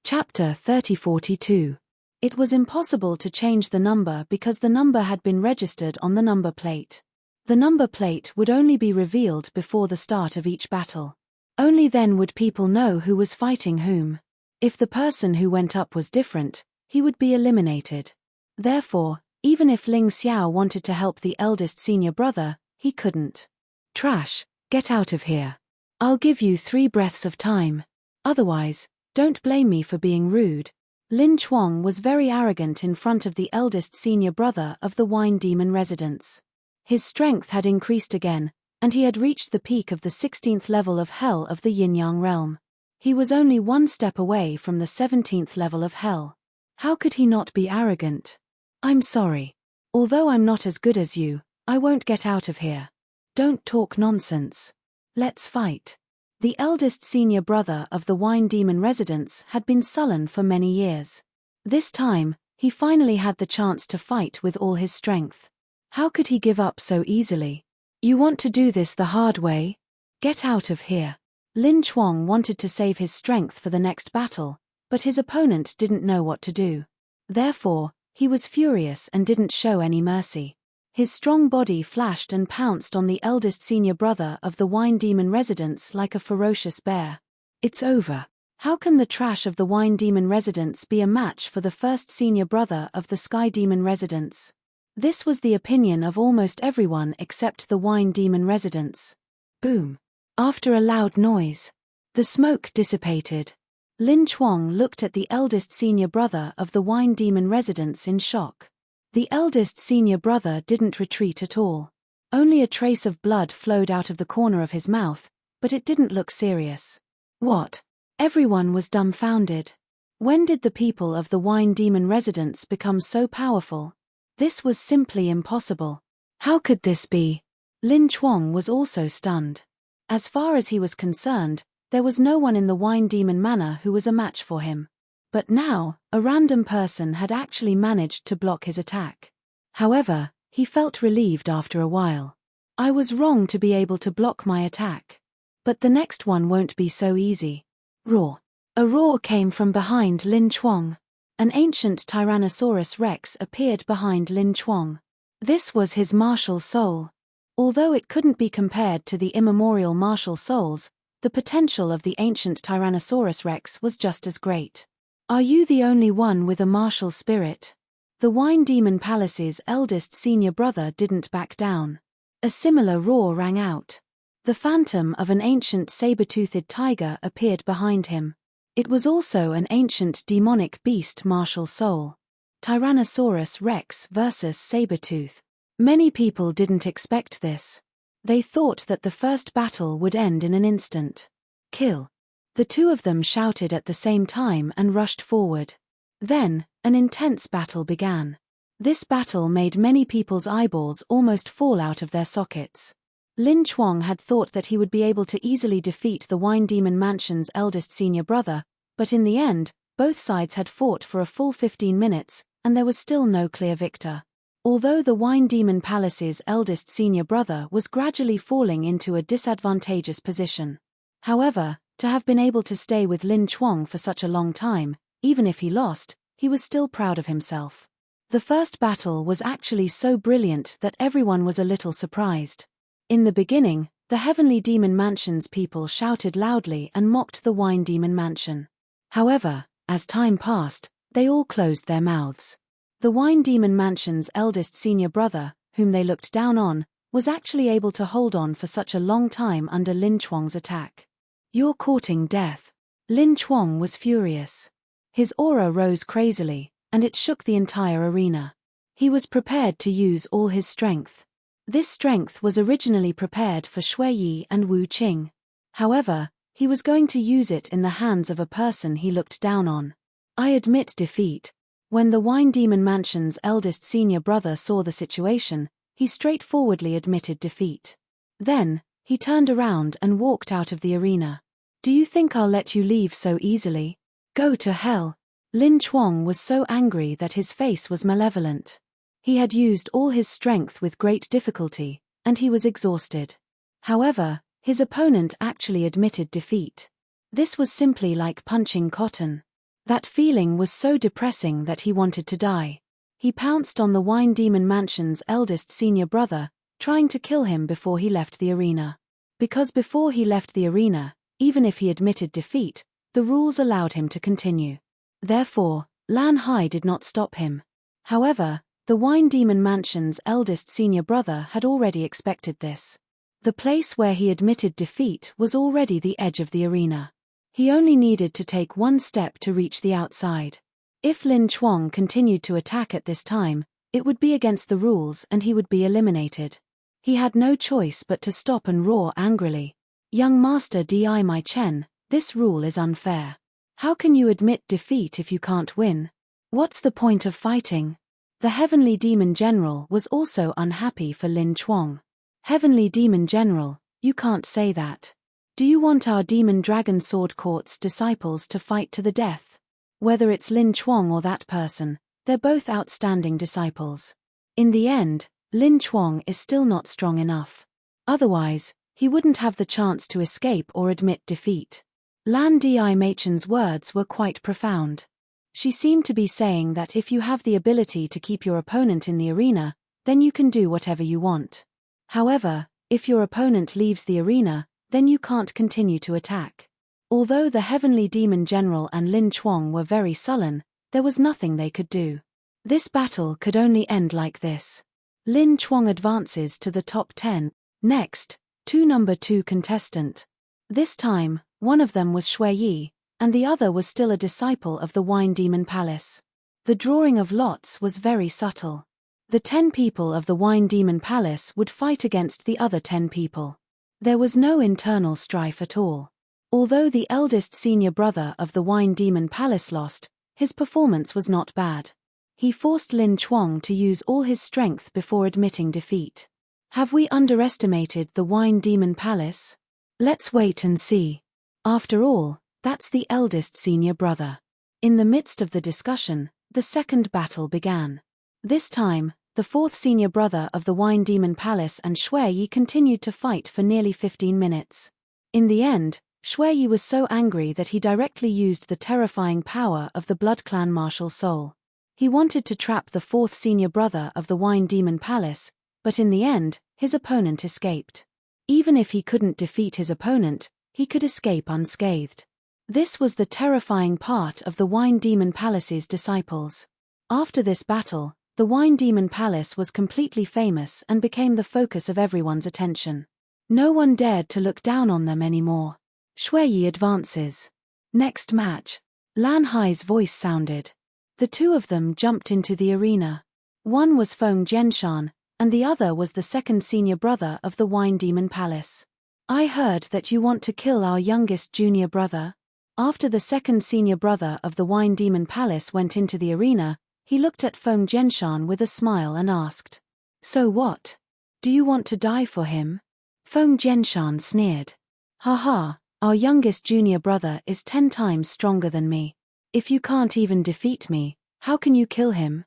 Chapter 3042. It was impossible to change the number because the number had been registered on the number plate. The number plate would only be revealed before the start of each battle. Only then would people know who was fighting whom. If the person who went up was different, he would be eliminated. Therefore, even if Ling Xiao wanted to help the eldest senior brother, he couldn't. Trash, get out of here. I'll give you 3 breaths of time. Otherwise, don't blame me for being rude. Lin Chuang was very arrogant in front of the eldest senior brother of the Wine Demon residence. His strength had increased again, and he had reached the peak of the 16th level of Hell of the Yin-Yang realm. He was only 1 step away from the 17th level of Hell. How could he not be arrogant? I'm sorry. Although I'm not as good as you, I won't get out of here. Don't talk nonsense. Let's fight. The eldest senior brother of the Wine Demon residence had been sullen for many years. This time, he finally had the chance to fight with all his strength. How could he give up so easily? You want to do this the hard way? Get out of here. Lin Chuang wanted to save his strength for the next battle, but his opponent didn't know what to do. Therefore, he was furious and didn't show any mercy. His strong body flashed and pounced on the eldest senior brother of the Wine Demon residence like a ferocious bear. It's over. How can the trash of the Wine Demon residence be a match for the first senior brother of the Sky Demon residence? This was the opinion of almost everyone except the Wine Demon residence. Boom. After a loud noise, the smoke dissipated. Lin Chuang looked at the eldest senior brother of the Wine Demon residence in shock. The eldest senior brother didn't retreat at all. Only a trace of blood flowed out of the corner of his mouth, but it didn't look serious. What? Everyone was dumbfounded. When did the people of the Wine Demon residence become so powerful? This was simply impossible. How could this be? Lin Chuang was also stunned. As far as he was concerned, there was no one in the Wine Demon manor who was a match for him. But now, a random person had actually managed to block his attack. However, he felt relieved after a while. I was wrong to be able to block my attack. But the next one won't be so easy. Roar. A roar came from behind Lin Chuang. An ancient Tyrannosaurus Rex appeared behind Lin Chuang. This was his martial soul. Although it couldn't be compared to the immemorial martial souls, the potential of the ancient Tyrannosaurus Rex was just as great. Are you the only one with a martial spirit? The Wine Demon Palace's eldest senior brother didn't back down. A similar roar rang out. The phantom of an ancient saber-toothed tiger appeared behind him. It was also an ancient demonic beast martial soul. Tyrannosaurus Rex versus Sabertooth. Many people didn't expect this. They thought that the first battle would end in an instant. Kill. The two of them shouted at the same time and rushed forward. Then, an intense battle began. This battle made many people's eyeballs almost fall out of their sockets. Lin Chuang had thought that he would be able to easily defeat the Wine Demon Mansion's eldest senior brother, but in the end, both sides had fought for a full 15 minutes, and there was still no clear victor. Although the Wine Demon Palace's eldest senior brother was gradually falling into a disadvantageous position. However, to have been able to stay with Lin Chuang for such a long time, even if he lost, he was still proud of himself. The first battle was actually so brilliant that everyone was a little surprised. In the beginning, the Heavenly Demon Mansion's people shouted loudly and mocked the Wine Demon Mansion. However, as time passed, they all closed their mouths. The Wine Demon Mansion's eldest senior brother, whom they looked down on, was actually able to hold on for such a long time under Lin Chuang's attack. You're courting death. Lin Chuang was furious. His aura rose crazily, and it shook the entire arena. He was prepared to use all his strength. This strength was originally prepared for Shui Yi and Wu Qing. However, he was going to use it in the hands of a person he looked down on. I admit defeat. When the Wine Demon Mansion's eldest senior brother saw the situation, he straightforwardly admitted defeat. Then, he turned around and walked out of the arena. Do you think I'll let you leave so easily? Go to hell. Lin Chuang was so angry that his face was malevolent. He had used all his strength with great difficulty, and he was exhausted. However, his opponent actually admitted defeat. This was simply like punching cotton. That feeling was so depressing that he wanted to die. He pounced on the Wine Demon Mansion's eldest senior brother, trying to kill him before he left the arena. Because before he left the arena, even if he admitted defeat, the rules allowed him to continue. Therefore, Lan Hai did not stop him. However, the Wine Demon Mansion's eldest senior brother had already expected this. The place where he admitted defeat was already the edge of the arena. He only needed to take one step to reach the outside. If Lin Chuang continued to attack at this time, it would be against the rules and he would be eliminated. He had no choice but to stop and roar angrily. Young Master Di Mai Chen, this rule is unfair. How can you admit defeat if you can't win? What's the point of fighting? The Heavenly Demon General was also unhappy for Lin Chuang. Heavenly Demon General, you can't say that. Do you want our Demon Dragon Sword Court's disciples to fight to the death? Whether it's Lin Chuang or that person, they're both outstanding disciples. In the end, Lin Chuang is still not strong enough. Otherwise, he wouldn't have the chance to escape or admit defeat. Lan Di Machen's words were quite profound. She seemed to be saying that if you have the ability to keep your opponent in the arena, then you can do whatever you want. However, if your opponent leaves the arena, then you can't continue to attack. Although the Heavenly Demon General and Lin Chuang were very sullen, there was nothing they could do. This battle could only end like this. Lin Chuang advances to the top 10. Next, number 2 contestant. This time, one of them was Shui Yi, and the other was still a disciple of the Wine Demon Palace. The drawing of lots was very subtle. The 10 people of the Wine Demon Palace would fight against the other 10 people. There was no internal strife at all. Although the eldest senior brother of the Wine Demon Palace lost, his performance was not bad. He forced Lin Chuang to use all his strength before admitting defeat. Have we underestimated the Wine Demon Palace? Let's wait and see. After all, that's the eldest senior brother. In the midst of the discussion, the second battle began. This time, the fourth senior brother of the Wine Demon Palace and Shui Yi continued to fight for nearly 15 minutes. In the end, Shui Yi was so angry that he directly used the terrifying power of the Blood Clan Martial Soul. He wanted to trap the fourth senior brother of the Wine Demon Palace, but in the end, his opponent escaped. Even if he couldn't defeat his opponent, he could escape unscathed. This was the terrifying part of the Wine Demon Palace's disciples. After this battle, the Wine Demon Palace was completely famous and became the focus of everyone's attention. No one dared to look down on them anymore. Shui Yi advances. Next match. Lan Hai's voice sounded. The two of them jumped into the arena. One was Feng Jianshan, and the other was the second senior brother of the Wine Demon Palace. I heard that you want to kill our youngest junior brother. After the second senior brother of the Wine Demon Palace went into the arena, he looked at Feng Jianshan with a smile and asked, "So what? Do you want to die for him?" Feng Jianshan sneered. "Haha. Our youngest junior brother is 10 times stronger than me. If you can't even defeat me, how can you kill him?"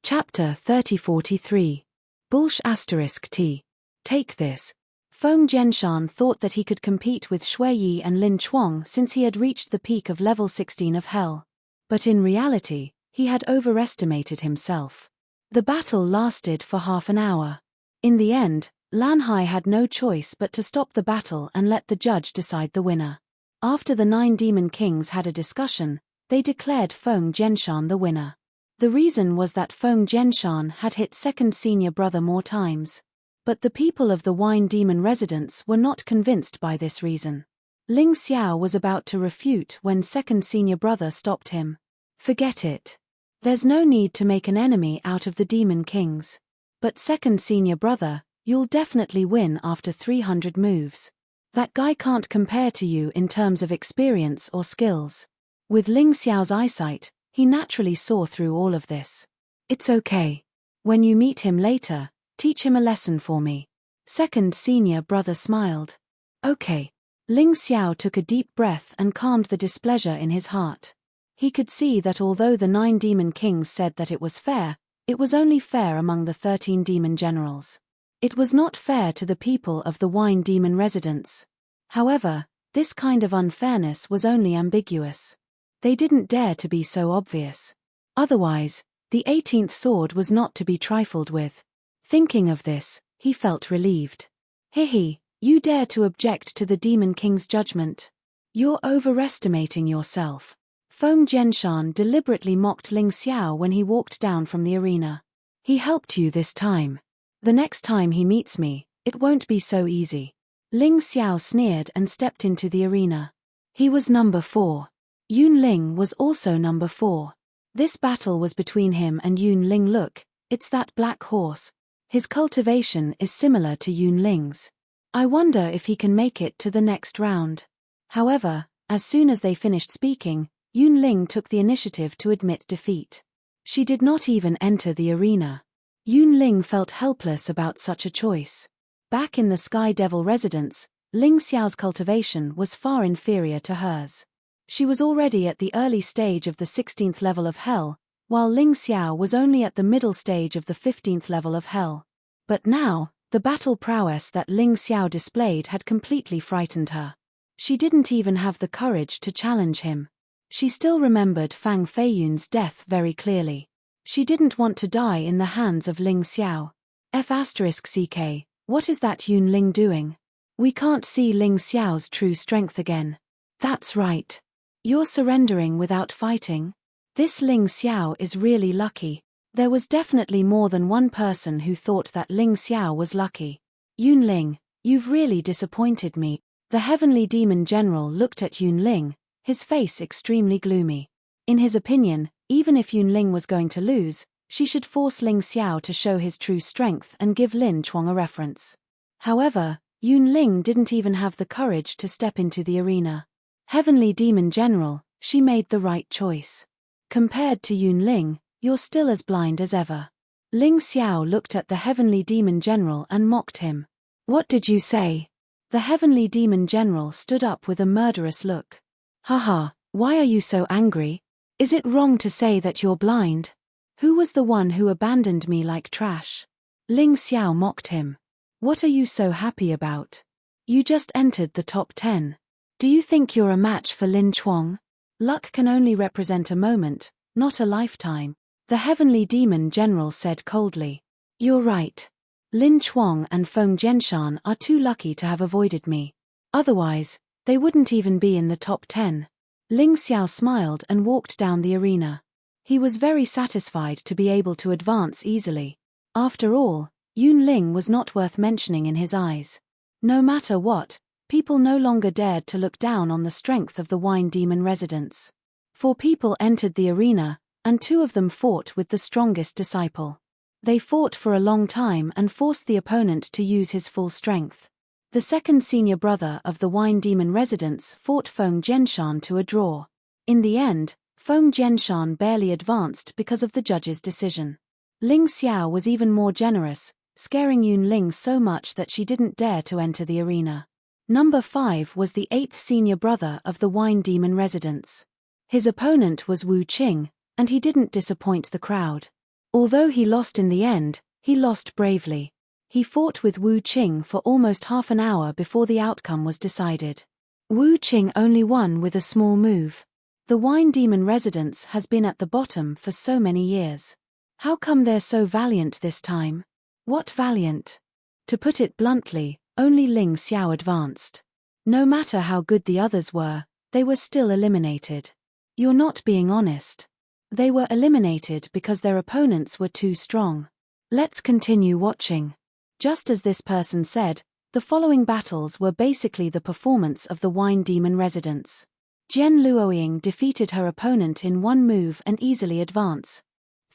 Chapter 3043. T. Take this. Feng Jianshan thought that he could compete with Shui Yi and Lin Chuang since he had reached the peak of level 16 of Hell. But in reality, he had overestimated himself. The battle lasted for half an hour. In the end, Lan Hai had no choice but to stop the battle and let the judge decide the winner. After the 9 Demon Kings had a discussion, they declared Feng Jianshan the winner. The reason was that Feng Jianshan had hit second senior brother more times. But the people of the Wine Demon residence were not convinced by this reason. Ling Xiao was about to refute when second senior brother stopped him. Forget it. There's no need to make an enemy out of the Demon Kings. But second senior brother, you'll definitely win after 300 moves. That guy can't compare to you in terms of experience or skills. With Ling Xiao's eyesight, he naturally saw through all of this. It's okay. When you meet him later, teach him a lesson for me. Second senior brother smiled. Okay. Ling Xiao took a deep breath and calmed the displeasure in his heart. He could see that although the 9 Demon Kings said that it was fair, it was only fair among the 13 demon generals. It was not fair to the people of the Wine Demon residence. However, this kind of unfairness was only ambiguous. They didn't dare to be so obvious. Otherwise, the 18th sword was not to be trifled with. Thinking of this, he felt relieved. Hihi, you dare to object to the Demon King's judgment? You're overestimating yourself. Feng Jianshan deliberately mocked Ling Xiao when he walked down from the arena. He helped you this time. The next time he meets me, it won't be so easy. Ling Xiao sneered and stepped into the arena. He was number 4. Yun Ling was also number 4. This battle was between him and Yun Ling. Look, it's that black horse. His cultivation is similar to Yun Ling's. I wonder if he can make it to the next round. However, as soon as they finished speaking, Yun Ling took the initiative to admit defeat. She did not even enter the arena. Yun Ling felt helpless about such a choice. Back in the Sky Devil residence, Ling Xiao's cultivation was far inferior to hers. She was already at the early stage of the 16th level of Hell, while Ling Xiao was only at the middle stage of the 15th level of Hell. But now, the battle prowess that Ling Xiao displayed had completely frightened her. She didn't even have the courage to challenge him. She still remembered Fang Feiyun's death very clearly. She didn't want to die in the hands of Ling Xiao. F***CK, what is that Yun Ling doing? We can't see Ling Xiao's true strength again. That's right. You're surrendering without fighting? This Ling Xiao is really lucky. There was definitely more than one person who thought that Ling Xiao was lucky. Yun Ling, you've really disappointed me. The Heavenly Demon General looked at Yun Ling, his face extremely gloomy. In his opinion, even if Yun Ling was going to lose, she should force Ling Xiao to show his true strength and give Lin Chuang a reference. However, Yun Ling didn't even have the courage to step into the arena. Heavenly Demon General, she made the right choice. Compared to Yun Ling, you're still as blind as ever. Ling Xiao looked at the Heavenly Demon General and mocked him. What did you say? The Heavenly Demon General stood up with a murderous look. Haha, why are you so angry? Is it wrong to say that you're blind? Who was the one who abandoned me like trash? Ling Xiao mocked him. What are you so happy about? You just entered the top 10. Do you think you're a match for Lin Chuang? Luck can only represent a moment, not a lifetime, the Heavenly Demon General said coldly. You're right. Lin Chuang and Feng Jianshan are too lucky to have avoided me. Otherwise, they wouldn't even be in the top 10. Ling Xiao smiled and walked down the arena. He was very satisfied to be able to advance easily. After all, Yun Ling was not worth mentioning in his eyes. No matter what, people no longer dared to look down on the strength of the Wine Demon residents. 4 people entered the arena, and 2 of them fought with the strongest disciple. They fought for a long time and forced the opponent to use his full strength. The second senior brother of the Wine Demon residents fought Feng Jianshan to a draw. In the end, Feng Jianshan barely advanced because of the judge's decision. Ling Xiao was even more generous, scaring Yun Ling so much that she didn't dare to enter the arena. Number 5 was the 8th senior brother of the Wine Demon residents. His opponent was Wu Qing, and he didn't disappoint the crowd. Although he lost in the end, he lost bravely. He fought with Wu Qing for almost half an hour before the outcome was decided. Wu Qing only won with a small move. The Wine Demon residence has been at the bottom for so many years. How come they're so valiant this time? What valiant? To put it bluntly, only Ling Xiao advanced. No matter how good the others were, they were still eliminated. You're not being honest. They were eliminated because their opponents were too strong. Let's continue watching. Just as this person said, the following battles were basically the performance of the Wine Demon residents. Jian Luoying defeated her opponent in 1 move and easily advanced.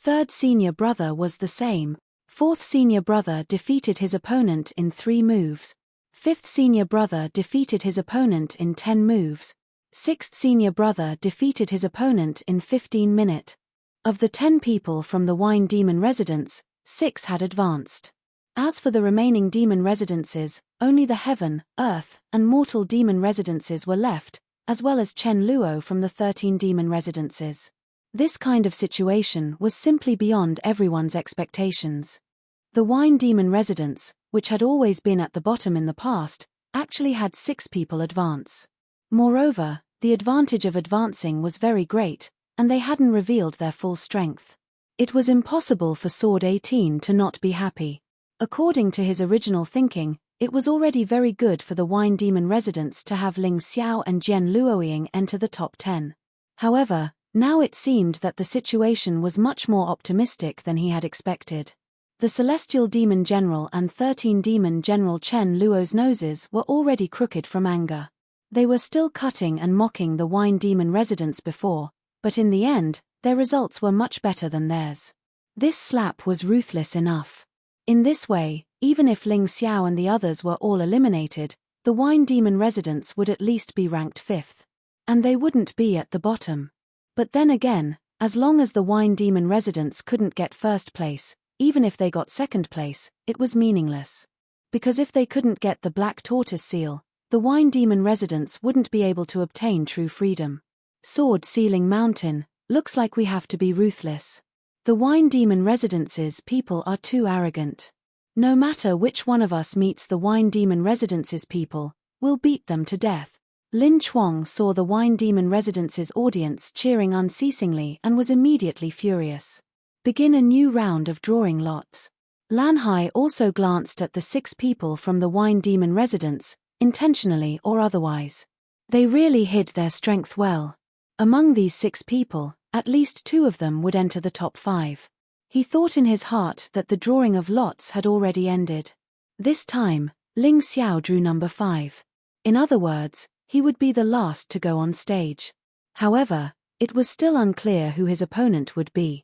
3rd senior brother was the same. 4th senior brother defeated his opponent in 3 moves. 5th senior brother defeated his opponent in 10 moves. 6th senior brother defeated his opponent in 15 minutes. Of the 10 people from the Wine Demon residence, 6 had advanced. As for the remaining demon residences, only the Heaven, Earth, and Mortal demon residences were left, as well as Chen Luo from the 13 demon residences. This kind of situation was simply beyond everyone's expectations. The Wine Demon residence, which had always been at the bottom in the past, actually had 6 people advance. Moreover, the advantage of advancing was very great, and they hadn't revealed their full strength. It was impossible for Sword 18 to not be happy. According to his original thinking, it was already very good for the Wine Demon residents to have Ling Xiao and Jian Luoying enter the top 10. However, now it seemed that the situation was much more optimistic than he had expected. The Celestial Demon General and 13 Demon General Chen Luo's noses were already crooked from anger. They were still cutting and mocking the Wine Demon residents before, but in the end, their results were much better than theirs. This slap was ruthless enough. In this way, even if Ling Xiao and the others were all eliminated, the Wine Demon residents would at least be ranked 5th. And they wouldn't be at the bottom. But then again, as long as the Wine Demon residents couldn't get first place, even if they got second place, it was meaningless. Because if they couldn't get the Black Tortoise seal, the Wine Demon residents wouldn't be able to obtain true freedom. Sword Sealing Mountain, looks like we have to be ruthless. The Wine Demon residence's people are too arrogant. No matter which one of us meets the Wine Demon residence's people, we'll beat them to death. Lin Chuang saw the Wine Demon residence's audience cheering unceasingly and was immediately furious. Begin a new round of drawing lots. Lan Hai also glanced at the 6 people from the Wine Demon residence, intentionally or otherwise. They really hid their strength well. Among these 6 people, at least 2 of them would enter the top 5. He thought in his heart that the drawing of lots had already ended. This time, Ling Xiao drew number 5. In other words, he would be the last to go on stage. However, it was still unclear who his opponent would be.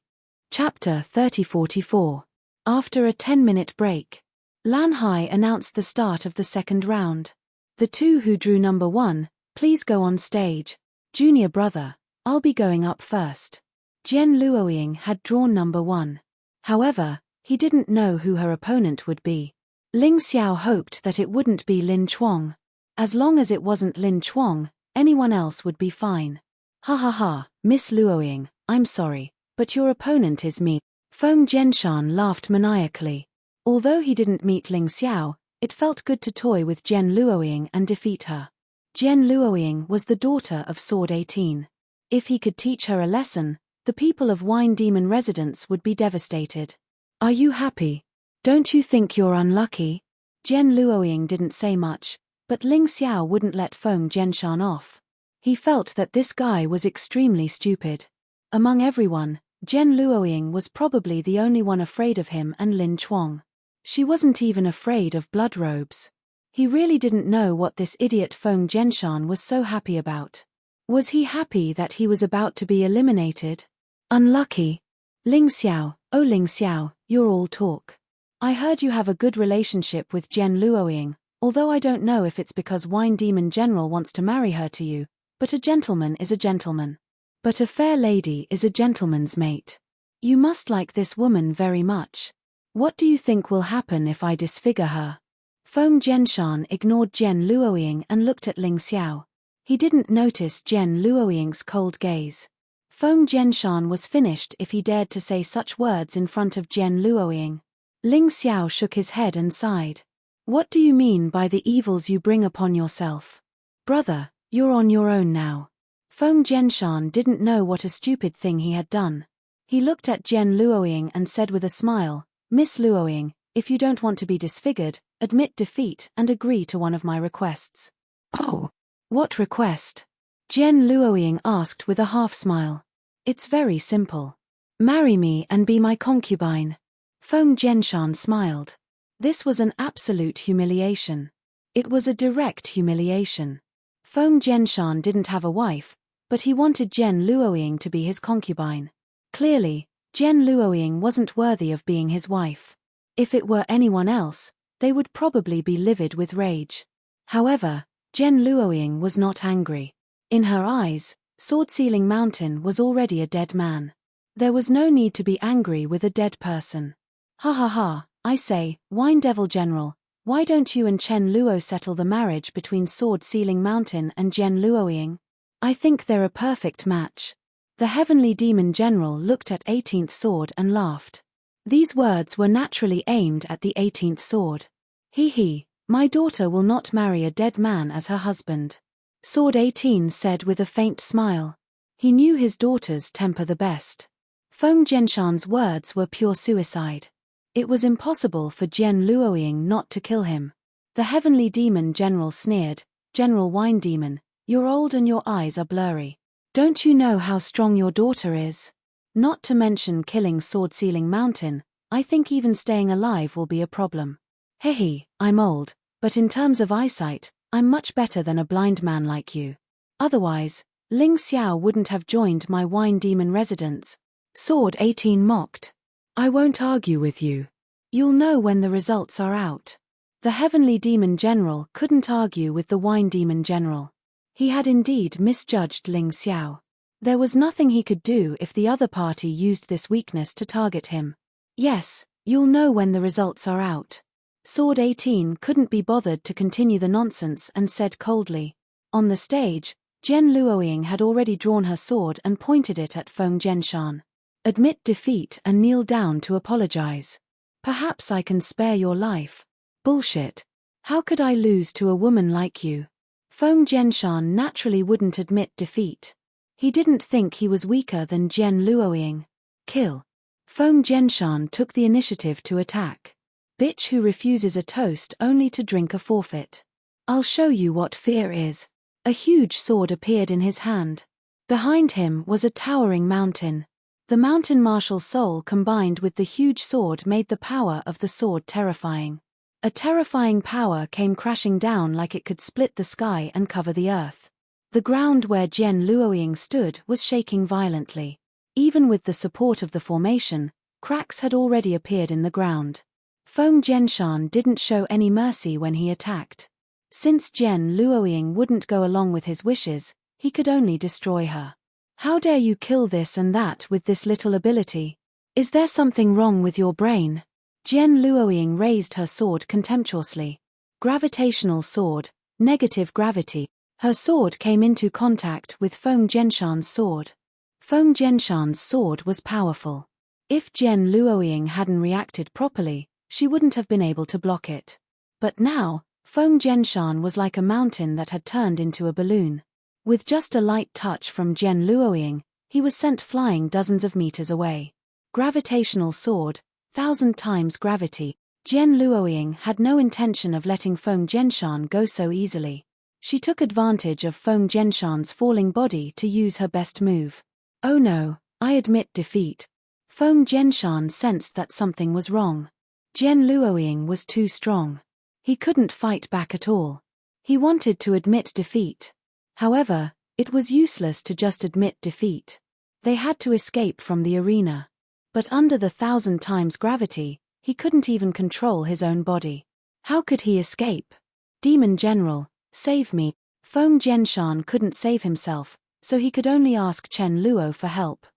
Chapter 3044. After a 10-minute break, Lan Hai announced the start of the second round. The 2 who drew number 1, please go on stage. Junior brother, I'll be going up first. Jian Luoying had drawn number 1. However, he didn't know who her opponent would be. Ling Xiao hoped that it wouldn't be Lin Chuang. As long as it wasn't Lin Chuang, anyone else would be fine. Ha ha ha, Miss Luoying, I'm sorry, but your opponent is me. Feng Zhenshan laughed maniacally. Although he didn't meet Ling Xiao, it felt good to toy with Jian Luoying and defeat her. Jian Luoying was the daughter of Sword 18. If he could teach her a lesson, the people of Wine Demon residence would be devastated. Are you happy? Don't you think you're unlucky? Jian Luoying didn't say much, but Ling Xiao wouldn't let Feng Zhenshan off. He felt that this guy was extremely stupid. Among everyone, Jian Luoying was probably the only one afraid of him and Lin Chuang. She wasn't even afraid of blood robes. He really didn't know what this idiot Feng Zhenshan was so happy about. Was he happy that he was about to be eliminated? Unlucky. Ling Xiao, oh Ling Xiao, you're all talk. I heard you have a good relationship with Jian Luoying, although I don't know if it's because Wine Demon General wants to marry her to you, but a gentleman is a gentleman. But a fair lady is a gentleman's mate. You must like this woman very much. What do you think will happen if I disfigure her? Feng Zhenshan ignored Jian Luoying and looked at Ling Xiao. He didn't notice Jian Luoying's cold gaze. Feng Zhenshan was finished if he dared to say such words in front of Jian Luoying. Ling Xiao shook his head and sighed. What do you mean by the evils you bring upon yourself? Brother, you're on your own now. Feng Zhenshan didn't know what a stupid thing he had done. He looked at Jian Luoying and said with a smile, Miss Luoying, if you don't want to be disfigured, admit defeat and agree to one of my requests. Oh, what request? Jian Luoying asked with a half-smile. It's very simple. Marry me and be my concubine. Feng Zhenshan smiled. This was an absolute humiliation. It was a direct humiliation. Feng Zhenshan didn't have a wife, but he wanted Jian Luoying to be his concubine. Clearly, Jian Luoying wasn't worthy of being his wife. If it were anyone else, they would probably be livid with rage. However, Jian Luoying was not angry. In her eyes, Sword Sealing Mountain was already a dead man. There was no need to be angry with a dead person. Ha ha ha, I say, Wine Devil General, why don't you and Chen Luo settle the marriage between Sword Sealing Mountain and Jian Luoying? I think they're a perfect match. The Heavenly Demon General looked at 18th Sword and laughed. These words were naturally aimed at the 18th Sword. He, my daughter will not marry a dead man as her husband. Sword 18 said with a faint smile. He knew his daughter's temper the best. Feng Jianshan's words were pure suicide. It was impossible for Jian Luoying not to kill him. The heavenly demon general sneered, "General Wine Demon, you're old and your eyes are blurry. Don't you know how strong your daughter is? Not to mention killing Sword Sealing Mountain, I think even staying alive will be a problem. Hehe, I'm old, but in terms of eyesight, I'm much better than a blind man like you. Otherwise, Ling Xiao wouldn't have joined my Wine Demon residence." Sword 18 mocked. "I won't argue with you. You'll know when the results are out." The heavenly demon general couldn't argue with the Wine Demon general. He had indeed misjudged Ling Xiao. There was nothing he could do if the other party used this weakness to target him. "Yes, you'll know when the results are out." Sword 18 couldn't be bothered to continue the nonsense and said coldly. On the stage, Jian Luoying had already drawn her sword and pointed it at Feng Jianshan. "Admit defeat and kneel down to apologize. Perhaps I can spare your life." "Bullshit. How could I lose to a woman like you?" Feng Jianshan naturally wouldn't admit defeat. He didn't think he was weaker than Jian Luoying. "Kill." Feng Jianshan took the initiative to attack. Bitch who refuses a toast only to drink a forfeit. "I'll show you what fear is." A huge sword appeared in his hand. Behind him was a towering mountain. The mountain martial soul combined with the huge sword made the power of the sword terrifying. A terrifying power came crashing down like it could split the sky and cover the earth. The ground where Jian Luoying stood was shaking violently. Even with the support of the formation, cracks had already appeared in the ground. Feng Jianshan didn't show any mercy when he attacked. Since Jian Luoying wouldn't go along with his wishes, he could only destroy her. "How dare you kill this and that with this little ability? Is there something wrong with your brain?" Jian Luoying raised her sword contemptuously. Gravitational sword, negative gravity. Her sword came into contact with Feng Jianshan's sword. Feng Jianshan's sword was powerful. If Jian Luoying hadn't reacted properly, she wouldn't have been able to block it. But now, Feng Jianshan was like a mountain that had turned into a balloon. With just a light touch from Jian Luoying, he was sent flying dozens of meters away. Gravitational sword, 1,000 times gravity. Jian Luoying had no intention of letting Feng Jianshan go so easily. She took advantage of Feng Jianshan's falling body to use her best move. "Oh no, I admit defeat." Feng Jianshan sensed that something was wrong. Jian Luoying was too strong. He couldn't fight back at all. He wanted to admit defeat. However, it was useless to just admit defeat. They had to escape from the arena. But under the 1,000 times gravity, he couldn't even control his own body. How could he escape? "Demon General, save me." Feng Jianshan couldn't save himself, so he could only ask Chen Luo for help.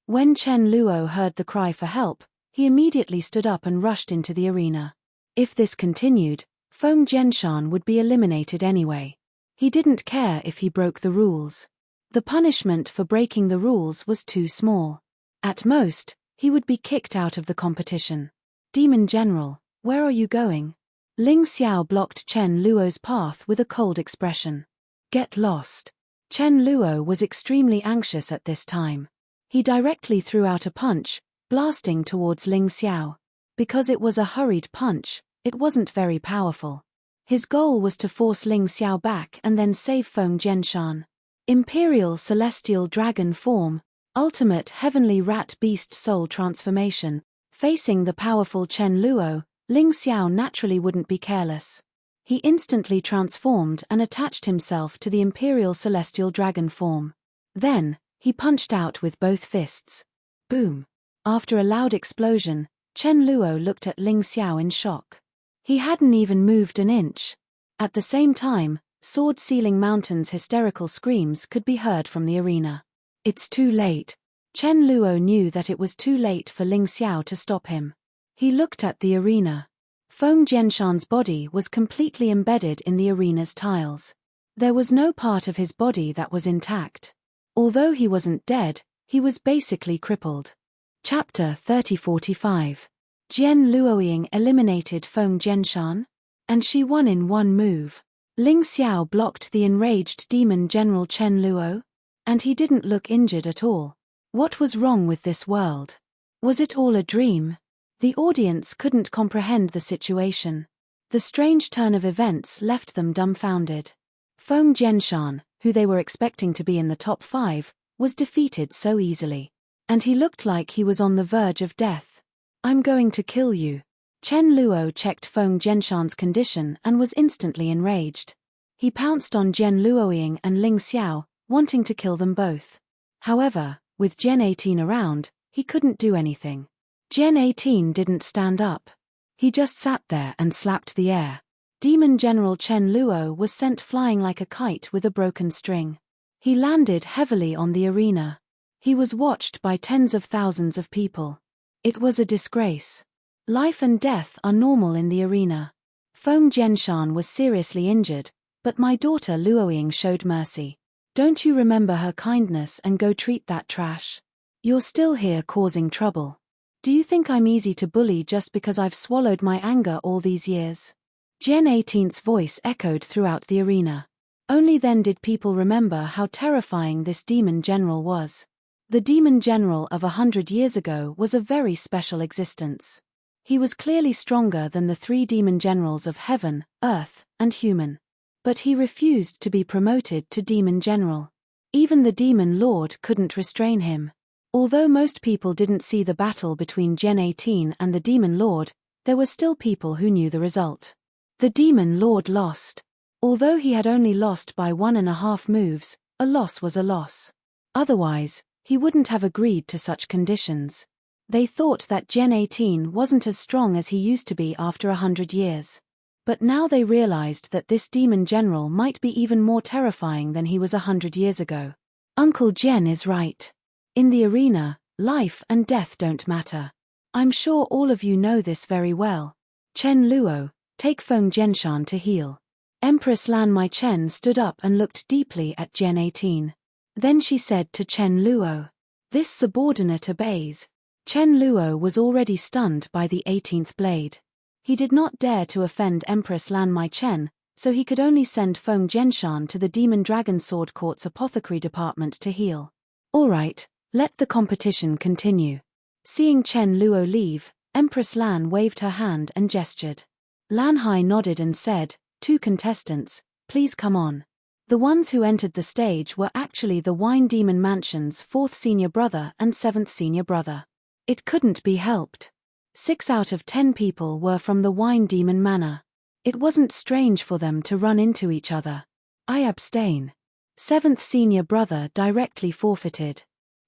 When Chen Luo heard the cry for help, he immediately stood up and rushed into the arena. If this continued, Feng Jianshan would be eliminated anyway. He didn't care if he broke the rules. The punishment for breaking the rules was too small. At most, he would be kicked out of the competition. "Demon General, where are you going?" Ling Xiao blocked Chen Luo's path with a cold expression. "Get lost." Chen Luo was extremely anxious at this time. He directly threw out a punch, blasting towards Ling Xiao. Because it was a hurried punch, it wasn't very powerful. His goal was to force Ling Xiao back and then save Feng Jianshan. Imperial Celestial Dragon Form, Ultimate Heavenly Rat Beast Soul Transformation. Facing the powerful Chen Luo, Ling Xiao naturally wouldn't be careless. He instantly transformed and attached himself to the Imperial Celestial Dragon Form. Then, he punched out with both fists. Boom! After a loud explosion, Chen Luo looked at Ling Xiao in shock. He hadn't even moved an inch. At the same time, Sword Sealing Mountain's hysterical screams could be heard from the arena. "It's too late." Chen Luo knew that it was too late for Ling Xiao to stop him. He looked at the arena. Feng Jianshan's body was completely embedded in the arena's tiles. There was no part of his body that was intact. Although he wasn't dead, he was basically crippled. Chapter 3045. Jian Luoying eliminated Feng Jianshan? And she won in one move. Ling Xiao blocked the enraged demon General Chen Luo. And he didn't look injured at all. What was wrong with this world? Was it all a dream? The audience couldn't comprehend the situation. The strange turn of events left them dumbfounded. Feng Jianshan, who they were expecting to be in the top 5, was defeated so easily. And he looked like he was on the verge of death. "I'm going to kill you." Chen Luo checked Feng Jianshan's condition and was instantly enraged. He pounced on Zhen Luoying and Ling Xiao, wanting to kill them both. However, with Gen 18 around, he couldn't do anything. Gen 18 didn't stand up. He just sat there and slapped the air. Demon General Chen Luo was sent flying like a kite with a broken string. He landed heavily on the arena. He was watched by tens of thousands of people. It was a disgrace. Life and death are normal in the arena. Feng Jianshan was seriously injured, but my daughter Luoying showed mercy. Don't you remember her kindness and go treat that trash? You're still here causing trouble. Do you think I'm easy to bully just because I've swallowed my anger all these years? Gen 18's voice echoed throughout the arena. Only then did people remember how terrifying this demon general was. The demon general of 100 years ago was a very special existence. He was clearly stronger than the 3 demon generals of heaven, earth, and human. But he refused to be promoted to demon general. Even the demon lord couldn't restrain him. Although most people didn't see the battle between Gen 18 and the demon lord, there were still people who knew the result. The demon lord lost. Although he had only lost by 1.5 moves, a loss was a loss. Otherwise, he wouldn't have agreed to such conditions. They thought that Gen 18 wasn't as strong as he used to be after 100 years. But now they realized that this demon general might be even more terrifying than he was 100 years ago. Uncle Gen is right. In the arena, life and death don't matter. I'm sure all of you know this very well. Chen Luo, take Feng Jianshan to heal. Empress Lan Mai Chen stood up and looked deeply at Gen 18. Then she said to Chen Luo, "This subordinate obeys." Chen Luo was already stunned by the 18th blade. He did not dare to offend Empress Lan Mai Chen, so he could only send Feng Jianshan to the Demon Dragon Sword Court's apothecary department to heal. "All right, let the competition continue." Seeing Chen Luo leave, Empress Lan waved her hand and gestured. Lan Hai nodded and said, "2 contestants, please come on." The ones who entered the stage were actually the Wine Demon Mansion's 4th senior brother and 7th senior brother. It couldn't be helped. 6 out of 10 people were from the Wine Demon Manor. It wasn't strange for them to run into each other. "I abstain." 7th senior brother directly forfeited.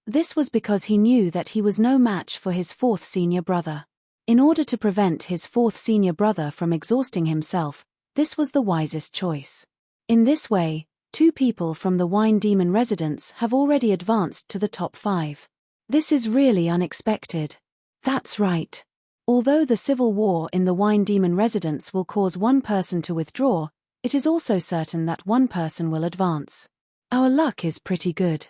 This was because he knew that he was no match for his 4th senior brother. In order to prevent his 4th senior brother from exhausting himself, this was the wisest choice. In this way, 2 people from the Wine Demon residence have already advanced to the top 5. This is really unexpected. That's right. Although the civil war in the Wine Demon residence will cause one person to withdraw, it is also certain that one person will advance. Our luck is pretty good.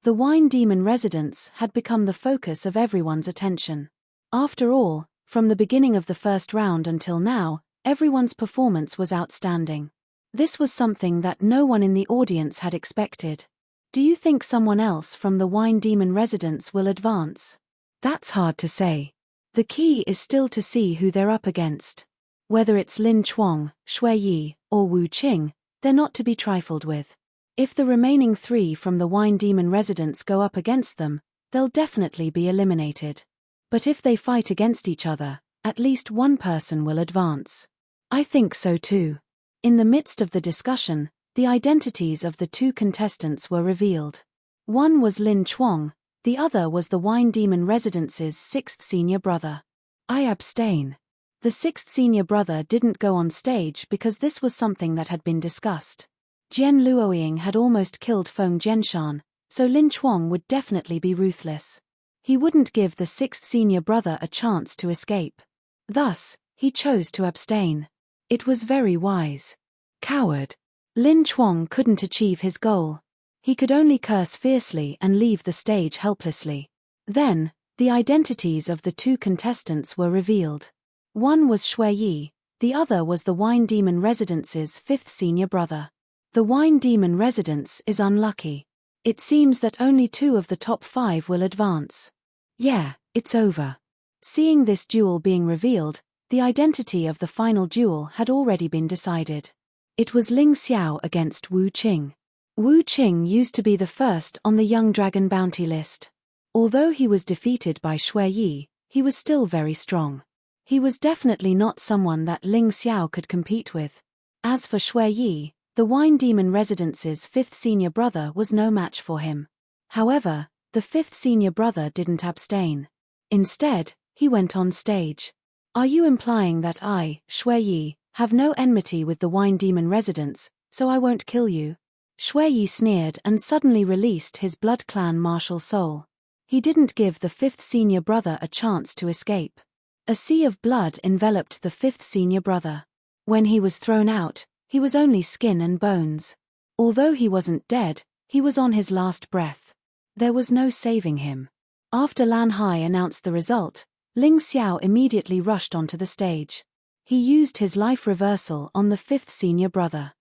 The Wine Demon residence had become the focus of everyone's attention. After all, from the beginning of the first round until now, everyone's performance was outstanding. This was something that no one in the audience had expected. Do you think someone else from the Wine Demon residence will advance? That's hard to say. The key is still to see who they're up against. Whether it's Lin Chuang, Shui Yi, or Wu Qing, they're not to be trifled with. If the remaining 3 from the Wine Demon residence go up against them, they'll definitely be eliminated. But if they fight against each other, at least one person will advance. I think so too. In the midst of the discussion, the identities of the 2 contestants were revealed. One was Lin Chuang, the other was the Wine Demon residence's 6th senior brother. I abstain. The 6th senior brother didn't go on stage because this was something that had been discussed. Zhen Luoying had almost killed Feng Jianshan, so Lin Chuang would definitely be ruthless. He wouldn't give the 6th senior brother a chance to escape. Thus, he chose to abstain. It was very wise. Coward. Lin Chuang couldn't achieve his goal. He could only curse fiercely and leave the stage helplessly. Then, the identities of the 2 contestants were revealed. One was Shui Yi, The other was the Wine Demon Residence's fifth senior brother. The Wine Demon Residence is unlucky. It seems that only 2 of the top 5 will advance. Yeah, it's over. Seeing this duel being revealed, the identity of the final duel had already been decided. It was Ling Xiao against Wu Qing. Wu Qing used to be the first on the Young Dragon bounty list. Although he was defeated by Shui Yi, he was still very strong. He was definitely not someone that Ling Xiao could compete with. As for Shui Yi, the Wine Demon Residence's 5th senior brother was no match for him. However, the 5th senior brother didn't abstain. Instead, he went on stage. Are you implying that I, Shui Yi, have no enmity with the Wine Demon Residence, so I won't kill you? Shui Yi sneered and suddenly released his Blood Clan martial soul. He didn't give the 5th senior brother a chance to escape. A sea of blood enveloped the 5th senior brother. When he was thrown out, he was only skin and bones. Although he wasn't dead, he was on his last breath. There was no saving him. After Lan Hai announced the result, Ling Xiao immediately rushed onto the stage. He used his life reversal on the 5th senior brother.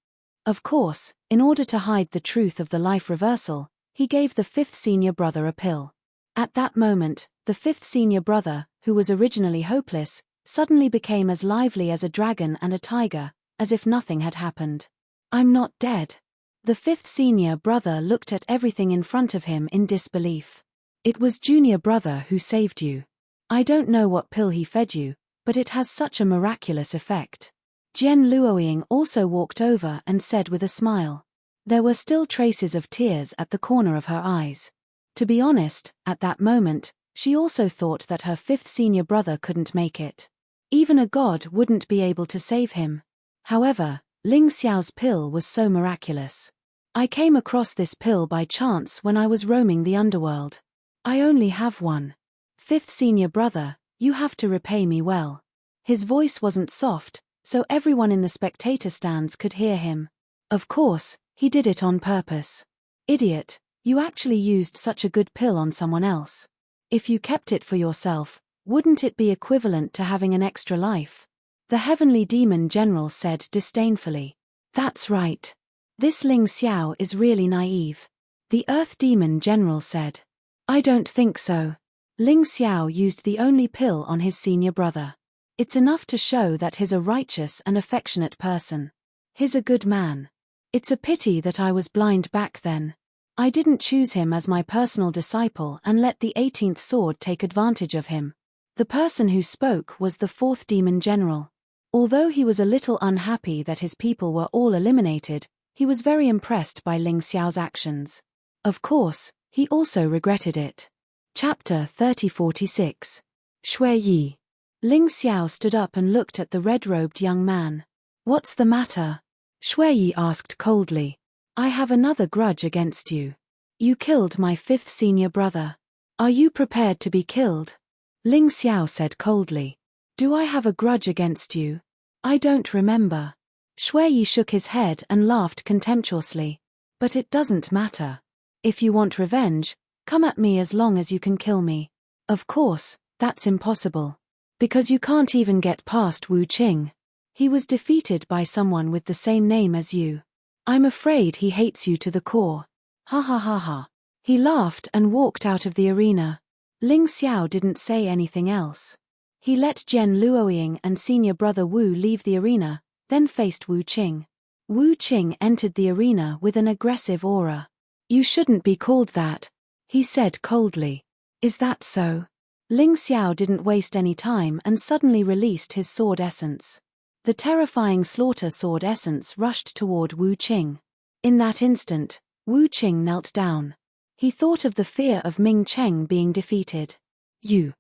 Of course, in order to hide the truth of the life reversal, he gave the 5th senior brother a pill. At that moment, the 5th senior brother, who was originally hopeless, suddenly became as lively as a dragon and a tiger, as if nothing had happened. I'm not dead. The 5th senior brother looked at everything in front of him in disbelief. It was junior brother who saved you. I don't know what pill he fed you, but it has such a miraculous effect. Jian Luoying also walked over and said with a smile. There were still traces of tears at the corner of her eyes. To be honest, at that moment, she also thought that her 5th senior brother couldn't make it. Even a god wouldn't be able to save him. However, Ling Xiao's pill was so miraculous. I came across this pill by chance when I was roaming the underworld. I only have one. 5th senior brother, you have to repay me well. His voice wasn't soft, so everyone in the spectator stands could hear him. Of course, he did it on purpose. Idiot, you actually used such a good pill on someone else. If you kept it for yourself, wouldn't it be equivalent to having an extra life? The Heavenly Demon General said disdainfully. That's right. This Ling Xiao is really naive. The Earth Demon General said. I don't think so. Ling Xiao used the only pill on his senior brother. It's enough to show that he's a righteous and affectionate person. He's a good man. It's a pity that I was blind back then. I didn't choose him as my personal disciple and let the 18th sword take advantage of him. The person who spoke was the 4th Demon General. Although he was a little unhappy that his people were all eliminated, he was very impressed by Ling Xiao's actions. Of course, he also regretted it. Chapter 3046. Shui Yi. Ling Xiao stood up and looked at the red-robed young man. What's the matter? Shui Yi asked coldly. I have another grudge against you. You killed my 5th senior brother. Are you prepared to be killed? Ling Xiao said coldly. Do I have a grudge against you? I don't remember. Shui Yi shook his head and laughed contemptuously. But it doesn't matter. If you want revenge, come at me as long as you can kill me. Of course, that's impossible. Because you can't even get past Wu Qing. He was defeated by someone with the same name as you. I'm afraid he hates you to the core. Ha ha ha ha. He laughed and walked out of the arena. Ling Xiao didn't say anything else. He let Jian Luoying and senior brother Wu leave the arena, then faced Wu Qing. Wu Qing entered the arena with an aggressive aura. You shouldn't be called that, he said coldly. Is that so? Ling Xiao didn't waste any time and suddenly released his sword essence. The terrifying slaughter sword essence rushed toward Wu Qing. In that instant, Wu Qing knelt down. He thought of the fear of Ming Cheng being defeated. You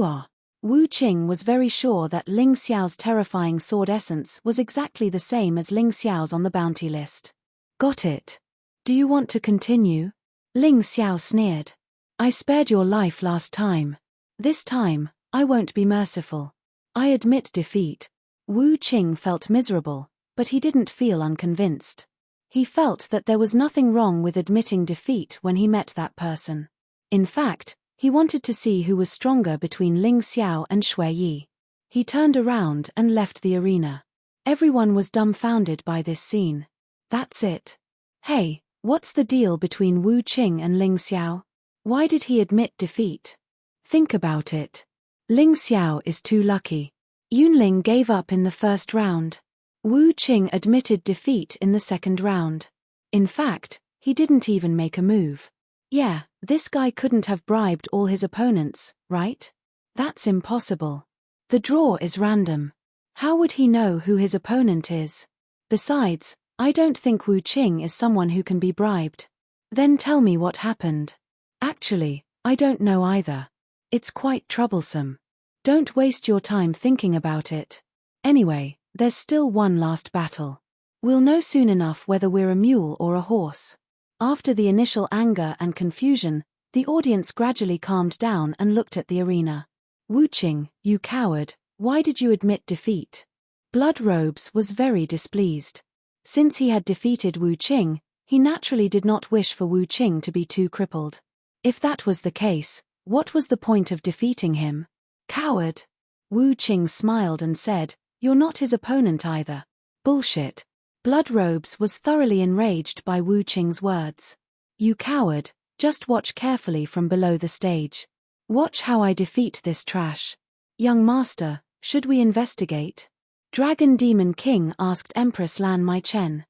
are. Wu Qing was very sure that Ling Xiao's terrifying sword essence was exactly the same as Ling Xiao's on the bounty list. Got it. Do you want to continue? Ling Xiao sneered. I spared your life last time. This time, I won't be merciful. I admit defeat. Wu Qing felt miserable, but he didn't feel unconvinced. He felt that there was nothing wrong with admitting defeat when he met that person. In fact, he wanted to see who was stronger between Ling Xiao and Shui Yi. He turned around and left the arena. Everyone was dumbfounded by this scene. That's it. Hey, what's the deal between Wu Qing and Ling Xiao? Why did he admit defeat? Think about it. Ling Xiao is too lucky. Yunling gave up in the first round. Wu Qing admitted defeat in the second round. In fact, he didn't even make a move. Yeah, this guy couldn't have bribed all his opponents, right? That's impossible. The draw is random. How would he know who his opponent is? Besides, I don't think Wu Qing is someone who can be bribed. Then tell me what happened. Actually, I don't know either. It's quite troublesome. Don't waste your time thinking about it. Anyway, there's still one last battle. We'll know soon enough whether we're a mule or a horse. After the initial anger and confusion, the audience gradually calmed down and looked at the arena. Wu Qing, you coward, why did you admit defeat? Blood Robes was very displeased. Since he had defeated Wu Qing, he naturally did not wish for Wu Qing to be too crippled. If that was the case, what was the point of defeating him? Coward! Wu Qing smiled and said, you're not his opponent either. Bullshit. Blood Robes was thoroughly enraged by Wu Qing's words. You coward, just watch carefully from below the stage. Watch how I defeat this trash. Young master, should we investigate? Dragon Demon King asked Empress Lan Maichen.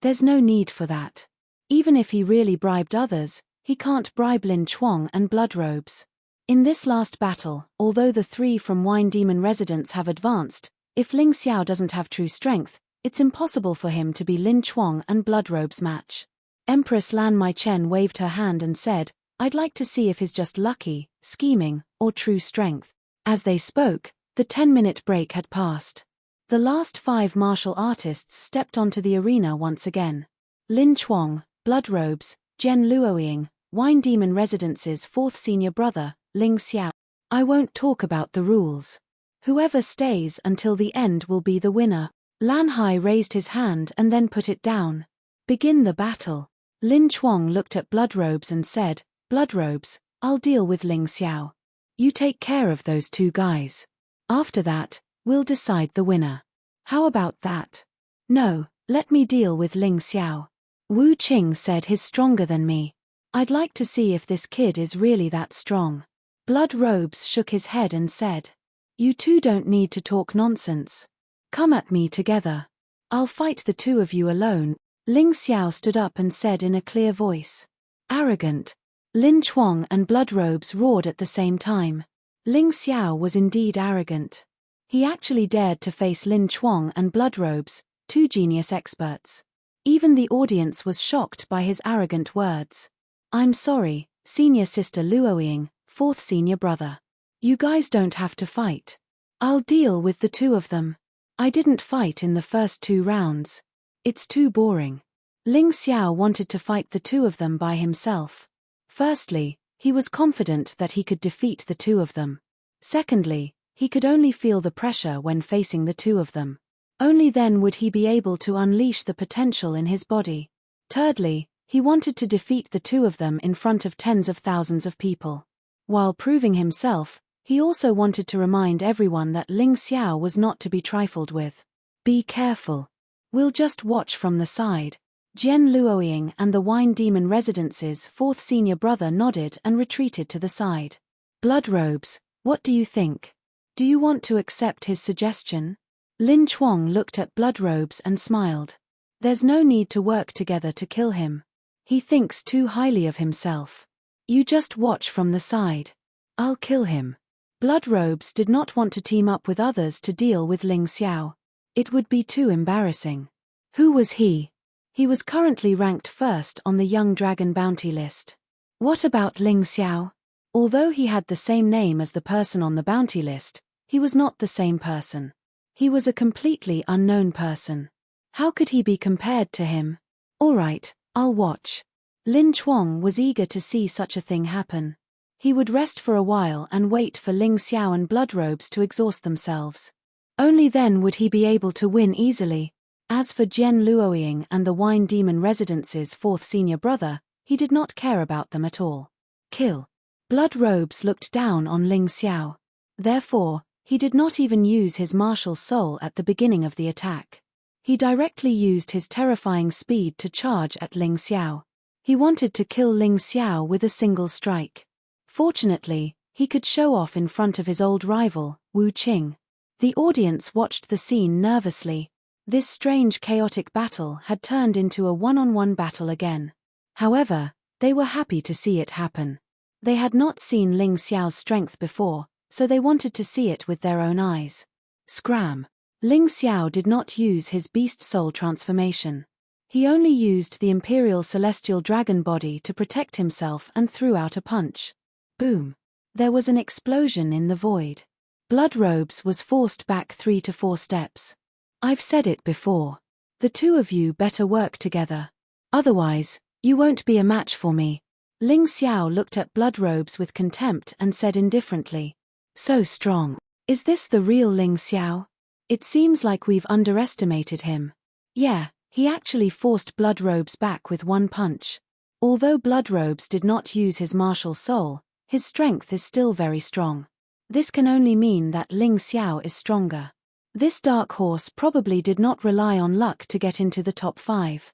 There's no need for that. Even if he really bribed others, he can't bribe Lin Chuang and Blood Robes. In this last battle, although the three from Wine Demon residents have advanced, if Ling Xiao doesn't have true strength, it's impossible for him to be Lin Chuang and Blood Robes' match. Empress Lan Maichen waved her hand and said, I'd like to see if he's just lucky, scheming, or true strength. As they spoke, the 10-minute break had passed. The last 5 martial artists stepped onto the arena once again. Lin Chuang, Blood Robes, Jian Luoying, Wine Demon Residence's 4th senior brother, Ling Xiao. I won't talk about the rules. Whoever stays until the end will be the winner. Lan Hai raised his hand and then put it down. Begin the battle. Lin Chuang looked at Blood Robes and said, Blood Robes, I'll deal with Ling Xiao. You take care of those 2 guys. After that, we'll decide the winner. How about that? No, let me deal with Ling Xiao. Wu Qing said he's stronger than me. I'd like to see if this kid is really that strong. Blood Robes shook his head and said, you two don't need to talk nonsense. Come at me together. I'll fight the 2 of you alone. Ling Xiao stood up and said in a clear voice. Arrogant. Lin Chuang and Blood Robes roared at the same time. Ling Xiao was indeed arrogant. He actually dared to face Lin Chuang and Blood Robes, 2 genius experts. Even the audience was shocked by his arrogant words. I'm sorry, senior sister Luoying, 4th senior brother. You guys don't have to fight. I'll deal with the 2 of them. I didn't fight in the first 2 rounds. It's too boring. Ling Xiao wanted to fight the 2 of them by himself. Firstly, he was confident that he could defeat the 2 of them. Secondly, he could only feel the pressure when facing the 2 of them. Only then would he be able to unleash the potential in his body. Thirdly, he wanted to defeat the 2 of them in front of tens of thousands of people. While proving himself, he also wanted to remind everyone that Ling Xiao was not to be trifled with. Be careful. We'll just watch from the side. Jian Luoying and the Wine Demon Residence's 4th senior brother nodded and retreated to the side. Blood Robes, what do you think? Do you want to accept his suggestion? Lin Chuang looked at Blood Robes and smiled. There's no need to work together to kill him. He thinks too highly of himself. You just watch from the side. I'll kill him. Blood Robes did not want to team up with others to deal with Ling Xiao. It would be too embarrassing. Who was he? He was currently ranked 1st on the Young Dragon bounty list. What about Ling Xiao? Although he had the same name as the person on the bounty list, he was not the same person. He was a completely unknown person. How could he be compared to him? All right, I'll watch. Lin Chuang was eager to see such a thing happen. He would rest for a while and wait for Ling Xiao and Blood Robes to exhaust themselves. Only then would he be able to win easily. As for Jian Luoying and the Wine Demon Residence's 4th senior brother, he did not care about them at all. Kill. Blood Robes looked down on Ling Xiao. Therefore, He did not even use his martial soul at the beginning of the attack. He directly used his terrifying speed to charge at Ling Xiao. He wanted to kill Ling Xiao with a single strike. Fortunately, he could show off in front of his old rival, Wu Qing. The audience watched the scene nervously. This strange chaotic battle had turned into a one-on-one battle again. However, they were happy to see it happen. They had not seen Ling Xiao's strength before, so they wanted to see it with their own eyes. Scram! Ling Xiao did not use his beast soul transformation. He only used the Imperial Celestial Dragon body to protect himself and threw out a punch. Boom! There was an explosion in the void. Blood Robes was forced back 3 to 4 steps. I've said it before. The two of you better work together. Otherwise, you won't be a match for me. Ling Xiao looked at Blood Robes with contempt and said indifferently. So strong. Is this the real Ling Xiao? It seems like we've underestimated him. Yeah, he actually forced Blood Robes back with one punch. Although Blood Robes did not use his martial soul, his strength is still very strong. This can only mean that Ling Xiao is stronger. This dark horse probably did not rely on luck to get into the top 5.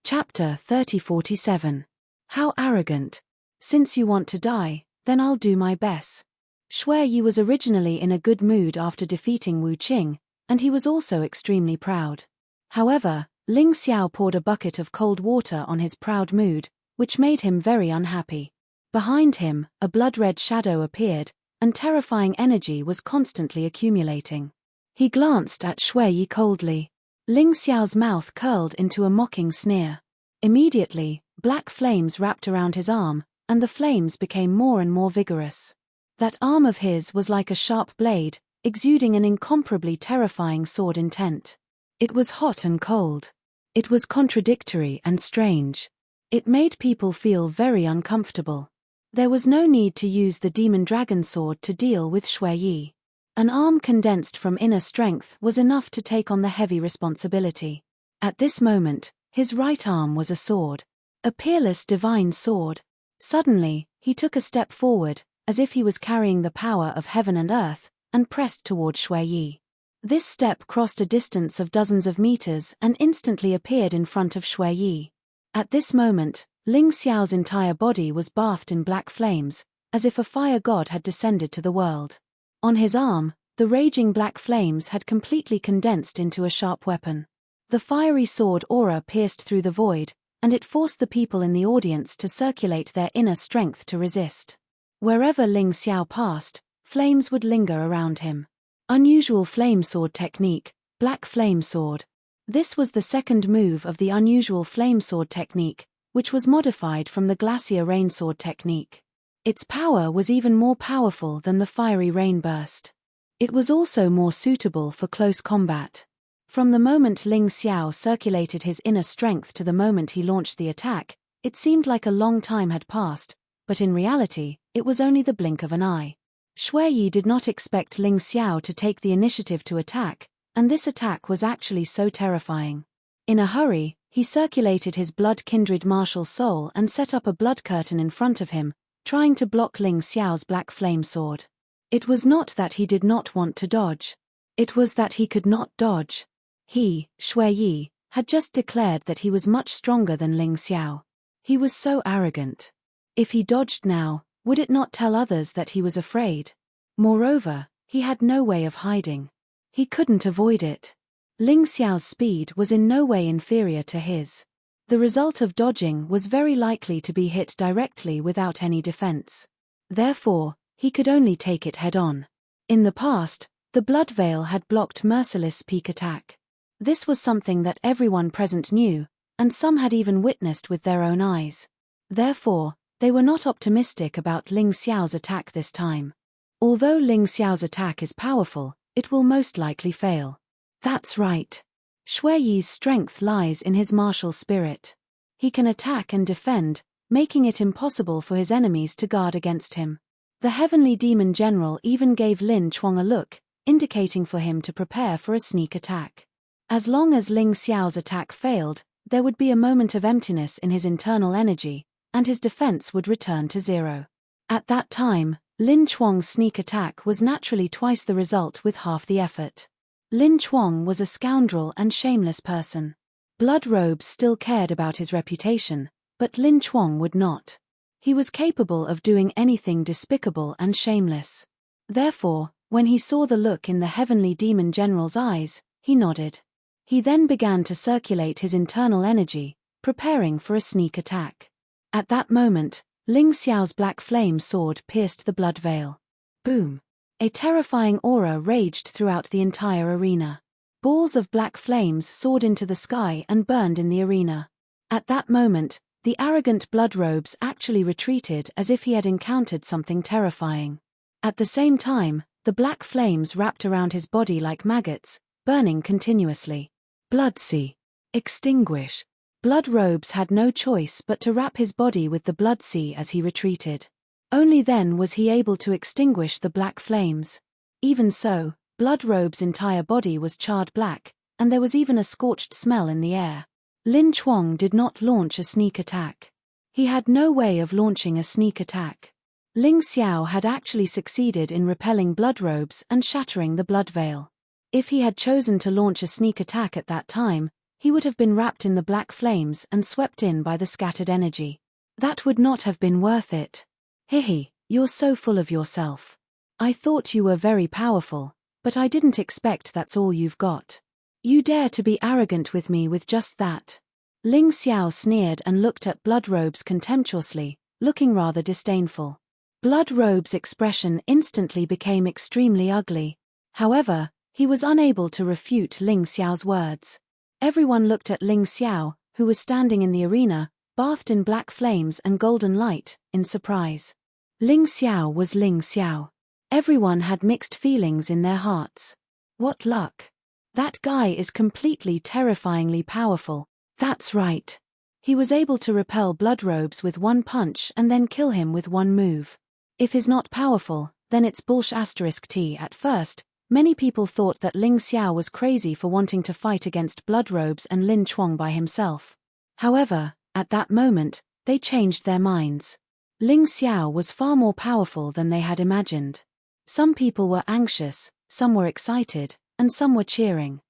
Chapter 3047. How arrogant. Since you want to die, then I'll do my best. Shui Yi was originally in a good mood after defeating Wu Qing, and he was also extremely proud. However, Ling Xiao poured a bucket of cold water on his proud mood, which made him very unhappy. Behind him, a blood-red shadow appeared, and terrifying energy was constantly accumulating. He glanced at Shui Yi coldly. Ling Xiao's mouth curled into a mocking sneer. Immediately, black flames wrapped around his arm, and the flames became more and more vigorous. That arm of his was like a sharp blade, exuding an incomparably terrifying sword intent. It was hot and cold. It was contradictory and strange. It made people feel very uncomfortable. There was no need to use the demon dragon sword to deal with Shui Yi. An arm condensed from inner strength was enough to take on the heavy responsibility. At this moment, his right arm was a sword. A peerless divine sword. Suddenly, he took a step forward, as if he was carrying the power of heaven and earth, and pressed toward Shui Yi. This step crossed a distance of dozens of meters and instantly appeared in front of Shui Yi. At this moment, Ling Xiao's entire body was bathed in black flames, as if a fire god had descended to the world. On his arm, the raging black flames had completely condensed into a sharp weapon. The fiery sword aura pierced through the void, and it forced the people in the audience to circulate their inner strength to resist. Wherever Ling Xiao passed, flames would linger around him. Unusual flame sword technique, black flame sword. This was the second move of the unusual flame sword technique, which was modified from the glacier rain sword technique. Its power was even more powerful than the fiery rain burst. It was also more suitable for close combat. From the moment Ling Xiao circulated his inner strength to the moment he launched the attack, it seemed like a long time had passed, but in reality, it was only the blink of an eye. Shui Yi did not expect Ling Xiao to take the initiative to attack, and this attack was actually so terrifying. In a hurry, he circulated his blood-kindred martial soul and set up a blood curtain in front of him, trying to block Ling Xiao's black flame sword. It was not that he did not want to dodge. It was that he could not dodge. He, Shui Yi, had just declared that he was much stronger than Ling Xiao. He was so arrogant. If he dodged now, would it not tell others that he was afraid? Moreover, he had no way of hiding. He couldn't avoid it. Ling Xiao's speed was in no way inferior to his. The result of dodging was very likely to be hit directly without any defense. Therefore, he could only take it head-on. In the past, the Blood Veil had blocked merciless peak attack. This was something that everyone present knew, and some had even witnessed with their own eyes. Therefore, they were not optimistic about Ling Xiao's attack this time. Although Ling Xiao's attack is powerful, it will most likely fail. That's right. Shui Yi's strength lies in his martial spirit. He can attack and defend, making it impossible for his enemies to guard against him. The heavenly demon general even gave Lin Chuang a look, indicating for him to prepare for a sneak attack. As long as Ling Xiao's attack failed, there would be a moment of emptiness in his internal energy, and his defense would return to zero. At that time, Lin Chuang's sneak attack was naturally twice the result with half the effort. Lin Chuang was a scoundrel and shameless person. Blood robes still cared about his reputation, but Lin Chuang would not. He was capable of doing anything despicable and shameless. Therefore, when he saw the look in the heavenly demon general's eyes, he nodded. He then began to circulate his internal energy, preparing for a sneak attack. At that moment, Ling Xiao's black flame sword pierced the blood veil. Boom! A terrifying aura raged throughout the entire arena. Balls of black flames soared into the sky and burned in the arena. At that moment, the arrogant blood robes actually retreated as if he had encountered something terrifying. At the same time, the black flames wrapped around his body like maggots, burning continuously. Blood sea. Extinguish. Blood robes had no choice but to wrap his body with the blood sea as he retreated. Only then was he able to extinguish the black flames. Even so, blood robe's entire body was charred black, and there was even a scorched smell in the air. Lin Chuang did not launch a sneak attack. He had no way of launching a sneak attack. Ling Xiao had actually succeeded in repelling blood robes and shattering the blood veil. If he had chosen to launch a sneak attack at that time, he would have been wrapped in the black flames and swept in by the scattered energy. That would not have been worth it. Hihi, you're so full of yourself. I thought you were very powerful, but I didn't expect that's all you've got. You dare to be arrogant with me with just that. Ling Xiao sneered and looked at Blood Robes contemptuously, looking rather disdainful. Blood Robe's expression instantly became extremely ugly. However, he was unable to refute Ling Xiao's words. Everyone looked at Ling Xiao, who was standing in the arena, bathed in black flames and golden light, in surprise. Ling Xiao was Ling Xiao. Everyone had mixed feelings in their hearts. What luck! That guy is completely terrifyingly powerful. That's right. He was able to repel Blood Robes with one punch and then kill him with one move. If he's not powerful, then it's bullsh*t. At first, many people thought that Ling Xiao was crazy for wanting to fight against Blood Robes and Lin Chuang by himself. However, at that moment, they changed their minds. Ling Xiao was far more powerful than they had imagined. Some people were anxious, some were excited, and some were cheering.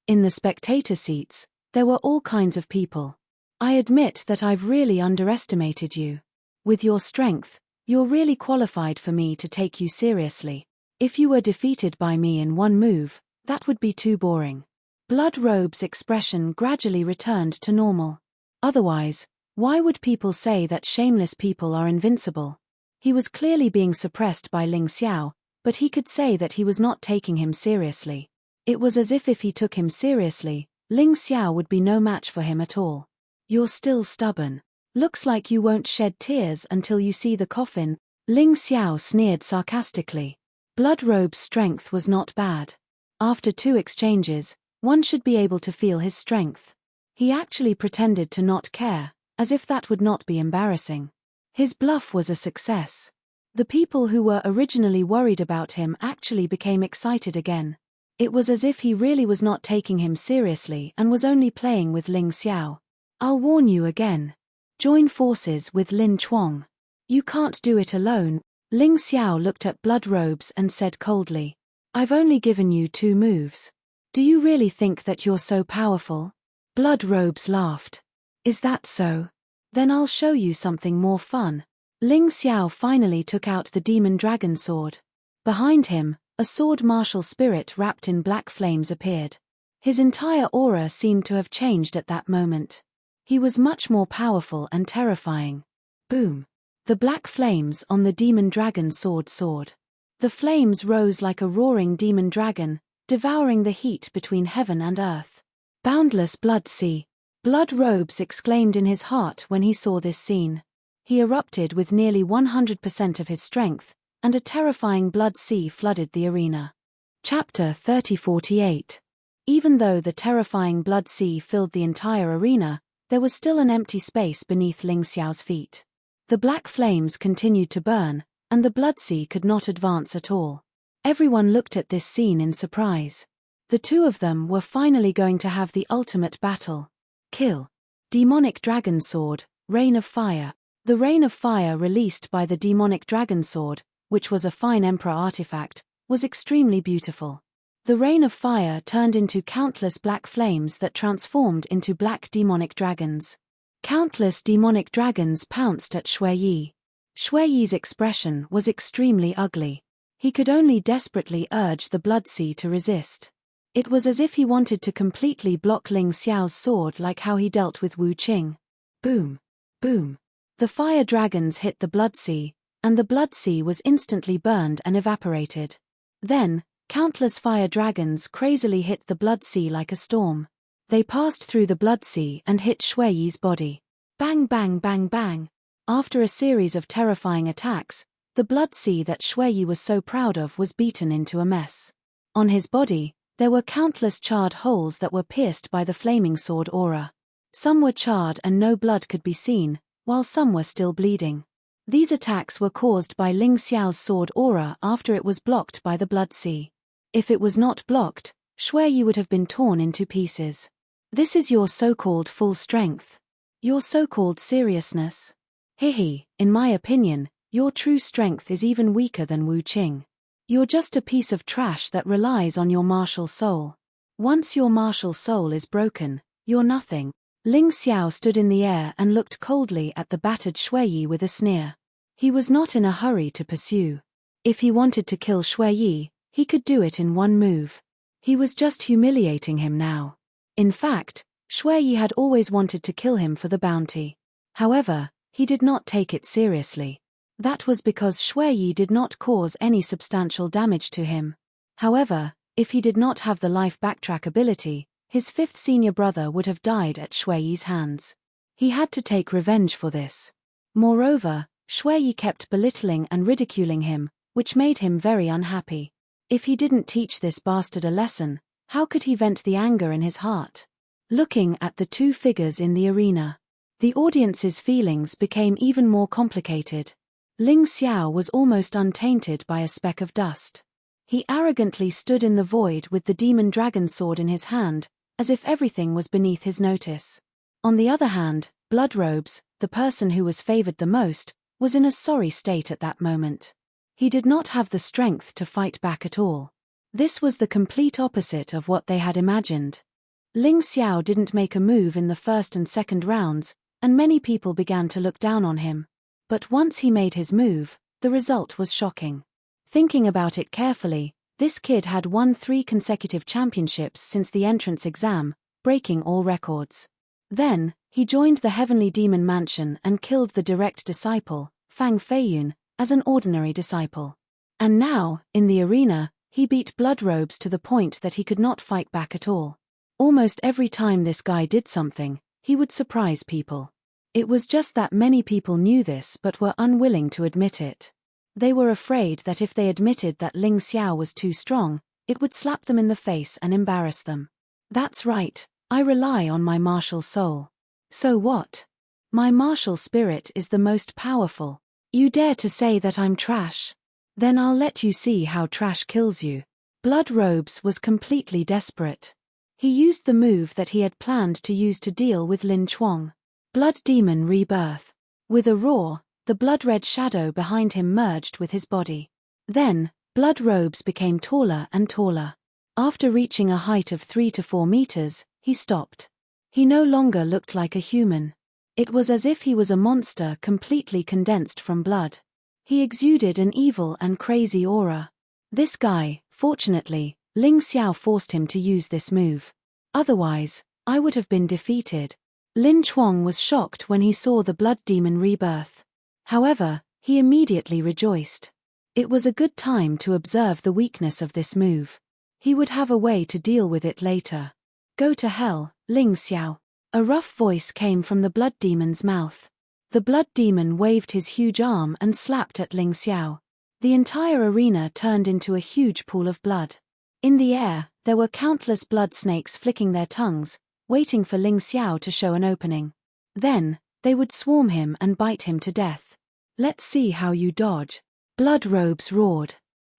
In the spectator seats, there were all kinds of people. I admit that I've really underestimated you. With your strength, you're really qualified for me to take you seriously. If you were defeated by me in one move, that would be too boring. Blood Robe's expression gradually returned to normal. Otherwise, why would people say that shameless people are invincible? He was clearly being suppressed by Ling Xiao, but he could say that he was not taking him seriously. It was as if he took him seriously, Ling Xiao would be no match for him at all. You're still stubborn. Looks like you won't shed tears until you see the coffin. Ling Xiao sneered sarcastically. Blood Robe's strength was not bad. After 2 exchanges, one should be able to feel his strength. He actually pretended to not care, as if that would not be embarrassing. His bluff was a success. The people who were originally worried about him actually became excited again. It was as if he really was not taking him seriously and was only playing with Ling Xiao. I'll warn you again. Join forces with Lin Chuang. You can't do it alone. Ling Xiao looked at Blood Robes and said coldly. I've only given you 2 moves. Do you really think that you're so powerful? Blood Robes laughed. Is that so? Then I'll show you something more fun. Ling Xiao finally took out the demon dragon sword. Behind him, a sword martial spirit wrapped in black flames appeared. His entire aura seemed to have changed at that moment. He was much more powerful and terrifying. Boom! The black flames on the demon dragon sword soared. The flames rose like a roaring demon dragon, devouring the heat between heaven and earth. Boundless blood sea! Blood Robes exclaimed in his heart when he saw this scene. He erupted with nearly 100% of his strength, and a terrifying blood sea flooded the arena. Chapter 3048. Even though the terrifying blood sea filled the entire arena, there was still an empty space beneath Ling Xiao's feet. The black flames continued to burn, and the blood sea could not advance at all. Everyone looked at this scene in surprise. The 2 of them were finally going to have the ultimate battle. Kill. Demonic Dragon Sword, Rain of Fire. The Rain of Fire released by the demonic dragon sword which was a fine emperor artifact, was extremely beautiful. The rain of fire turned into countless black flames that transformed into black demonic dragons. Countless demonic dragons pounced at Shui Yi. Shui Yi's expression was extremely ugly. He could only desperately urge the blood sea to resist. It was as if he wanted to completely block Ling Xiao's sword, like how he dealt with Wu Qing. Boom! Boom! The fire dragons hit the blood sea, and the blood sea was instantly burned and evaporated. Then, countless fire dragons crazily hit the blood sea like a storm. They passed through the blood sea and hit Shui Yi's body. Bang bang bang bang! After a series of terrifying attacks, the blood sea that Shui Yi was so proud of was beaten into a mess. On his body, there were countless charred holes that were pierced by the flaming sword aura. Some were charred and no blood could be seen, while some were still bleeding. These attacks were caused by Ling Xiao's sword aura after it was blocked by the blood sea. If it was not blocked, Shui Yi would have been torn into pieces. This is your so-called full strength. Your so-called seriousness. Hihi, in my opinion, your true strength is even weaker than Wu Qing. You're just a piece of trash that relies on your martial soul. Once your martial soul is broken, you're nothing. Ling Xiao stood in the air and looked coldly at the battered Shui Yi with a sneer. He was not in a hurry to pursue. If he wanted to kill Shui Yi, he could do it in one move. He was just humiliating him now. In fact, Shui Yi had always wanted to kill him for the bounty. However, he did not take it seriously. That was because Shui Yi did not cause any substantial damage to him. However, if he did not have the life backtrack ability, his fifth senior brother would have died at Shui Yi's hands. He had to take revenge for this. Moreover, Shui Yi kept belittling and ridiculing him, which made him very unhappy. If he didn't teach this bastard a lesson, how could he vent the anger in his heart? Looking at the two figures in the arena, the audience's feelings became even more complicated. Ling Xiao was almost untainted by a speck of dust. He arrogantly stood in the void with the demon dragon sword in his hand, as if everything was beneath his notice. On the other hand, Bloodrobes, the person who was favored the most, was in a sorry state at that moment. He did not have the strength to fight back at all. This was the complete opposite of what they had imagined. Ling Xiao didn't make a move in the first and second rounds, and many people began to look down on him. But once he made his move, the result was shocking. Thinking about it carefully, this kid had won 3 consecutive championships since the entrance exam, breaking all records. Then, he joined the Heavenly Demon Mansion and killed the direct disciple, Fang Feiyun, as an ordinary disciple. And now, in the arena, he beat Bloodrobes to the point that he could not fight back at all. Almost every time this guy did something, he would surprise people. It was just that many people knew this but were unwilling to admit it. They were afraid that if they admitted that Ling Xiao was too strong, it would slap them in the face and embarrass them. That's right, I rely on my martial soul. So what? My martial spirit is the most powerful. You dare to say that I'm trash? Then I'll let you see how trash kills you. Bloodrobes was completely desperate. He used the move that he had planned to use to deal with Lin Chuang. Blood Demon Rebirth. With a roar, the blood-red shadow behind him merged with his body. Then, Bloodrobes became taller and taller. After reaching a height of 3 to 4 meters, he stopped. He no longer looked like a human. It was as if he was a monster completely condensed from blood. He exuded an evil and crazy aura. This guy, fortunately, Ling Xiao forced him to use this move. Otherwise, I would have been defeated. Lin Chuang was shocked when he saw the Blood Demon Rebirth. However, he immediately rejoiced. It was a good time to observe the weakness of this move. He would have a way to deal with it later. Go to hell, Ling Xiao. A rough voice came from the Blood Demon's mouth. The Blood Demon waved his huge arm and slapped at Ling Xiao. The entire arena turned into a huge pool of blood. In the air, there were countless blood snakes flicking their tongues, waiting for Ling Xiao to show an opening. Then, they would swarm him and bite him to death. Let's see how you dodge. Bloodrobes roared.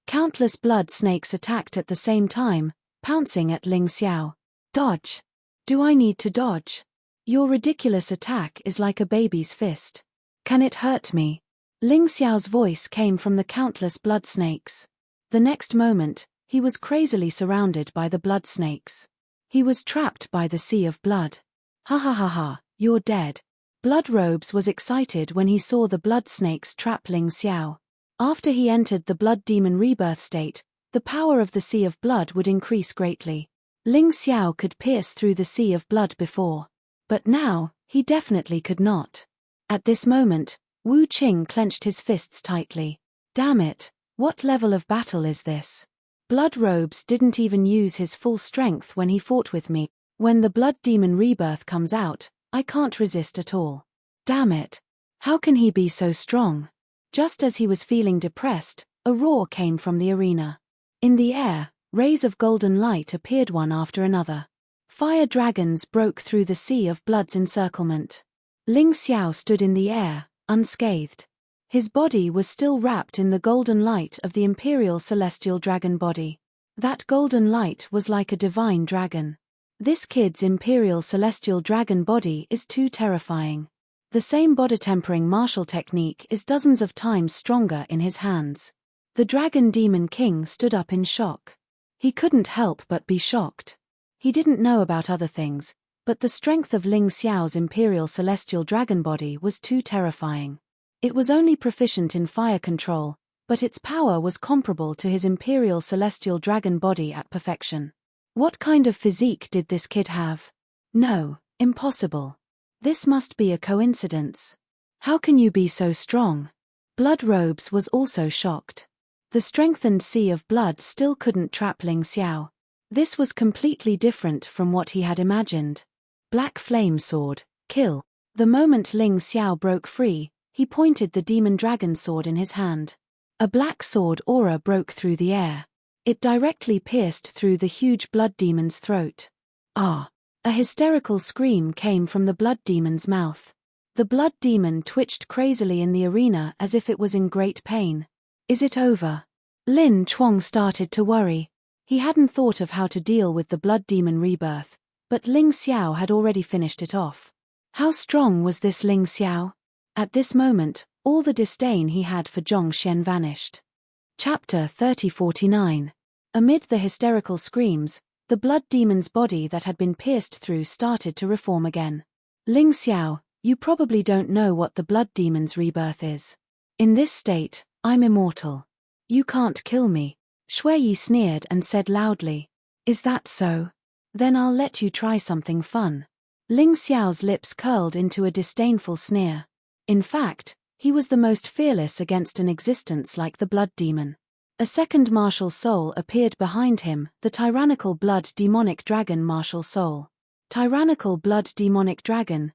Countless blood snakes attacked at the same time, pouncing at Ling Xiao. Dodge. Do I need to dodge? Your ridiculous attack is like a baby's fist. Can it hurt me? Ling Xiao's voice came from the countless blood snakes. The next moment, he was crazily surrounded by the blood snakes. He was trapped by the sea of blood. Ha ha ha ha, you're dead. Blood Robes was excited when he saw the blood snakes trap Ling Xiao. After he entered the blood demon rebirth state, the power of the sea of blood would increase greatly. Ling Xiao could pierce through the sea of blood before. But now, he definitely could not. At this moment, Wu Qing clenched his fists tightly. Damn it, what level of battle is this? Blood Robes didn't even use his full strength when he fought with me. When the blood demon rebirth comes out, I can't resist at all. Damn it. How can he be so strong? Just as he was feeling depressed, a roar came from the arena. In the air, rays of golden light appeared one after another. Fire dragons broke through the sea of blood's encirclement. Ling Xiao stood in the air, unscathed. His body was still wrapped in the golden light of the imperial celestial dragon body. That golden light was like a divine dragon. This kid's imperial celestial dragon body is too terrifying. The same body-tempering martial technique is dozens of times stronger in his hands. The Dragon Demon King stood up in shock. He couldn't help but be shocked. He didn't know about other things, but the strength of Ling Xiao's imperial celestial dragon body was too terrifying. It was only proficient in fire control, but its power was comparable to his imperial celestial dragon body at perfection. What kind of physique did this kid have? No, impossible. This must be a coincidence. How can you be so strong? Blood Robes was also shocked. The strengthened sea of blood still couldn't trap Ling Xiao. This was completely different from what he had imagined. Black Flame Sword, kill. The moment Ling Xiao broke free, he pointed the demon dragon sword in his hand. A black sword aura broke through the air. It directly pierced through the huge blood demon's throat. Ah! A hysterical scream came from the blood demon's mouth. The blood demon twitched crazily in the arena as if it was in great pain. Is it over? Lin Chuang started to worry. He hadn't thought of how to deal with the blood demon rebirth, but Ling Xiao had already finished it off. How strong was this Ling Xiao? At this moment, all the disdain he had for Zhongxian vanished. Chapter 3049. Amid the hysterical screams, the blood demon's body that had been pierced through started to reform again. Ling Xiao, you probably don't know what the blood demon's rebirth is. In this state, I'm immortal. You can't kill me. Shui Yi sneered and said loudly. Is that so? Then I'll let you try something fun. Ling Xiao's lips curled into a disdainful sneer. In fact, he was the most fearless against an existence like the blood demon. A second martial soul appeared behind him, the tyrannical blood demonic dragon martial soul. Tyrannical blood demonic dragon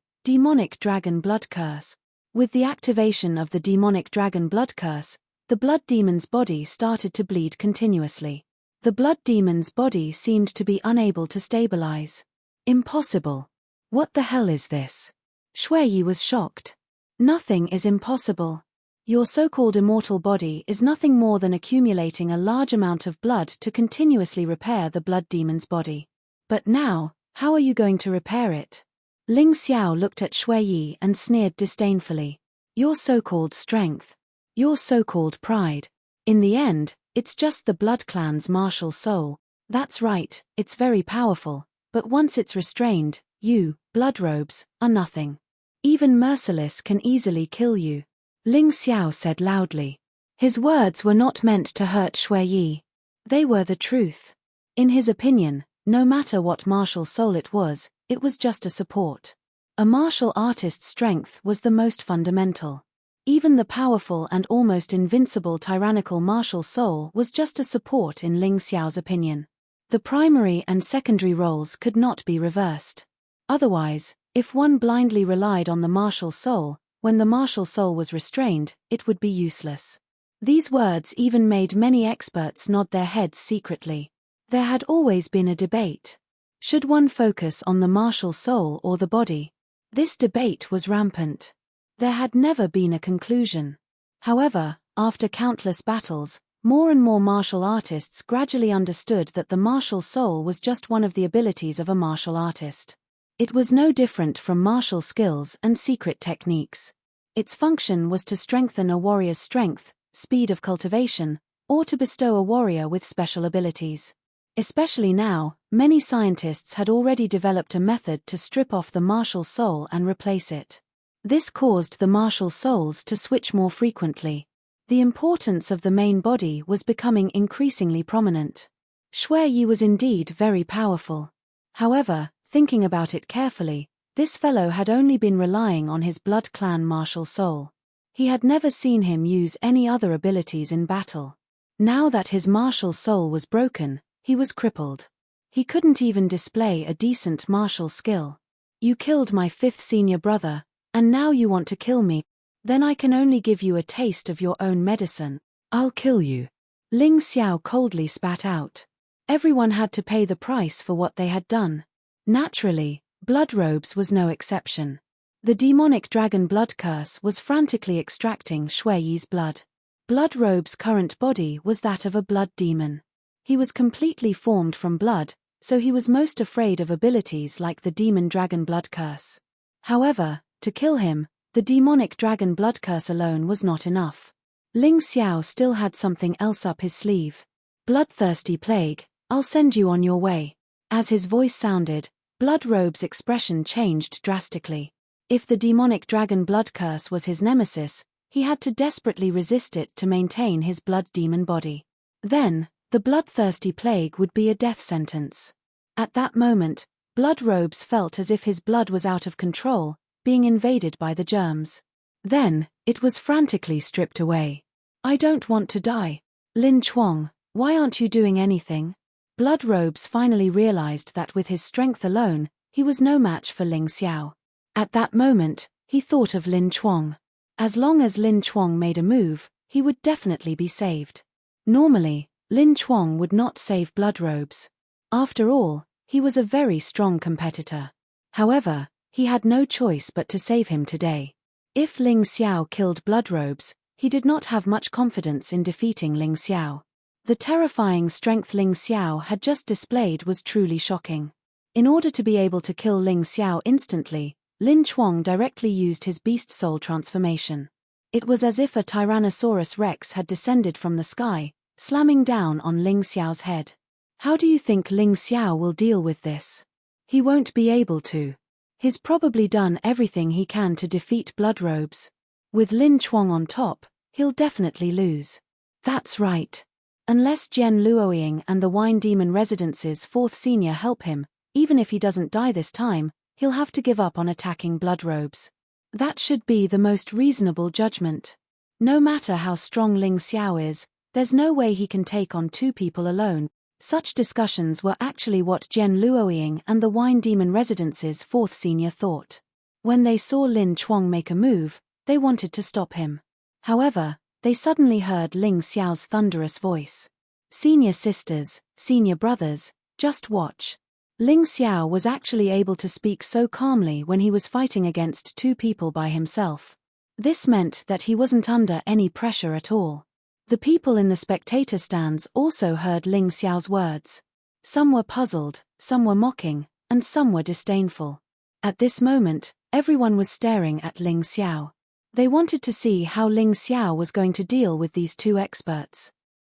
blood curse. With the activation of the demonic dragon blood curse, the blood demon's body started to bleed continuously. The blood demon's body seemed to be unable to stabilize. Impossible. What the hell is this? Shui Yi was shocked. Nothing is impossible. Your so-called immortal body is nothing more than accumulating a large amount of blood to continuously repair the blood demon's body. But now, how are you going to repair it? Ling Xiao looked at Shui Yi and sneered disdainfully. Your so-called strength. Your so-called pride. In the end, it's just the blood clan's martial soul. That's right, it's very powerful, but once it's restrained, you, Blood Robes, are nothing. Even Merciless can easily kill you. Ling Xiao said loudly. His words were not meant to hurt Shui Yi. They were the truth. In his opinion, no matter what martial soul it was just a support. A martial artist's strength was the most fundamental. Even the powerful and almost invincible tyrannical martial soul was just a support in Ling Xiao's opinion. The primary and secondary roles could not be reversed. Otherwise, if one blindly relied on the martial soul, when the martial soul was restrained, it would be useless. These words even made many experts nod their heads secretly. There had always been a debate. Should one focus on the martial soul or the body? This debate was rampant. There had never been a conclusion. However, after countless battles, more and more martial artists gradually understood that the martial soul was just one of the abilities of a martial artist. It was no different from martial skills and secret techniques. Its function was to strengthen a warrior's strength, speed of cultivation, or to bestow a warrior with special abilities. Especially now, many scientists had already developed a method to strip off the martial soul and replace it. This caused the martial souls to switch more frequently. The importance of the main body was becoming increasingly prominent. Shui Yi was indeed very powerful. However, thinking about it carefully, this fellow had only been relying on his blood clan martial soul. He had never seen him use any other abilities in battle. Now that his martial soul was broken, he was crippled. He couldn't even display a decent martial skill. You killed my 5th senior brother, and now you want to kill me? Then I can only give you a taste of your own medicine. I'll kill you. Ling Xiao coldly spat out. Everyone had to pay the price for what they had done. Naturally, Blood Robes was no exception. The demonic dragon blood curse was frantically extracting Shui Yi's blood. Blood Robe's current body was that of a blood demon. He was completely formed from blood, so he was most afraid of abilities like the demon dragon blood curse. However, to kill him, the demonic dragon blood curse alone was not enough. Ling Xiao still had something else up his sleeve. Bloodthirsty plague, I'll send you on your way. As his voice sounded, Blood Robe's expression changed drastically. If the demonic dragon blood curse was his nemesis, he had to desperately resist it to maintain his blood demon body. Then, the bloodthirsty plague would be a death sentence. At that moment, Blood Robes felt as if his blood was out of control, being invaded by the germs. Then, it was frantically stripped away. I don't want to die. Lin Chuang, why aren't you doing anything? Blood Robes finally realized that with his strength alone, he was no match for Ling Xiao. At that moment, he thought of Lin Chuang. As long as Lin Chuang made a move, he would definitely be saved. Normally, Lin Chuang would not save Blood Robes. After all, he was a very strong competitor. However, he had no choice but to save him today. If Ling Xiao killed Blood Robes, he did not have much confidence in defeating Ling Xiao. The terrifying strength Ling Xiao had just displayed was truly shocking. In order to be able to kill Ling Xiao instantly, Lin Chuang directly used his beast soul transformation. It was as if a Tyrannosaurus Rex had descended from the sky, slamming down on Ling Xiao's head. How do you think Ling Xiao will deal with this? He won't be able to. He's probably done everything he can to defeat Blood Robes. With Lin Chuang on top, he'll definitely lose. That's right. Unless Jian Luoying and the Wine Demon Residence's 4th senior help him, even if he doesn't die this time, he'll have to give up on attacking Blood Robes. That should be the most reasonable judgment. No matter how strong Ling Xiao is, there's no way he can take on 2 people alone. Such discussions were actually what Jian Luoying and the Wine Demon Residence's 4th senior thought. When they saw Lin Chuang make a move, they wanted to stop him. However, they suddenly heard Ling Xiao's thunderous voice. Senior sisters, senior brothers, just watch. Ling Xiao was actually able to speak so calmly when he was fighting against 2 people by himself. This meant that he wasn't under any pressure at all. The people in the spectator stands also heard Ling Xiao's words. Some were puzzled, some were mocking, and some were disdainful. At this moment, everyone was staring at Ling Xiao. They wanted to see how Ling Xiao was going to deal with these 2 experts.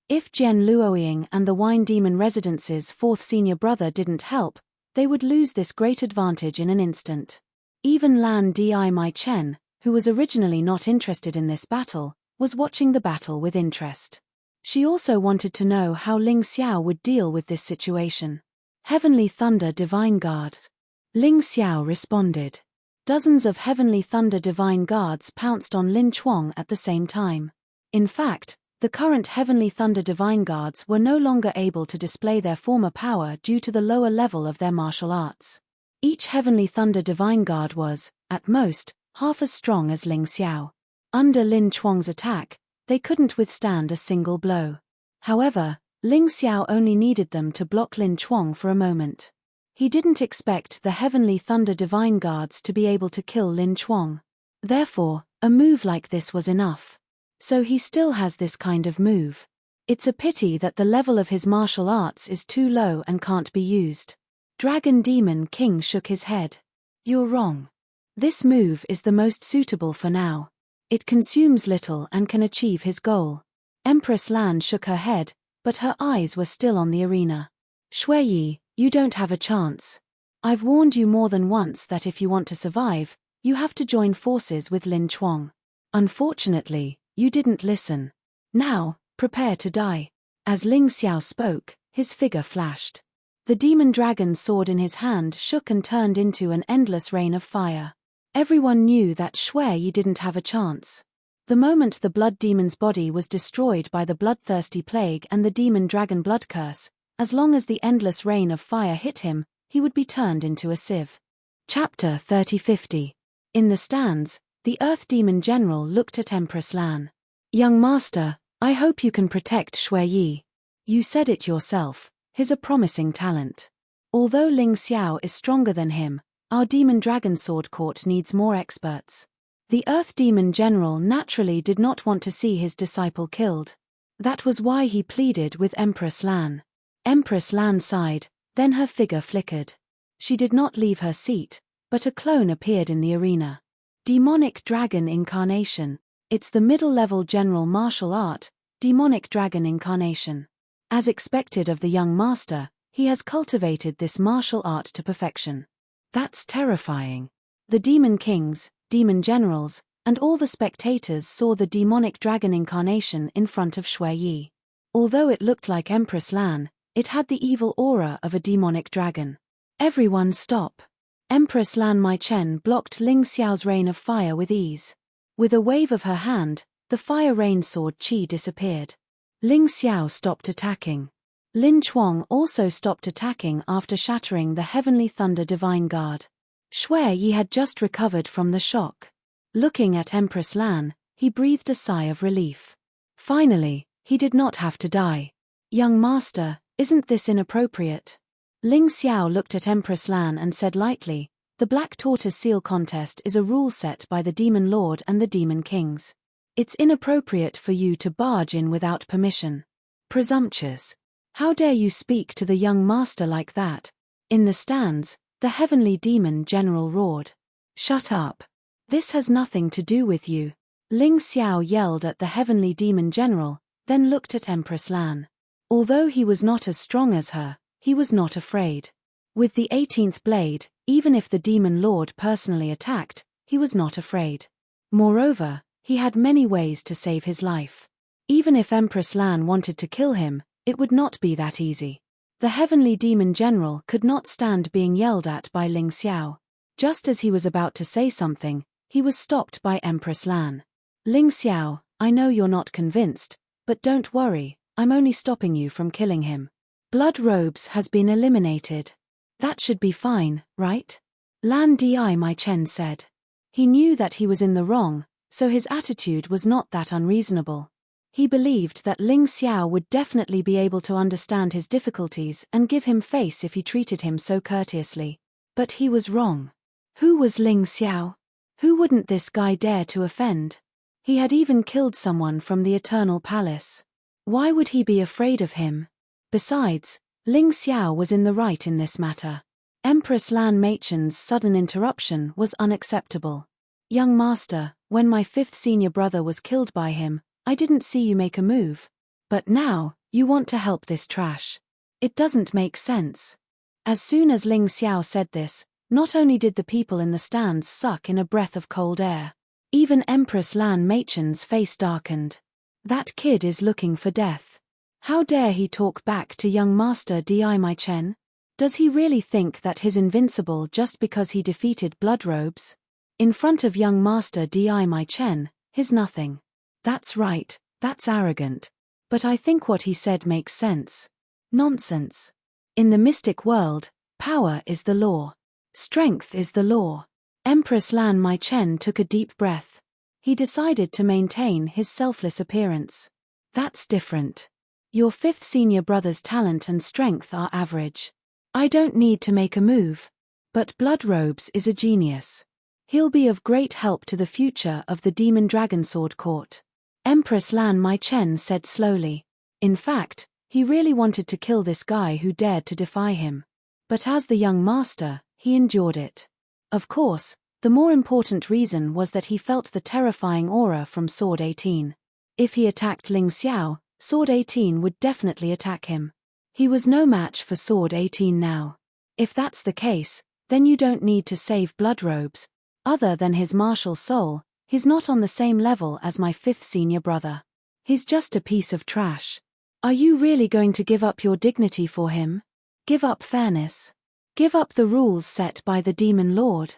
If Jian Luoying and the Wine Demon Residence's 4th senior brother didn't help, they would lose this great advantage in an instant. Even Lan Di Mai Chen, who was originally not interested in this battle, was watching the battle with interest. She also wanted to know how Ling Xiao would deal with this situation. Heavenly Thunder Divine Guards. Ling Xiao responded. Dozens of Heavenly Thunder Divine Guards pounced on Lin Chuang at the same time. In fact, the current Heavenly Thunder Divine Guards were no longer able to display their former power due to the lower level of their martial arts. Each Heavenly Thunder Divine Guard was, at most, half as strong as Ling Xiao. Under Lin Chuang's attack, they couldn't withstand a single blow. However, Ling Xiao only needed them to block Lin Chuang for a moment. He didn't expect the Heavenly Thunder Divine Guards to be able to kill Lin Chuang. Therefore, a move like this was enough. So he still has this kind of move. It's a pity that the level of his martial arts is too low and can't be used. Dragon Demon King shook his head. You're wrong. This move is the most suitable for now. It consumes little and can achieve his goal. Empress Lan shook her head, but her eyes were still on the arena. Shui Yi, you don't have a chance. I've warned you more than once that if you want to survive, you have to join forces with Lin Chuang. Unfortunately, you didn't listen. Now, prepare to die. As Ling Xiao spoke, his figure flashed. The demon dragon's sword in his hand shook and turned into an endless rain of fire. Everyone knew that Shui Yi didn't have a chance. The moment the blood demon's body was destroyed by the bloodthirsty plague and the demon dragon blood curse, as long as the endless rain of fire hit him, he would be turned into a sieve. Chapter 30-50. In the stands, the Earth Demon General looked at Empress Lan. Young master, I hope you can protect Shui Yi. You said it yourself, he's a promising talent. Although Ling Xiao is stronger than him, our Demon Dragon Sword Court needs more experts. The Earth Demon General naturally did not want to see his disciple killed. That was why he pleaded with Empress Lan. Empress Lan sighed, then her figure flickered. She did not leave her seat, but a clone appeared in the arena. Demonic Dragon Incarnation. It's the middle-level general martial art, Demonic Dragon Incarnation. As expected of the young master, he has cultivated this martial art to perfection. That's terrifying. The Demon Kings, Demon Generals, and all the spectators saw the Demonic Dragon Incarnation in front of Shui Yi. Although it looked like Empress Lan, it had the evil aura of a demonic dragon. Everyone stop. Empress Lan Maichen blocked Ling Xiao's rain of fire with ease. With a wave of her hand, the fire rain sword Qi disappeared. Ling Xiao stopped attacking. Lin Chuang also stopped attacking after shattering the Heavenly Thunder Divine Guard. Shui Yi had just recovered from the shock. Looking at Empress Lan, he breathed a sigh of relief. Finally, he did not have to die. Young master, isn't this inappropriate? Ling Xiao looked at Empress Lan and said lightly, the Black Tortoise Seal Contest is a rule set by the Demon Lord and the Demon Kings. It's inappropriate for you to barge in without permission. Presumptuous. How dare you speak to the young master like that? In the stands, the Heavenly Demon General roared. Shut up. This has nothing to do with you. Ling Xiao yelled at the Heavenly Demon General, then looked at Empress Lan. Although he was not as strong as her, he was not afraid. With the 18th blade, even if the Demon Lord personally attacked, he was not afraid. Moreover, he had many ways to save his life. Even if Empress Lan wanted to kill him, it would not be that easy. The Heavenly Demon General could not stand being yelled at by Ling Xiao. Just as he was about to say something, he was stopped by Empress Lan. Ling Xiao, I know you're not convinced, but don't worry, I'm only stopping you from killing him. Blood Robes has been eliminated. That should be fine, right? Lan Di Maichen said. He knew that he was in the wrong, so his attitude was not that unreasonable. He believed that Ling Xiao would definitely be able to understand his difficulties and give him face if he treated him so courteously. But he was wrong. Who was Ling Xiao? Who wouldn't this guy dare to offend? He had even killed someone from the Eternal Palace. Why would he be afraid of him? Besides, Ling Xiao was in the right in this matter. Empress Lan Maichen's sudden interruption was unacceptable. Young master, when my 5th senior brother was killed by him, I didn't see you make a move. But now, you want to help this trash. It doesn't make sense. As soon as Ling Xiao said this, not only did the people in the stands suck in a breath of cold air. Even Empress Lan Maichen's face darkened. That kid is looking for death. How dare he talk back to young master Di Maichen? Does he really think that he's invincible just because he defeated Blood Robes? In front of young master Di Maichen, he's nothing. That's right, that's arrogant. But I think what he said makes sense. Nonsense. In the mystic world, power is the law. Strength is the law. Empress Lan Maichen took a deep breath. He decided to maintain his selfless appearance. That's different. Your 5th senior brother's talent and strength are average. I don't need to make a move. But Blood Robes is a genius. He'll be of great help to the future of the Demon Dragon Sword Court. Empress Lan Maichen said slowly. In fact, he really wanted to kill this guy who dared to defy him. But as the young master, he endured it. Of course, The more important reason was that he felt the terrifying aura from Sword 18. If he attacked Ling Xiao, Sword 18 would definitely attack him. He was no match for Sword 18 now. If that's the case, then you don't need to save blood robes. Other than his martial soul, he's not on the same level as my 5th senior brother. He's just a piece of trash. Are you really going to give up your dignity for him? Give up fairness? Give up the rules set by the Demon Lord?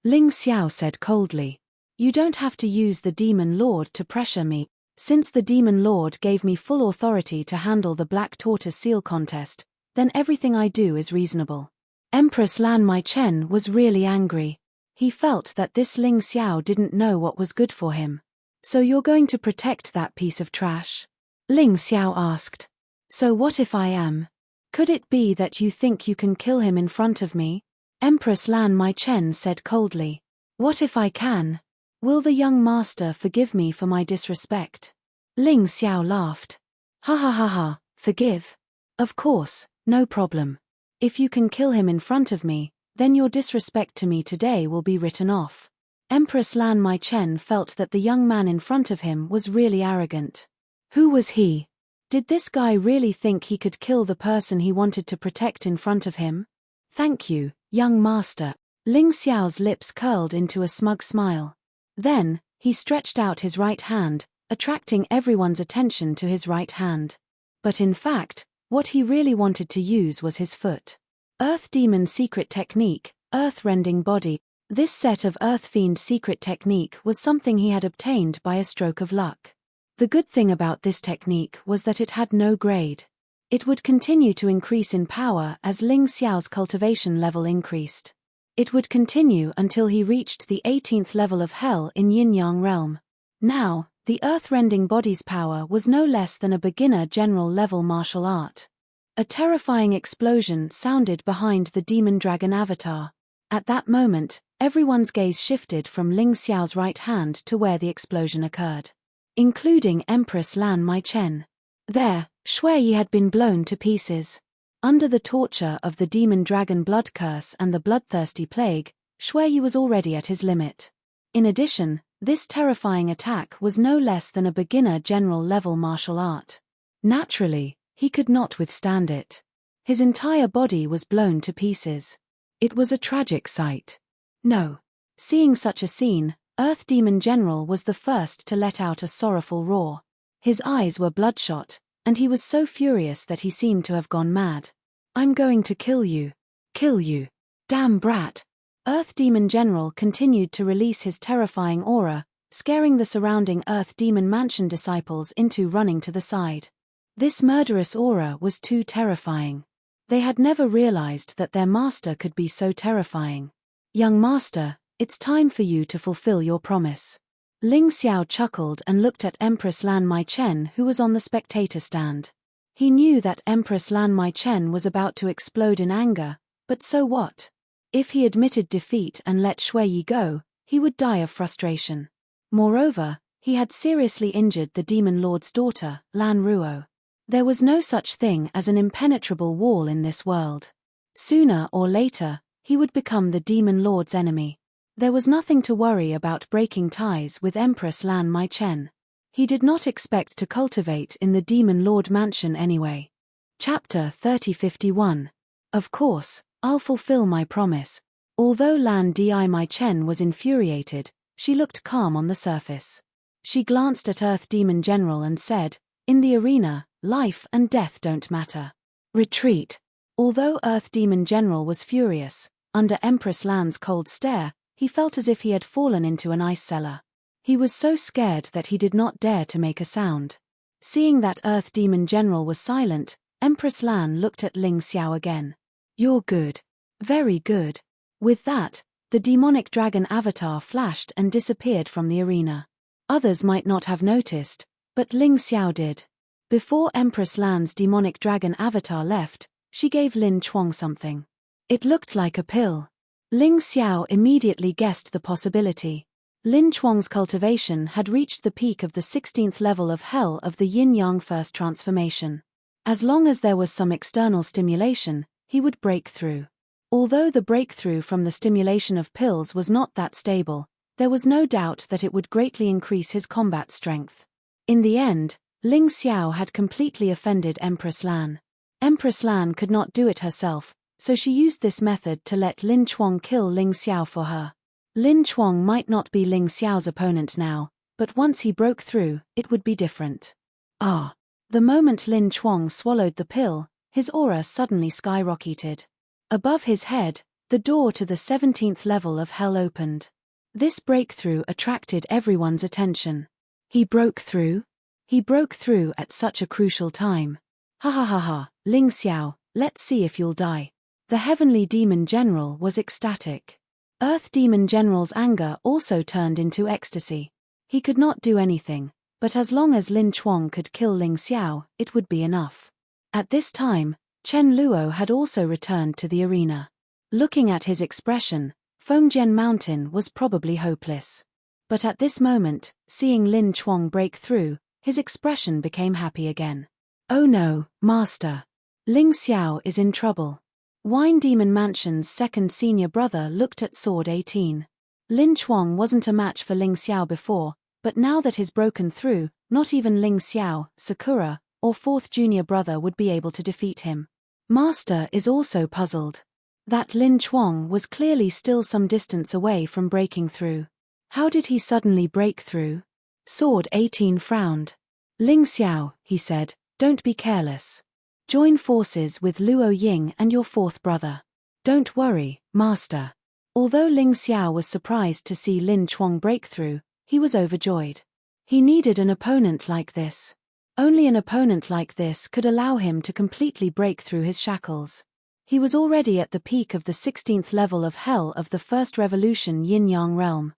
Ling Xiao said coldly. You don't have to use the Demon Lord to pressure me. Since the Demon Lord gave me full authority to handle the Black Tortoise Seal contest, then everything I do is reasonable. Empress Lan Maichen was really angry. He felt that this Ling Xiao didn't know what was good for him. So you're going to protect that piece of trash? Ling Xiao asked. So what if I am? Could it be that you think you can kill him in front of me? Empress Lan Maichen said coldly. What if I can? Will the young master forgive me for my disrespect? Ling Xiao laughed. Ha ha ha ha, forgive? Of course, no problem. If you can kill him in front of me, then your disrespect to me today will be written off. Empress Lan Maichen felt that the young man in front of him was really arrogant. Who was he? Did this guy really think he could kill the person he wanted to protect in front of him? Thank you, young master. Ling Xiao's lips curled into a smug smile. Then, he stretched out his right hand, attracting everyone's attention to his right hand. But in fact, what he really wanted to use was his foot. Earth Demon Secret Technique, Earth-Rending Body. This set of Earth Fiend secret technique was something he had obtained by a stroke of luck. The good thing about this technique was that it had no grade. It would continue to increase in power as Ling Xiao's cultivation level increased. It would continue until he reached the 18th level of Hell in Yin-Yang realm. Now, the Earth-Rending Body's power was no less than a beginner general level martial art. A terrifying explosion sounded behind the Demon Dragon avatar. At that moment, everyone's gaze shifted from Ling Xiao's right hand to where the explosion occurred, including Empress Lan Maichen. There, Shui had been blown to pieces. Under the torture of the Demon Dragon blood curse and the bloodthirsty plague, Shui was already at his limit. In addition, this terrifying attack was no less than a beginner general level martial art. Naturally, he could not withstand it. His entire body was blown to pieces. It was a tragic sight. No. Seeing such a scene, Earth Demon General was the first to let out a sorrowful roar. His eyes were bloodshot, and he was so furious that he seemed to have gone mad. I'm going to kill you. Kill you. Damn brat. Earth Demon General continued to release his terrifying aura, scaring the surrounding Earth Demon Mansion disciples into running to the side. This murderous aura was too terrifying. They had never realized that their master could be so terrifying. Young master, it's time for you to fulfill your promise. Ling Xiao chuckled and looked at Empress Lan Maichen, who was on the spectator stand. He knew that Empress Lan Maichen was about to explode in anger, but so what? If he admitted defeat and let Shui go, he would die of frustration. Moreover, he had seriously injured the Demon Lord's daughter, Lan Ruo. There was no such thing as an impenetrable wall in this world. Sooner or later, he would become the Demon Lord's enemy. There was nothing to worry about breaking ties with Empress Lan Maichen. He did not expect to cultivate in the Demon Lord Mansion anyway. Chapter 3051. Of course, I'll fulfill my promise. Although Lan Di Maichen was infuriated, she looked calm on the surface. She glanced at Earth Demon General and said, in the arena, life and death don't matter. Retreat. Although Earth Demon General was furious, under Empress Lan's cold stare, he felt as if he had fallen into an ice cellar. He was so scared that he did not dare to make a sound. Seeing that Earth Demon General was silent, Empress Lan looked at Ling Xiao again. You're good. Very good. With that, the demonic dragon avatar flashed and disappeared from the arena. Others might not have noticed, but Ling Xiao did. Before Empress Lan's demonic dragon avatar left, she gave Lin Chuang something. It looked like a pill. Ling Xiao immediately guessed the possibility. Lin Chuang's cultivation had reached the peak of the 16th level of Hell of the Yin-Yang First Transformation. As long as there was some external stimulation, he would break through. Although the breakthrough from the stimulation of pills was not that stable, there was no doubt that it would greatly increase his combat strength. In the end, Ling Xiao had completely offended Empress Lan. Empress Lan could not do it herself, so she used this method to let Lin Chuang kill Ling Xiao for her. Lin Chuang might not be Ling Xiao's opponent now, but once he broke through, it would be different. Ah! The moment Lin Chuang swallowed the pill, his aura suddenly skyrocketed. Above his head, the door to the 17th level of hell opened. This breakthrough attracted everyone's attention. He broke through? He broke through at such a crucial time. Ha ha ha ha, Ling Xiao, let's see if you'll die. The Heavenly Demon General was ecstatic. Earth Demon General's anger also turned into ecstasy. He could not do anything, but as long as Lin Chuang could kill Ling Xiao, it would be enough. At this time, Chen Luo had also returned to the arena. Looking at his expression, Fengjian Mountain was probably hopeless. But at this moment, seeing Lin Chuang break through, his expression became happy again. Oh no, Master! Ling Xiao is in trouble. Wine Demon Mansion's second senior brother looked at Sword 18. Lin Chuang wasn't a match for Ling Xiao before, but now that he's broken through, not even Ling Xiao, Sakura, or fourth junior brother would be able to defeat him. Master is also puzzled. That Lin Chuang was clearly still some distance away from breaking through. How did he suddenly break through? Sword 18 frowned. Ling Xiao, he said, don't be careless. Join forces with Luo Ying and your fourth brother. Don't worry, Master. Although Ling Xiao was surprised to see Lin Chuang break through, he was overjoyed. He needed an opponent like this. Only an opponent like this could allow him to completely break through his shackles. He was already at the peak of the 16th level of hell of the First Revolution Yin-Yang realm.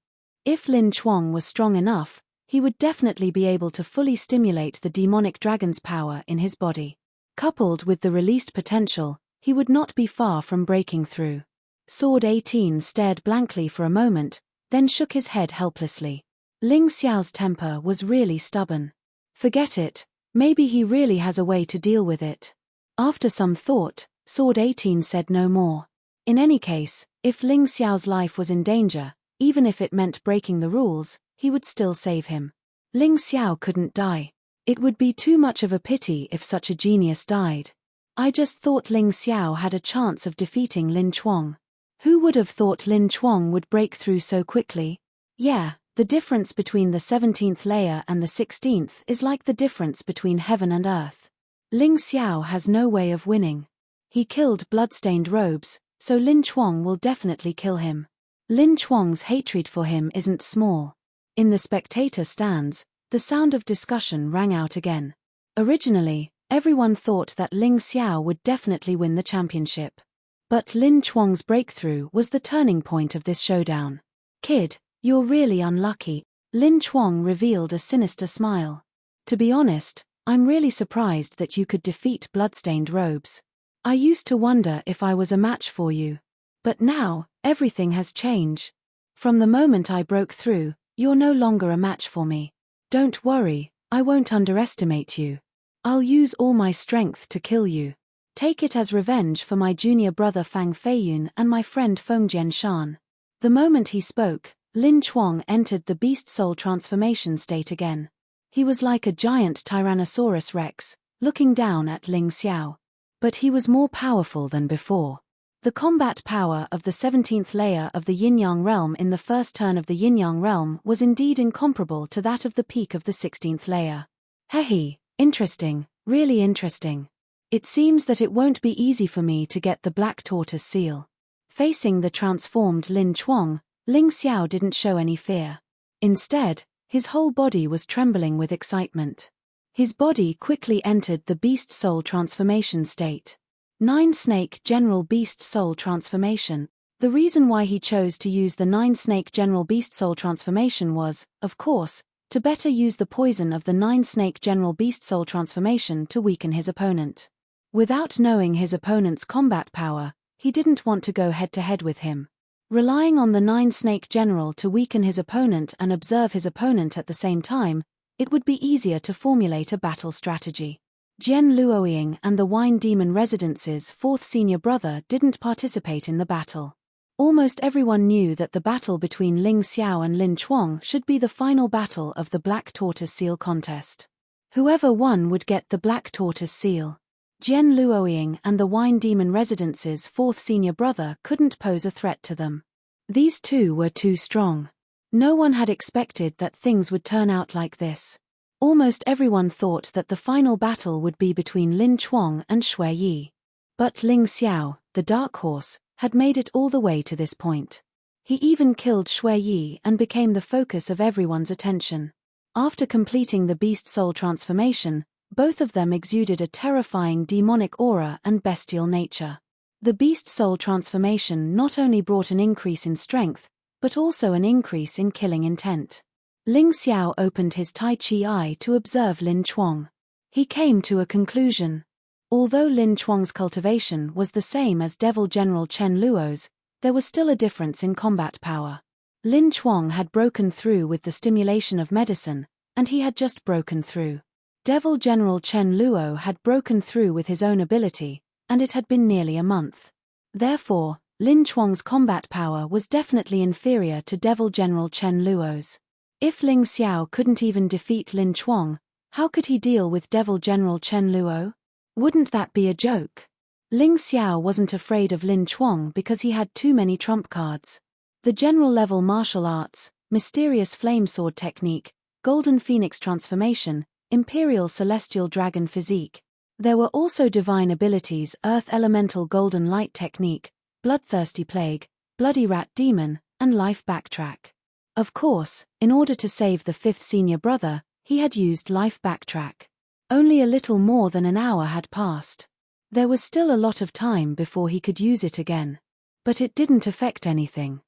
If Lin Chuang was strong enough, he would definitely be able to fully stimulate the demonic dragon's power in his body. Coupled with the released potential, he would not be far from breaking through. Sword 18 stared blankly for a moment, then shook his head helplessly. Ling Xiao's temper was really stubborn. Forget it, maybe he really has a way to deal with it. After some thought, Sword 18 said no more. In any case, if Ling Xiao's life was in danger, even if it meant breaking the rules, he would still save him. Ling Xiao couldn't die. It would be too much of a pity if such a genius died. I just thought Ling Xiao had a chance of defeating Lin Chuang. Who would have thought Lin Chuang would break through so quickly? Yeah, the difference between the 17th layer and the 16th is like the difference between heaven and earth. Ling Xiao has no way of winning. He killed bloodstained robes, so Lin Chuang will definitely kill him. Lin Chuang's hatred for him isn't small. In the spectator stands, the sound of discussion rang out again. Originally, everyone thought that Ling Xiao would definitely win the championship. But Lin Chuang's breakthrough was the turning point of this showdown. Kid, you're really unlucky. Lin Chuang revealed a sinister smile. To be honest, I'm really surprised that you could defeat bloodstained robes. I used to wonder if I was a match for you. But now, everything has changed. From the moment I broke through, you're no longer a match for me. Don't worry, I won't underestimate you. I'll use all my strength to kill you. Take it as revenge for my junior brother Fang Feiyun and my friend Fengjian Shan. The moment he spoke, Lin Chuang entered the beast soul transformation state again. He was like a giant Tyrannosaurus Rex, looking down at Ling Xiao. But he was more powerful than before. The combat power of the 17th layer of the Yin-Yang realm in the first turn of the Yin-Yang realm was indeed incomparable to that of the peak of the 16th layer. Hehe, interesting, really interesting. It seems that it won't be easy for me to get the Black Tortoise seal. Facing the transformed Lin Chuang, Ling Xiao didn't show any fear. Instead, his whole body was trembling with excitement. His body quickly entered the beast soul transformation state. 9-Snake General Beast Soul Transformation. The reason why he chose to use the 9-Snake General Beast Soul Transformation was, of course, to better use the poison of the 9-Snake General Beast Soul Transformation to weaken his opponent. Without knowing his opponent's combat power, he didn't want to go head-to-head with him. Relying on the 9-Snake General to weaken his opponent and observe his opponent at the same time, it would be easier to formulate a battle strategy. Jian Luoying and the Wine Demon Residence's fourth senior brother didn't participate in the battle. Almost everyone knew that the battle between Ling Xiao and Lin Chuang should be the final battle of the Black Tortoise Seal contest. Whoever won would get the Black Tortoise Seal. Jian Luoying and the Wine Demon Residence's fourth senior brother couldn't pose a threat to them. These two were too strong. No one had expected that things would turn out like this. Almost everyone thought that the final battle would be between Lin Chuang and Shui Yi. But Ling Xiao, the dark horse, had made it all the way to this point. He even killed Shui Yi and became the focus of everyone's attention. After completing the beast soul transformation, both of them exuded a terrifying demonic aura and bestial nature. The beast soul transformation not only brought an increase in strength, but also an increase in killing intent. Ling Xiao opened his Tai Chi eye to observe Lin Chuang. He came to a conclusion. Although Lin Chuang's cultivation was the same as Devil General Chen Luo's, there was still a difference in combat power. Lin Chuang had broken through with the stimulation of medicine, and he had just broken through. Devil General Chen Luo had broken through with his own ability, and it had been nearly a month. Therefore, Lin Chuang's combat power was definitely inferior to Devil General Chen Luo's. If Ling Xiao couldn't even defeat Lin Chuang, how could he deal with Devil General Chen Luo? Wouldn't that be a joke? Ling Xiao wasn't afraid of Lin Chuang because he had too many trump cards. The general-level martial arts, mysterious flame sword technique, golden phoenix transformation, imperial celestial dragon physique. There were also divine abilities: earth elemental golden light technique, bloodthirsty plague, bloody rat demon, and life backtrack. Of course, in order to save the fifth senior brother, he had used life backtrack. Only a little more than an hour had passed. There was still a lot of time before he could use it again. But it didn't affect anything.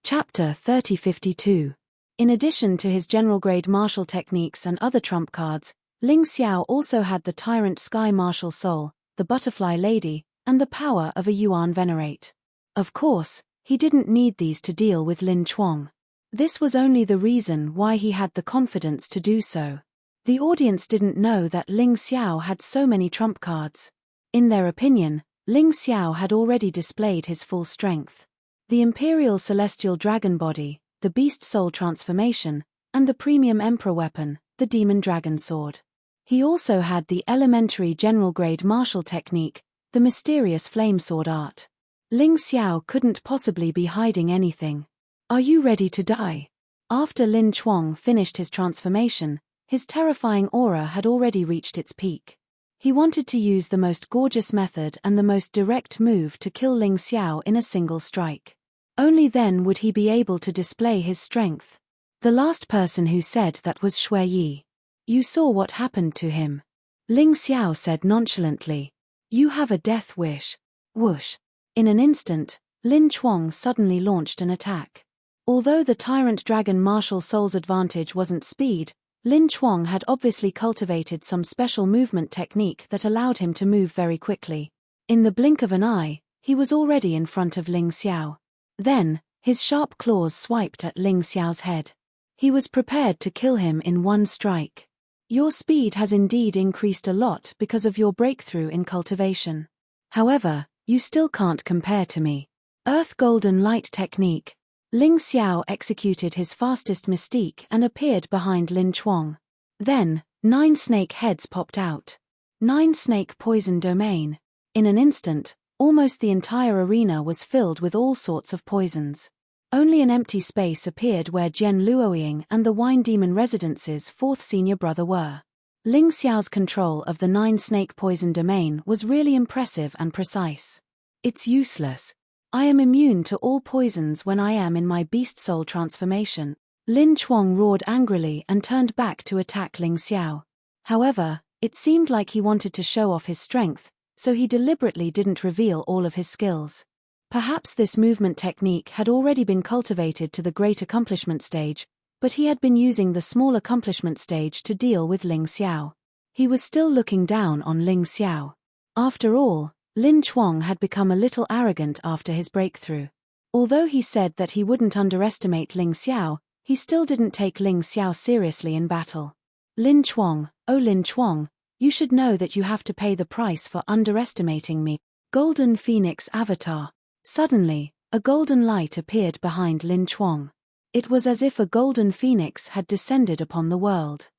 Chapter 3052. In addition to his general-grade martial techniques and other trump cards, Ling Xiao also had the Tyrant Sky Martial Soul, the Butterfly Lady, and the power of a Yuan Venerate. Of course, he didn't need these to deal with Lin Chuang. This was only the reason why he had the confidence to do so. The audience didn't know that Ling Xiao had so many trump cards. In their opinion, Ling Xiao had already displayed his full strength. The Imperial Celestial Dragon Body, the Beast Soul Transformation, and the Premium Emperor Weapon, the Demon Dragon Sword. He also had the Elementary General Grade Martial Technique, the Mysterious Flame Sword Art. Ling Xiao couldn't possibly be hiding anything. Are you ready to die? After Lin Chuang finished his transformation, his terrifying aura had already reached its peak. He wanted to use the most gorgeous method and the most direct move to kill Ling Xiao in a single strike. Only then would he be able to display his strength. The last person who said that was Shui Yi. You saw what happened to him. Ling Xiao said nonchalantly. You have a death wish. Whoosh. In an instant, Lin Chuang suddenly launched an attack. Although the Tyrant Dragon Martial Soul's advantage wasn't speed, Lin Chuang had obviously cultivated some special movement technique that allowed him to move very quickly. In the blink of an eye, he was already in front of Ling Xiao. Then, his sharp claws swiped at Ling Xiao's head. He was prepared to kill him in one strike. Your speed has indeed increased a lot because of your breakthrough in cultivation. However, you still can't compare to me. Earth Golden Light Technique. Ling Xiao executed his fastest mystique and appeared behind Lin Chuang. Then, 9 snake heads popped out. 9 snake poison domain. In an instant, almost the entire arena was filled with all sorts of poisons. Only an empty space appeared where Jian Luoying and the Wine Demon Residence's fourth senior brother were. Ling Xiao's control of the 9 snake poison domain was really impressive and precise. It's useless. I am immune to all poisons when I am in my beast soul transformation. Lin Chuang roared angrily and turned back to attack Ling Xiao. However, it seemed like he wanted to show off his strength, so he deliberately didn't reveal all of his skills. Perhaps this movement technique had already been cultivated to the great accomplishment stage, but he had been using the small accomplishment stage to deal with Ling Xiao. He was still looking down on Ling Xiao. After all, Lin Chuang had become a little arrogant after his breakthrough. Although he said that he wouldn't underestimate Ling Xiao, he still didn't take Ling Xiao seriously in battle. Lin Chuang, oh Lin Chuang, You should know that you have to pay the price for underestimating me. Golden Phoenix Avatar. Suddenly, a golden light appeared behind Lin Chuang. It was as if a golden phoenix had descended upon the world.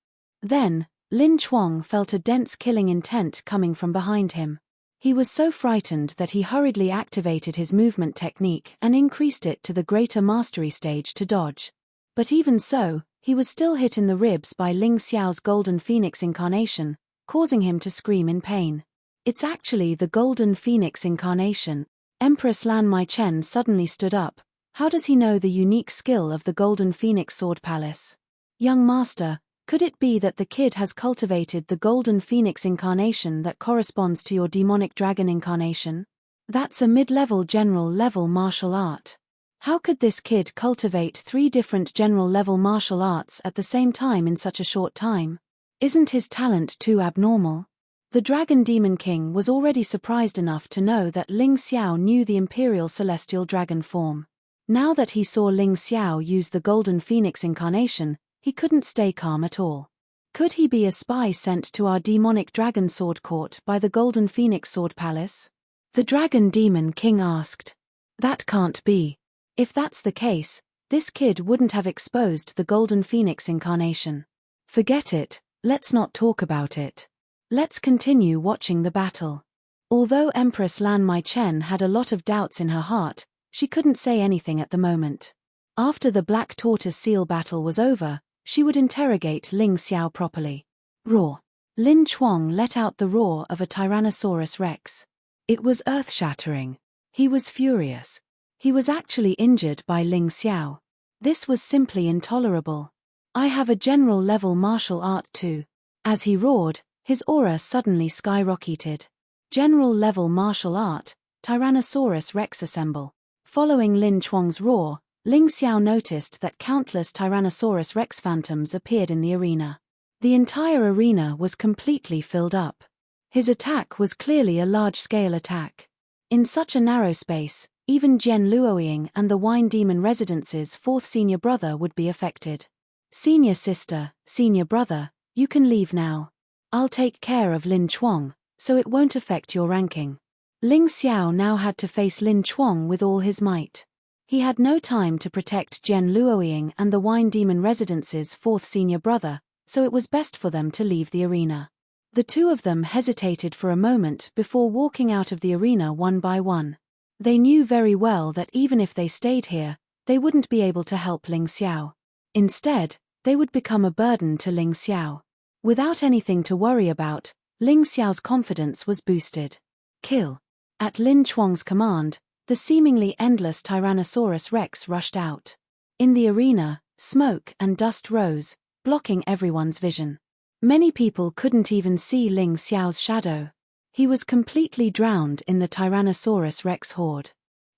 Then, Lin Chuang felt a dense killing intent coming from behind him. He was so frightened that he hurriedly activated his movement technique and increased it to the greater mastery stage to dodge. But even so, he was still hit in the ribs by Ling Xiao's golden phoenix incarnation, causing him to scream in pain. It's actually the golden phoenix incarnation. Empress Lan Maichen suddenly stood up. How does he know the unique skill of the golden phoenix sword palace? Young master, could it be that the kid has cultivated the golden phoenix incarnation that corresponds to your demonic dragon incarnation? That's a mid-level general-level martial art. How could this kid cultivate 3 different general-level martial arts at the same time in such a short time? Isn't his talent too abnormal? The Dragon Demon King was already surprised enough to know that Ling Xiao knew the Imperial Celestial Dragon form. Now that he saw Ling Xiao use the golden phoenix incarnation, he couldn't stay calm at all. Could he be a spy sent to our demonic dragon sword court by the Golden Phoenix Sword Palace? The Dragon Demon King asked. That can't be. If that's the case, this kid wouldn't have exposed the Golden Phoenix incarnation. Forget it, let's not talk about it. Let's continue watching the battle. Although Empress Lan Maichen had a lot of doubts in her heart, she couldn't say anything at the moment. After the Black Tortoise Seal battle was over, she would interrogate Ling Xiao properly. Roar. Lin Chuang let out the roar of a Tyrannosaurus Rex. It was earth-shattering. He was furious. He was actually injured by Ling Xiao. This was simply intolerable. I have a general-level martial art too. As he roared, his aura suddenly skyrocketed. General-level martial art, Tyrannosaurus Rex assemble. Following Lin Chuang's roar, Ling Xiao noticed that countless Tyrannosaurus Rex phantoms appeared in the arena. The entire arena was completely filled up. His attack was clearly a large-scale attack. In such a narrow space, even Jian Luoying and the Wine Demon Residence's 4th senior brother would be affected. Senior sister, senior brother, you can leave now. I'll take care of Lin Chuang, so it won't affect your ranking. Ling Xiao now had to face Lin Chuang with all his might. He had no time to protect Jian Luoying and the Wine Demon Residence's 4th senior brother, so it was best for them to leave the arena. The two of them hesitated for a moment before walking out of the arena one by one. They knew very well that even if they stayed here, they wouldn't be able to help Ling Xiao. Instead, they would become a burden to Ling Xiao. Without anything to worry about, Ling Xiao's confidence was boosted. Kill. At Lin Chuang's command, the seemingly endless Tyrannosaurus Rex rushed out. In the arena, smoke and dust rose, blocking everyone's vision. Many people couldn't even see Ling Xiao's shadow. He was completely drowned in the Tyrannosaurus Rex horde.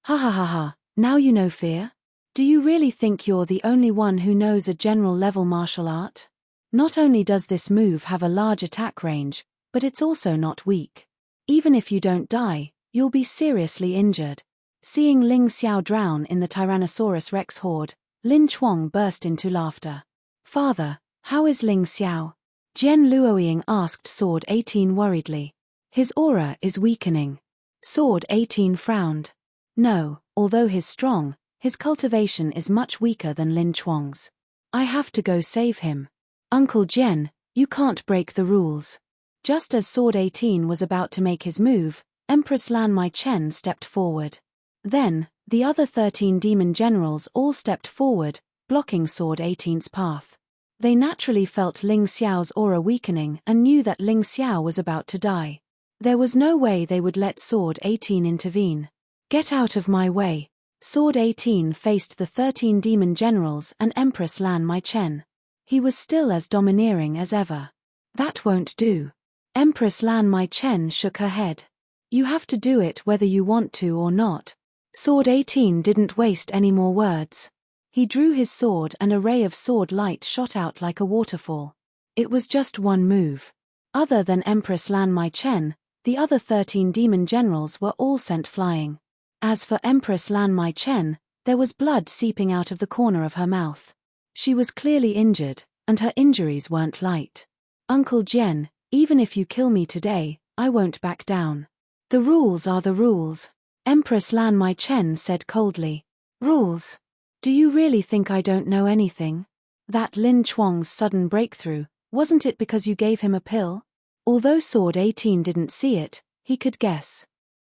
Ha ha ha ha, now you know fear? Do you really think you're the only one who knows a general-level martial art? Not only does this move have a large attack range, but it's also not weak. Even if you don't die, you'll be seriously injured. Seeing Ling Xiao drown in the Tyrannosaurus Rex horde, Lin Chuang burst into laughter. Father, how is Ling Xiao? Jian Luoying asked Sword 18 worriedly. His aura is weakening. Sword 18 frowned. No, although he's strong, his cultivation is much weaker than Lin Chuang's. I have to go save him. Uncle Jian, you can't break the rules. Just as Sword 18 was about to make his move, Empress Lan Maichen stepped forward. Then, the other 13 demon generals all stepped forward, blocking Sword 18's path. They naturally felt Ling Xiao's aura weakening and knew that Ling Xiao was about to die. There was no way they would let Sword 18 intervene. Get out of my way. Sword 18 faced the 13 demon generals and Empress Lan Maichen. He was still as domineering as ever. That won't do. Empress Lan Maichen shook her head. You have to do it whether you want to or not. Sword 18 didn't waste any more words. He drew his sword and a ray of sword light shot out like a waterfall. It was just one move. Other than Empress Lan Maichen, the other 13 demon generals were all sent flying. As for Empress Lan Maichen, there was blood seeping out of the corner of her mouth. She was clearly injured, and her injuries weren't light. Uncle Jian, Even if you kill me today, I won't back down. The rules are the rules, Empress Lan Mai Chen said coldly. Rules? Do you really think I don't know anything? That Lin Chuang's sudden breakthrough, wasn't it because you gave him a pill? Although Sword 18 didn't see it, he could guess.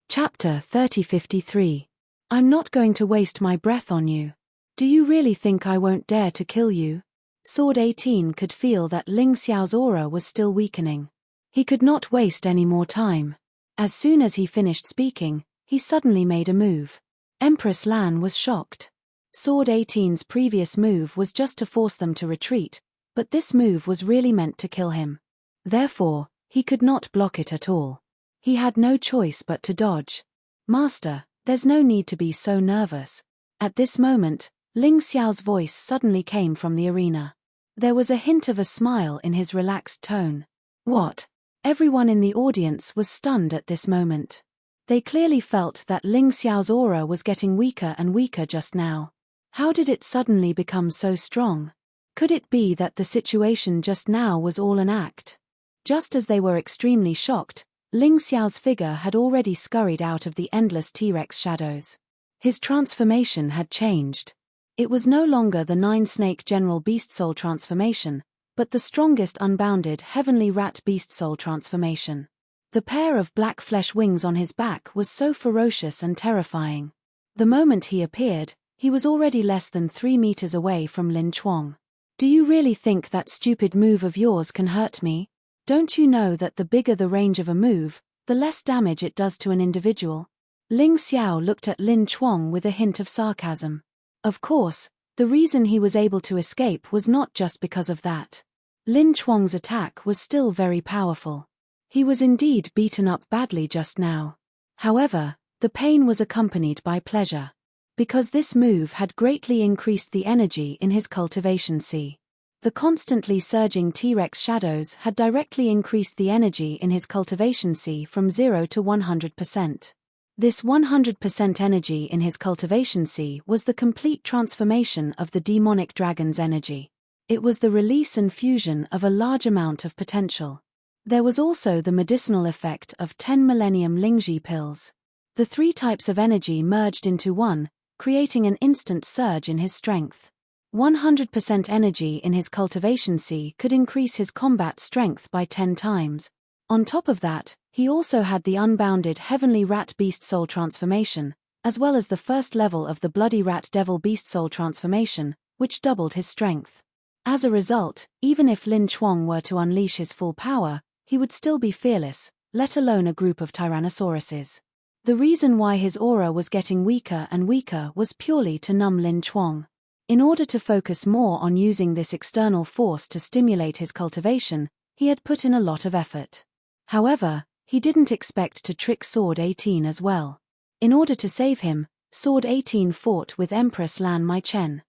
Chapter 3053. I'm not going to waste my breath on you. Do you really think I won't dare to kill you? Sword 18 could feel that Ling Xiao's aura was still weakening. He could not waste any more time. As soon as he finished speaking, he suddenly made a move. Empress Lan was shocked. Sword 18's previous move was just to force them to retreat, but this move was really meant to kill him. Therefore, he could not block it at all. He had no choice but to dodge. Master, there's no need to be so nervous. At this moment, Ling Xiao's voice suddenly came from the arena. There was a hint of a smile in his relaxed tone. What? Everyone in the audience was stunned at this moment. They clearly felt that Ling Xiao's aura was getting weaker and weaker just now. How did it suddenly become so strong? Could it be that the situation just now was all an act? Just as they were extremely shocked, Ling Xiao's figure had already scurried out of the endless T-Rex shadows. His transformation had changed. It was no longer the 9-snake general beast soul transformation, but the strongest unbounded heavenly rat beast soul transformation. The pair of black flesh wings on his back was so ferocious and terrifying. The moment he appeared, he was already less than 3 meters away from Lin Chuang. Do you really think that stupid move of yours can hurt me? Don't you know that the bigger the range of a move, the less damage it does to an individual? Ling Xiao looked at Lin Chuang with a hint of sarcasm. Of course, the reason he was able to escape was not just because of that. Lin Chuang's attack was still very powerful. He was indeed beaten up badly just now. However, the pain was accompanied by pleasure. Because this move had greatly increased the energy in his cultivation sea. The constantly surging T-Rex shadows had directly increased the energy in his cultivation sea from 0 to 100%. This 100% energy in his cultivation sea was the complete transformation of the demonic dragon's energy. It was the release and fusion of a large amount of potential. There was also the medicinal effect of 10 Millennium Lingji pills. The 3 types of energy merged into one, creating an instant surge in his strength. 100% energy in his cultivation sea could increase his combat strength by 10 times. On top of that, he also had the unbounded heavenly rat beast soul transformation, as well as the first level of the bloody rat devil beast soul transformation, which doubled his strength. As a result, even if Lin Chuang were to unleash his full power, he would still be fearless, let alone a group of Tyrannosauruses. The reason why his aura was getting weaker and weaker was purely to numb Lin Chuang. In order to focus more on using this external force to stimulate his cultivation, he had put in a lot of effort. However, he didn't expect to trick Sword 18 as well. In order to save him, Sword 18 fought with Empress Lan Mai Chen.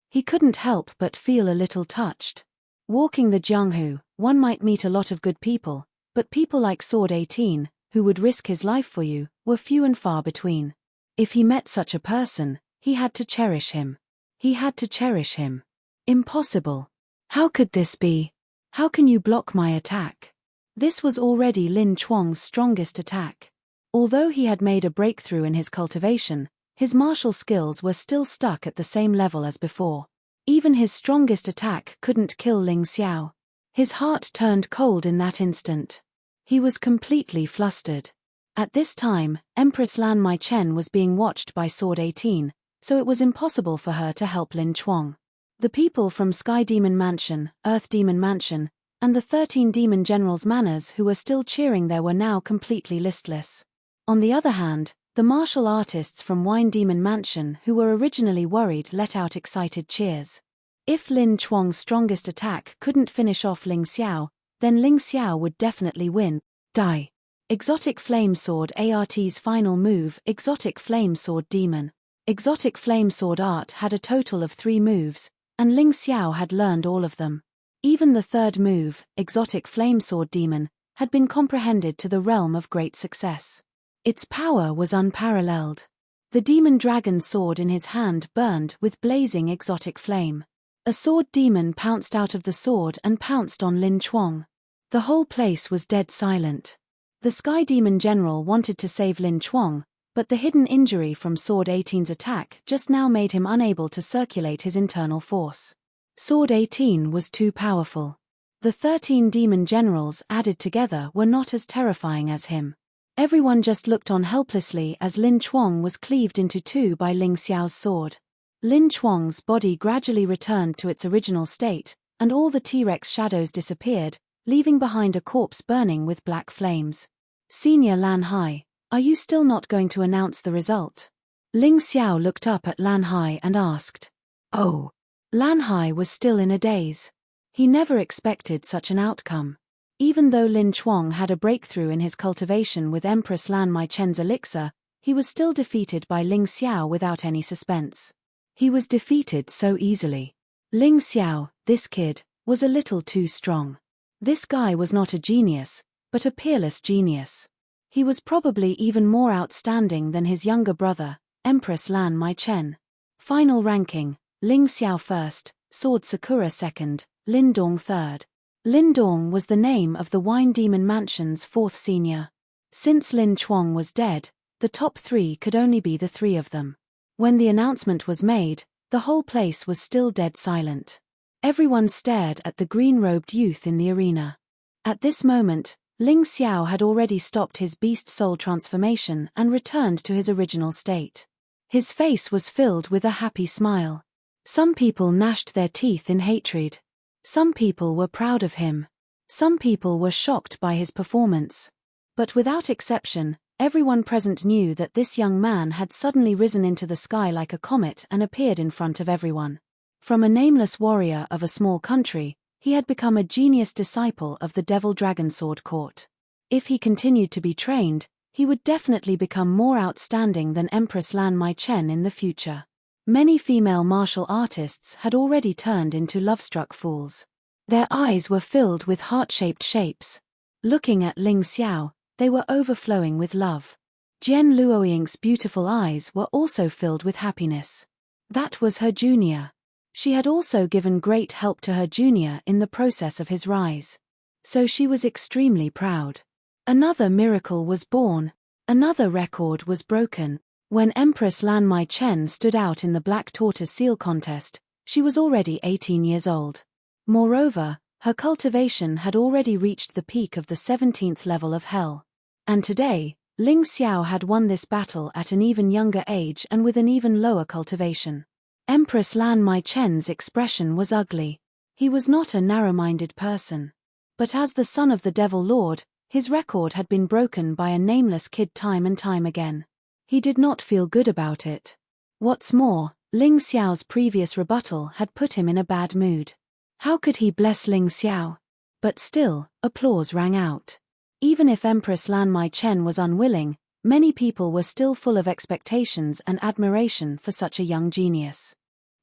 He couldn't help but feel a little touched. Walking the Jianghu, one might meet a lot of good people, but people like Sword 18, who would risk his life for you, were few and far between. If he met such a person, he had to cherish him. He had to cherish him. Impossible. How could this be? How can you block my attack? This was already Lin Chuang's strongest attack. Although he had made a breakthrough in his cultivation, his martial skills were still stuck at the same level as before. Even his strongest attack couldn't kill Ling Xiao. His heart turned cold in that instant. He was completely flustered. At this time, Empress Lan Mai Chen was being watched by Sword 18, so it was impossible for her to help Lin Chuang. The people from Sky Demon Mansion, Earth Demon Mansion, and the 13 Demon Generals' manors who were still cheering there were now completely listless. On the other hand, the martial artists from Wine Demon Mansion who were originally worried let out excited cheers. If Lin Chuang's strongest attack couldn't finish off Ling Xiao, then Ling Xiao would definitely win. Die. Exotic Flame Sword ART's final move, Exotic Flame Sword Demon. Exotic Flame Sword Art had a total of 3 moves, and Ling Xiao had learned all of them. Even the third move, Exotic Flame Sword Demon, had been comprehended to the realm of great success. Its power was unparalleled. The demon dragon sword in his hand burned with blazing exotic flame. A sword demon pounced out of the sword and pounced on Lin Chuang. The whole place was dead silent. The Sky Demon General wanted to save Lin Chuang, but the hidden injury from Sword 18's attack just now made him unable to circulate his internal force. Sword 18 was too powerful. The 13 demon generals added together were not as terrifying as him. Everyone just looked on helplessly as Lin Chuang was cleaved into two by Ling Xiao's sword. Lin Chuang's body gradually returned to its original state, and all the T-Rex shadows disappeared, leaving behind a corpse burning with black flames. Senior Lan Hai, are you still not going to announce the result? Ling Xiao looked up at Lan Hai and asked. Oh. Lan Hai was still in a daze. He never expected such an outcome. Even though Lin Chuang had a breakthrough in his cultivation with Empress Lan Mai-chen's elixir, he was still defeated by Ling Xiao without any suspense. He was defeated so easily. Ling Xiao, this kid, was a little too strong. This guy was not a genius, but a peerless genius. He was probably even more outstanding than his younger brother, Empress Lan Mai-chen. Final ranking, Ling Xiao first, Sword Sakura second, Lin Dong third. Lin Dong was the name of the Wine Demon Mansion's fourth senior. Since Lin Chuang was dead, the top three could only be the three of them. When the announcement was made, the whole place was still dead silent. Everyone stared at the green-robed youth in the arena. At this moment, Ling Xiao had already stopped his beast soul transformation and returned to his original state. His face was filled with a happy smile. Some people gnashed their teeth in hatred. Some people were proud of him. Some people were shocked by his performance. But without exception, everyone present knew that this young man had suddenly risen into the sky like a comet and appeared in front of everyone. From a nameless warrior of a small country, he had become a genius disciple of the Devil Dragon Sword Court. If he continued to be trained, he would definitely become more outstanding than Empress Lan Mai-chen in the future. Many female martial artists had already turned into love-struck fools. Their eyes were filled with heart-shaped shapes. Looking at Ling Xiao, they were overflowing with love. Jian Luoying's beautiful eyes were also filled with happiness. That was her junior. She had also given great help to her junior in the process of his rise. So she was extremely proud. Another miracle was born. Another record was broken. When Empress Lan Mai-chen stood out in the Black Tortoise Seal contest, she was already 18 years old. Moreover, her cultivation had already reached the peak of the 17th level of Hell. And today, Ling Xiao had won this battle at an even younger age and with an even lower cultivation. Empress Lan Mai-chen's expression was ugly. He was not a narrow-minded person. But as the son of the Devil Lord, his record had been broken by a nameless kid time and time again. He did not feel good about it. What's more, Ling Xiao's previous rebuttal had put him in a bad mood. How could he bless Ling Xiao? But still, applause rang out. Even if Empress Lan Mai-chen was unwilling, many people were still full of expectations and admiration for such a young genius.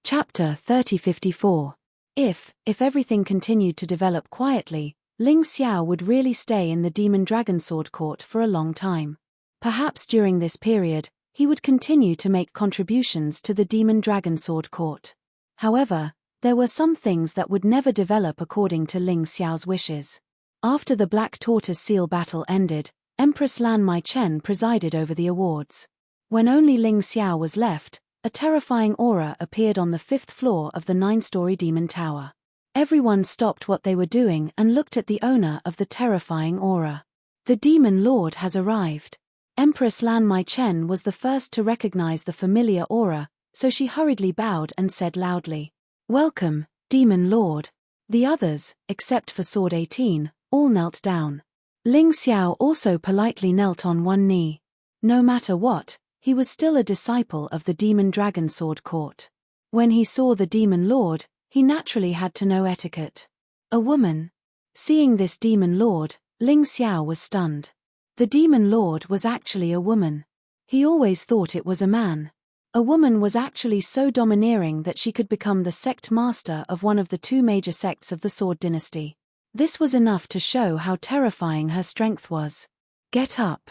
Chapter 3054. If everything continued to develop quietly, Ling Xiao would really stay in the Demon Dragon Sword Court for a long time. Perhaps during this period, he would continue to make contributions to the Demon Dragon Sword Court. However, there were some things that would never develop according to Ling Xiao's wishes. After the Black Tortoise Seal battle ended, Empress Lan Mai-chen presided over the awards. When only Ling Xiao was left, a terrifying aura appeared on the 5th floor of the 9-story demon tower. Everyone stopped what they were doing and looked at the owner of the terrifying aura. The Demon Lord has arrived. Empress Lan Mai-chen was the first to recognize the familiar aura, so she hurriedly bowed and said loudly, "Welcome, Demon Lord." The others, except for Sword 18, all knelt down. Ling Xiao also politely knelt on one knee. No matter what, he was still a disciple of the Demon Dragon Sword Court. When he saw the Demon Lord, he naturally had to know etiquette. A woman. Seeing this Demon Lord, Ling Xiao was stunned. The Demon Lord was actually a woman. He always thought it was a man. A woman was actually so domineering that she could become the sect master of one of the two major sects of the Sword Dynasty. This was enough to show how terrifying her strength was. "Get up."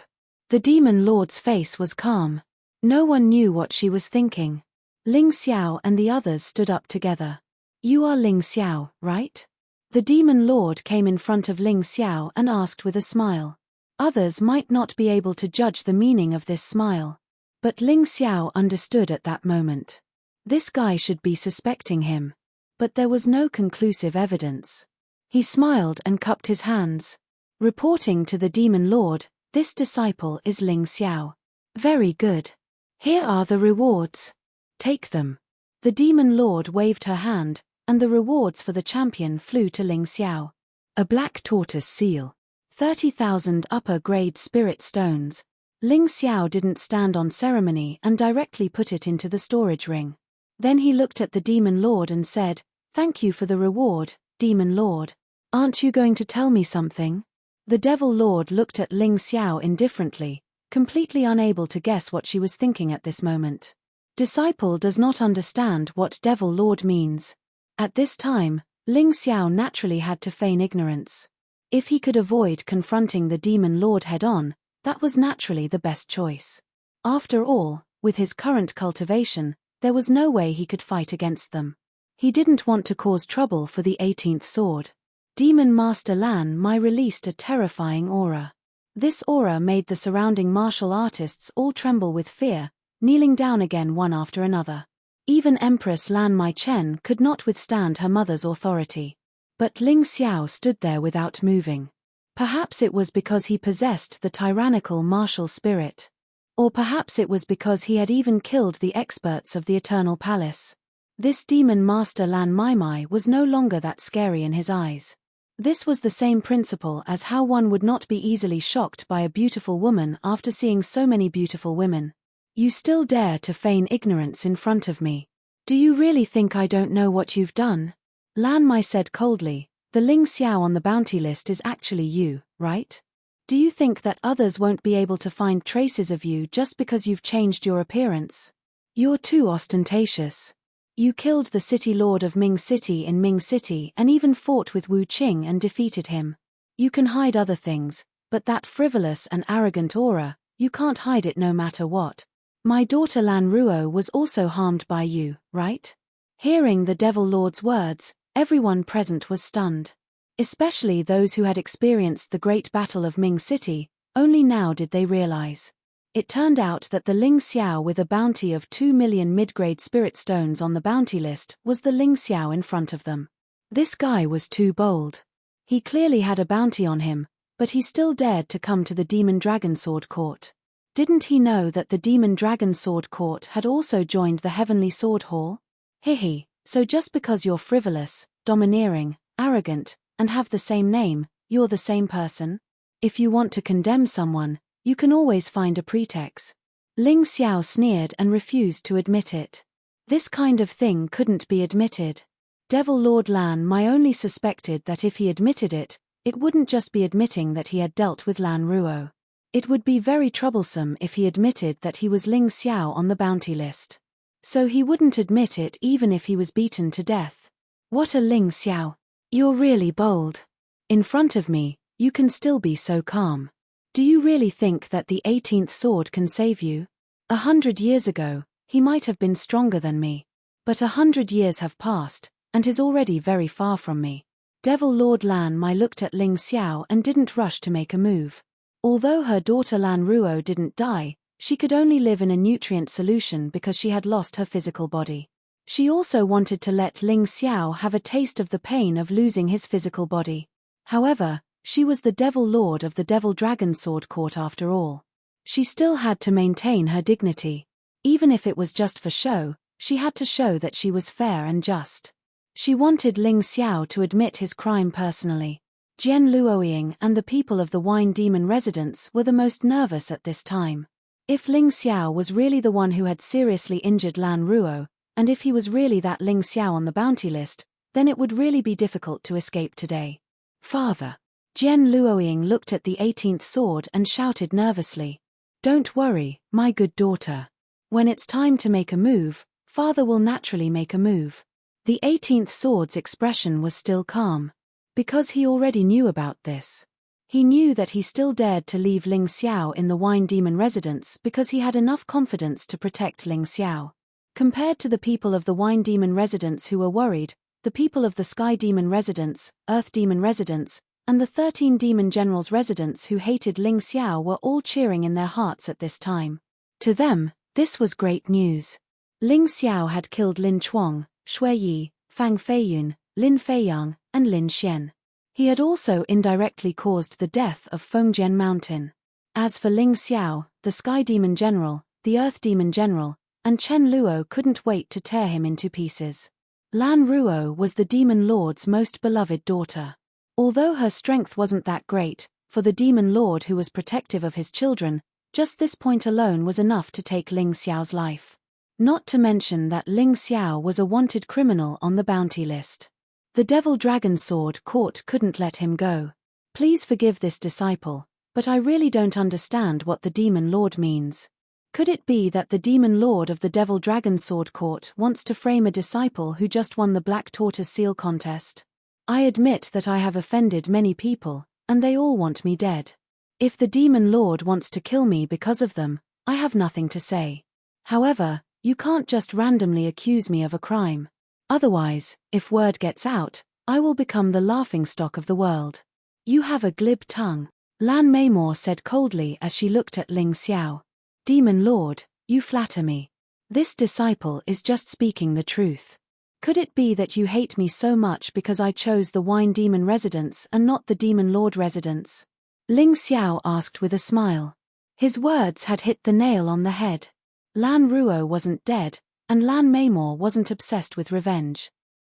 The Demon Lord's face was calm. No one knew what she was thinking. Ling Xiao and the others stood up together. "You are Ling Xiao, right?" The demon lord came in front of Ling Xiao and asked with a smile. Others might not be able to judge the meaning of this smile. But Ling Xiao understood at that moment. This guy should be suspecting him. But there was no conclusive evidence. He smiled and cupped his hands. Reporting to the demon lord, "This disciple is Ling Xiao. Very good. Here are the rewards. Take them." The demon lord waved her hand, and the rewards for the champion flew to Ling Xiao. A black tortoise seal. 30,000 upper-grade spirit stones. Ling Xiao didn't stand on ceremony and directly put it into the storage ring. Then he looked at the demon lord and said, "Thank you for the reward, demon lord. Aren't you going to tell me something?" The devil lord looked at Ling Xiao indifferently, completely unable to guess what she was thinking at this moment. Disciple does not understand what devil lord means. At this time, Ling Xiao naturally had to feign ignorance. If he could avoid confronting the demon lord head-on, that was naturally the best choice. After all, with his current cultivation, there was no way he could fight against them. He didn't want to cause trouble for the 18th sword. Demon Master Lan Mai released a terrifying aura. This aura made the surrounding martial artists all tremble with fear, kneeling down again one after another. Even Empress Lan Mai Chen could not withstand her mother's authority. But Ling Xiao stood there without moving. Perhaps it was because he possessed the tyrannical martial spirit. Or perhaps it was because he had even killed the experts of the Eternal Palace. This demon master Lan Mai was no longer that scary in his eyes. This was the same principle as how one would not be easily shocked by a beautiful woman after seeing so many beautiful women. You still dare to feign ignorance in front of me. Do you really think I don't know what you've done? Lan Mai said coldly, "The Ling Xiao on the bounty list is actually you, right? Do you think that others won't be able to find traces of you just because you've changed your appearance? You're too ostentatious. You killed the city lord of Ming City in Ming City and even fought with Wu Qing and defeated him. You can hide other things, but that frivolous and arrogant aura, you can't hide it no matter what. My daughter Lan Ruo was also harmed by you, right?" Hearing the devil lord's words, everyone present was stunned. Especially those who had experienced the great battle of Ming City, only now did they realize. It turned out that the Ling Xiao with a bounty of 2 million mid-grade spirit stones on the bounty list was the Ling Xiao in front of them. This guy was too bold. He clearly had a bounty on him, but he still dared to come to the Demon Dragon Sword Court. Didn't he know that the Demon Dragon Sword Court had also joined the Heavenly Sword Hall? Hihi, so just because you're frivolous, domineering, arrogant, and have the same name, you're the same person? If you want to condemn someone, you can always find a pretext. Ling Xiao sneered and refused to admit it. This kind of thing couldn't be admitted. Devil Lord Lan Mai only suspected that if he admitted it, it wouldn't just be admitting that he had dealt with Lan Ruo. It would be very troublesome if he admitted that he was Ling Xiao on the bounty list. So he wouldn't admit it even if he was beaten to death. What a Ling Xiao! You're really bold. In front of me, you can still be so calm. Do you really think that the 18th sword can save you? 100 years ago, he might have been stronger than me. But 100 years have passed, and is already very far from me. Devil Lord Lan Mai looked at Ling Xiao and didn't rush to make a move. Although her daughter Lan Ruo didn't die, she could only live in a nutrient solution because she had lost her physical body. She also wanted to let Ling Xiao have a taste of the pain of losing his physical body. However, she was the Devil Lord of the Devil Dragon Sword Court after all. She still had to maintain her dignity. Even if it was just for show, she had to show that she was fair and just. She wanted Ling Xiao to admit his crime personally. Jian Luoying and the people of the Wine Demon residence were the most nervous at this time. If Ling Xiao was really the one who had seriously injured Lan Ruo, and if he was really that Ling Xiao on the bounty list, then it would really be difficult to escape today. Father. Jian Luoying looked at the 18th sword and shouted nervously. Don't worry, my good daughter. When it's time to make a move, father will naturally make a move. The 18th sword's expression was still calm. Because he already knew about this. He knew that he still dared to leave Ling Xiao in the Wine Demon residence because he had enough confidence to protect Ling Xiao. Compared to the people of the Wine Demon residence who were worried, the people of the Sky Demon residence, Earth Demon residence, and the 13 Demon Generals residents who hated Ling Xiao were all cheering in their hearts at this time. To them, this was great news. Ling Xiao had killed Lin Chuang, Shui Yi, Fang Feiyun, Lin Feiyang, and Lin Xian. He had also indirectly caused the death of Fengjian Mountain. As for Ling Xiao, the Sky Demon General, the Earth Demon General, and Chen Luo couldn't wait to tear him into pieces. Lan Ruo was the Demon Lord's most beloved daughter. Although her strength wasn't that great, for the Demon Lord who was protective of his children, just this point alone was enough to take Ling Xiao's life. Not to mention that Ling Xiao was a wanted criminal on the bounty list. The Devil Dragon Sword Court couldn't let him go. Please forgive this disciple, but I really don't understand what the Demon Lord means. Could it be that the Demon Lord of the Devil Dragon Sword Court wants to frame a disciple who just won the Black Tortoise Seal contest? I admit that I have offended many people, and they all want me dead. If the Demon Lord wants to kill me because of them, I have nothing to say. However, you can't just randomly accuse me of a crime. Otherwise, if word gets out, I will become the laughingstock of the world. You have a glib tongue, Lan Meimor said coldly as she looked at Ling Xiao. Demon Lord, you flatter me. This disciple is just speaking the truth. Could it be that you hate me so much because I chose the Wine Demon residence and not the Demon Lord residence? Ling Xiao asked with a smile. His words had hit the nail on the head. Lan Ruo wasn't dead, and Lan Meimor wasn't obsessed with revenge.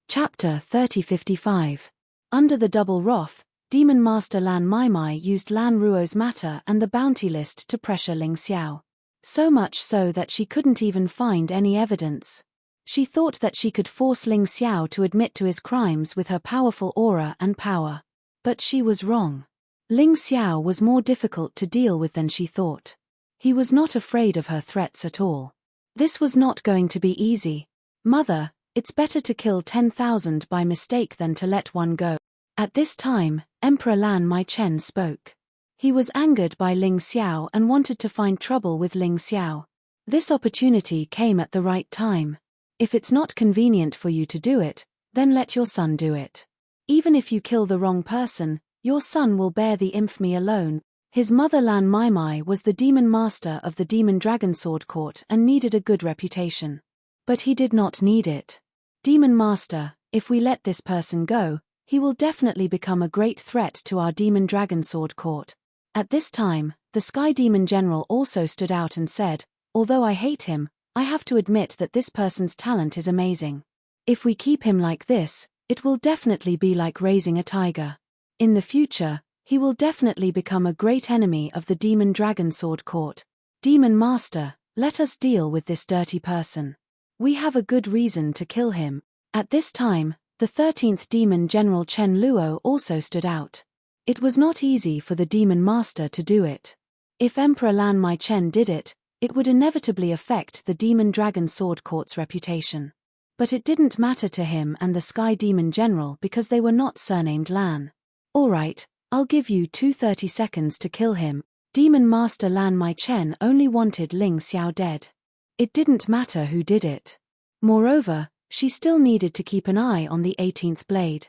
Chapter 3055. Under the double wrath, Demon Master Lan Maimai used Lan Ruo's matter and the bounty list to pressure Ling Xiao. So much so that she couldn't even find any evidence. She thought that she could force Ling Xiao to admit to his crimes with her powerful aura and power. But she was wrong. Ling Xiao was more difficult to deal with than she thought. He was not afraid of her threats at all. This was not going to be easy. Mother, it's better to kill 10,000 by mistake than to let one go. At this time, Emperor Lan Maichen spoke. He was angered by Ling Xiao and wanted to find trouble with Ling Xiao. This opportunity came at the right time. If it's not convenient for you to do it, then let your son do it. Even if you kill the wrong person, your son will bear the infamy alone. His mother Lan Maimai was the demon master of the Demon Dragon Sword Court and needed a good reputation. But he did not need it. Demon Master, if we let this person go, he will definitely become a great threat to our Demon Dragon Sword Court. At this time, the Sky Demon General also stood out and said, although I hate him, I have to admit that this person's talent is amazing. If we keep him like this, it will definitely be like raising a tiger. In the future, he will definitely become a great enemy of the Demon Dragon Sword Court. Demon Master, let us deal with this dirty person. We have a good reason to kill him. At this time, the 13th Demon General Chen Luo also stood out. It was not easy for the Demon Master to do it. If Emperor Lan Maichen did it, it would inevitably affect the Demon Dragon Sword Court's reputation. But it didn't matter to him and the Sky Demon General because they were not surnamed Lan. Alright, I'll give you 30 seconds to kill him. Demon Master Lan Maichen only wanted Ling Xiao dead. It didn't matter who did it. Moreover, she still needed to keep an eye on the 18th blade.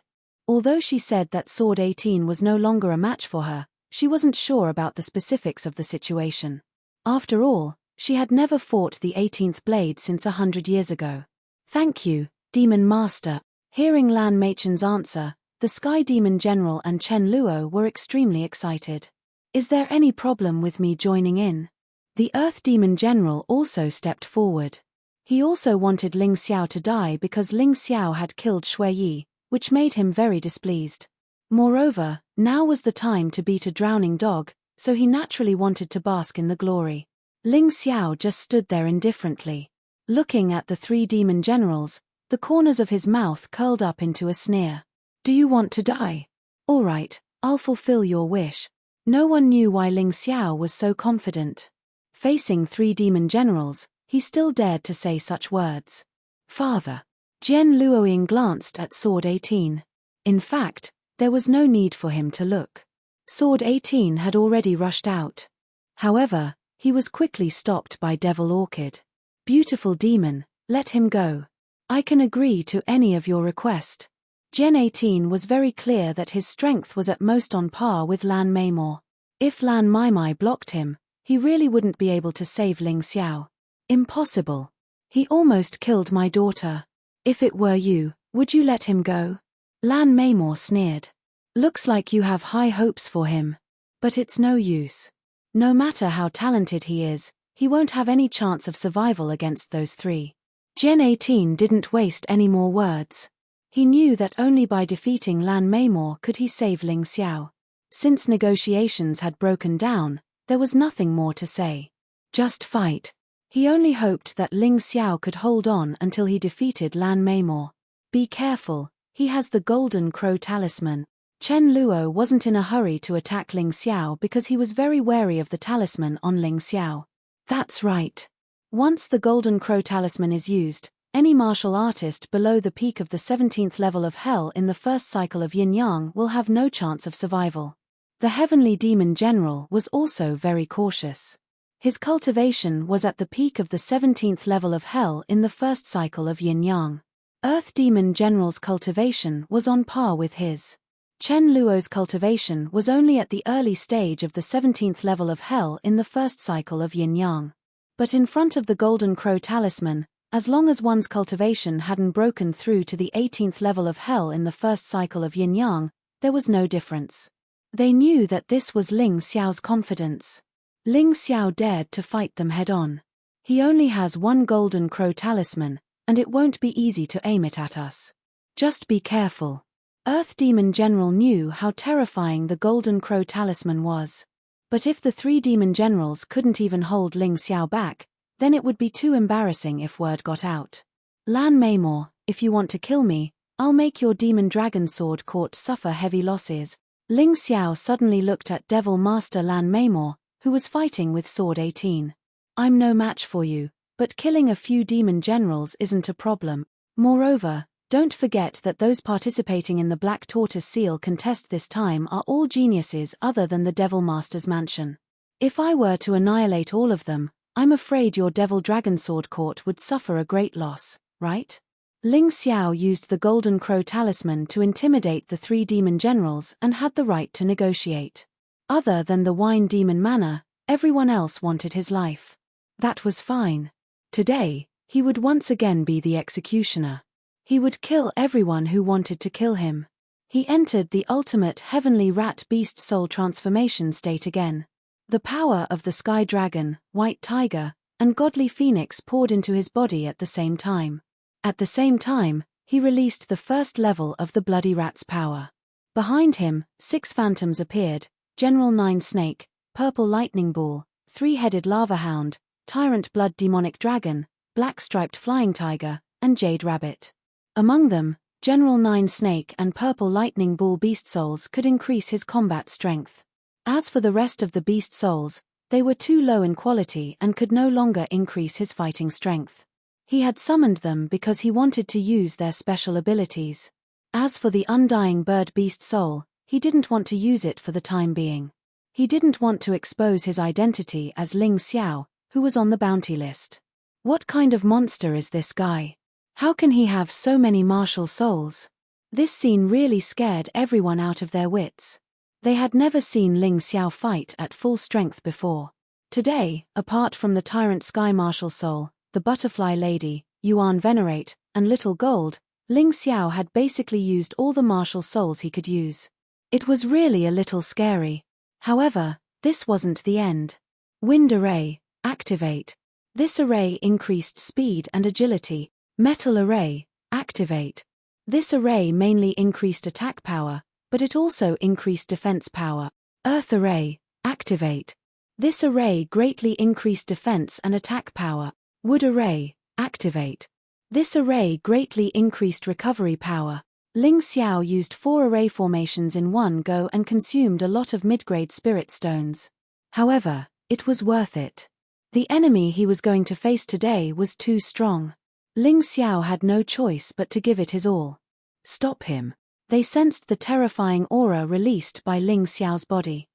Although she said that Sword 18 was no longer a match for her, she wasn't sure about the specifics of the situation. After all, she had never fought the 18th blade since 100 years ago. Thank you, Demon Master. Hearing Lan Maichen's answer, the Sky Demon General and Chen Luo were extremely excited. Is there any problem with me joining in? The Earth Demon General also stepped forward. He also wanted Ling Xiao to die because Ling Xiao had killed Shui Yi, which made him very displeased. Moreover, now was the time to beat a drowning dog, so he naturally wanted to bask in the glory. Ling Xiao just stood there indifferently. Looking at the 3 demon generals, the corners of his mouth curled up into a sneer. Do you want to die? Alright, I'll fulfill your wish. No one knew why Ling Xiao was so confident. Facing 3 demon generals, he still dared to say such words. Father. Jian Luoying glanced at Sword 18. In fact, there was no need for him to look. Sword 18 had already rushed out. However, he was quickly stopped by Devil Orchid. Beautiful demon, let him go. I can agree to any of your request. Gen 18 was very clear that his strength was at most on par with Lan Maimor. If Lan Maimai blocked him, he really wouldn't be able to save Ling Xiao. Impossible. He almost killed my daughter. If it were you, would you let him go? Lan Maimor sneered. Looks like you have high hopes for him. But it's no use. No matter how talented he is, he won't have any chance of survival against those three. Gen 18 didn't waste any more words. He knew that only by defeating Lan Maimor could he save Ling Xiao. Since negotiations had broken down, there was nothing more to say. Just fight. He only hoped that Ling Xiao could hold on until he defeated Lan Maimor. Be careful, he has the Golden Crow talisman. Chen Luo wasn't in a hurry to attack Ling Xiao because he was very wary of the talisman on Ling Xiao. That's right. Once the Golden Crow talisman is used, any martial artist below the peak of the 17th level of Hell in the first cycle of Yin-Yang will have no chance of survival. The Heavenly Demon General was also very cautious. His cultivation was at the peak of the 17th level of Hell in the first cycle of Yin-Yang. Earth Demon General's cultivation was on par with his. Chen Luo's cultivation was only at the early stage of the 17th level of Hell in the first cycle of Yin-Yang. But in front of the Golden Crow talisman, as long as one's cultivation hadn't broken through to the 18th level of Hell in the first cycle of Yin-Yang, there was no difference. They knew that this was Ling Xiao's confidence. Ling Xiao dared to fight them head-on. He only has one Golden Crow talisman, and it won't be easy to aim it at us. Just be careful. Earth Demon General knew how terrifying the Golden Crow talisman was. But if the three demon generals couldn't even hold Ling Xiao back, then it would be too embarrassing if word got out. Lan Maimor, if you want to kill me, I'll make your demon dragon sword court suffer heavy losses. Ling Xiao suddenly looked at Devil Master Lan Maimor, who was fighting with Sword 18. I'm no match for you, but killing a few demon generals isn't a problem. Moreover, don't forget that those participating in the Black Tortoise Seal contest this time are all geniuses other than the Devil Master's mansion. If I were to annihilate all of them, I'm afraid your Devil Dragon Sword Court would suffer a great loss, right? Ling Xiao used the Golden Crow talisman to intimidate the three demon generals and had the right to negotiate. Other than the Wine Demon Manor, everyone else wanted his life. That was fine. Today, he would once again be the executioner. He would kill everyone who wanted to kill him. He entered the ultimate heavenly rat beast soul transformation state again. The power of the Sky Dragon, White Tiger, and Godly Phoenix poured into his body at the same time. At the same time, he released the first level of the Bloody Rat's power. Behind him, 6 phantoms appeared: General Nine Snake, Purple Lightning Ball, Three-Headed Lava Hound, Tyrant Blood Demonic Dragon, Black Striped Flying Tiger, and Jade Rabbit. Among them, General Nine Snake and Purple Lightning Ball Beast Souls could increase his combat strength. As for the rest of the Beast Souls, they were too low in quality and could no longer increase his fighting strength. He had summoned them because he wanted to use their special abilities. As for the Undying Bird Beast Soul, he didn't want to use it for the time being. He didn't want to expose his identity as Ling Xiao, who was on the bounty list. What kind of monster is this guy? How can he have so many martial souls? This scene really scared everyone out of their wits. They had never seen Ling Xiao fight at full strength before. Today, apart from the Tyrant Sky Martial Soul, the Butterfly Lady, Yuan Venerate, and Little Gold, Ling Xiao had basically used all the martial souls he could use. It was really a little scary. However, this wasn't the end. Wind Array, activate. This array increased speed and agility. Metal Array, activate. This array mainly increased attack power, but it also increased defense power. Earth Array, activate. This array greatly increased defense and attack power. Wood Array, activate. This array greatly increased recovery power. Ling Xiao used 4 array formations in one go and consumed a lot of mid-grade spirit stones. However, it was worth it. The enemy he was going to face today was too strong. Ling Xiao had no choice but to give it his all. Stop him. They sensed the terrifying aura released by Ling Xiao's body.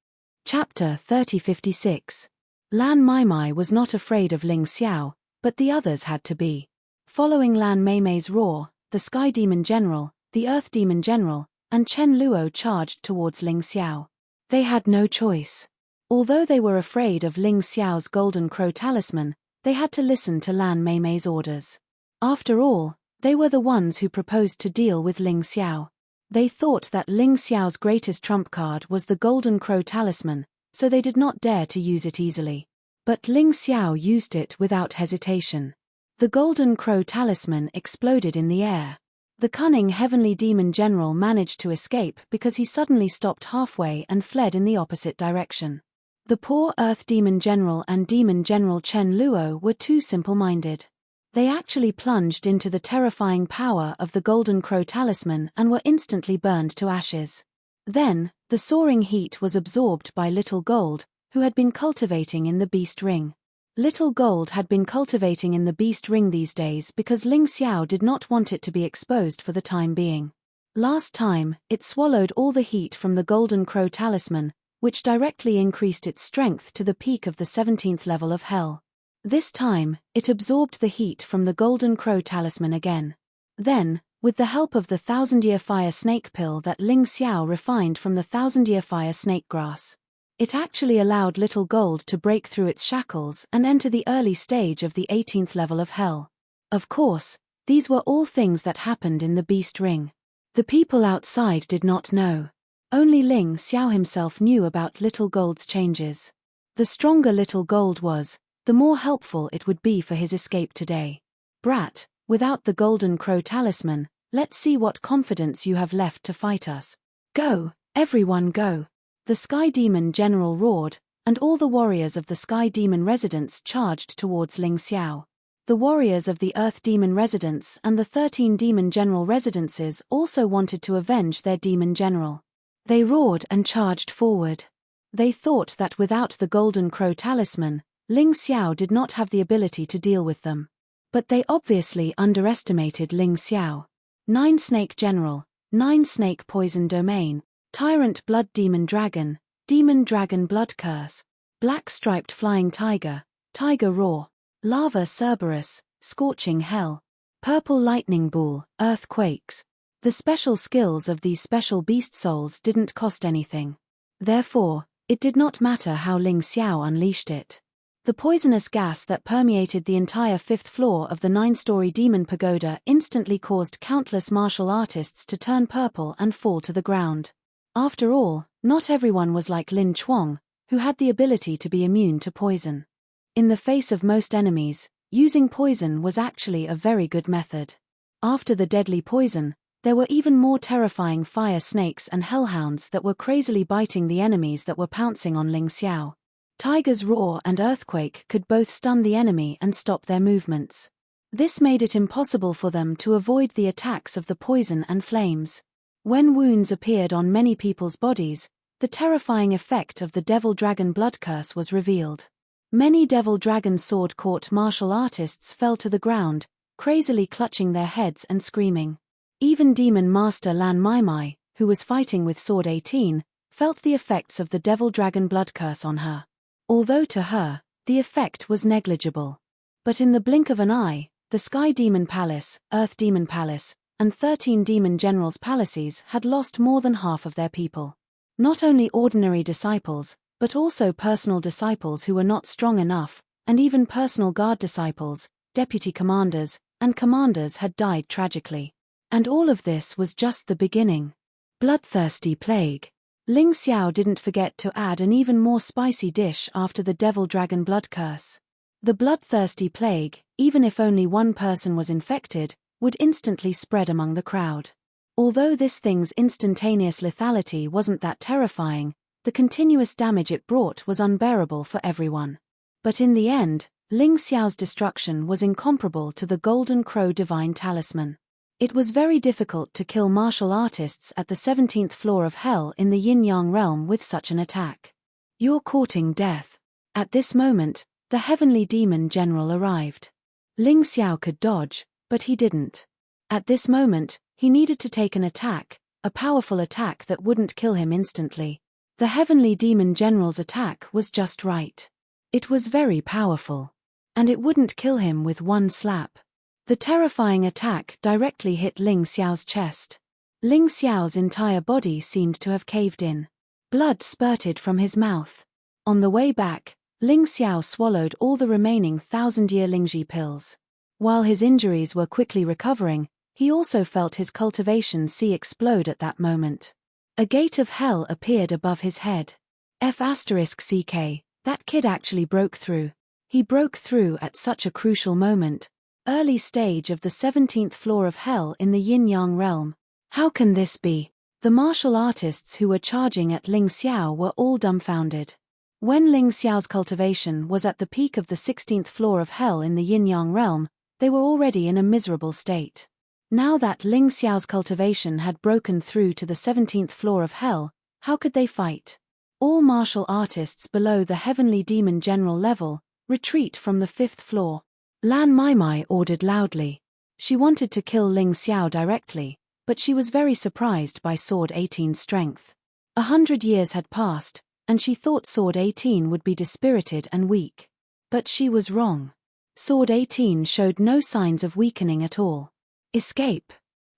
Chapter 3056. Lan Maimai was not afraid of Ling Xiao, but the others had to be. Following Lan Meimei's roar, the Sky Demon General, the Earth Demon General, and Chen Luo charged towards Ling Xiao. They had no choice. Although they were afraid of Ling Xiao's Golden Crow talisman, they had to listen to Lan Meimei's orders. After all, they were the ones who proposed to deal with Ling Xiao. They thought that Ling Xiao's greatest trump card was the Golden Crow talisman, so they did not dare to use it easily. But Ling Xiao used it without hesitation. The Golden Crow talisman exploded in the air. The cunning Heavenly Demon General managed to escape because he suddenly stopped halfway and fled in the opposite direction. The poor Earth Demon General and Demon General Chen Luo were too simple-minded. They actually plunged into the terrifying power of the Golden Crow talisman and were instantly burned to ashes. Then, the soaring heat was absorbed by Little Gold, who had been cultivating in the Beast Ring. Little Gold had been cultivating in the Beast Ring these days because Ling Xiao did not want it to be exposed for the time being. Last time, it swallowed all the heat from the Golden Crow talisman, which directly increased its strength to the peak of the 17th level of Hell. This time, it absorbed the heat from the Golden Crow talisman again. Then, with the help of the 1000-year fire snake pill that Ling Xiao refined from the 1000-year fire snake grass, it actually allowed Little Gold to break through its shackles and enter the early stage of the 18th level of Hell. Of course, these were all things that happened in the Beast Ring. The people outside did not know. Only Ling Xiao himself knew about Little Gold's changes. The stronger Little Gold was, the more helpful it would be for his escape today. Brat, without the Golden Crow talisman, let's see what confidence you have left to fight us. Go, everyone go. The Sky Demon General roared, and all the warriors of the Sky Demon residence charged towards Ling Xiao. The warriors of the Earth Demon residence and the 13 Demon General residences also wanted to avenge their Demon General. They roared and charged forward. They thought that without the Golden Crow talisman, Ling Xiao did not have the ability to deal with them. But they obviously underestimated Ling Xiao. 9 Snake General, 9 Snake Poison Domain, Tyrant Blood Demon Dragon Blood Curse, Black Striped Flying Tiger, Tiger Roar, Lava Cerberus, Scorching Hell, Purple Lightning Ball, Earthquakes. The special skills of these special beast souls didn't cost anything. Therefore, it did not matter how Ling Xiao unleashed it. The poisonous gas that permeated the entire 5th floor of the 9-story demon pagoda instantly caused countless martial artists to turn purple and fall to the ground. After all, not everyone was like Lin Chuang, who had the ability to be immune to poison. In the face of most enemies, using poison was actually a very good method. After the deadly poison, there were even more terrifying fire snakes and hellhounds that were crazily biting the enemies that were pouncing on Ling Xiao. Tiger's Roar and Earthquake could both stun the enemy and stop their movements. This made it impossible for them to avoid the attacks of the poison and flames. When wounds appeared on many people's bodies, the terrifying effect of the Devil Dragon Blood Curse was revealed. Many Devil Dragon sword-caught martial artists fell to the ground, crazily clutching their heads and screaming. Even Demon Master Lan Meimei, who was fighting with Sword 18, felt the effects of the Devil Dragon Blood Curse on her. Although to her, the effect was negligible. But in the blink of an eye, the Sky Demon Palace, Earth Demon Palace, and 13 Demon Generals' palaces had lost more than half of their people. Not only ordinary disciples, but also personal disciples who were not strong enough, and even personal guard disciples, deputy commanders, and commanders had died tragically. And all of this was just the beginning. Bloodthirsty plague. Ling Xiao didn't forget to add an even more spicy dish after the Devil Dragon Blood Curse. The bloodthirsty plague, even if only one person was infected, would instantly spread among the crowd. Although this thing's instantaneous lethality wasn't that terrifying, the continuous damage it brought was unbearable for everyone. But in the end, Ling Xiao's destruction was incomparable to the Golden Crow Divine Talisman. It was very difficult to kill martial artists at the 17th floor of Hell in the Yin-Yang realm with such an attack. You're courting death. At this moment, the Heavenly Demon General arrived. Ling Xiao could dodge, but he didn't. At this moment, he needed to take an attack, a powerful attack that wouldn't kill him instantly. The Heavenly Demon General's attack was just right. It was very powerful. And it wouldn't kill him with one slap. The The terrifying attack directly hit Ling Xiao's chest. Ling Xiao's entire body seemed to have caved in. Blood spurted from his mouth. On the way back, Ling Xiao swallowed all the remaining 1,000-year Lingji pills. While his injuries were quickly recovering, he also felt his cultivation sea explode at that moment. A gate of hell appeared above his head. F***CK, that kid actually broke through. He broke through at such a crucial moment. Early stage of the 17th floor of hell in the yin-yang realm. How can this be? The martial artists who were charging at Ling Xiao were all dumbfounded. When Ling Xiao's cultivation was at the peak of the 16th floor of hell in the yin-yang realm, they were already in a miserable state. Now that Ling Xiao's cultivation had broken through to the 17th floor of hell, how could they fight? All martial artists below the heavenly demon general level retreat from the 5th floor. Lan Maimai ordered loudly. She wanted to kill Ling Xiao directly, but she was very surprised by Sword 18's strength. 100 years had passed, and she thought Sword 18 would be dispirited and weak. But she was wrong. Sword 18 showed no signs of weakening at all. Escape.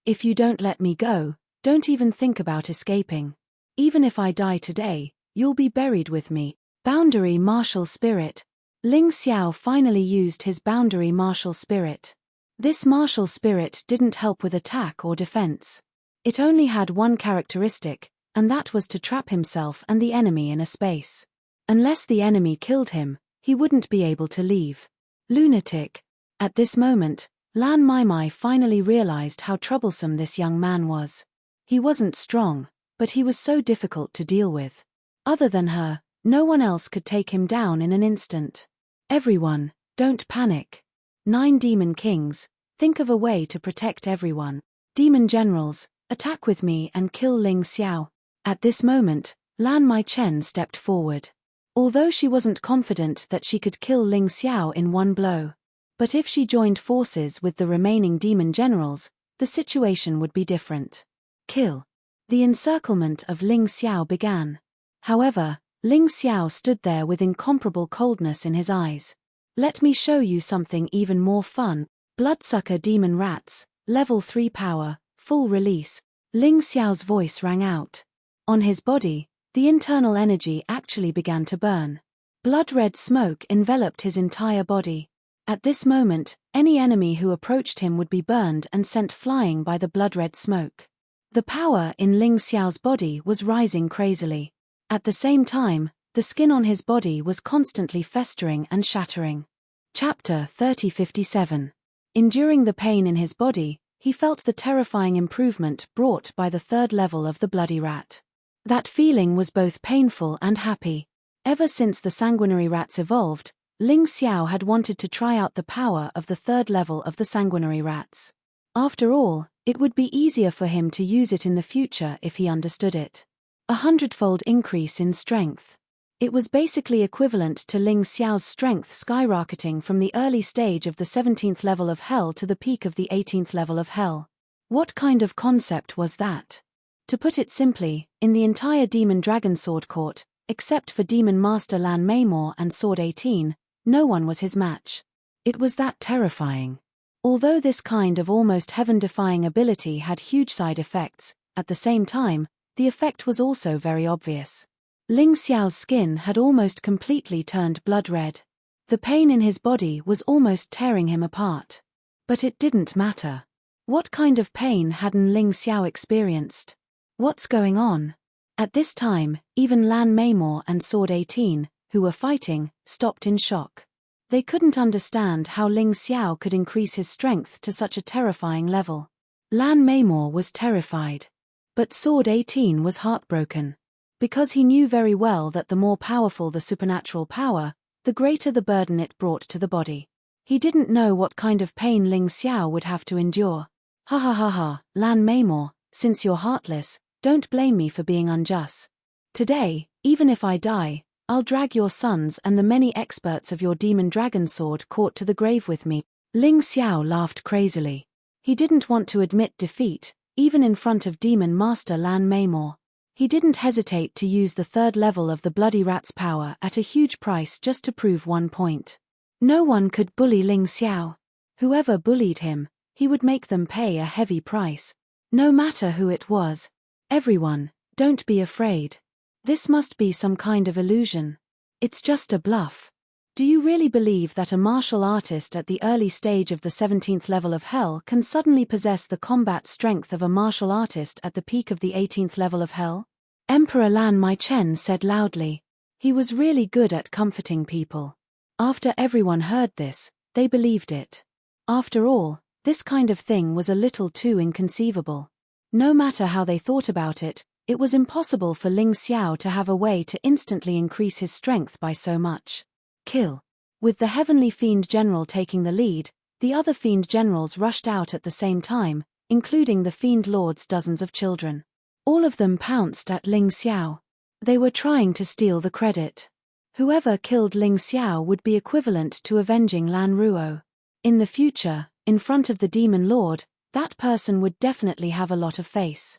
If you don't let me go, don't even think about escaping. Even if I die today, you'll be buried with me. Boundary martial spirit. Ling Xiao finally used his boundary martial spirit. This martial spirit didn't help with attack or defense. It only had one characteristic, and that was to trap himself and the enemy in a space. Unless the enemy killed him, he wouldn't be able to leave. Lunatic. At this moment, Lan Maimai finally realized how troublesome this young man was. He wasn't strong, but he was so difficult to deal with. Other than her, no one else could take him down in an instant. Everyone, don't panic. 9 demon kings, think of a way to protect everyone. Demon generals, attack with me and kill Ling Xiao. At this moment, Lan Maichen stepped forward. Although she wasn't confident that she could kill Ling Xiao in one blow. But if she joined forces with the remaining demon generals, the situation would be different. Kill. The encirclement of Ling Xiao began. However, Ling Xiao stood there with incomparable coldness in his eyes. Let me show you something even more fun. Bloodsucker demon rats, level 3 power, full release. Ling Xiao's voice rang out. On his body, the internal energy actually began to burn. Blood-red smoke enveloped his entire body. At this moment, any enemy who approached him would be burned and sent flying by the blood-red smoke. The power in Ling Xiao's body was rising crazily. At the same time, the skin on his body was constantly festering and shattering. Chapter 3057. Enduring the pain in his body, he felt the terrifying improvement brought by the 3rd level of the bloody rat. That feeling was both painful and happy. Ever since the sanguinary rats evolved, Ling Xiao had wanted to try out the power of the 3rd level of the sanguinary rats. After all, it would be easier for him to use it in the future if he understood it. 100-fold increase in strength. It was basically equivalent to Ling Xiao's strength skyrocketing from the early stage of the 17th level of hell to the peak of the 18th level of hell. What kind of concept was that? To put it simply, in the entire Demon Dragon Sword Court, except for Demon Master Lan Maimor and Sword 18, no one was his match. It was that terrifying. Although this kind of almost heaven-defying ability had huge side effects, at the same time, the effect was also very obvious. Ling Xiao's skin had almost completely turned blood red. The pain in his body was almost tearing him apart. But it didn't matter. What kind of pain hadn't Ling Xiao experienced? What's going on? At this time, even Lan Maimor and Sword 18, who were fighting, stopped in shock. They couldn't understand how Ling Xiao could increase his strength to such a terrifying level. Lan Maimor was terrified. But Sword 18 was heartbroken. Because he knew very well that the more powerful the supernatural power, the greater the burden it brought to the body. He didn't know what kind of pain Ling Xiao would have to endure. Ha ha ha ha, Lan Maimor, since you're heartless, don't blame me for being unjust. Today, even if I die, I'll drag your sons and the many experts of your Demon Dragon Sword Court to the grave with me. Ling Xiao laughed crazily. He didn't want to admit defeat, even in front of Demon Master Lan Maimor. He didn't hesitate to use the 3rd level of the Bloody Rat's power at a huge price just to prove one point. No one could bully Ling Xiao. Whoever bullied him, he would make them pay a heavy price. No matter who it was. Everyone, don't be afraid. This must be some kind of illusion. It's just a bluff. Do you really believe that a martial artist at the early stage of the 17th level of hell can suddenly possess the combat strength of a martial artist at the peak of the 18th level of hell? Emperor Lan Mai-chen said loudly. He was really good at comforting people. After everyone heard this, they believed it. After all, this kind of thing was a little too inconceivable. No matter how they thought about it, it was impossible for Ling Xiao to have a way to instantly increase his strength by so much. Kill. With the Heavenly Fiend General taking the lead, the other Fiend Generals rushed out at the same time, including the Fiend Lord's dozens of children. All of them pounced at Ling Xiao. They were trying to steal the credit. Whoever killed Ling Xiao would be equivalent to avenging Lan Ruo. In the future, in front of the Demon Lord, that person would definitely have a lot of face.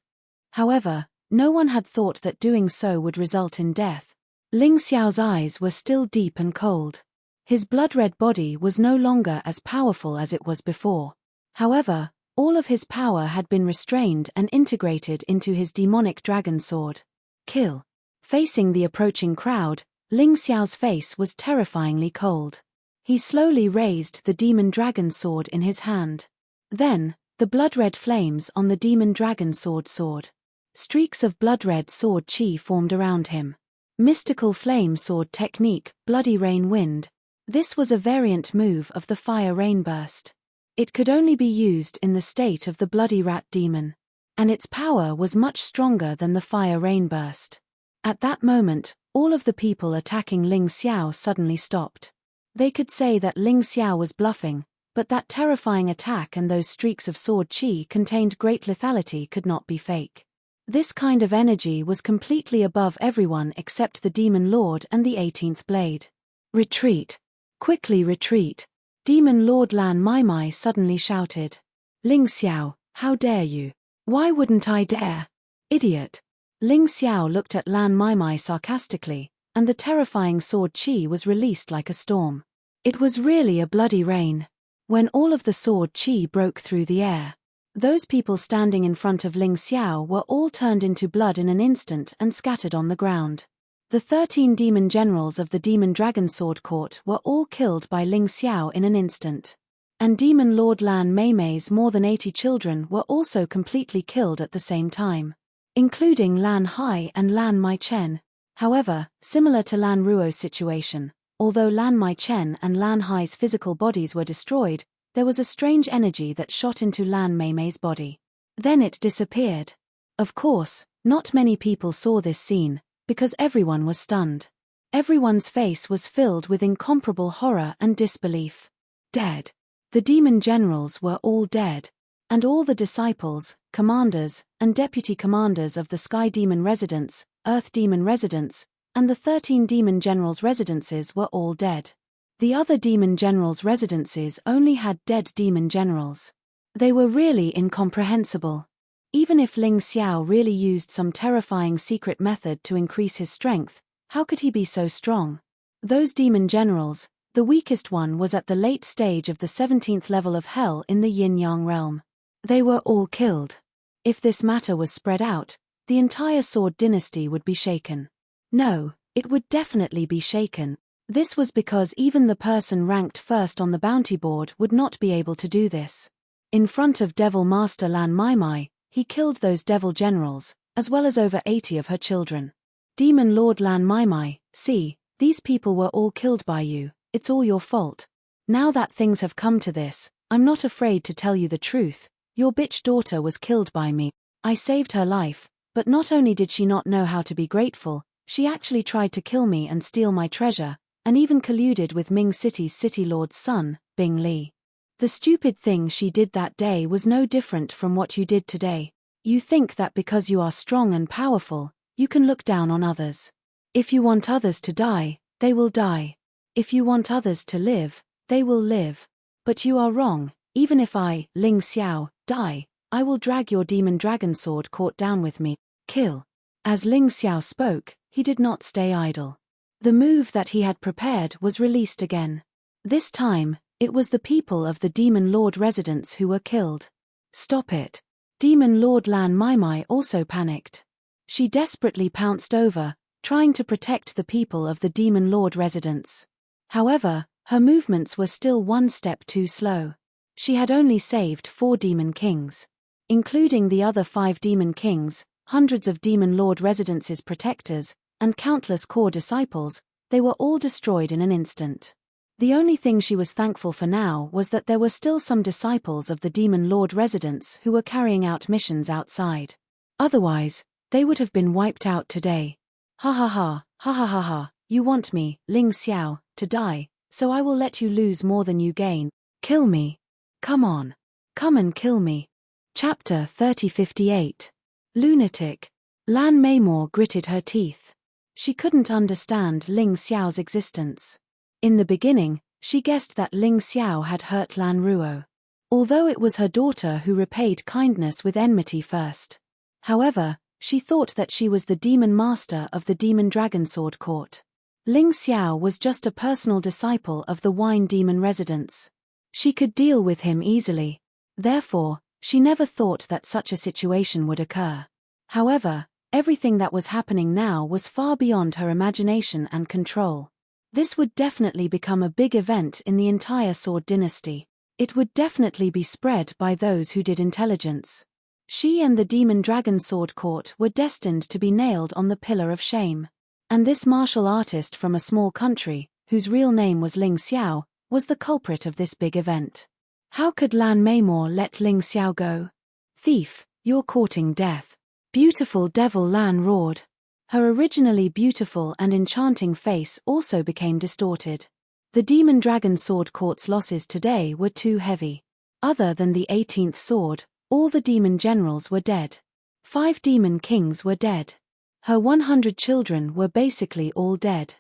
However, no one had thought that doing so would result in death. Ling Xiao's eyes were still deep and cold. His blood-red body was no longer as powerful as it was before. However, all of his power had been restrained and integrated into his demonic dragon sword. Kill. Facing the approaching crowd, Ling Xiao's face was terrifyingly cold. He slowly raised the demon dragon sword in his hand. Then, the blood-red flames on the demon dragon sword soared. Streaks of blood-red sword chi formed around him. Mystical flame sword technique, Bloody Rain Wind. This was a variant move of the Fire Rain Burst. It could only be used in the state of the Bloody Rat Demon. And its power was much stronger than the Fire Rain Burst. At that moment, all of the people attacking Ling Xiao suddenly stopped. They could say that Ling Xiao was bluffing, but that terrifying attack and those streaks of sword chi contained great lethality could not be fake. This kind of energy was completely above everyone except the Demon Lord and the 18th Blade. Retreat. Quickly retreat. Demon Lord Lan Mai suddenly shouted. Ling Xiao, how dare you? Why wouldn't I dare? Idiot. Ling Xiao looked at Lan Mai sarcastically, and the terrifying sword chi was released like a storm. It was really a bloody rain. When all of the sword chi broke through the air, those people standing in front of Ling Xiao were all turned into blood in an instant and scattered on the ground. The 13 demon generals of the Demon Dragon Sword Court were all killed by Ling Xiao in an instant. And Demon Lord Lan Mei's more than 80 children were also completely killed at the same time, including Lan Hai and Lan Mai-chen. However, similar to Lan Ruo's situation, although Lan Mai-chen and Lan Hai's physical bodies were destroyed, there was a strange energy that shot into Lan Mei's body. Then it disappeared. Of course, not many people saw this scene, because everyone was stunned. Everyone's face was filled with incomparable horror and disbelief. Dead. The demon generals were all dead. And all the disciples, commanders, and deputy commanders of the Sky Demon Residence, Earth Demon Residence, and the 13 demon generals' residences were all dead. The other demon generals' residences only had dead demon generals. They were really incomprehensible. Even if Ling Xiao really used some terrifying secret method to increase his strength, how could he be so strong? Those demon generals, the weakest one was at the late stage of the 17th level of hell in the Yin-Yang realm. They were all killed. If this matter was spread out, the entire Sword Dynasty would be shaken. No, it would definitely be shaken. This was because even the person ranked first on the bounty board would not be able to do this. In front of Devil Master Lan Mai, he killed those devil generals, as well as over 80 of her children. Demon Lord Lan Mai, see, these people were all killed by you, it's all your fault. Now that things have come to this, I'm not afraid to tell you the truth, your bitch daughter was killed by me. I saved her life, but not only did she not know how to be grateful, she actually tried to kill me and steal my treasure, and even colluded with Ming City's city lord's son, Bing Li. The stupid thing she did that day was no different from what you did today. You think that because you are strong and powerful, you can look down on others. If you want others to die, they will die. If you want others to live, they will live. But you are wrong. Even if I, Ling Xiao, die, I will drag your demon dragon sword court down with me. Kill. As Ling Xiao spoke, he did not stay idle. The move that he had prepared was released again. This time, It was the people of the Demon Lord residence who were killed. Stop it. Demon Lord Lan Maimai also panicked. She desperately pounced over, trying to protect the people of the Demon Lord residence. However, her movements were still one step too slow. She had only saved 4 Demon Kings. Including the other 5 Demon Kings, hundreds of Demon Lord residence's protectors, and countless core disciples, they were all destroyed in an instant. The only thing she was thankful for now was that there were still some disciples of the Demon Lord residence who were carrying out missions outside. Otherwise, they would have been wiped out today. Ha ha ha, ha ha ha ha, you want me, Ling Xiao, to die, so I will let you lose more than you gain. Kill me. Come on. Come and kill me. Chapter 3058. Lunatic. Lan Maimor gritted her teeth. She couldn't understand Ling Xiao's existence. In the beginning, she guessed that Ling Xiao had hurt Lan Ruo. Although it was her daughter who repaid kindness with enmity first. However, she thought that she was the demon master of the Demon Dragon Sword Court. Ling Xiao was just a personal disciple of the Wine Demon residence. She could deal with him easily. Therefore, she never thought that such a situation would occur. However, everything that was happening now was far beyond her imagination and control. This would definitely become a big event in the entire Sword Dynasty. It would definitely be spread by those who did intelligence. She and the Demon Dragon Sword Court were destined to be nailed on the pillar of shame. And this martial artist from a small country, whose real name was Ling Xiao, was the culprit of this big event. How could Lan Maimor let Ling Xiao go? Thief, you're courting death. Beautiful devil, Lan roared. Her originally beautiful and enchanting face also became distorted. The Demon Dragon Sword Court's losses today were too heavy. Other than the 18th sword, all the demon generals were dead. 5 demon kings were dead. Her 100 children were basically all dead.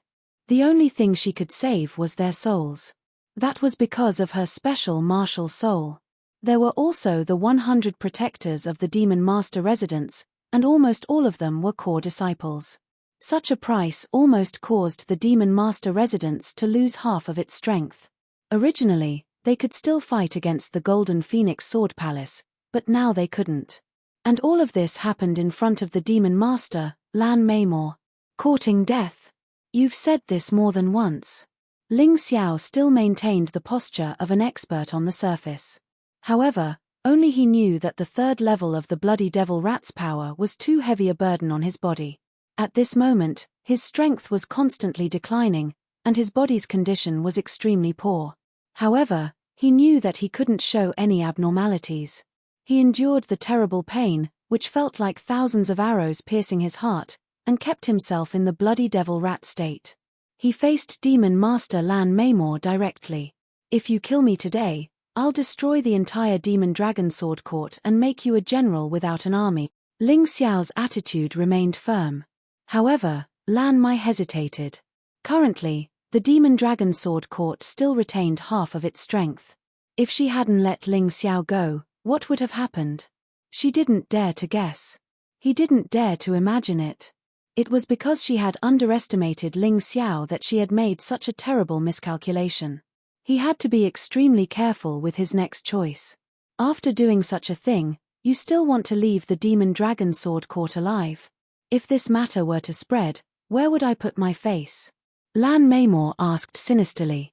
The only thing she could save was their souls. That was because of her special martial soul. There were also the 100 protectors of the Demon Master residence, and almost all of them were core disciples. Such a price almost caused the Demon Master residence to lose half of its strength. Originally, they could still fight against the Golden Phoenix Sword Palace, but now they couldn't. And all of this happened in front of the Demon Master, Lan Maimor. Courting death. You've said this more than once. Ling Xiao still maintained the posture of an expert on the surface. However, only he knew that the 3rd level of the Bloody Devil Rat's power was too heavy a burden on his body. At this moment, his strength was constantly declining, and his body's condition was extremely poor. However, he knew that he couldn't show any abnormalities. He endured the terrible pain, which felt like thousands of arrows piercing his heart, and kept himself in the Bloody Devil Rat state. He faced Demon Master Lan Maimor directly. If you kill me today, I'll destroy the entire Demon Dragon Sword Court and make you a general without an army. Ling Xiao's attitude remained firm. However, Lan Mai hesitated. Currently, the Demon Dragon Sword Court still retained half of its strength. If she hadn't let Ling Xiao go, what would have happened? She didn't dare to guess. He didn't dare to imagine it. It was because she had underestimated Ling Xiao that she had made such a terrible miscalculation. He had to be extremely careful with his next choice. After doing such a thing, you still want to leave the Demon Dragon Sword Court alive. If this matter were to spread, where would I put my face? Lan Maimor asked sinisterly.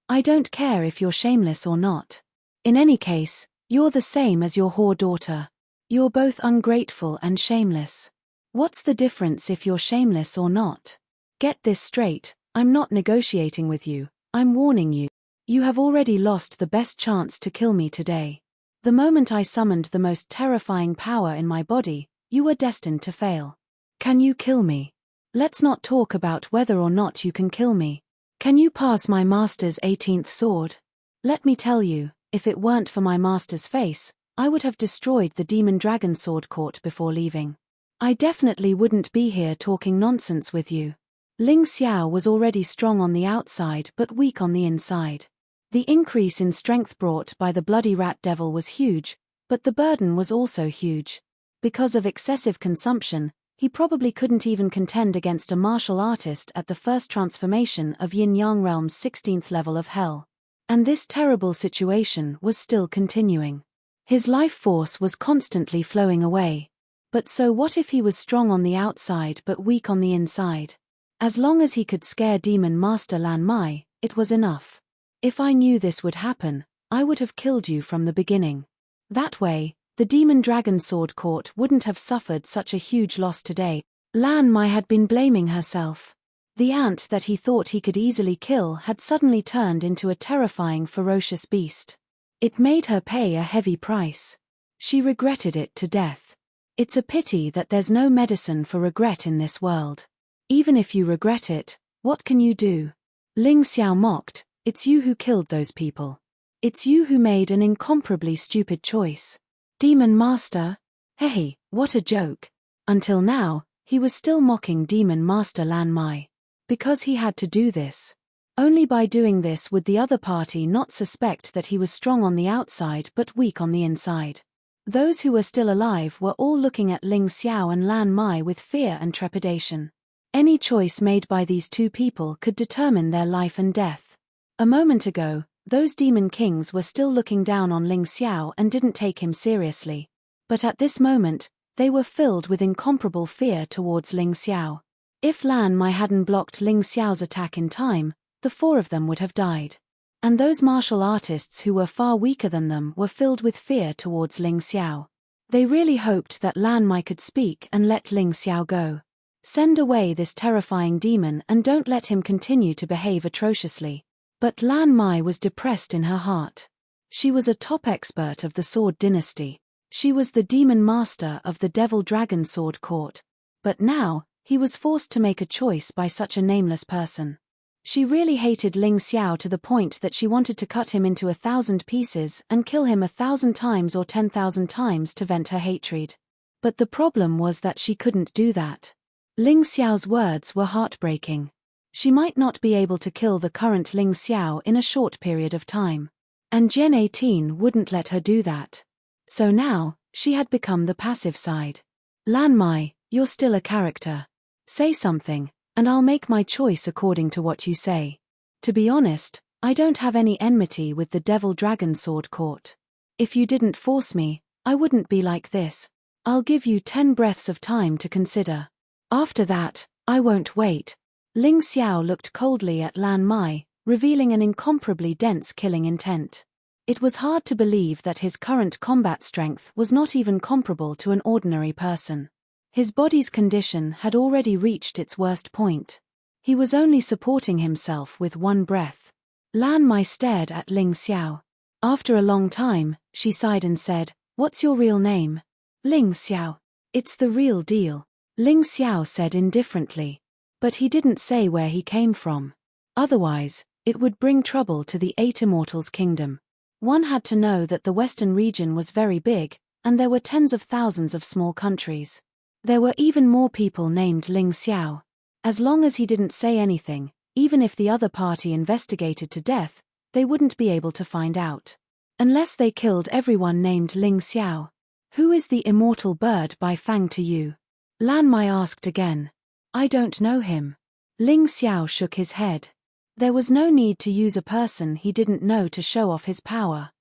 I don't care if you're shameless or not. In any case, you're the same as your whore daughter. You're both ungrateful and shameless. What's the difference if you're shameless or not? Get this straight, I'm not negotiating with you, I'm warning you. You have already lost the best chance to kill me today. The moment I summoned the most terrifying power in my body, you were destined to fail. Can you kill me? Let's not talk about whether or not you can kill me. Can you pass my master's 18th sword? Let me tell you, if it weren't for my master's face, I would have destroyed the Demon Dragon Sword Court before leaving. I definitely wouldn't be here talking nonsense with you. Ling Xiao was already strong on the outside but weak on the inside. The increase in strength brought by the Bloody Rat Devil was huge, but the burden was also huge. Because of excessive consumption, he probably couldn't even contend against a martial artist at the first transformation of Yin-Yang Realm's 16th level of hell. And this terrible situation was still continuing. His life force was constantly flowing away. But so what if he was strong on the outside but weak on the inside? As long as he could scare Demon Master Lan Mai, it was enough. If I knew this would happen, I would have killed you from the beginning. That way, the Demon Dragon Sword Court wouldn't have suffered such a huge loss today. Lan Mai had been blaming herself. The ant that he thought he could easily kill had suddenly turned into a terrifying, ferocious beast. It made her pay a heavy price. She regretted it to death. It's a pity that there's no medicine for regret in this world. Even if you regret it, what can you do? Ling Xiao mocked, it's you who killed those people. It's you who made an incomparably stupid choice. Demon Master? Hey, what a joke. Until now, he was still mocking Demon Master Lan Mai. Because he had to do this. Only by doing this would the other party not suspect that he was strong on the outside but weak on the inside. Those who were still alive were all looking at Ling Xiao and Lan Mai with fear and trepidation. Any choice made by these two people could determine their life and death. A moment ago, those demon kings were still looking down on Ling Xiao and didn't take him seriously. But at this moment, they were filled with incomparable fear towards Ling Xiao. If Lan Mai hadn't blocked Ling Xiao's attack in time, the four of them would have died. And those martial artists who were far weaker than them were filled with fear towards Ling Xiao. They really hoped that Lan Mai could speak and let Ling Xiao go. Send away this terrifying demon and don't let him continue to behave atrociously. But Lan Mai was depressed in her heart. She was a top expert of the Sword Dynasty. She was the demon master of the Devil Dragon Sword Court. But now, he was forced to make a choice by such a nameless person. She really hated Ling Xiao to the point that she wanted to cut him into 1,000 pieces and kill him 1,000 times or 10,000 times to vent her hatred. But the problem was that she couldn't do that. Ling Xiao's words were heartbreaking. She might not be able to kill the current Ling Xiao in a short period of time. And Gen 18 wouldn't let her do that. So now, she had become the passive side. Lan Mai, you're still a character. Say something, and I'll make my choice according to what you say. To be honest, I don't have any enmity with the Devil Dragon Sword Court. If you didn't force me, I wouldn't be like this. I'll give you 10 breaths of time to consider. After that, I won't wait. Ling Xiao looked coldly at Lan Mai, revealing an incomparably dense killing intent. It was hard to believe that his current combat strength was not even comparable to an ordinary person. His body's condition had already reached its worst point. He was only supporting himself with one breath. Lan Mai stared at Ling Xiao. After a long time, she sighed and said, "What's your real name?" "Ling Xiao. It's the real deal," Ling Xiao said indifferently. But he didn't say where he came from. Otherwise, it would bring trouble to the 8 Immortals' kingdom. One had to know that the western region was very big, and there were tens of thousands of small countries. There were even more people named Ling Xiao. As long as he didn't say anything, even if the other party investigated to death, they wouldn't be able to find out. Unless they killed everyone named Ling Xiao. "Who is the immortal bird by Fang to you?" Lan Mai asked again. "I don't know him." Ling Xiao shook his head. There was no need to use a person he didn't know to show off his power.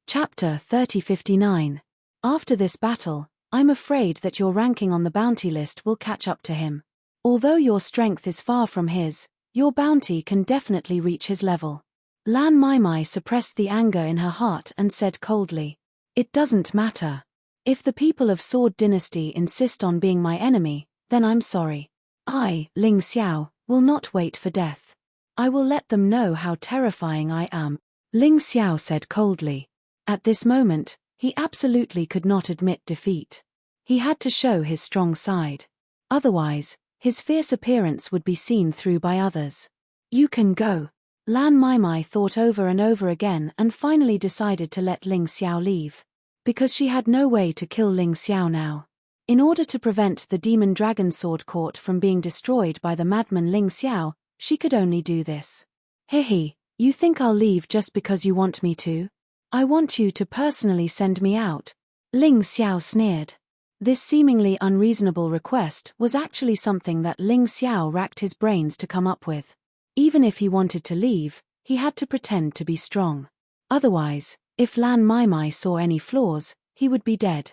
Chapter 3059. After this battle, I'm afraid that your ranking on the bounty list will catch up to him. Although your strength is far from his, your bounty can definitely reach his level. Lan Mai suppressed the anger in her heart and said coldly, "It doesn't matter. If the people of Sword Dynasty insist on being my enemy, then I'm sorry. I, Ling Xiao, will not wait for death. I will let them know how terrifying I am," Ling Xiao said coldly. At this moment, he absolutely could not admit defeat. He had to show his strong side. Otherwise, his fierce appearance would be seen through by others. "You can go." Lan Mai thought over and over again and finally decided to let Ling Xiao leave. Because she had no way to kill Ling Xiao now. In order to prevent the Demon Dragon Sword Court from being destroyed by the madman Ling Xiao, she could only do this. "Hehe, you think I'll leave just because you want me to? I want you to personally send me out," Ling Xiao sneered. This seemingly unreasonable request was actually something that Ling Xiao racked his brains to come up with. Even if he wanted to leave, He had to pretend to be strong. Otherwise, if Lan Mai saw any flaws, he would be dead.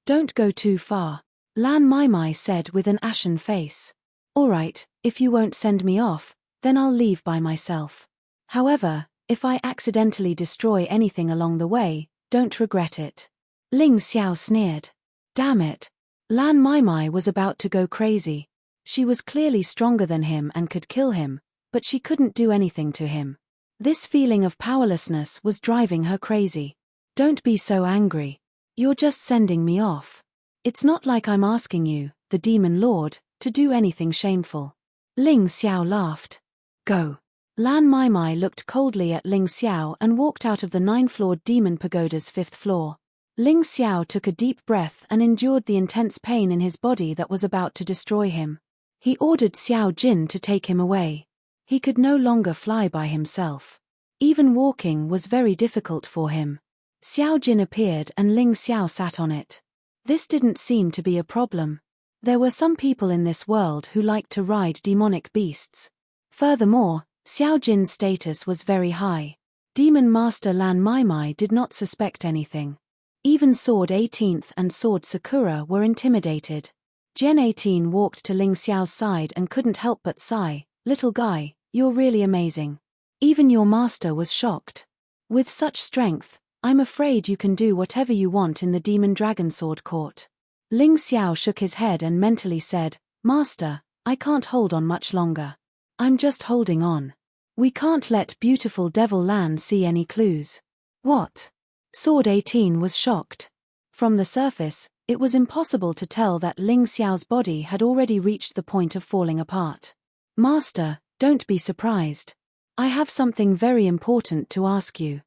Don't go too far, Lan Mai said with an ashen face. All right, if you won't send me off, then I'll leave by myself. However, if I accidentally destroy anything along the way, don't regret it. Ling Xiao sneered. Damn it. Lan Mai was about to go crazy. She was clearly stronger than him and could kill him, but she couldn't do anything to him. This feeling of powerlessness was driving her crazy. Don't be so angry. You're just sending me off. It's not like I'm asking you, the Demon Lord, to do anything shameful. Ling Xiao laughed. Go. Lan Mai looked coldly at Ling Xiao and walked out of the 9-floored demon pagoda's 5th floor. Ling Xiao took a deep breath and endured the intense pain in his body that was about to destroy him. He ordered Xiao Jin to take him away. He could no longer fly by himself. Even walking was very difficult for him. Xiao Jin appeared and Ling Xiao sat on it. This didn't seem to be a problem. There were some people in this world who liked to ride demonic beasts. Furthermore, Xiao Jin's status was very high. Demon Master Lan Mai did not suspect anything. Even Sword 18th and Sword Sakura were intimidated. Gen 18 walked to Ling Xiao's side and couldn't help but sigh, "Little guy, you're really amazing." Even your master was shocked. With such strength, I'm afraid you can do whatever you want in the Demon Dragon Sword Court. Ling Xiao shook his head and mentally said, Master, I can't hold on much longer. I'm just holding on. We can't let beautiful Devil Lan see any clues. What? Sword 18 was shocked. From the surface, it was impossible to tell that Ling Xiao's body had already reached the point of falling apart. Master, don't be surprised. I have something very important to ask you.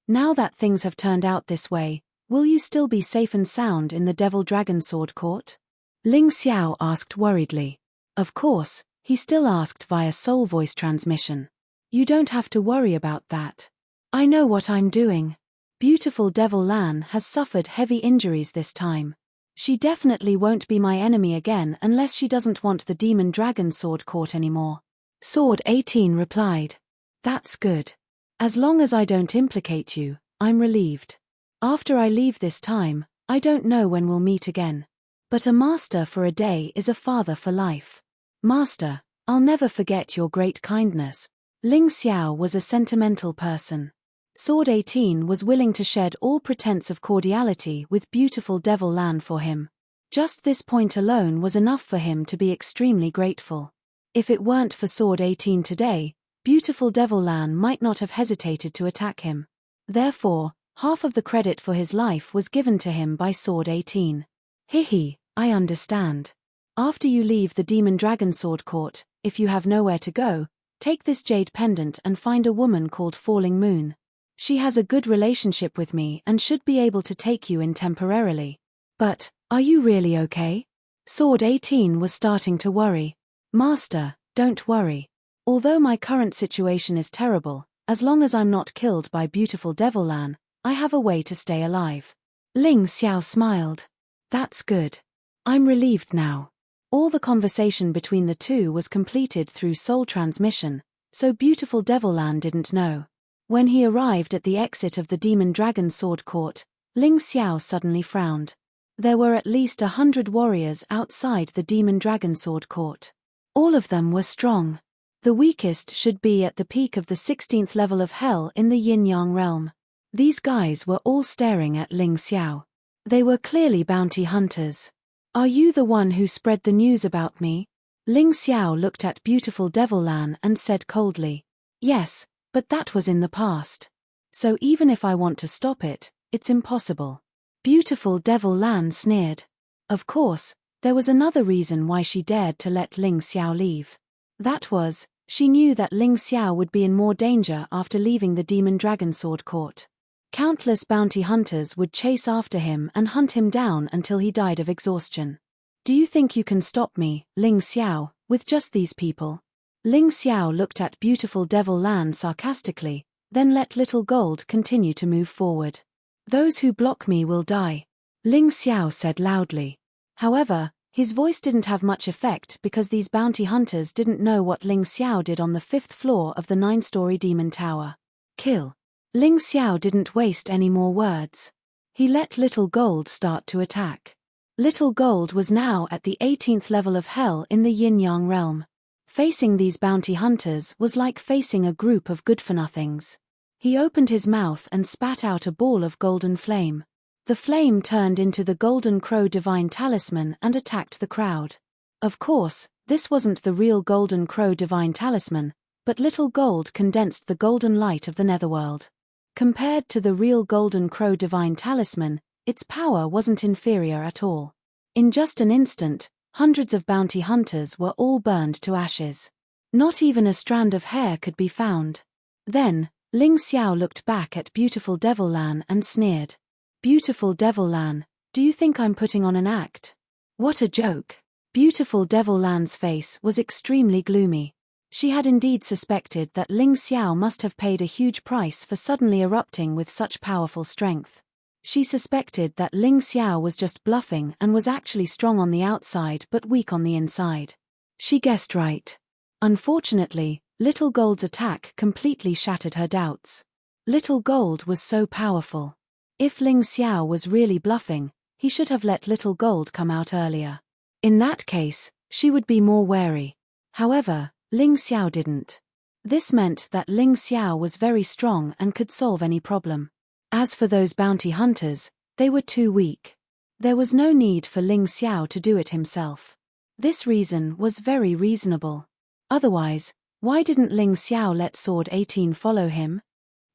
Now that things have turned out this way, will you still be safe and sound in the Devil Dragon Sword Court? Ling Xiao asked worriedly. Of course, he still asked via soul voice transmission. You don't have to worry about that. I know what I'm doing. Beautiful Devil Lan has suffered heavy injuries this time. She definitely won't be my enemy again unless she doesn't want the Demon Dragon Sword Court anymore. Sword 18 replied. That's good. As long as I don't implicate you, I'm relieved. After I leave this time, I don't know when we'll meet again. But a master for a day is a father for life. Master, I'll never forget your great kindness. Ling Xiao was a sentimental person. Sword 18 was willing to shed all pretense of cordiality with beautiful Devil Lan for him. Just this point alone was enough for him to be extremely grateful. If it weren't for Sword 18 today, beautiful Devil Lan might not have hesitated to attack him. Therefore, half of the credit for his life was given to him by Sword 18. Hihi, I understand. After you leave the Demon Dragon Sword Court, if you have nowhere to go, take this jade pendant and find a woman called Falling Moon. She has a good relationship with me and should be able to take you in temporarily. But, are you really okay? Sword 18 was starting to worry. Master, don't worry. Although my current situation is terrible, as long as I'm not killed by beautiful Devil Lan, I have a way to stay alive. Ling Xiao smiled. That's good. I'm relieved now. All the conversation between the two was completed through soul transmission, so beautiful Devil Lan didn't know. When he arrived at the exit of the Demon Dragon Sword Court, Ling Xiao suddenly frowned. There were at least 100 warriors outside the Demon Dragon Sword Court. All of them were strong. The weakest should be at the peak of the 16th level of hell in the Yin-Yang realm. These guys were all staring at Ling Xiao. They were clearly bounty hunters. Are you the one who spread the news about me? Ling Xiao looked at beautiful Devil Lan and said coldly. Yes, but that was in the past. So even if I want to stop it, it's impossible. Beautiful Devil Lan sneered. Of course, there was another reason why she dared to let Ling Xiao leave. That was, she knew that Ling Xiao would be in more danger after leaving the Demon Dragon Sword Court. Countless bounty hunters would chase after him and hunt him down until he died of exhaustion. Do you think you can stop me, Ling Xiao, with just these people? Ling Xiao looked at beautiful Devil Lan sarcastically, then let Little Gold continue to move forward. Those who block me will die, Ling Xiao said loudly. However, His voice didn't have much effect because these bounty hunters didn't know what Ling Xiao did on the 5th floor of the 9-story demon tower. Kill. Ling Xiao didn't waste any more words. He let Little Gold start to attack. Little Gold was now at the 18th level of hell in the yin-yang realm. Facing these bounty hunters was like facing a group of good-for-nothings. He opened his mouth and spat out a ball of golden flame. The flame turned into the Golden Crow Divine Talisman and attacked the crowd. Of course, this wasn't the real Golden Crow Divine Talisman, but Little Gold condensed the golden light of the netherworld. Compared to the real Golden Crow Divine Talisman, its power wasn't inferior at all. In just an instant, hundreds of bounty hunters were all burned to ashes. Not even a strand of hair could be found. Then, Ling Xiao looked back at Beautiful Devil Lan and sneered. Beautiful Devil Lan, do you think I'm putting on an act? What a joke. Beautiful Devil Lan's face was extremely gloomy. She had indeed suspected that Ling Xiao must have paid a huge price for suddenly erupting with such powerful strength. She suspected that Ling Xiao was just bluffing and was actually strong on the outside but weak on the inside. She guessed right. Unfortunately, Little Gold's attack completely shattered her doubts. Little Gold was so powerful. If Ling Xiao was really bluffing, he should have let Little Gold come out earlier. In that case, she would be more wary. However, Ling Xiao didn't. This meant that Ling Xiao was very strong and could solve any problem. As for those bounty hunters, they were too weak. There was no need for Ling Xiao to do it himself. This reason was very reasonable. Otherwise, why didn't Ling Xiao let Sword 18 follow him?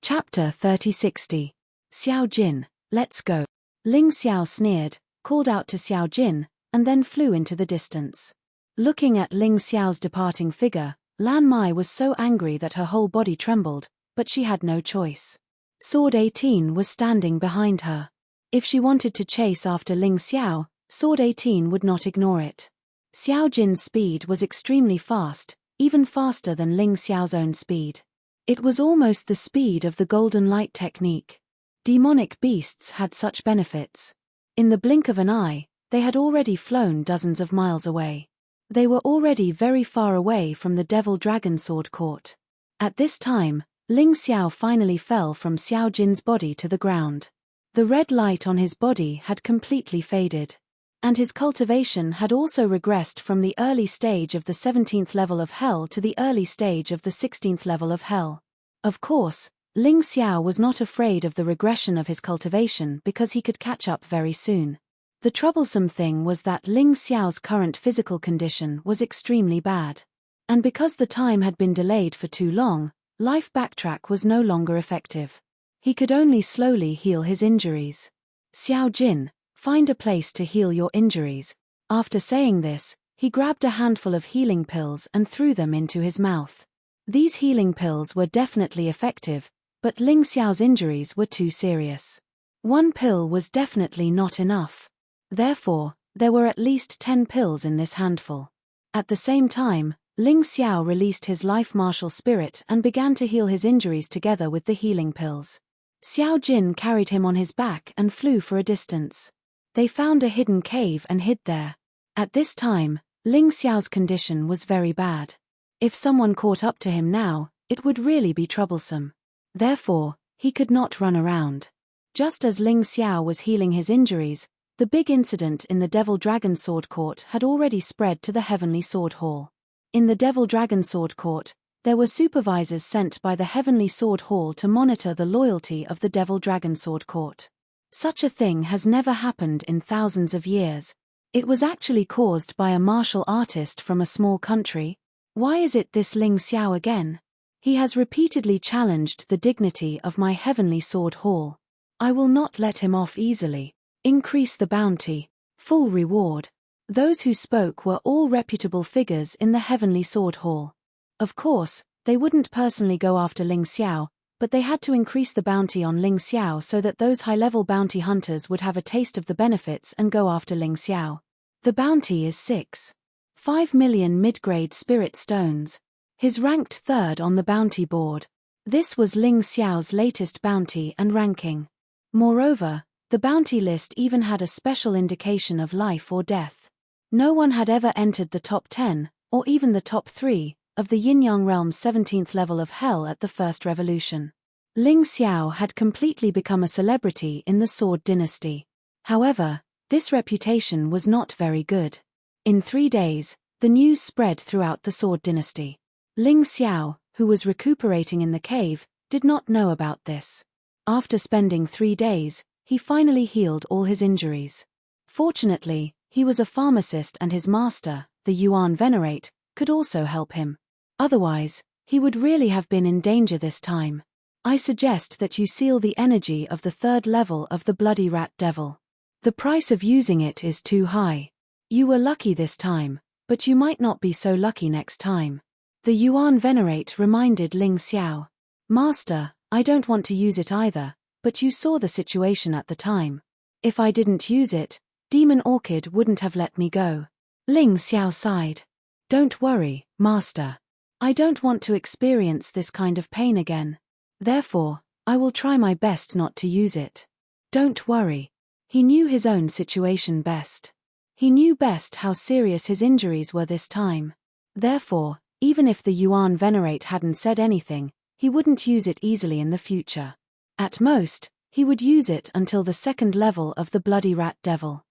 Chapter 3060. Xiao Jin, let's go. Ling Xiao sneered, called out to Xiao Jin, and then flew into the distance. Looking at Ling Xiao's departing figure, Lan Mai was so angry that her whole body trembled, but she had no choice. Sword 18 was standing behind her. If she wanted to chase after Ling Xiao, Sword 18 would not ignore it. Xiao Jin's speed was extremely fast, even faster than Ling Xiao's own speed. It was almost the speed of the golden light technique. Demonic beasts had such benefits. In the blink of an eye, they had already flown dozens of miles away. They were already very far away from the Devil Dragon Sword Court. At this time, Ling Xiao finally fell from Xiao Jin's body to the ground. The red light on his body had completely faded. And his cultivation had also regressed from the early stage of the 17th level of hell to the early stage of the 16th level of hell. Of course, Ling Xiao was not afraid of the regression of his cultivation because he could catch up very soon. The troublesome thing was that Ling Xiao's current physical condition was extremely bad. And because the time had been delayed for too long, life backtrack was no longer effective. He could only slowly heal his injuries. Xiao Jin, find a place to heal your injuries. After saying this, he grabbed a handful of healing pills and threw them into his mouth. These healing pills were definitely effective, but Ling Xiao's injuries were too serious. One pill was definitely not enough. Therefore, there were at least 10 pills in this handful. At the same time, Ling Xiao released his life martial spirit and began to heal his injuries together with the healing pills. Xiao Jin carried him on his back and flew for a distance. They found a hidden cave and hid there. At this time, Ling Xiao's condition was very bad. If someone caught up to him now, it would really be troublesome. Therefore, he could not run around. Just as Ling Xiao was healing his injuries, the big incident in the Devil Dragon Sword Court had already spread to the Heavenly Sword Hall. In the Devil Dragon Sword Court, there were supervisors sent by the Heavenly Sword Hall to monitor the loyalty of the Devil Dragon Sword Court. Such a thing has never happened in thousands of years. It was actually caused by a martial artist from a small country. Why is it this Ling Xiao again? He has repeatedly challenged the dignity of my Heavenly Sword Hall. I will not let him off easily. Increase the bounty. Full reward. Those who spoke were all reputable figures in the Heavenly Sword Hall. Of course, they wouldn't personally go after Ling Xiao, but they had to increase the bounty on Ling Xiao so that those high-level bounty hunters would have a taste of the benefits and go after Ling Xiao. The bounty is 5 million mid-grade spirit stones. His ranked third on the bounty board. This was Ling Xiao's latest bounty and ranking. Moreover, the bounty list even had a special indication of life or death. No one had ever entered the top 10, or even the top 3, of the Yin-Yang realm's 17th level of hell at the first revolution. Ling Xiao had completely become a celebrity in the Sword Dynasty. However, this reputation was not very good. In 3 days, the news spread throughout the Sword Dynasty. Ling Xiao, who was recuperating in the cave, did not know about this. After spending 3 days, he finally healed all his injuries. Fortunately, he was a pharmacist and his master, the Yuan Venerate, could also help him. Otherwise, he would really have been in danger this time. I suggest that you seal the energy of the 3rd level of the Bloody Rat Devil. The price of using it is too high. You were lucky this time, but you might not be so lucky next time. The Yuan Venerate reminded Ling Xiao. Master, I don't want to use it either, but you saw the situation at the time. If I didn't use it, Demon Orchid wouldn't have let me go. Ling Xiao sighed. Don't worry, Master. I don't want to experience this kind of pain again. Therefore, I will try my best not to use it. Don't worry. He knew his own situation best. He knew best how serious his injuries were this time. Therefore, even if the Yuan Venerate hadn't said anything, he wouldn't use it easily in the future. At most, he would use it until the 2nd level of the Bloody Rat Devil.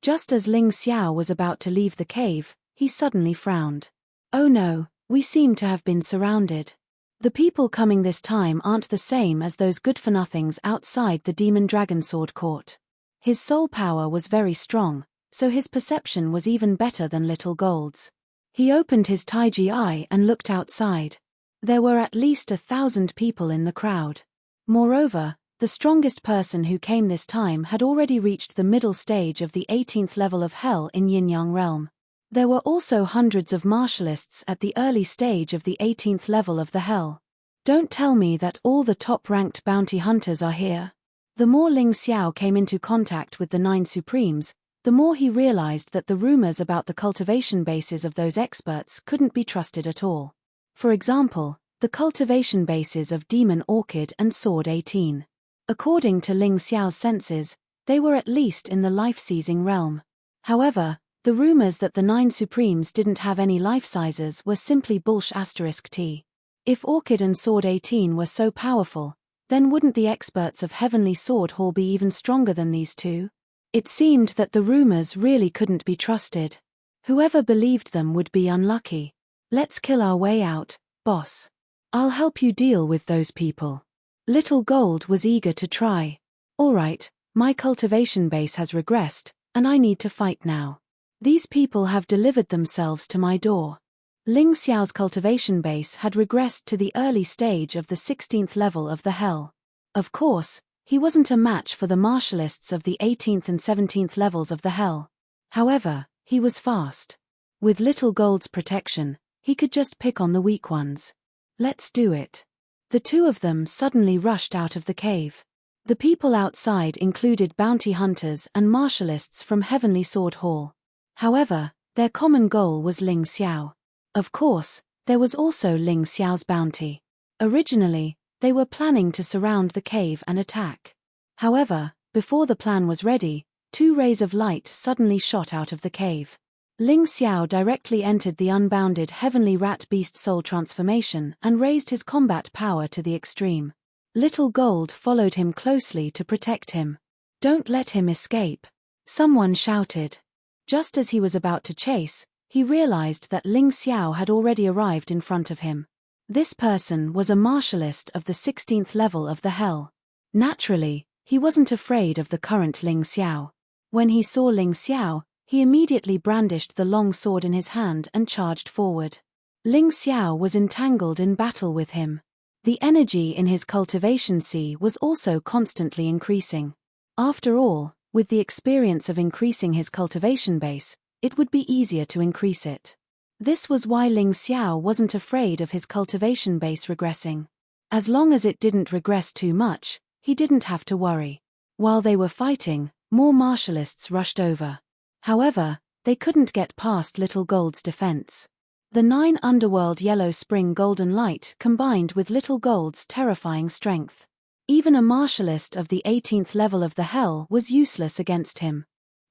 Just as Ling Xiao was about to leave the cave, he suddenly frowned. Oh no, we seem to have been surrounded. The people coming this time aren't the same as those good-for-nothings outside the Demon Dragon Sword Court. His soul power was very strong, so his perception was even better than Little Gold's. He opened his Taiji eye and looked outside. There were at least 1,000 people in the crowd. Moreover, the strongest person who came this time had already reached the middle stage of the 18th level of Hell in Yin-Yang realm. There were also hundreds of martialists at the early stage of the 18th level of the Hell. Don't tell me that all the top-ranked bounty hunters are here. The more Ling Xiao came into contact with the 9 Supremes, the more he realized that the rumors about the cultivation bases of those experts couldn't be trusted at all. For example, the cultivation bases of Demon Orchid and Sword 18. According to Ling Xiao's senses, they were at least in the life-seizing realm. However, the rumors that the 9 Supremes didn't have any life sizes were simply bullsh*t. If Orchid and Sword 18 were so powerful, then wouldn't the experts of Heavenly Sword Hall be even stronger than these two? It seemed that the rumors really couldn't be trusted. Whoever believed them would be unlucky. Let's kill our way out, boss. I'll help you deal with those people. Little Gold was eager to try. Alright, my cultivation base has regressed, and I need to fight now. These people have delivered themselves to my door. Ling Xiao's cultivation base had regressed to the early stage of the 16th level of the Hell. Of course, he wasn't a match for the martialists of the 18th and 17th levels of the Hell. However, he was fast. With Little Gold's protection, he could just pick on the weak ones. Let's do it. The two of them suddenly rushed out of the cave. The people outside included bounty hunters and martialists from Heavenly Sword Hall. However, their common goal was Ling Xiao. Of course, there was also Ling Xiao's bounty. Originally, they were planning to surround the cave and attack. However, before the plan was ready, 2 rays of light suddenly shot out of the cave. Ling Xiao directly entered the unbounded Heavenly Rat Beast Soul transformation and raised his combat power to the extreme. Little Gold followed him closely to protect him. Don't let him escape, someone shouted. Just as he was about to chase, he realized that Ling Xiao had already arrived in front of him. This person was a martialist of the 16th level of the Hell. Naturally, he wasn't afraid of the current Ling Xiao. When he saw Ling Xiao, he immediately brandished the long sword in his hand and charged forward. Ling Xiao was entangled in battle with him. The energy in his cultivation sea was also constantly increasing. After all, with the experience of increasing his cultivation base, it would be easier to increase it. This was why Ling Xiao wasn't afraid of his cultivation base regressing. As long as it didn't regress too much, he didn't have to worry. While they were fighting, more martialists rushed over. However, they couldn't get past Little Gold's defense. The 9 underworld yellow spring golden light combined with Little Gold's terrifying strength. Even a martialist of the 18th level of the Hell was useless against him.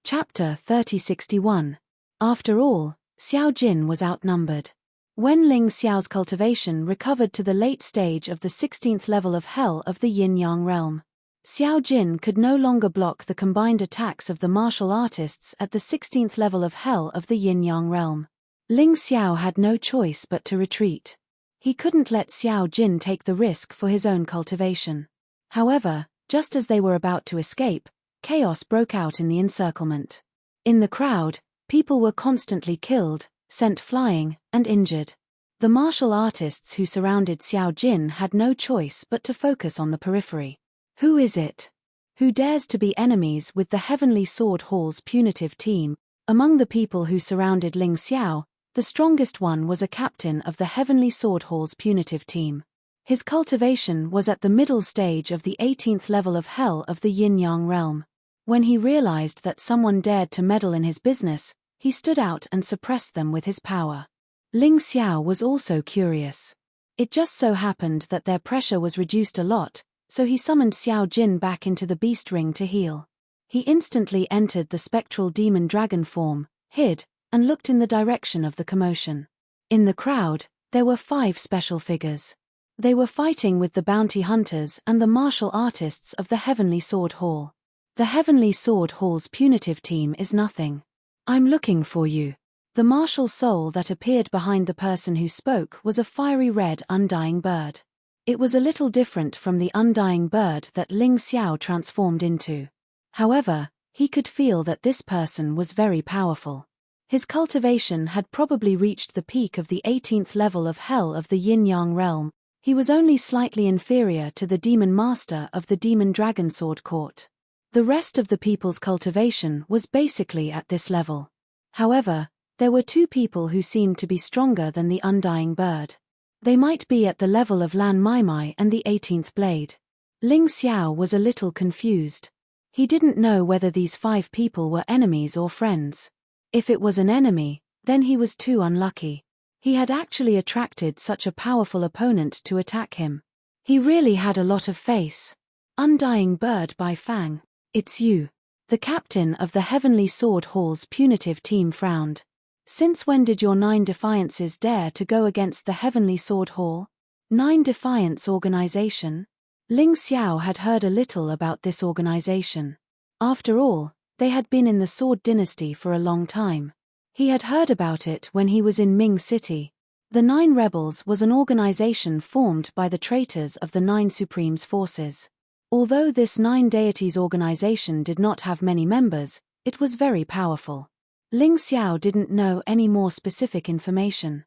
Chapter 3061. After all, Xiao Jin was outnumbered. When Ling Xiao's cultivation recovered to the late stage of the 16th level of Hell of the Yin-Yang realm, Xiao Jin could no longer block the combined attacks of the martial artists at the 16th level of Hell of the Yin-Yang realm. Ling Xiao had no choice but to retreat. He couldn't let Xiao Jin take the risk for his own cultivation. However, just as they were about to escape, chaos broke out in the encirclement. In the crowd, people were constantly killed, sent flying, and injured. The martial artists who surrounded Xiao Jin had no choice but to focus on the periphery. Who is it? Who dares to be enemies with the Heavenly Sword Hall's punitive team? Among the people who surrounded Ling Xiao, the strongest one was a captain of the Heavenly Sword Hall's punitive team. His cultivation was at the middle stage of the 18th level of Hell of the Yin-Yang realm. When he realized that someone dared to meddle in his business, he stood out and suppressed them with his power. Ling Xiao was also curious. It just so happened that their pressure was reduced a lot, so he summoned Xiao Jin back into the beast ring to heal. He instantly entered the spectral demon dragon form, hid, and looked in the direction of the commotion. In the crowd, there were 5 special figures. They were fighting with the bounty hunters and the martial artists of the Heavenly Sword Hall. The Heavenly Sword Hall's punitive team is nothing. I'm looking for you. The martial soul that appeared behind the person who spoke was a fiery red undying bird. It was a little different from the undying bird that Ling Xiao transformed into. However, he could feel that this person was very powerful. His cultivation had probably reached the peak of the 18th level of Hell of the Yin-Yang realm. He was only slightly inferior to the demon master of the demon dragon sword court. The rest of the people's cultivation was basically at this level. However, there were 2 people who seemed to be stronger than the undying bird. They might be at the level of Lan Maimai and the 18th blade. Ling Xiao was a little confused. He didn't know whether these 5 people were enemies or friends. If it was an enemy, then he was too unlucky. He had actually attracted such a powerful opponent to attack him. He really had a lot of face. Undying bird by Fang. It's you. The captain of the Heavenly Sword Hall's punitive team frowned. Since when did your 9 Defiances dare to go against the Heavenly Sword Hall? 9 Defiance Organization? Ling Xiao had heard a little about this organization. After all, they had been in the Sword Dynasty for a long time. He had heard about it when he was in Ming City. The 9 Rebels was an organization formed by the traitors of the 9 Supremes forces. Although this 9 deities organization did not have many members, it was very powerful. Ling Xiao didn't know any more specific information.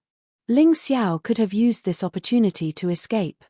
Ling Xiao could have used this opportunity to escape.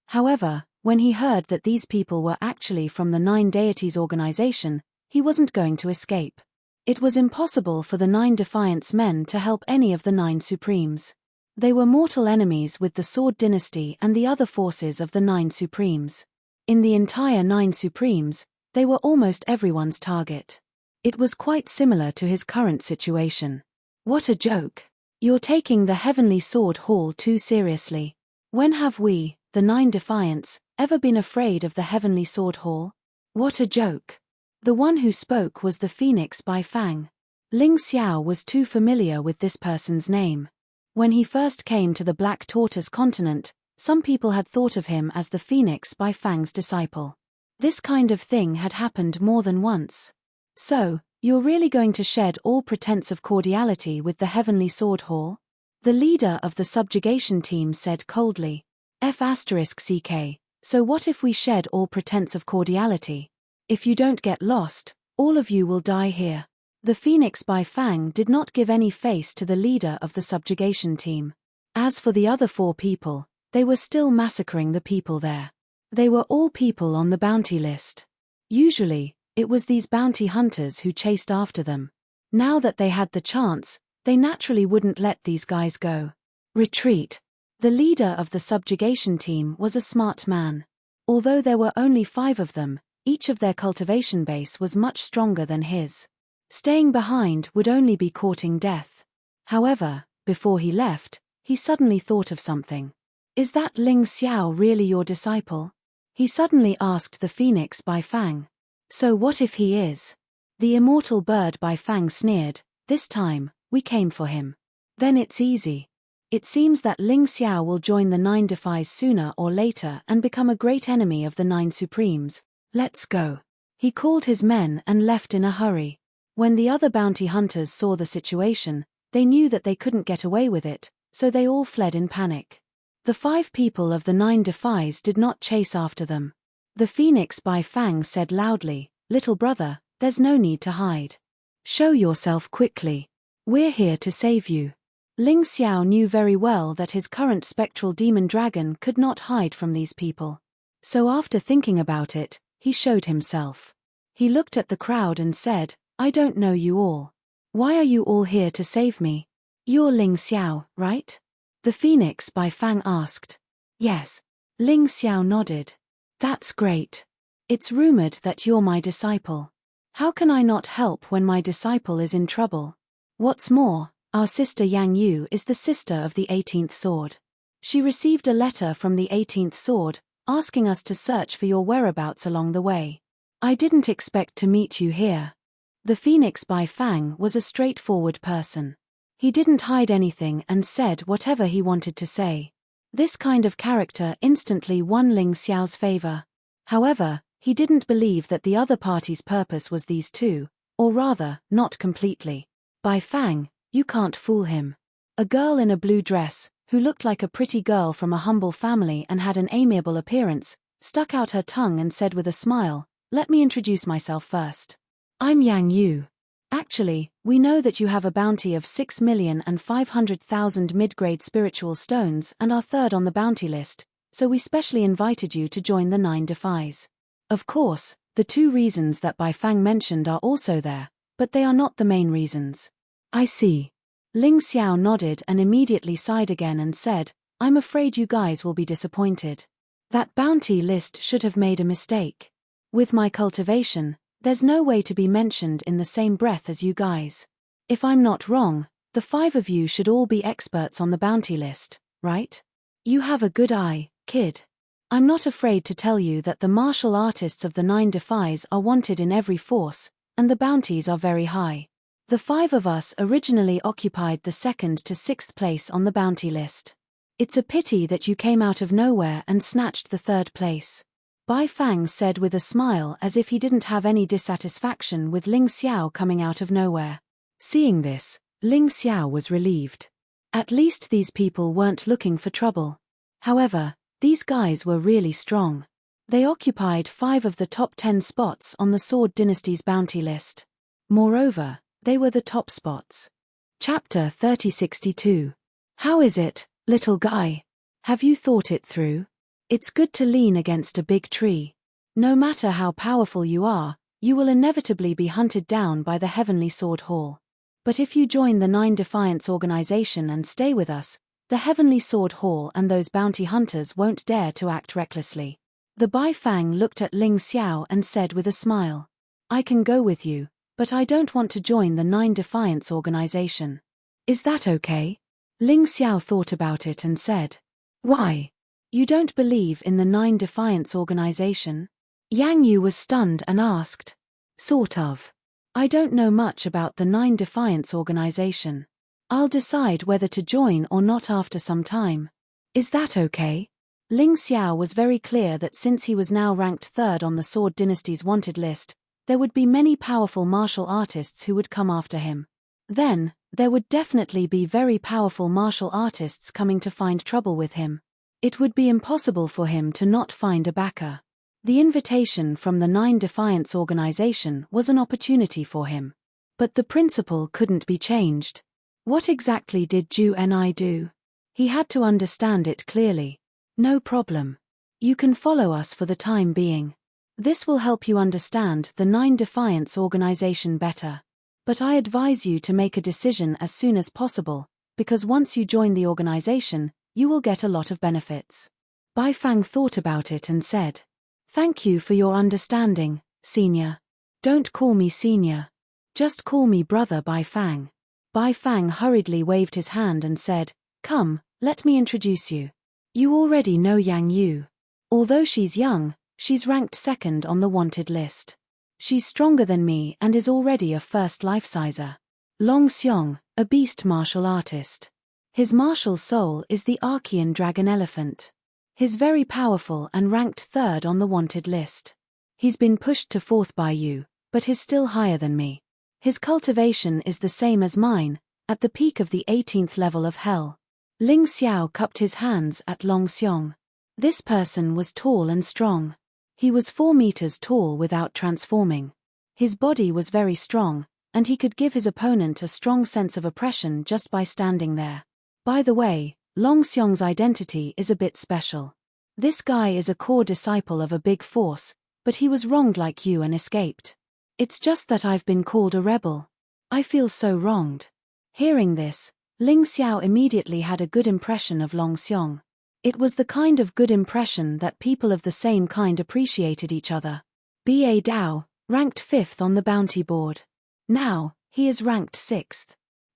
However, when he heard that these people were actually from the 9 deities organization, he wasn't going to escape. It was impossible for the 9 Defiance men to help any of the 9 Supremes. They were mortal enemies with the Sword Dynasty and the other forces of the 9 Supremes. In the entire 9 Supremes, they were almost everyone's target. It was quite similar to his current situation. What a joke. You're taking the Heavenly Sword Hall too seriously. When have we, the 9 Defiance, ever been afraid of the Heavenly Sword Hall? What a joke. The one who spoke was the Phoenix by Fang. Ling Xiao was too familiar with this person's name. When he first came to the Black Tortoise continent, some people had thought of him as the Phoenix by Fang's disciple. This kind of thing had happened more than once. So, you're really going to shed all pretense of cordiality with the Heavenly Sword Hall? The leader of the subjugation team said coldly. F***CK, so what if we shed all pretense of cordiality? If you don't get lost, all of you will die here. The Phoenix by Fang did not give any face to the leader of the subjugation team. As for the other 4 people, they were still massacring the people there. They were all people on the bounty list. Usually, it was these bounty hunters who chased after them. Now that they had the chance, they naturally wouldn't let these guys go. Retreat. The leader of the subjugation team was a smart man. Although there were only 5 of them, each of their cultivation base was much stronger than his. Staying behind would only be courting death. However, before he left, he suddenly thought of something. Is that Ling Xiao really your disciple? He suddenly asked the Phoenix by Fang. So what if he is? The immortal bird Bai Fang sneered, "This time, we came for him. Then it's easy. It seems that Ling Xiao will join the 9 defies sooner or later and become a great enemy of the 9 supremes. Let's go." He called his men and left in a hurry. When the other bounty hunters saw the situation, they knew that they couldn't get away with it, so they all fled in panic. The 5 people of the 9 defies did not chase after them. The phoenix Bai Fang said loudly, "Little brother, there's no need to hide. Show yourself quickly. We're here to save you." Ling Xiao knew very well that his current spectral demon dragon could not hide from these people. So after thinking about it, he showed himself. He looked at the crowd and said, "I don't know you all. Why are you all here to save me? You're Ling Xiao, right?" The phoenix Bai Fang asked. "Yes." Ling Xiao nodded. "That's great. It's rumored that you're my disciple. How can I not help when my disciple is in trouble? What's more, our sister Yang Yu is the sister of the 18th sword. She received a letter from the 18th sword, asking us to search for your whereabouts along the way. I didn't expect to meet you here." The phoenix Bai Fang was a straightforward person. He didn't hide anything and said whatever he wanted to say. This kind of character instantly won Ling Xiao's favor. However, he didn't believe that the other party's purpose was these two, or rather, not completely. "Bai Fang, you can't fool him." A girl in a blue dress, who looked like a pretty girl from a humble family and had an amiable appearance, stuck out her tongue and said with a smile, "Let me introduce myself first. I'm Yang Yu. Actually, we know that you have a bounty of 6,500,000 mid-grade spiritual stones and are third on the bounty list, so we specially invited you to join the 9 defies. Of course, the 2 reasons that Bai Fang mentioned are also there, but they are not the main reasons." "I see." Ling Xiao nodded and immediately sighed again and said, "I'm afraid you guys will be disappointed. That bounty list should have made a mistake. With my cultivation, there's no way to be mentioned in the same breath as you guys. If I'm not wrong, the 5 of you should all be experts on the bounty list, right? You have a good eye, kid. I'm not afraid to tell you that the martial artists of the 9 defies are wanted in every force, and the bounties are very high. The 5 of us originally occupied the 2nd to 6th place on the bounty list. It's a pity that you came out of nowhere and snatched the 3rd place." Bai Fang said with a smile as if he didn't have any dissatisfaction with Ling Xiao coming out of nowhere. Seeing this, Ling Xiao was relieved. At least these people weren't looking for trouble. However, these guys were really strong. They occupied 5 of the top 10 spots on the Sword Dynasty's bounty list. Moreover, they were the top spots. Chapter 3062. How is it, little guy? Have you thought it through? It's good to lean against a big tree. No matter how powerful you are, you will inevitably be hunted down by the Heavenly Sword Hall. But if you join the 9 Defiance organization and stay with us, the Heavenly Sword Hall and those bounty hunters won't dare to act recklessly. The Bai Fang looked at Ling Xiao and said with a smile, "I can go with you, but I don't want to join the 9 Defiance organization. Is that okay?" Ling Xiao thought about it and said, "Why? You don't believe in the 9 Defiance organization?" Yang Yu was stunned and asked, "Sort of. I don't know much about the 9 Defiance organization. I'll decide whether to join or not after some time. Is that okay?" Ling Xiao was very clear that since he was now ranked 3rd on the Sword Dynasty's wanted list, there would be many powerful martial artists who would come after him. Then, there would definitely be very powerful martial artists coming to find trouble with him. It would be impossible for him to not find a backer. The invitation from the 9 Defiance organization was an opportunity for him. But the principle couldn't be changed. What exactly did Ju and I do? He had to understand it clearly. "No problem. You can follow us for the time being. This will help you understand the 9 Defiance organization better. But I advise you to make a decision as soon as possible, because once you join the organization, you will get a lot of benefits." Bai Fang thought about it and said, "Thank you for your understanding, Senior. Don't call me Senior. Just call me Brother Bai Fang." Bai Fang hurriedly waved his hand and said, "Come, let me introduce you. You already know Yang Yu. Although she's young, she's ranked 2nd on the wanted list. She's stronger than me and is already a first life-sizer. Long Xiong, a beast martial artist. His martial soul is the Archean dragon elephant. He's very powerful and ranked 3rd on the wanted list. He's been pushed to 4th by you, but he's still higher than me. His cultivation is the same as mine, at the peak of the 18th level of hell. Ling Xiao cupped his hands at Long Xiong. This person was tall and strong. He was 4 meters tall without transforming. His body was very strong, and he could give his opponent a strong sense of oppression just by standing there. By the way, Long Xiong's identity is a bit special. This guy is a core disciple of a big force, but he was wronged like you and escaped. It's just that I've been called a rebel. I feel so wronged. Hearing this, Ling Xiao immediately had a good impression of Long Xiong. It was the kind of good impression that people of the same kind appreciated each other. B.A. Dao, ranked 5th on the bounty board. Now, he is ranked 6th.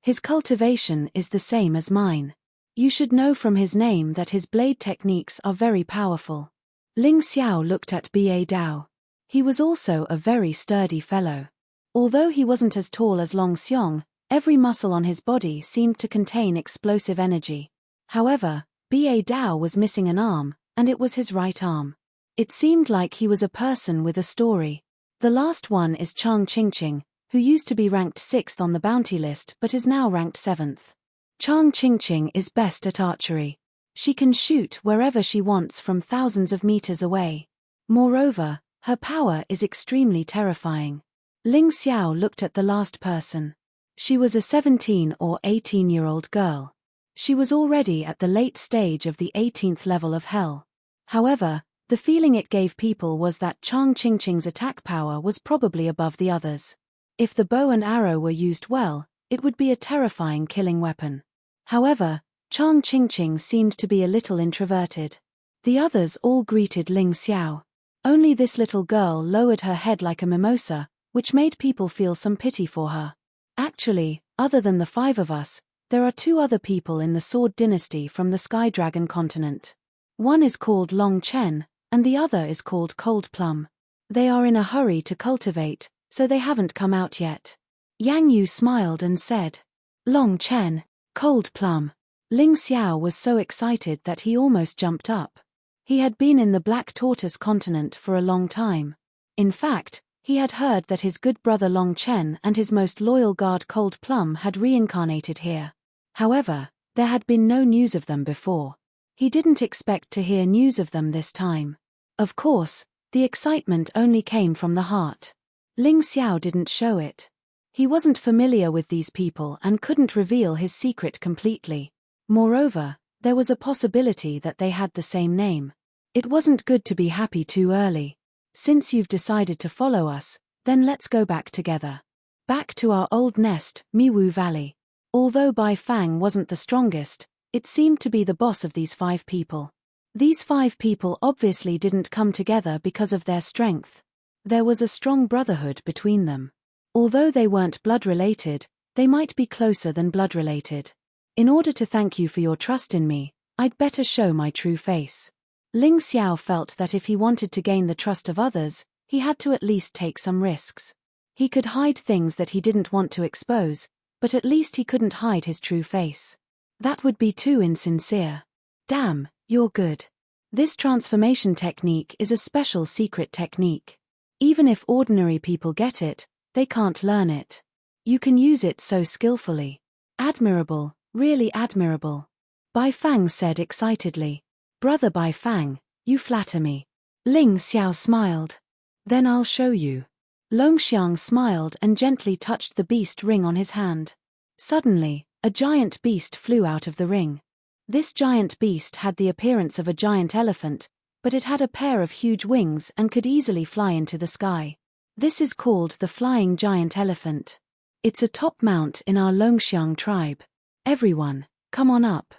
His cultivation is the same as mine. You should know from his name that his blade techniques are very powerful. Ling Xiao looked at B.A. Dao. He was also a very sturdy fellow. Although he wasn't as tall as Long Xiong, every muscle on his body seemed to contain explosive energy. However, B.A. Dao was missing an arm, and it was his right arm. It seemed like he was a person with a story. The last one is Chang Qingqing, who used to be ranked 6th on the bounty list but is now ranked 7th. Chang Qingqing is best at archery. She can shoot wherever she wants from thousands of meters away. Moreover, her power is extremely terrifying. Ling Xiao looked at the last person. She was a 17 or 18-year-old girl. She was already at the late stage of the 18th level of hell. However, the feeling it gave people was that Chang Qingqing's attack power was probably above the others. If the bow and arrow were used well, it would be a terrifying killing weapon. However, Chang Qingqing seemed to be a little introverted. The others all greeted Ling Xiao. Only this little girl lowered her head like a mimosa, which made people feel some pity for her. Actually, other than the 5 of us, there are 2 other people in the Sword Dynasty from the Sky Dragon continent. One is called Long Chen, and the other is called Cold Plum. They are in a hurry to cultivate, so they haven't come out yet. Yang Yu smiled and said, Long Chen, Cold Plum. Ling Xiao was so excited that he almost jumped up. He had been in the Black Tortoise continent for a long time. In fact, he had heard that his good brother Long Chen and his most loyal guard Cold Plum had reincarnated here. However, there had been no news of them before. He didn't expect to hear news of them this time. Of course, the excitement only came from the heart. Ling Xiao didn't show it. He wasn't familiar with these people and couldn't reveal his secret completely. Moreover, there was a possibility that they had the same name. It wasn't good to be happy too early. Since you've decided to follow us, then let's go back together. Back to our old nest, Miwu Valley. Although Bai Fang wasn't the strongest, it seemed to be the boss of these 5 people. These 5 people obviously didn't come together because of their strength. There was a strong brotherhood between them. Although they weren't blood-related, they might be closer than blood-related. In order to thank you for your trust in me, I'd better show my true face. Ling Xiao felt that if he wanted to gain the trust of others, he had to at least take some risks. He could hide things that he didn't want to expose, but at least he couldn't hide his true face. That would be too insincere. Damn, you're good. This transformation technique is a special secret technique. Even if ordinary people get it, they can't learn it. You can use it so skillfully. Admirable, really admirable. Bai Fang said excitedly. Brother Bai Fang, you flatter me. Ling Xiao smiled. Then I'll show you. Long Xiang smiled and gently touched the beast ring on his hand. Suddenly, a giant beast flew out of the ring. This giant beast had the appearance of a giant elephant, but it had a pair of huge wings and could easily fly into the sky. This is called the flying giant elephant. It's a top mount in our Longxiang tribe. Everyone, come on up.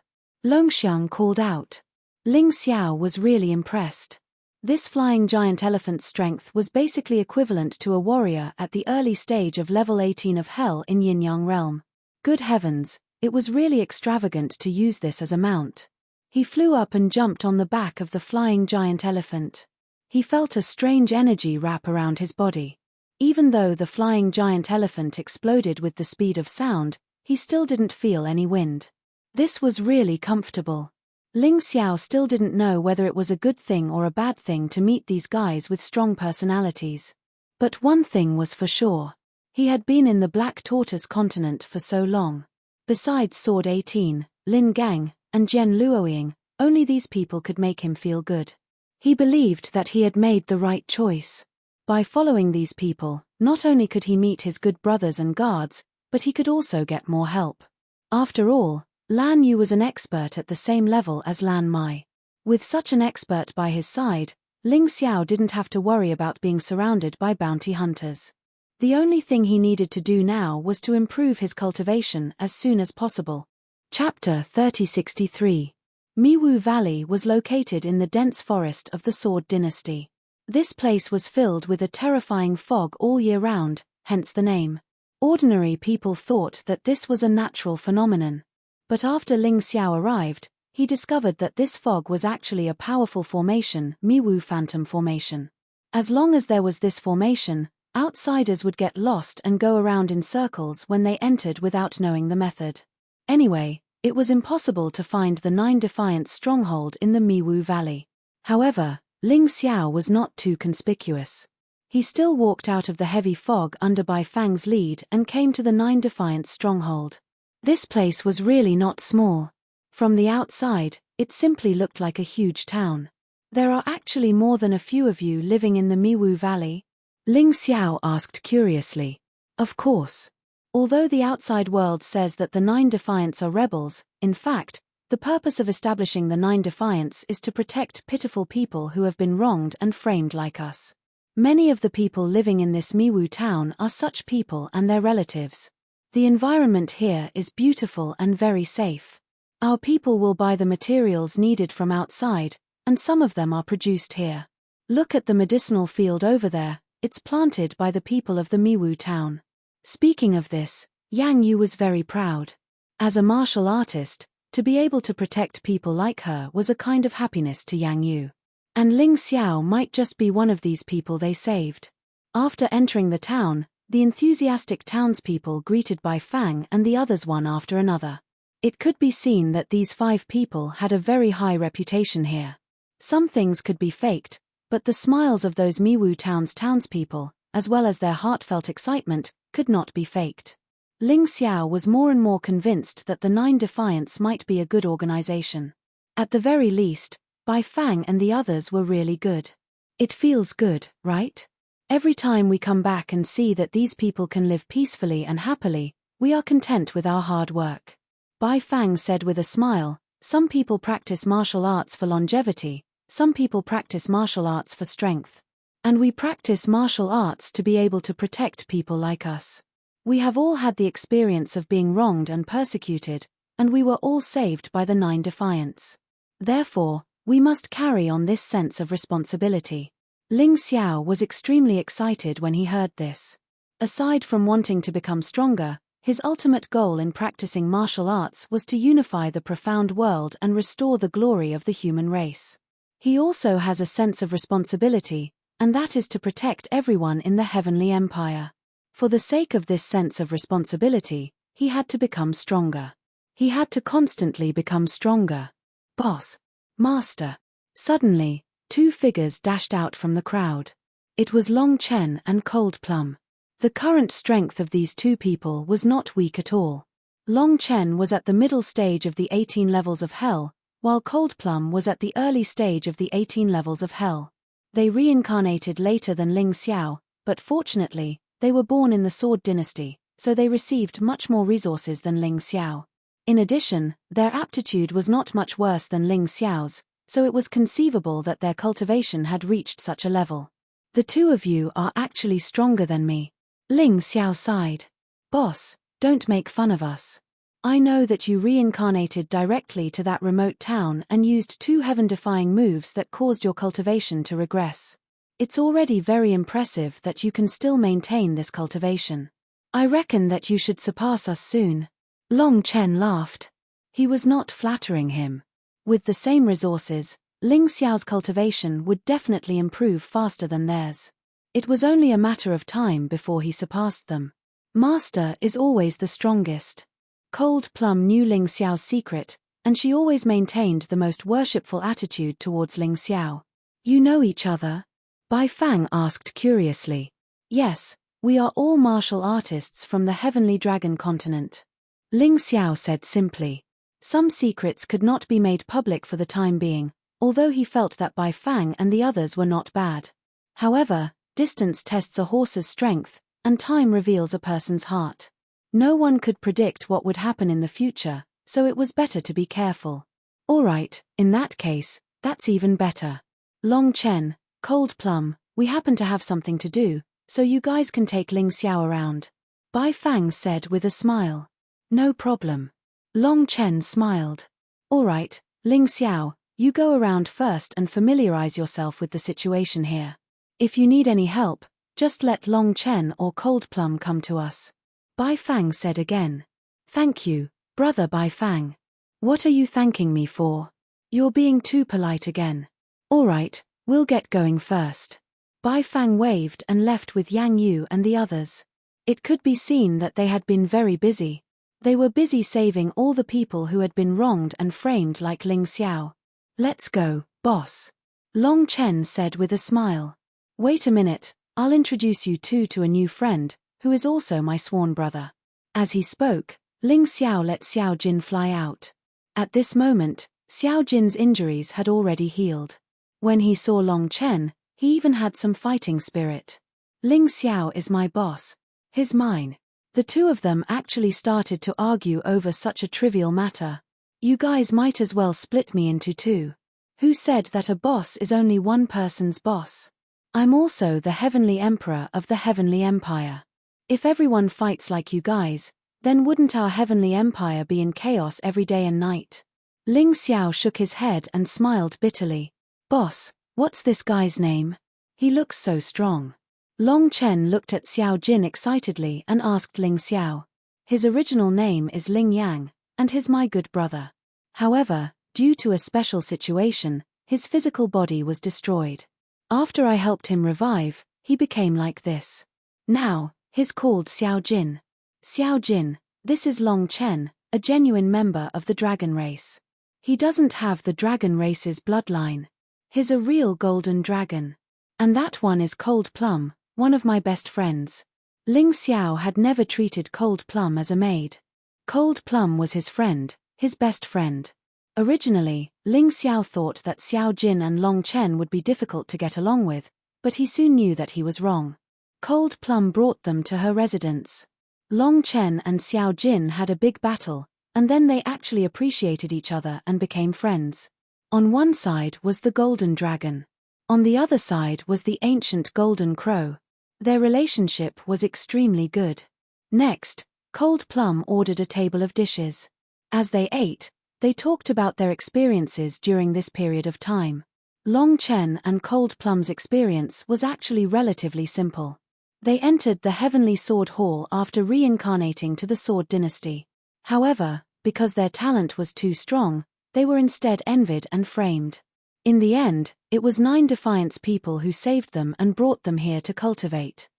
Longxiang called out. Ling Xiao was really impressed. This flying giant elephant's strength was basically equivalent to a warrior at the early stage of level 18 of Hell in Yin-Yang realm. Good heavens, it was really extravagant to use this as a mount. He flew up and jumped on the back of the flying giant elephant. He felt a strange energy wrap around his body. Even though the flying giant elephant exploded with the speed of sound, he still didn't feel any wind. This was really comfortable. Ling Xiao still didn't know whether it was a good thing or a bad thing to meet these guys with strong personalities. But one thing was for sure. He had been in the Black Tortoise continent for so long. Besides Sword 18, Lin Gang, and Jian Luoying, only these people could make him feel good. He believed that he had made the right choice. By following these people, not only could he meet his good brothers and guards, but he could also get more help. After all, Lan Yu was an expert at the same level as Lan Mai. With such an expert by his side, Ling Xiao didn't have to worry about being surrounded by bounty hunters. The only thing he needed to do now was to improve his cultivation as soon as possible. Chapter 3063. Miwu Valley was located in the dense forest of the Sword Dynasty. This place was filled with a terrifying fog all year round, hence the name. Ordinary people thought that this was a natural phenomenon. But after Ling Xiao arrived, he discovered that this fog was actually a powerful formation, Miwu Phantom Formation. As long as there was this formation, outsiders would get lost and go around in circles when they entered without knowing the method. Anyway, it was impossible to find the Nine Defiance stronghold in the Miwu Valley. However, Ling Xiao was not too conspicuous. He still walked out of the heavy fog under Bai Fang's lead and came to the Nine Defiance stronghold. This place was really not small. From the outside, it simply looked like a huge town. There are actually more than a few of you living in the Miwu Valley? Ling Xiao asked curiously. Of course. Although the outside world says that the Nine Defiance are rebels, in fact, the purpose of establishing the Nine Defiance is to protect pitiful people who have been wronged and framed like us. Many of the people living in this Miwu town are such people and their relatives. The environment here is beautiful and very safe. Our people will buy the materials needed from outside, and some of them are produced here. Look at the medicinal field over there, it's planted by the people of the Miwu town. Speaking of this, Yang Yu was very proud. As a martial artist, to be able to protect people like her was a kind of happiness to Yang Yu. And Ling Xiao might just be one of these people they saved. After entering the town, the enthusiastic townspeople greeted Bai Fang and the others one after another. It could be seen that these 5 people had a very high reputation here. Some things could be faked, but the smiles of those Miwu town's townspeople, as well as their heartfelt excitement, could not be faked. Ling Xiao was more and more convinced that the Nine Defiance might be a good organization. At the very least, Bai Fang and the others were really good. It feels good, right? Every time we come back and see that these people can live peacefully and happily, we are content with our hard work. Bai Fang said with a smile, some people practice martial arts for longevity, some people practice martial arts for strength. And we practice martial arts to be able to protect people like us. We have all had the experience of being wronged and persecuted, and we were all saved by the Nine Defiance. Therefore, we must carry on this sense of responsibility. Ling Xiao was extremely excited when he heard this. Aside from wanting to become stronger, his ultimate goal in practicing martial arts was to unify the profound world and restore the glory of the human race. He also has a sense of responsibility, and that is to protect everyone in the Heavenly Empire. For the sake of this sense of responsibility, he had to become stronger. He had to constantly become stronger. Boss. Master. Suddenly, 2 figures dashed out from the crowd. It was Long Chen and Cold Plum. The current strength of these 2 people was not weak at all. Long Chen was at the middle stage of the 18 levels of hell, while Cold Plum was at the early stage of the 18 levels of hell. They reincarnated later than Ling Xiao, but fortunately, they were born in the Sword Dynasty, so they received much more resources than Ling Xiao. In addition, their aptitude was not much worse than Ling Xiao's, so it was conceivable that their cultivation had reached such a level. The 2 of you are actually stronger than me. Ling Xiao sighed. Boss, don't make fun of us. I know that you reincarnated directly to that remote town and used 2 heaven-defying moves that caused your cultivation to regress. It's already very impressive that you can still maintain this cultivation. I reckon that you should surpass us soon. Long Chen laughed. He was not flattering him. With the same resources, Ling Xiao's cultivation would definitely improve faster than theirs. It was only a matter of time before he surpassed them. Master is always the strongest. Cold Plum knew Ling Xiao's secret, and she always maintained the most worshipful attitude towards Ling Xiao. You know each other? Bai Fang asked curiously. Yes, we are all martial artists from the Heavenly Dragon continent. Ling Xiao said simply. Some secrets could not be made public for the time being, although he felt that Bai Fang and the others were not bad. However, distance tests a horse's strength, and time reveals a person's heart. No one could predict what would happen in the future, so it was better to be careful. Alright, in that case, that's even better. Long Chen, Cold Plum, we happen to have something to do, so you guys can take Ling Xiao around. Bai Fang said with a smile. No problem. Long Chen smiled. Alright, Ling Xiao, you go around first and familiarize yourself with the situation here. If you need any help, just let Long Chen or Cold Plum come to us. Bai Fang said again. Thank you, brother Bai Fang. What are you thanking me for? You're being too polite again. Alright, we'll get going first. Bai Fang waved and left with Yang Yu and the others. It could be seen that they had been very busy. They were busy saving all the people who had been wronged and framed like Ling Xiao. Let's go, boss. Long Chen said with a smile. Wait a minute, I'll introduce you two to a new friend, who is also my sworn brother. As he spoke, Ling Xiao let Xiao Jin fly out. At this moment, Xiao Jin's injuries had already healed. When he saw Long Chen, he even had some fighting spirit. Ling Xiao is my boss. He's mine. The two of them actually started to argue over such a trivial matter. You guys might as well split me into two. Who said that a boss is only one person's boss? I'm also the Heavenly Emperor of the Heavenly Empire. If everyone fights like you guys, then wouldn't our Heavenly Empire be in chaos every day and night? Ling Xiao shook his head and smiled bitterly. Boss, what's this guy's name? He looks so strong. Long Chen looked at Xiao Jin excitedly and asked Ling Xiao. His original name is Ling Yang, and he's my good brother. However, due to a special situation, his physical body was destroyed. After I helped him revive, he became like this. Now, he's called Xiao Jin. Xiao Jin, this is Long Chen, a genuine member of the dragon race. He doesn't have the dragon race's bloodline. He's a real golden dragon. And that one is Cold Plum, one of my best friends. Ling Xiao had never treated Cold Plum as a maid. Cold Plum was his friend, his best friend. Originally, Ling Xiao thought that Xiao Jin and Long Chen would be difficult to get along with, but he soon knew that he was wrong. Cold Plum brought them to her residence. Long Chen and Xiao Jin had a big battle, and then they actually appreciated each other and became friends. On one side was the Golden Dragon. On the other side was the ancient Golden Crow. Their relationship was extremely good. Next, Cold Plum ordered a table of dishes. As they ate, they talked about their experiences during this period of time. Long Chen and Cold Plum's experience was actually relatively simple. They entered the Heavenly Sword Hall after reincarnating to the Sword Dynasty. However, because their talent was too strong, they were instead envied and framed. In the end, it was 9 Defiance people who saved them and brought them here to cultivate.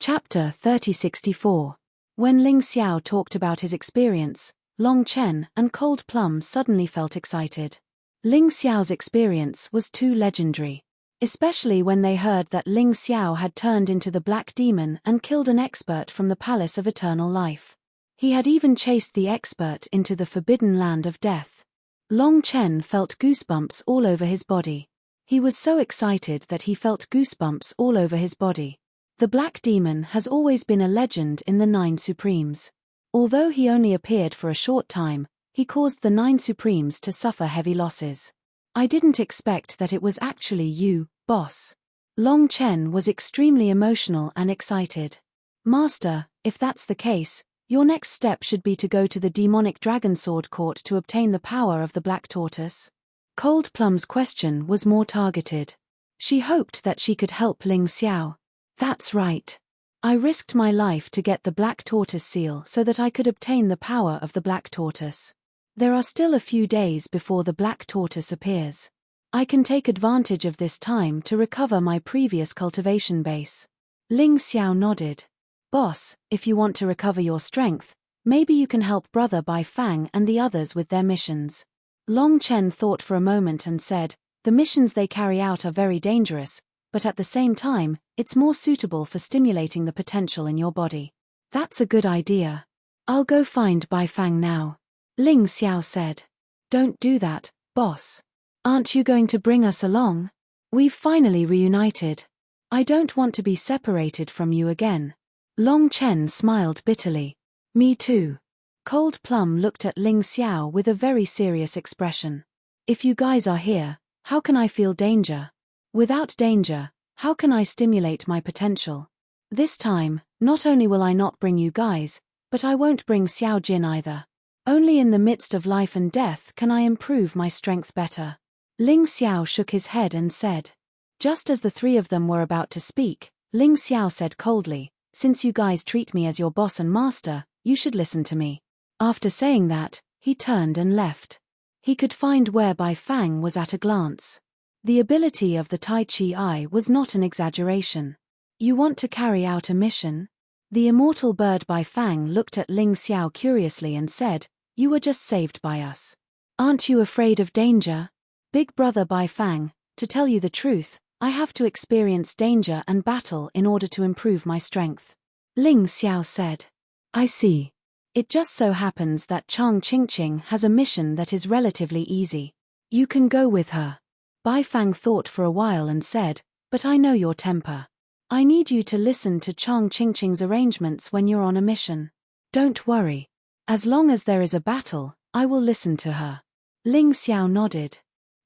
Chapter 3064. When Ling Xiao talked about his experience, Long Chen and Cold Plum suddenly felt excited. Ling Xiao's experience was too legendary. Especially when they heard that Ling Xiao had turned into the Black Demon and killed an expert from the Palace of Eternal Life. He had even chased the expert into the Forbidden Land of Death. Long Chen felt goosebumps all over his body. He was so excited that he felt goosebumps all over his body. The Black Demon has always been a legend in the 9 Supremes. Although he only appeared for a short time, he caused the 9 Supremes to suffer heavy losses. I didn't expect that it was actually you, boss. Long Chen was extremely emotional and excited. Master, if that's the case, your next step should be to go to the demonic Dragon Sword Court to obtain the power of the Black Tortoise. Cold Plum's question was more targeted. She hoped that she could help Ling Xiao. That's right. I risked my life to get the Black Tortoise seal so that I could obtain the power of the Black Tortoise. There are still a few days before the Black Tortoise appears. I can take advantage of this time to recover my previous cultivation base. Ling Xiao nodded. Boss, if you want to recover your strength, maybe you can help Brother Bai Fang and the others with their missions. Long Chen thought for a moment and said, the missions they carry out are very dangerous, but at the same time, it's more suitable for stimulating the potential in your body. That's a good idea. I'll go find Bai Fang now. Ling Xiao said. Don't do that, boss. Aren't you going to bring us along? We've finally reunited. I don't want to be separated from you again. Long Chen smiled bitterly. Me too. Cold Plum looked at Ling Xiao with a very serious expression. If you guys are here, how can I feel danger? Without danger, how can I stimulate my potential? This time, not only will I not bring you guys, but I won't bring Xiao Jin either. Only in the midst of life and death can I improve my strength better. Ling Xiao shook his head and said. Just as the three of them were about to speak, Ling Xiao said coldly, since you guys treat me as your boss and master, you should listen to me. After saying that, he turned and left. He could find where Bai Fang was at a glance. The ability of the Tai Chi Eye was not an exaggeration. You want to carry out a mission? The immortal bird Bai Fang looked at Ling Xiao curiously and said, you were just saved by us. Aren't you afraid of danger? Big brother Bai Fang, to tell you the truth, I have to experience danger and battle in order to improve my strength. Ling Xiao said. I see. It just so happens that Chang Qingqing has a mission that is relatively easy. You can go with her. Bai Fang thought for a while and said, but I know your temper. I need you to listen to Chang Qingqing's arrangements when you're on a mission. Don't worry. As long as there is a battle, I will listen to her. Ling Xiao nodded.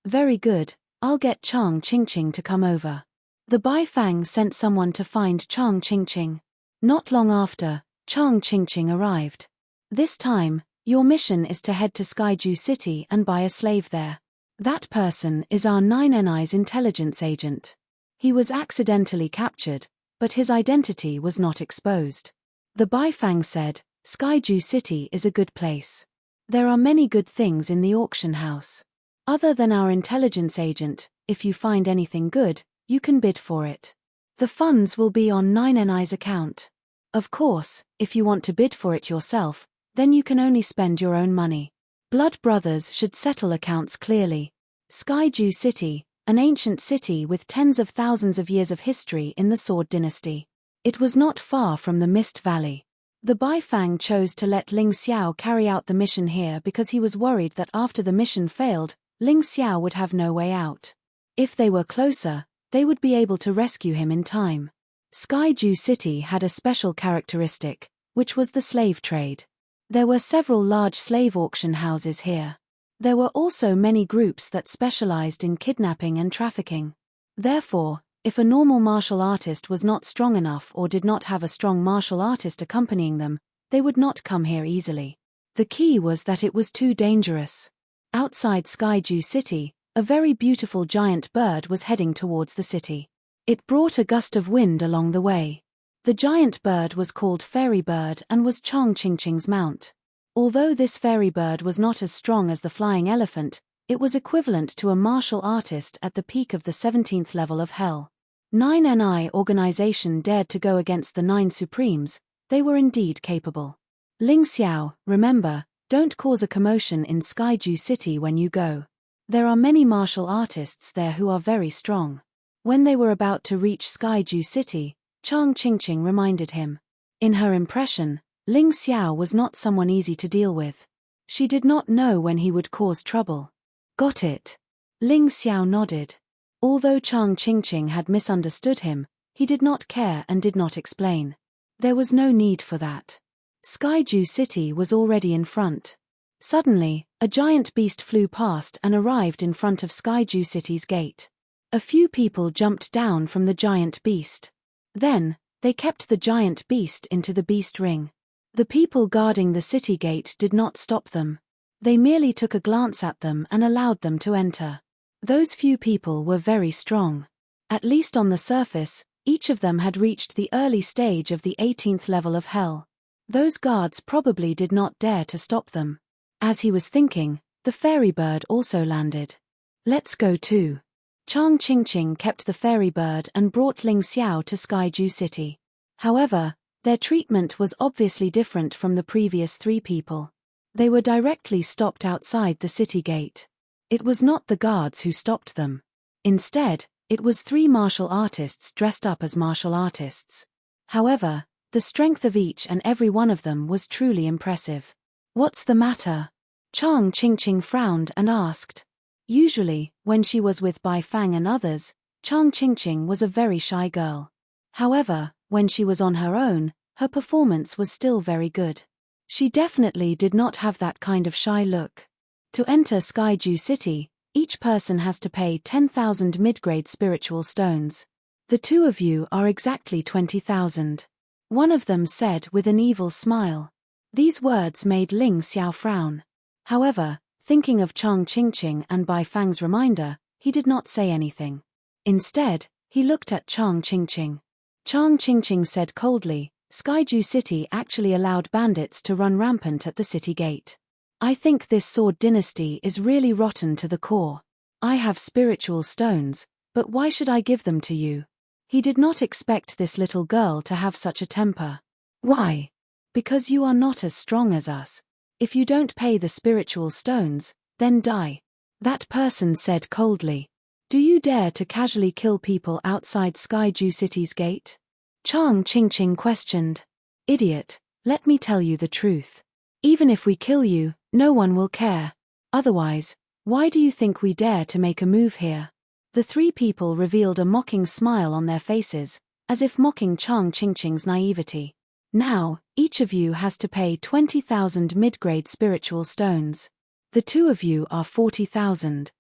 Very good, I'll get Chang Qingqing to come over. The Bai Fang sent someone to find Chang Qingqing. Not long after, Chang Qingqing arrived. This time, your mission is to head to Skyju City and buy a slave there. That person is our 9NI's intelligence agent. He was accidentally captured, but his identity was not exposed. The Bai Fang said, Skyju City is a good place. There are many good things in the auction house. Other than our intelligence agent, if you find anything good, you can bid for it. The funds will be on 9NI's account. Of course, if you want to bid for it yourself, then you can only spend your own money. Blood brothers should settle accounts clearly. Skyju City, an ancient city with tens of thousands of years of history in the Sword Dynasty. It was not far from the Mist Valley. The Bai Fang chose to let Ling Xiao carry out the mission here because he was worried that after the mission failed, Ling Xiao would have no way out. If they were closer, they would be able to rescue him in time. Skyju City had a special characteristic, which was the slave trade. There were several large slave auction houses here. There were also many groups that specialized in kidnapping and trafficking. Therefore, if a normal martial artist was not strong enough or did not have a strong martial artist accompanying them, they would not come here easily. The key was that it was too dangerous. Outside Skyju City, a very beautiful giant bird was heading towards the city. It brought a gust of wind along the way. The giant bird was called Fairy Bird and was Chang Qingqing's mount. Although this fairy bird was not as strong as the flying elephant, it was equivalent to a martial artist at the peak of the 17th level of hell. 9NI organization dared to go against the 9 Supremes. They were indeed capable. Ling Xiao, remember, don't cause a commotion in Skyju City when you go. There are many martial artists there who are very strong. When they were about to reach Skyju City, Chang Qingqing reminded him. In her impression, Ling Xiao was not someone easy to deal with. She did not know when he would cause trouble. Got it. Ling Xiao nodded. Although Chang Qingqing had misunderstood him, he did not care and did not explain. There was no need for that. Skyju City was already in front. Suddenly, a giant beast flew past and arrived in front of Skyju City's gate. A few people jumped down from the giant beast. Then, they kept the giant beast into the beast ring. The people guarding the city gate did not stop them. They merely took a glance at them and allowed them to enter. Those few people were very strong. At least on the surface, each of them had reached the early stage of the 18th level of hell. Those guards probably did not dare to stop them. As he was thinking, the fairy bird also landed. Let's go too. Chang Qingqing kept the fairy bird and brought Ling Xiao to Skyju City. However, their treatment was obviously different from the previous 3 people. They were directly stopped outside the city gate. It was not the guards who stopped them. Instead, it was 3 martial artists dressed up as martial artists. However, the strength of each and every one of them was truly impressive. "What's the matter?" Chang Qingqing frowned and asked. Usually, when she was with Bai Fang and others, Chang Qingqing was a very shy girl. However, when she was on her own, her performance was still very good. She definitely did not have that kind of shy look. To enter Skyju City, each person has to pay 10,000 mid-grade spiritual stones. The 2 of you are exactly 20,000. One of them said with an evil smile. These words made Ling Xiao frown. However, thinking of Chang Qingqing and Bai Fang's reminder, he did not say anything. Instead, he looked at Chang Qingqing. Chang Qingqing said coldly, "Skyju City actually allowed bandits to run rampant at the city gate. I think this sword dynasty is really rotten to the core. I have spiritual stones, but why should I give them to you?" He did not expect this little girl to have such a temper. "Why?" "Because you are not as strong as us. If you don't pay the spiritual stones, then die," that person said coldly. "Do you dare to casually kill people outside Skyju City's gate?" Chang Qingqing questioned. "Idiot, let me tell you the truth. Even if we kill you, no one will care. Otherwise, why do you think we dare to make a move here?" The 3 people revealed a mocking smile on their faces, as if mocking Chang Qingqing's naivety. "Now, each of you has to pay 20,000 mid-grade spiritual stones. The 2 of you are 40,000.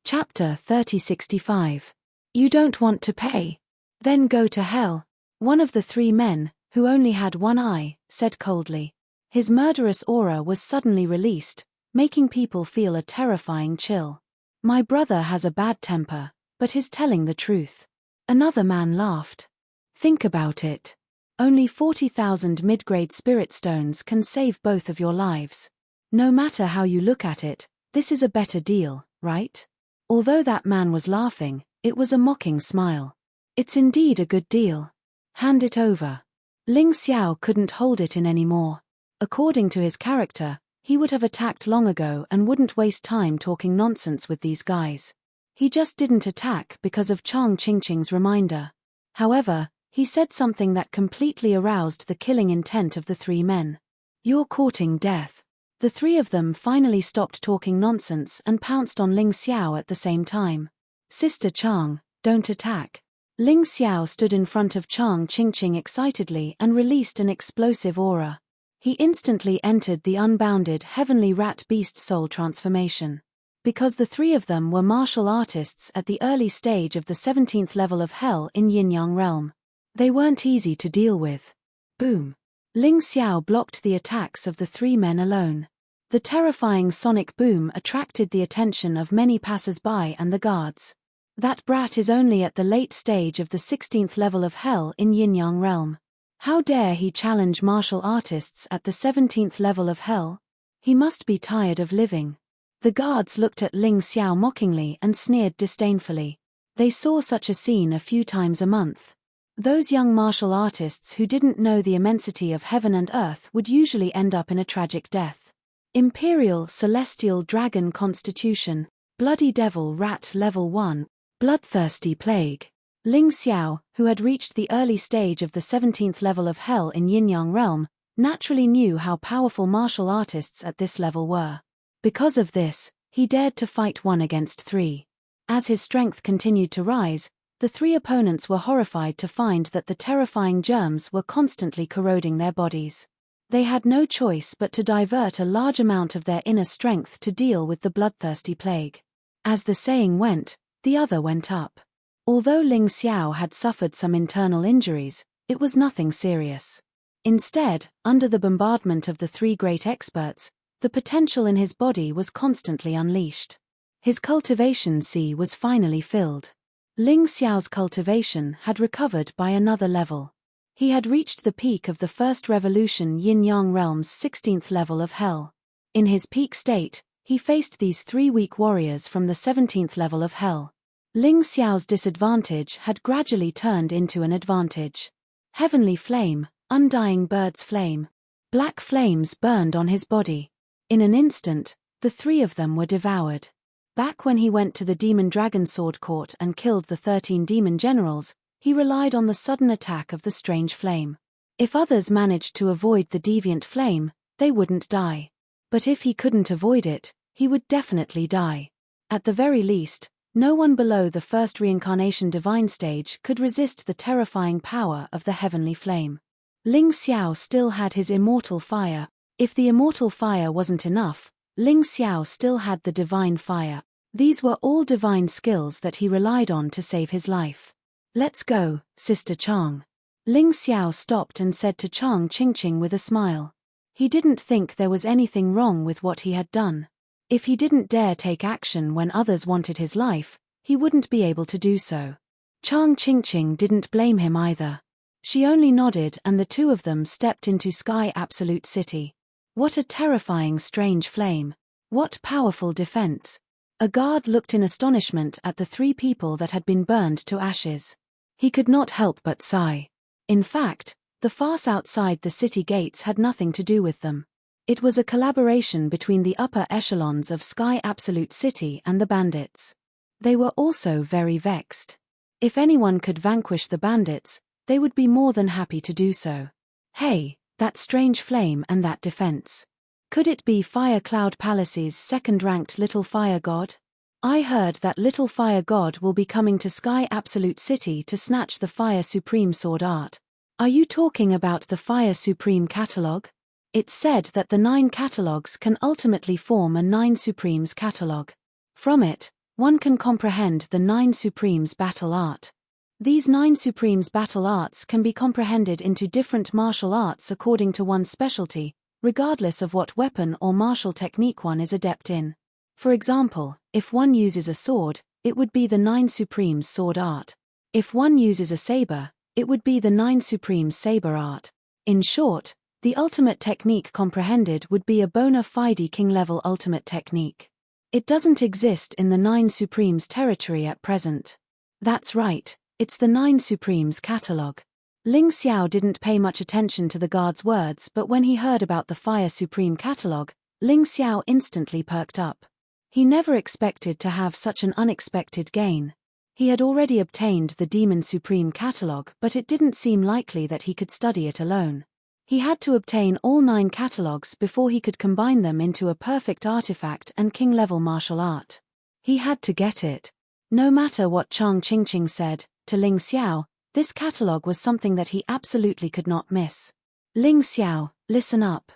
Chapter 3065. You don't want to pay? Then go to hell. One of the 3 men, who only had 1 eye, said coldly. His murderous aura was suddenly released, making people feel a terrifying chill. "My brother has a bad temper, but he's telling the truth." Another man laughed. "Think about it. Only 40,000 mid-grade spirit stones can save both of your lives. No matter how you look at it, this is a better deal, right?" Although that man was laughing, it was a mocking smile. "It's indeed a good deal. Hand it over." Ling Xiao couldn't hold it in anymore. According to his character, he would have attacked long ago and wouldn't waste time talking nonsense with these guys. He just didn't attack because of Chang Qingqing's reminder. However, he said something that completely aroused the killing intent of the 3 men. "You're courting death." The 3 of them finally stopped talking nonsense and pounced on Ling Xiao at the same time. "Sister Chang, don't attack." Ling Xiao stood in front of Chang Qingqing excitedly and released an explosive aura. He instantly entered the unbounded heavenly rat beast soul transformation. Because the 3 of them were martial artists at the early stage of the 17th level of hell in Yin-Yang realm, they weren't easy to deal with. Boom! Ling Xiao blocked the attacks of the 3 men alone. The terrifying sonic boom attracted the attention of many passers-by and the guards. That brat is only at the late stage of the 16th level of hell in Yin-Yang realm. How dare he challenge martial artists at the 17th level of hell? He must be tired of living. The guards looked at Ling Xiao mockingly and sneered disdainfully. They saw such a scene a few times a month. Those young martial artists who didn't know the immensity of heaven and earth would usually end up in a tragic death. Imperial Celestial Dragon Constitution, Bloody Devil Rat Level 1, Bloodthirsty Plague. Ling Xiao, who had reached the early stage of the 17th level of hell in Yin-Yang realm, naturally knew how powerful martial artists at this level were. Because of this, he dared to fight 1 against 3. As his strength continued to rise, the 3 opponents were horrified to find that the terrifying germs were constantly corroding their bodies. They had no choice but to divert a large amount of their inner strength to deal with the bloodthirsty plague. As the saying went, the other went up. Although Ling Xiao had suffered some internal injuries, it was nothing serious. Instead, under the bombardment of the 3 great experts, the potential in his body was constantly unleashed. His cultivation sea was finally filled. Ling Xiao's cultivation had recovered by another level. He had reached the peak of the first revolution Yin-Yang realm's 16th level of hell. In his peak state, he faced these 3 weak warriors from the 17th level of hell. Ling Xiao's disadvantage had gradually turned into an advantage. Heavenly flame, undying bird's flame. Black flames burned on his body. In an instant, the three of them were devoured. Back when he went to the Demon Dragon Sword Court and killed the 13 demon generals, he relied on the sudden attack of the strange flame. If others managed to avoid the deviant flame, they wouldn't die. But if he couldn't avoid it, he would definitely die. At the very least, no one below the first reincarnation divine stage could resist the terrifying power of the heavenly flame. Ling Xiao still had his immortal fire. If the immortal fire wasn't enough, Ling Xiao still had the divine fire. These were all divine skills that he relied on to save his life. "Let's go, Sister Chang." Ling Xiao stopped and said to Chang Qingqing with a smile. He didn't think there was anything wrong with what he had done. If he didn't dare take action when others wanted his life, he wouldn't be able to do so. Chang Qingqing didn't blame him either. She only nodded and the two of them stepped into Sky Absolute City. What a terrifying strange flame. What powerful defense. A guard looked in astonishment at the three people that had been burned to ashes. He could not help but sigh. In fact, the farce outside the city gates had nothing to do with them. It was a collaboration between the upper echelons of Sky Absolute City and the bandits. They were also very vexed. If anyone could vanquish the bandits, they would be more than happy to do so. Hey, that strange flame and that defense. Could it be Fire Cloud Palace's second-ranked Little Fire God? I heard that Little Fire God will be coming to Sky Absolute City to snatch the Fire Supreme Sword Art. Are you talking about the Fire Supreme Catalogue? It's said that the 9 catalogues can ultimately form a 9 Supremes catalogue. From it, one can comprehend the 9 Supremes battle art. These 9 Supremes battle arts can be comprehended into different martial arts according to one's specialty, regardless of what weapon or martial technique one is adept in. For example, if one uses a sword, it would be the 9 Supremes sword art. If one uses a saber, it would be the 9 Supremes saber art. In short, the ultimate technique comprehended would be a bona fide king-level ultimate technique. It doesn't exist in the 9 Supremes territory at present. That's right, it's the 9 Supremes catalogue. Ling Xiao didn't pay much attention to the guard's words, but when he heard about the Fire Supreme catalogue, Ling Xiao instantly perked up. He never expected to have such an unexpected gain. He had already obtained the Demon Supreme catalogue, but it didn't seem likely that he could study it alone. He had to obtain all 9 catalogues before he could combine them into a perfect artifact and king-level martial art. He had to get it. No matter what Chang Qingqing said, to Ling Xiao, this catalogue was something that he absolutely could not miss. Ling Xiao, listen up.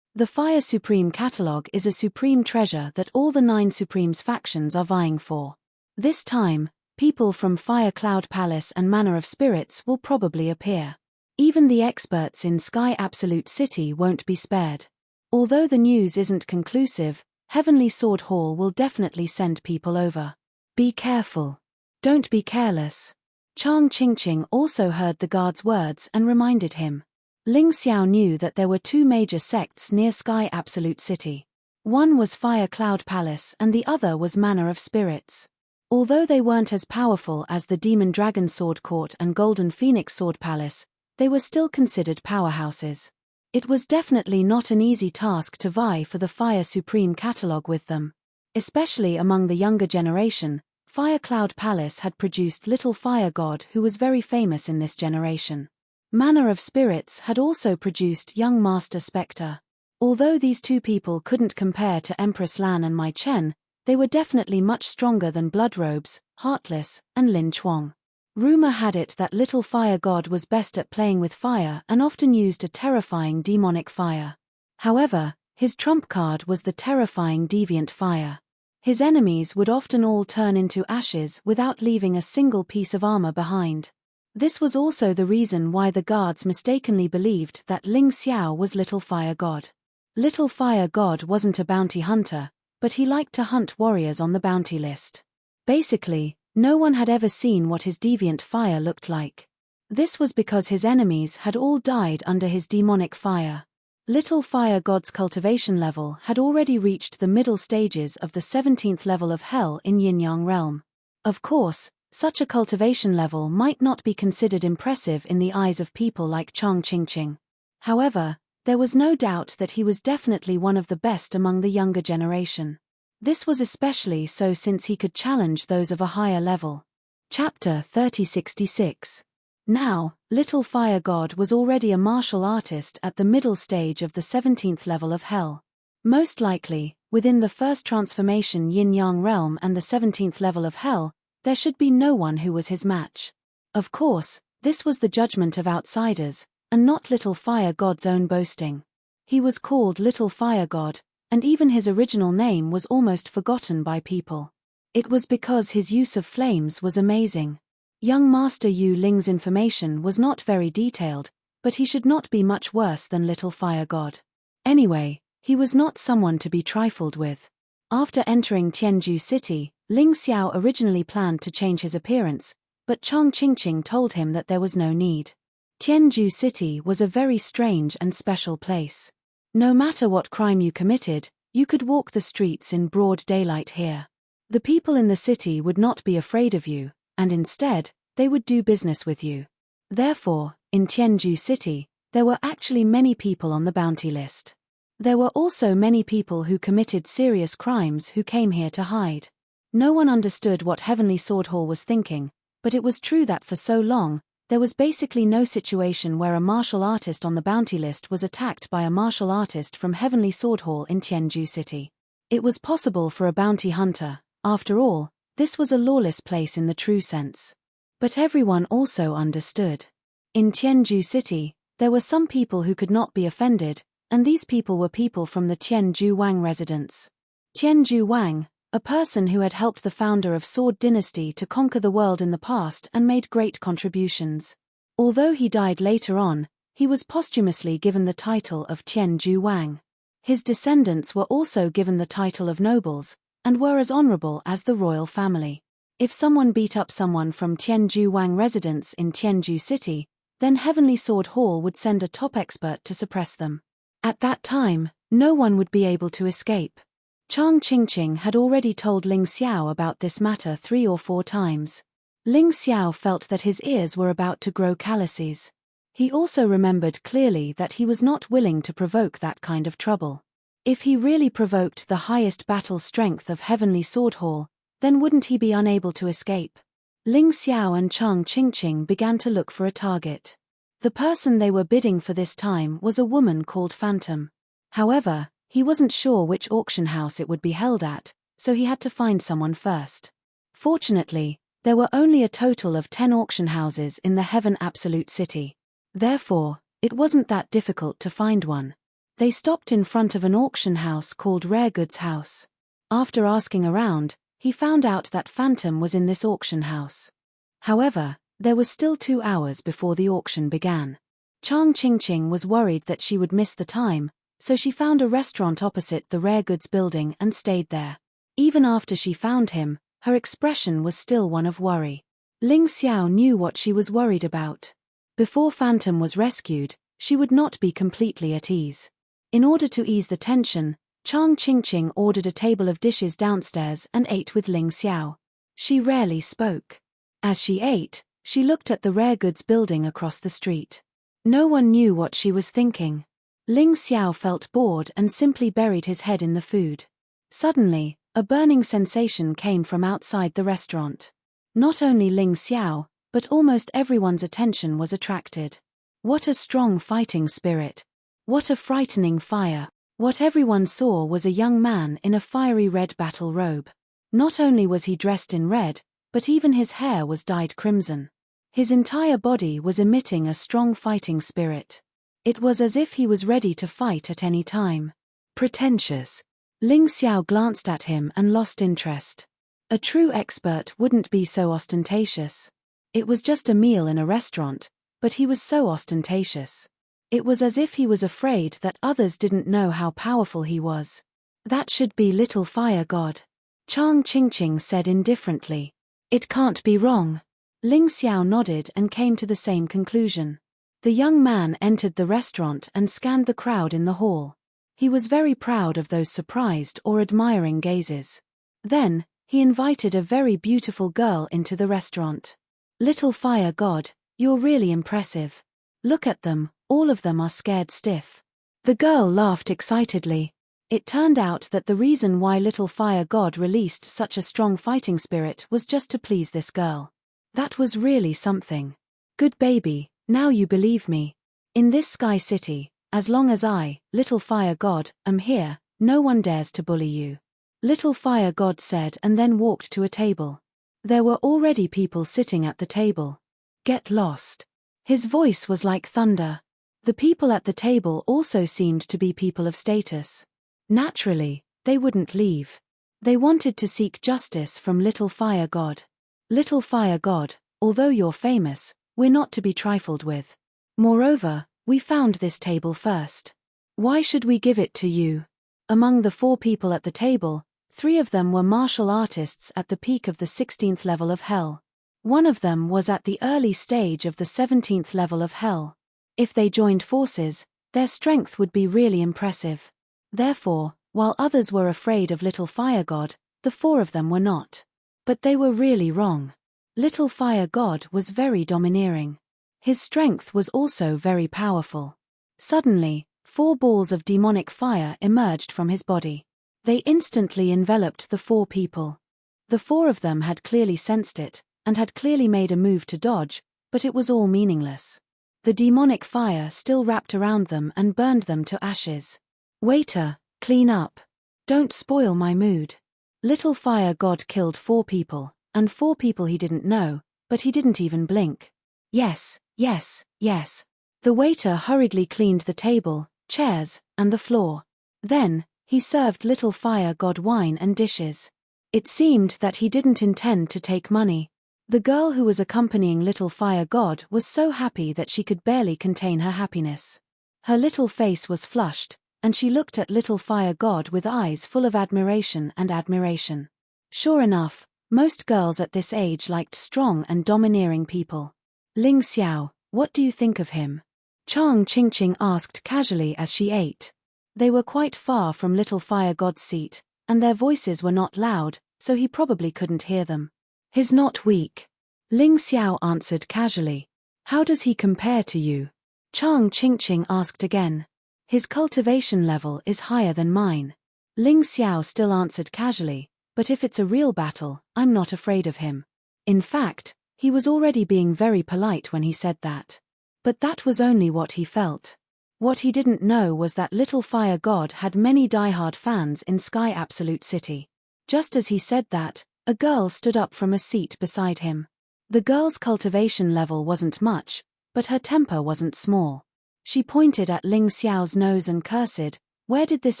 The Fire Supreme catalogue is a supreme treasure that all the 9 Supremes factions are vying for. This time, people from Fire Cloud Palace and Manor of Spirits will probably appear. Even the experts in Sky Absolute City won't be spared. Although the news isn't conclusive, Heavenly Sword Hall will definitely send people over. Be careful. Don't be careless. Chang Qingqing also heard the guard's words and reminded him. Ling Xiao knew that there were 2 major sects near Sky Absolute City. One was Fire Cloud Palace and the other was Manor of Spirits. Although they weren't as powerful as the Demon Dragon Sword Court and Golden Phoenix Sword Palace, they were still considered powerhouses. It was definitely not an easy task to vie for the Fire Supreme catalogue with them. Especially among the younger generation, Fire Cloud Palace had produced Little Fire God who was very famous in this generation. Manor of Spirits had also produced Young Master Spectre. Although these 2 people couldn't compare to Empress Lan and Mai Chen, they were definitely much stronger than Bloodrobes, Heartless, and Lin Chuang. Rumor had it that Little Fire God was best at playing with fire and often used a terrifying demonic fire. However, his trump card was the terrifying deviant fire. His enemies would often all turn into ashes without leaving a single piece of armor behind. This was also the reason why the guards mistakenly believed that Ling Xiao was Little Fire God. Little Fire God wasn't a bounty hunter, but he liked to hunt warriors on the bounty list. Basically, no one had ever seen what his deviant fire looked like. This was because his enemies had all died under his demonic fire. Little Fire God's cultivation level had already reached the middle stages of the 17th level of Hell in Yin-Yang realm. Of course, such a cultivation level might not be considered impressive in the eyes of people like Chang Qingqing. However, there was no doubt that he was definitely one of the best among the younger generation. This was especially so since he could challenge those of a higher level. Chapter 3066. Now, Little Fire God was already a martial artist at the middle stage of the 17th level of Hell. Most likely, within the first transformation Yin-Yang realm and the 17th level of Hell, there should be no one who was his match. Of course, this was the judgment of outsiders, and not Little Fire God's own boasting. He was called Little Fire God, and even his original name was almost forgotten by people. It was because his use of flames was amazing. Young Master Yu Ling's information was not very detailed, but he should not be much worse than Little Fire God. Anyway, he was not someone to be trifled with. After entering Tianju City, Ling Xiao originally planned to change his appearance, but Chang Qingqing told him that there was no need. Tianju City was a very strange and special place. No matter what crime you committed, you could walk the streets in broad daylight here. The people in the city would not be afraid of you, and instead, they would do business with you. Therefore, in Tianju City, there were actually many people on the bounty list. There were also many people who committed serious crimes who came here to hide. No one understood what Heavenly Sword Hall was thinking, but it was true that for so long, there was basically no situation where a martial artist on the bounty list was attacked by a martial artist from Heavenly Sword Hall in Tianju City. It was possible for a bounty hunter. After all, this was a lawless place in the true sense. But everyone also understood. In Tianju City, there were some people who could not be offended, and these people were people from the Tianju Wang residence. Tianju Wang, a person who had helped the founder of Sword Dynasty to conquer the world in the past and made great contributions. Although he died later on, he was posthumously given the title of Tianju Wang. His descendants were also given the title of nobles, and were as honorable as the royal family. If someone beat up someone from Tianju Wang residence in Tianju City, then Heavenly Sword Hall would send a top expert to suppress them. At that time, no one would be able to escape. Chang Qingqing had already told Ling Xiao about this matter 3 or 4 times. Ling Xiao felt that his ears were about to grow calluses. He also remembered clearly that he was not willing to provoke that kind of trouble. If he really provoked the highest battle strength of Heavenly Sword Hall, then wouldn't he be unable to escape? Ling Xiao and Chang Qingqing began to look for a target. The person they were bidding for this time was a woman called Phantom. However, he wasn't sure which auction house it would be held at, so he had to find someone first. Fortunately, there were only a total of 10 auction houses in the Heaven Absolute City. Therefore, it wasn't that difficult to find one. They stopped in front of an auction house called Rare Goods House. After asking around, he found out that Phantom was in this auction house. However, there was still 2 hours before the auction began. Chang Qingqing was worried that she would miss the time, so she found a restaurant opposite the Rare Goods building and stayed there. Even after she found him, her expression was still one of worry. Ling Xiao knew what she was worried about. Before Phantom was rescued, she would not be completely at ease. In order to ease the tension, Chang Qingqing ordered a table of dishes downstairs and ate with Ling Xiao. She rarely spoke. As she ate, she looked at the Rare Goods building across the street. No one knew what she was thinking. Ling Xiao felt bored and simply buried his head in the food. Suddenly, a burning sensation came from outside the restaurant. Not only Ling Xiao, but almost everyone's attention was attracted. What a strong fighting spirit! What a frightening fire! What everyone saw was a young man in a fiery red battle robe. Not only was he dressed in red, but even his hair was dyed crimson. His entire body was emitting a strong fighting spirit. It was as if he was ready to fight at any time. Pretentious. Ling Xiao glanced at him and lost interest. A true expert wouldn't be so ostentatious. It was just a meal in a restaurant, but he was so ostentatious. It was as if he was afraid that others didn't know how powerful he was. That should be Little Fire God. Chang Qingqing said indifferently. It can't be wrong. Ling Xiao nodded and came to the same conclusion. The young man entered the restaurant and scanned the crowd in the hall. He was very proud of those surprised or admiring gazes. Then, He invited a very beautiful girl into the restaurant. Little fire god, you're really impressive. Look at them, all of them are scared stiff. The girl laughed excitedly. It turned out that the reason why Little Fire God released such a strong fighting spirit was just to please this girl. That was really something. Good baby, now you believe me. In this Sky City, as long as I, Little Fire God, am here, no one dares to bully you. Little Fire God said and then walked to a table. There were already people sitting at the table. Get lost. His voice was like thunder. The people at the table also seemed to be people of status. Naturally, they wouldn't leave. They wanted to seek justice from Little Fire God. Little Fire God, although you're famous, we're not to be trifled with. Moreover, we found this table first. Why should we give it to you? Among the 4 people at the table, 3 of them were martial artists at the peak of the 16th level of Hell. One of them was at the early stage of the 17th level of Hell. If they joined forces, their strength would be really impressive. Therefore, while others were afraid of Little Fire God, the 4 of them were not. But they were really wrong. Little Fire God was very domineering. His strength was also very powerful. Suddenly, 4 balls of demonic fire emerged from his body. They instantly enveloped the 4 people. The 4 of them had clearly sensed it, and had clearly made a move to dodge, but it was all meaningless. The demonic fire still wrapped around them and burned them to ashes. Waiter, clean up. Don't spoil my mood. Little Fire God killed 4 people, and 4 people he didn't know, but he didn't even blink. Yes, yes, yes. The waiter hurriedly cleaned the table, chairs, and the floor. Then, he served Little Fire God wine and dishes. It seemed that he didn't intend to take money. The girl who was accompanying Little Fire God was so happy that she could barely contain her happiness. Her little face was flushed, and she looked at Little Fire God with eyes full of admiration and admiration. Sure enough, most girls at this age liked strong and domineering people. Ling Xiao, what do you think of him? Chang Qingqing asked casually as she ate. They were quite far from Little Fire God's seat, and their voices were not loud, so he probably couldn't hear them. He's not weak. Ling Xiao answered casually. How does he compare to you? Chang Qingqing asked again. His cultivation level is higher than mine. Ling Xiao still answered casually, but if it's a real battle, I'm not afraid of him. In fact, he was already being very polite when he said that. But that was only what he felt. What he didn't know was that Little Fire God had many diehard fans in Sky Absolute City. Just as he said that, a girl stood up from a seat beside him. The girl's cultivation level wasn't much, but her temper wasn't small. She pointed at Ling Xiao's nose and cursed, "Where did this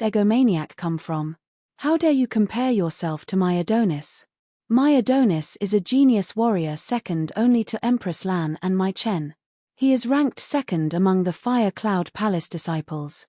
egomaniac come from? How dare you compare yourself to my Adonis? My Adonis is a genius warrior second only to Empress Lan and Mai Chen. He is ranked second among the Fire Cloud Palace disciples."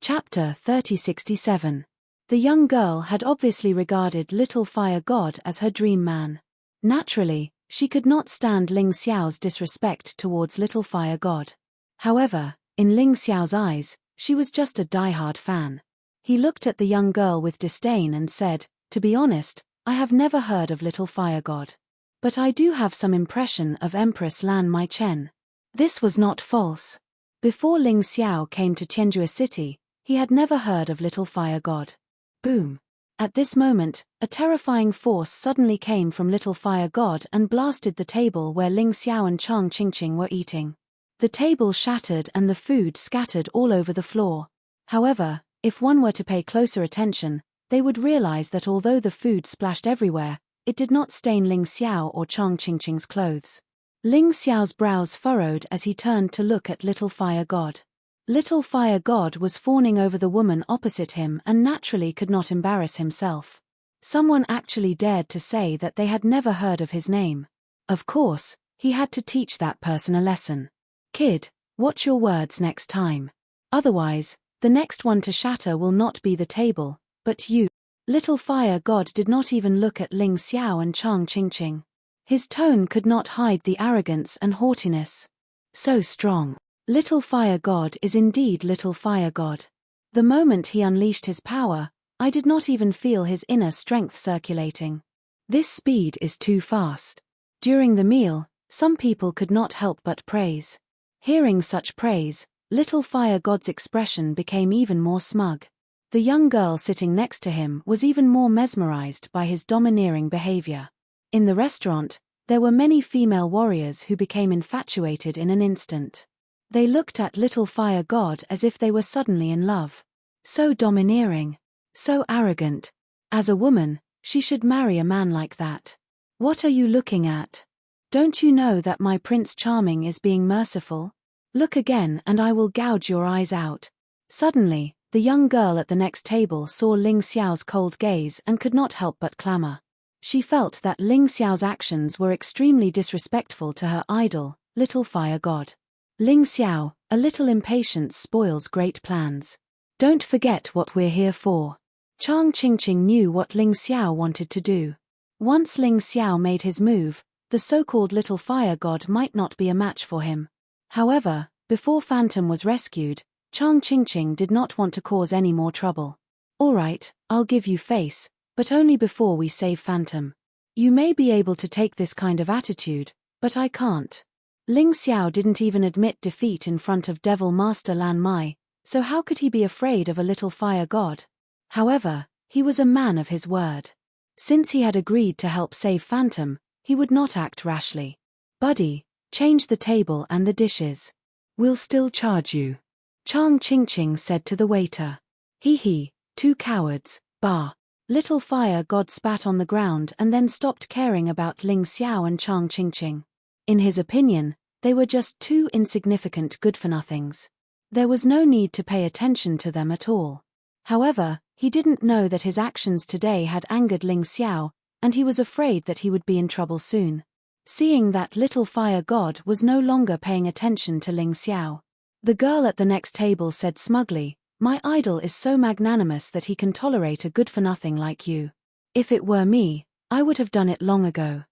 Chapter 3067. The young girl had obviously regarded Little Fire God as her dream man. Naturally, she could not stand Ling Xiao's disrespect towards Little Fire God. However, in Ling Xiao's eyes, she was just a diehard fan. He looked at the young girl with disdain and said, "To be honest, I have never heard of Little Fire God. But I do have some impression of Empress Lan Mai Chen." This was not false. Before Ling Xiao came to Tianjua City, he had never heard of Little Fire God. Boom. At this moment, a terrifying force suddenly came from Little Fire God and blasted the table where Ling Xiao and Chang Qingqing were eating. The table shattered and the food scattered all over the floor. However, if one were to pay closer attention, they would realize that although the food splashed everywhere, it did not stain Ling Xiao or Chang Qingqing's clothes. Ling Xiao's brows furrowed as he turned to look at Little Fire God. Little Fire God was fawning over the woman opposite him and naturally could not embarrass himself. Someone actually dared to say that they had never heard of his name. Of course, he had to teach that person a lesson. "Kid, watch your words next time. Otherwise, the next one to shatter will not be the table, but you." Little Fire God did not even look at Ling Xiao and Chang Qingqing. His tone could not hide the arrogance and haughtiness. So strong. Little Fire God is indeed Little Fire God. The moment he unleashed his power, I did not even feel his inner strength circulating. This speed is too fast. During the meal, some people could not help but praise. Hearing such praise, little fire god's expression became even more smug. The young girl sitting next to him was even more mesmerized by his domineering behavior. In the restaurant, there were many female warriors who became infatuated in an instant. They looked at little fire god as if they were suddenly in love. So domineering. So arrogant. As a woman, she should marry a man like that. What are you looking at? Don't you know that my Prince Charming is being merciful? Look again and I will gouge your eyes out. Suddenly, the young girl at the next table saw Ling Xiao's cold gaze and could not help but clamor. She felt that Ling Xiao's actions were extremely disrespectful to her idol, little fire god. Ling Xiao, a little impatience spoils great plans. Don't forget what we're here for. Chang Qingqing knew what Ling Xiao wanted to do. Once Ling Xiao made his move, the so-called little fire god might not be a match for him. However, before Phantom was rescued, Chang Qingqing did not want to cause any more trouble. All right, I'll give you face, but only before we save Phantom. You may be able to take this kind of attitude, but I can't. Ling Xiao didn't even admit defeat in front of Devil Master Lan Mai, so how could he be afraid of a little fire god? However, he was a man of his word. Since he had agreed to help save Phantom, he would not act rashly. Buddy, change the table and the dishes. We'll still charge you. Chang Qingqing said to the waiter. Hee, two cowards, bah. Little fire god spat on the ground and then stopped caring about Ling Xiao and Chang Qingqing. In his opinion, they were just two insignificant good-for-nothings. There was no need to pay attention to them at all. However, he didn't know that his actions today had angered Ling Xiao, and he was afraid that he would be in trouble soon. Seeing that little fire god was no longer paying attention to Ling Xiao, the girl at the next table said smugly, "My idol is so magnanimous that he can tolerate a good-for-nothing like you. If it were me, I would have done it long ago."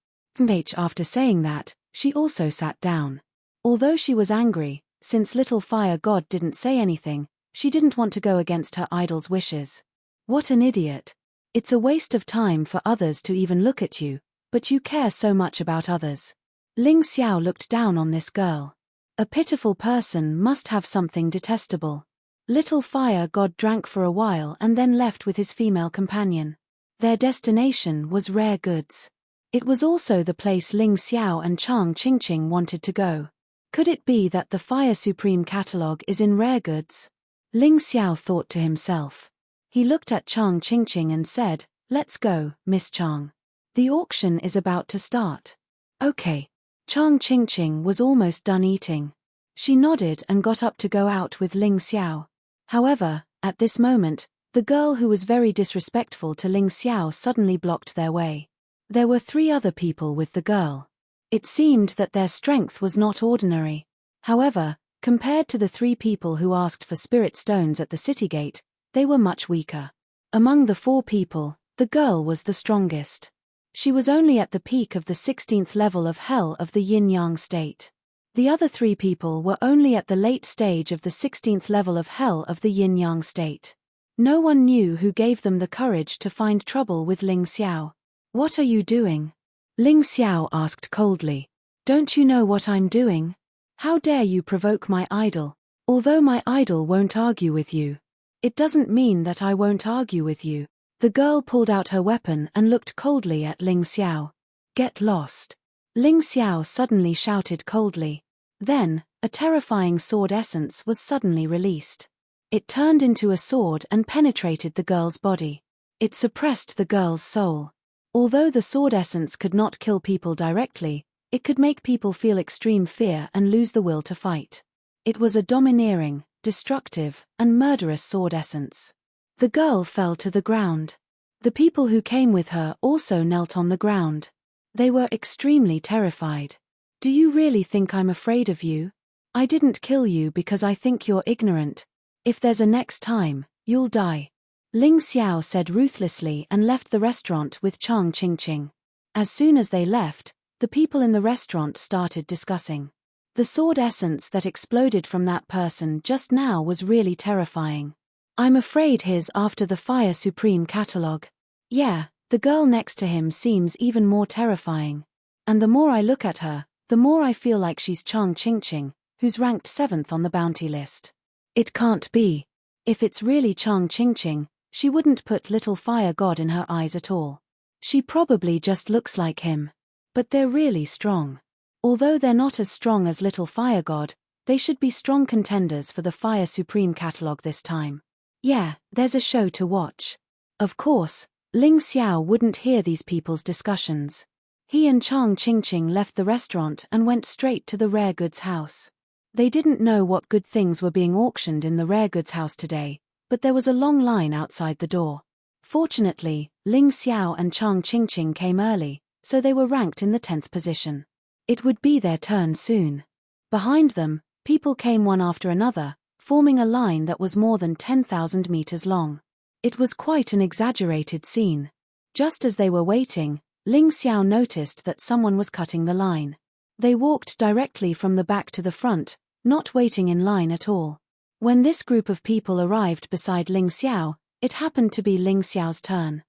After saying that, she also sat down. Although she was angry, since little fire god didn't say anything, she didn't want to go against her idol's wishes. What an idiot. It's a waste of time for others to even look at you, but you care so much about others. Ling Xiao looked down on this girl. A pitiful person must have something detestable. Little fire god drank for a while and then left with his female companion. Their destination was rare goods. It was also the place Ling Xiao and Chang Qingqing wanted to go. Could it be that the Fire Supreme catalog is in rare goods? Ling Xiao thought to himself. He looked at Chang Qingqing and said, "Let's go, Miss Chang. The auction is about to start." Okay. Chang Qingqing was almost done eating. She nodded and got up to go out with Ling Xiao. However, at this moment, the girl who was very disrespectful to Ling Xiao suddenly blocked their way. There were 3 other people with the girl. It seemed that their strength was not ordinary. However, compared to the 3 people who asked for spirit stones at the city gate, they were much weaker. Among the 4 people, the girl was the strongest. She was only at the peak of the 16th level of hell of the yin-yang state. The other 3 people were only at the late stage of the 16th level of hell of the yin-yang state. No one knew who gave them the courage to find trouble with Ling Xiao. "What are you doing?" Ling Xiao asked coldly. "Don't you know what I'm doing? How dare you provoke my idol? Although my idol won't argue with you, it doesn't mean that I won't argue with you." The girl pulled out her weapon and looked coldly at Ling Xiao. "Get lost." Ling Xiao suddenly shouted coldly. Then, a terrifying sword essence was suddenly released. It turned into a sword and penetrated the girl's body. It suppressed the girl's soul. Although the sword essence could not kill people directly, it could make people feel extreme fear and lose the will to fight. It was a domineering, destructive, and murderous sword essence. The girl fell to the ground. The people who came with her also knelt on the ground. They were extremely terrified. "Do you really think I'm afraid of you? I didn't kill you because I think you're ignorant. If there's a next time, you'll die." Ling Xiao said ruthlessly and left the restaurant with Chang Qingqing. As soon as they left, the people in the restaurant started discussing. The sword essence that exploded from that person just now was really terrifying. "I'm afraid he's after the Fire Supreme catalog." "Yeah, The girl next to him seems even more terrifying. And the more I look at her, the more I feel like she's Chang Qingqing, who's ranked 7th on the bounty list. It can't be. If it's really Chang Qingqing, she wouldn't put little fire god in her eyes at all. She probably just looks like him. But they're really strong. Although they're not as strong as little fire god, they should be strong contenders for the Fire Supreme catalog this time. Yeah, there's a show to watch. Of course, Ling Xiao wouldn't hear these people's discussions. He and Chang Qingqing left the restaurant and went straight to the rare goods house. They didn't know what good things were being auctioned in the rare goods house today, but there was a long line outside the door. Fortunately, Ling Xiao and Chang Qingqing came early, so they were ranked in the 10th position. It would be their turn soon. Behind them, people came one after another, forming a line that was more than 10,000 meters long. It was quite an exaggerated scene. Just as they were waiting, Ling Xiao noticed that someone was cutting the line. They walked directly from the back to the front, not waiting in line at all. When this group of people arrived beside Ling Xiao, it happened to be Ling Xiao's turn.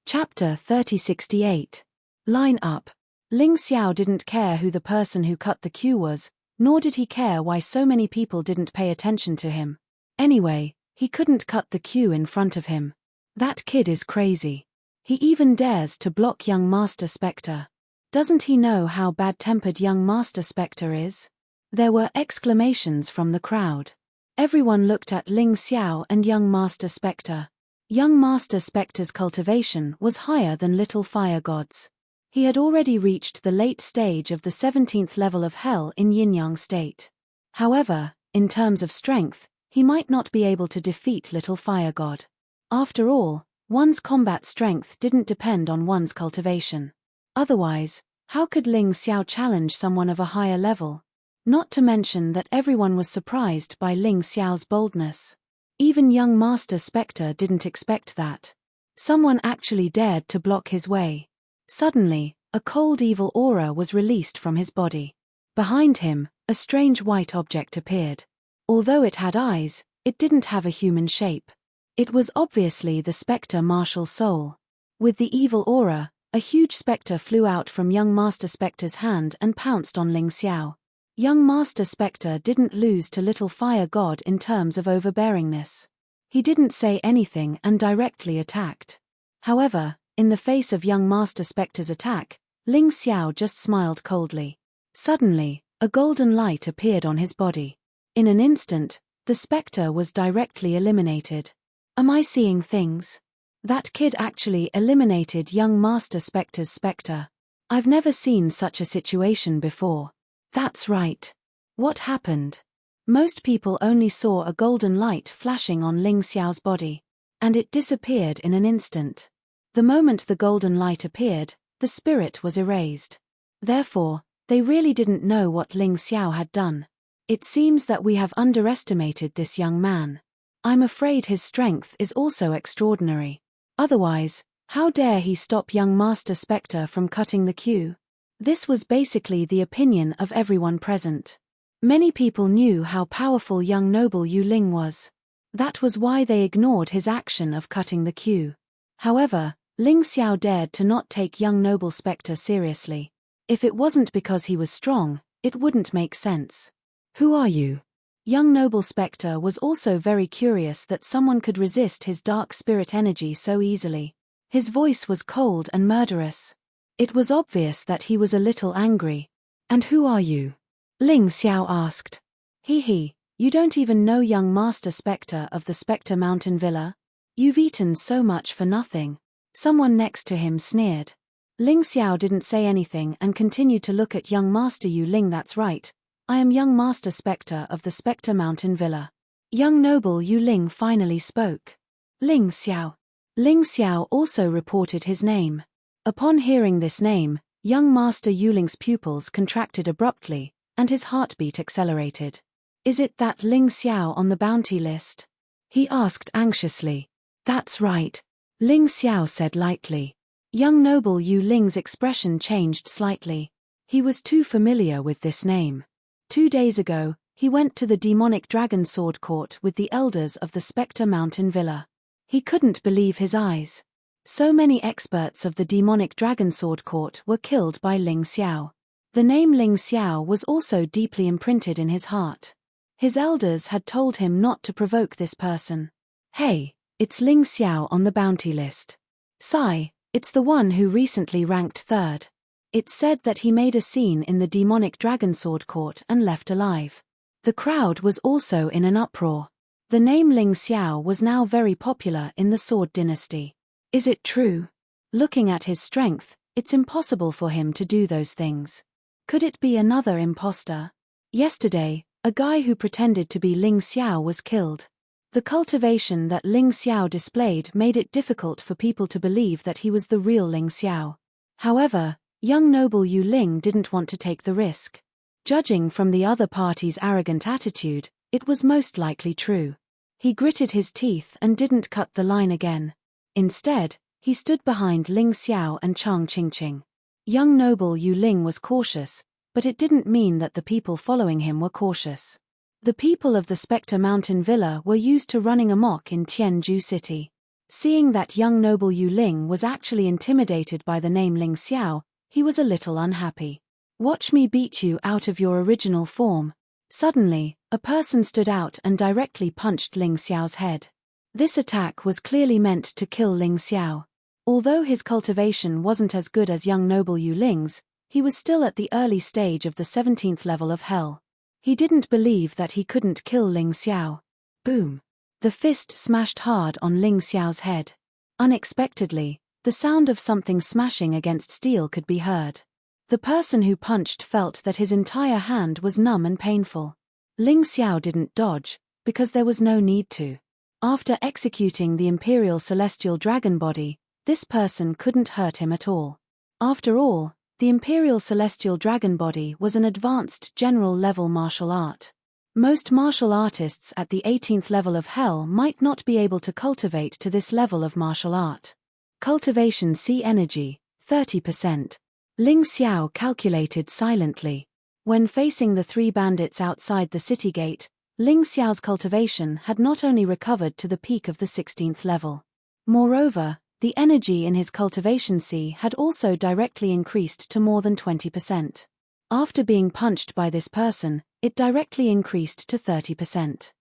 Chapter 3068. Line up. Ling Xiao didn't care who the person who cut the queue was, nor did he care why so many people didn't pay attention to him. Anyway, he couldn't cut the queue in front of him. That kid is crazy. He even dares to block young Master Spectre. Doesn't he know how bad-tempered young Master Spectre is? There were exclamations from the crowd. Everyone looked at Ling Xiao and young Master Spectre. Young Master Spectre's cultivation was higher than Little Fire God's. He had already reached the late stage of the 17th level of Hell in Yin-Yang state. However, in terms of strength, he might not be able to defeat Little Fire God. After all, one's combat strength didn't depend on one's cultivation. Otherwise, how could Ling Xiao challenge someone of a higher level? Not to mention that everyone was surprised by Ling Xiao's boldness. Even young Master Spectre didn't expect that. Someone actually dared to block his way. Suddenly, a cold evil aura was released from his body. Behind him, a strange white object appeared. Although it had eyes, it didn't have a human shape. It was obviously the Spectre Martial Soul. With the evil aura, a huge spectre flew out from young Master Spectre's hand and pounced on Ling Xiao. Young Master Spectre didn't lose to Little Fire God in terms of overbearingness. He didn't say anything and directly attacked. However, in the face of young Master Spectre's attack, Ling Xiao just smiled coldly. Suddenly, a golden light appeared on his body. In an instant, the spectre was directly eliminated. Am I seeing things? That kid actually eliminated young Master Spectre's spectre. I've never seen such a situation before. That's right. What happened? Most people only saw a golden light flashing on Ling Xiao's body. And it disappeared in an instant. The moment the golden light appeared, the spirit was erased. Therefore, they really didn't know what Ling Xiao had done. It seems that we have underestimated this young man. I'm afraid his strength is also extraordinary. Otherwise, how dare he stop young Master Spectre from cutting the queue? This was basically the opinion of everyone present. Many people knew how powerful young noble Yu Ling was. That was why they ignored his action of cutting the queue. However, Ling Xiao dared to not take young noble Spectre seriously. If it wasn't because he was strong, it wouldn't make sense. Who are you? Young noble Spectre was also very curious that someone could resist his dark spirit energy so easily. His voice was cold and murderous. It was obvious that he was a little angry. And who are you? Ling Xiao asked. He, you don't even know young Master Spectre of the Spectre Mountain Villa? You've eaten so much for nothing. Someone next to him sneered. Ling Xiao didn't say anything and continued to look at young Master Yu Ling. That's right. I am young Master Spectre of the Spectre Mountain Villa. Young noble Yu Ling finally spoke. Ling Xiao. Ling Xiao also reported his name. Upon hearing this name, young Master Yu Ling's pupils contracted abruptly, and his heartbeat accelerated. Is it that Ling Xiao on the bounty list? He asked anxiously. That's right. Ling Xiao said lightly. Young noble Yu Ling's expression changed slightly. He was too familiar with this name. 2 days ago, he went to the demonic dragon sword court with the elders of the Spectre Mountain Villa. He couldn't believe his eyes. So many experts of the demonic dragon sword court were killed by Ling Xiao. The name Ling Xiao was also deeply imprinted in his heart. His elders had told him not to provoke this person. Hey, it's Ling Xiao on the bounty list. Sigh, it's the one who recently ranked third. It's said that he made a scene in the demonic dragon sword court and left alive. The crowd was also in an uproar. The name Ling Xiao was now very popular in the Sword Dynasty. Is it true? Looking at his strength, it's impossible for him to do those things. Could it be another imposter? Yesterday, a guy who pretended to be Ling Xiao was killed. The cultivation that Ling Xiao displayed made it difficult for people to believe that he was the real Ling Xiao. However, young noble Yu Ling didn't want to take the risk. Judging from the other party's arrogant attitude, it was most likely true. He gritted his teeth and didn't cut the line again. Instead, he stood behind Ling Xiao and Chang Qingqing. Young noble Yu Ling was cautious, but it didn't mean that the people following him were cautious. The people of the Spectre Mountain Villa were used to running amok in Tianju City. Seeing that young noble Yu Ling was actually intimidated by the name Ling Xiao, he was a little unhappy. Watch me beat you out of your original form. Suddenly, a person stood out and directly punched Ling Xiao's head. This attack was clearly meant to kill Ling Xiao. Although his cultivation wasn't as good as young noble Yu Ling's, he was still at the early stage of the 17th level of hell. He didn't believe that he couldn't kill Ling Xiao. Boom! The fist smashed hard on Ling Xiao's head. Unexpectedly, the sound of something smashing against steel could be heard. The person who punched felt that his entire hand was numb and painful. Ling Xiao didn't dodge, because there was no need to. After executing the Imperial Celestial Dragon Body, this person couldn't hurt him at all. After all, the Imperial Celestial Dragon Body was an advanced general-level martial art. Most martial artists at the 18th level of Hell might not be able to cultivate to this level of martial art. Cultivation C energy, 30%. Ling Xiao calculated silently. When facing the three bandits outside the city gate, Ling Xiao's cultivation had not only recovered to the peak of the 16th level. Moreover, the energy in his cultivation C had also directly increased to more than 20%. After being punched by this person, it directly increased to 30%.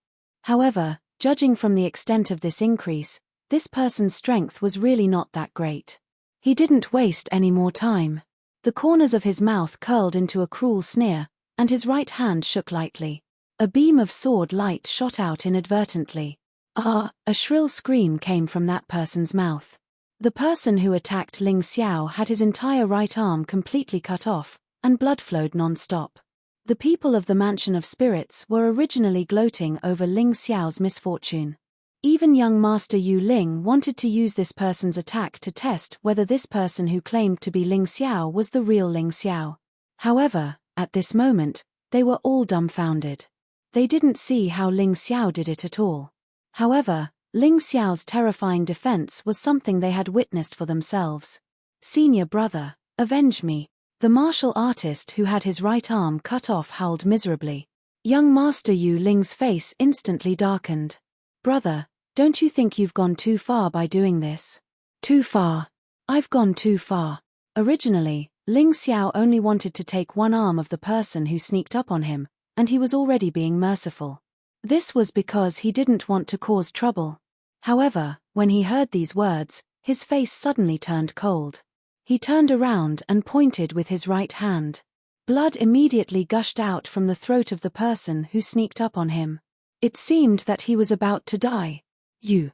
However, judging from the extent of this increase, this person's strength was really not that great. He didn't waste any more time. The corners of his mouth curled into a cruel sneer, and his right hand shook lightly. A beam of sword light shot out inadvertently. Ah! A shrill scream came from that person's mouth. The person who attacked Ling Xiao had his entire right arm completely cut off, and blood flowed non-stop. The people of the Mansion of Spirits were originally gloating over Ling Xiao's misfortune. Even young Master Yu Ling wanted to use this person's attack to test whether this person who claimed to be Ling Xiao was the real Ling Xiao. However, at this moment, they were all dumbfounded. They didn't see how Ling Xiao did it at all. However, Ling Xiao's terrifying defense was something they had witnessed for themselves. Senior brother, avenge me. The martial artist who had his right arm cut off howled miserably. Young Master Yu Ling's face instantly darkened. Brother, don't you think you've gone too far by doing this? Too far. I've gone too far. Originally, Ling Xiao only wanted to take one arm of the person who sneaked up on him, and he was already being merciful. This was because he didn't want to cause trouble. However, when he heard these words, his face suddenly turned cold. He turned around and pointed with his right hand. Blood immediately gushed out from the throat of the person who sneaked up on him. It seemed that he was about to die. You,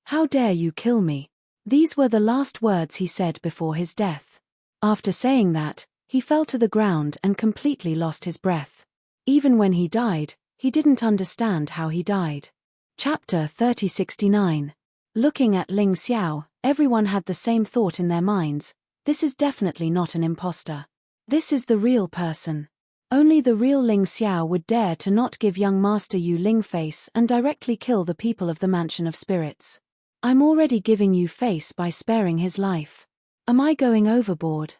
how dare you kill me? These were the last words he said before his death. After saying that, he fell to the ground and completely lost his breath. Even when he died, he didn't understand how he died. Chapter 3069. Looking at Ling Xiao, everyone had the same thought in their minds: this is definitely not an imposter. This is the real person. Only the real Ling Xiao would dare to not give young Master Yu Ling face and directly kill the people of the Mansion of Spirits. I'm already giving you face by sparing his life. Am I going overboard?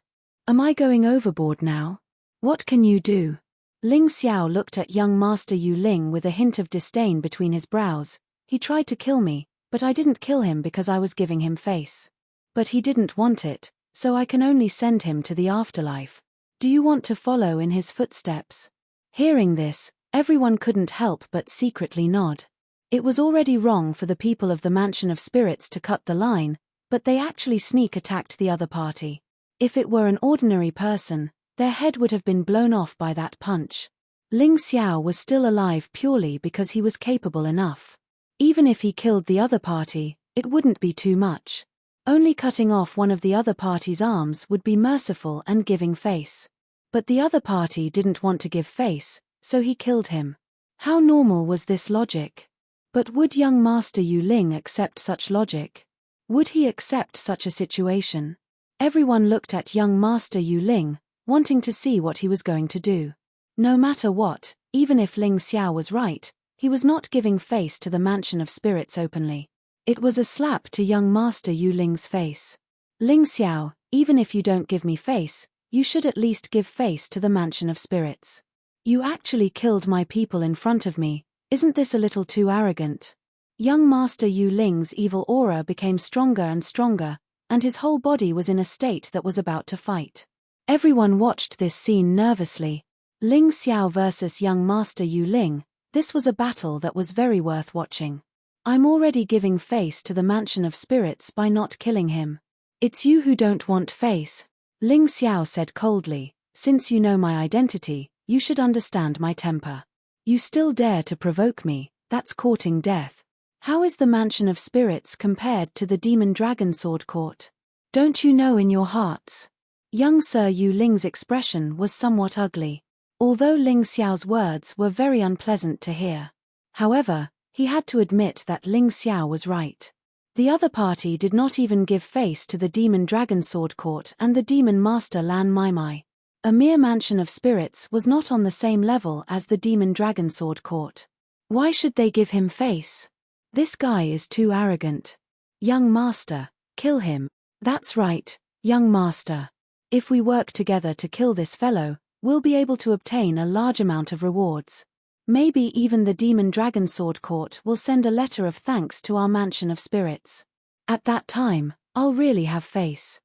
Am I going overboard now? What can you do? Ling Xiao looked at young Master Yu Ling with a hint of disdain between his brows. He tried to kill me, but I didn't kill him because I was giving him face. But he didn't want it, so I can only send him to the afterlife. Do you want to follow in his footsteps?" Hearing this, everyone couldn't help but secretly nod. It was already wrong for the people of the Mansion of Spirits to cut the line, but they actually sneak attacked the other party. If it were an ordinary person, their head would have been blown off by that punch. Ling Xiao was still alive purely because he was capable enough. Even if he killed the other party, it wouldn't be too much. Only cutting off one of the other party's arms would be merciful and giving face. But the other party didn't want to give face, so he killed him. How normal was this logic? But would young Master Yu Ling accept such logic? Would he accept such a situation? Everyone looked at young Master Yu Ling, wanting to see what he was going to do. No matter what, even if Ling Xiao was right, he was not giving face to the Mansion of Spirits openly. It was a slap to young Master Yu Ling's face. "Ling Xiao, even if you don't give me face, you should at least give face to the Mansion of Spirits. You actually killed my people in front of me, isn't this a little too arrogant?" Young Master Yu Ling's evil aura became stronger and stronger, and his whole body was in a state that was about to fight. Everyone watched this scene nervously. Ling Xiao versus young Master Yu Ling, this was a battle that was very worth watching. "I'm already giving face to the Mansion of Spirits by not killing him. It's you who don't want face," Ling Xiao said coldly. "Since you know my identity, you should understand my temper. You still dare to provoke me, that's courting death. How is the Mansion of Spirits compared to the Demon Dragon Sword Court? Don't you know in your hearts?" Young Sir Yu Ling's expression was somewhat ugly. Although Ling Xiao's words were very unpleasant to hear. However, he had to admit that Ling Xiao was right. The other party did not even give face to the Demon Dragon Sword Court and the Demon Master Lan Maimai. A mere Mansion of Spirits was not on the same level as the Demon Dragon Sword Court. Why should they give him face? This guy is too arrogant. Young Master, kill him. That's right, young Master. If we work together to kill this fellow, we'll be able to obtain a large amount of rewards. Maybe even the Demon Dragon Sword Court will send a letter of thanks to our Mansion of Spirits. At that time, I'll really have face.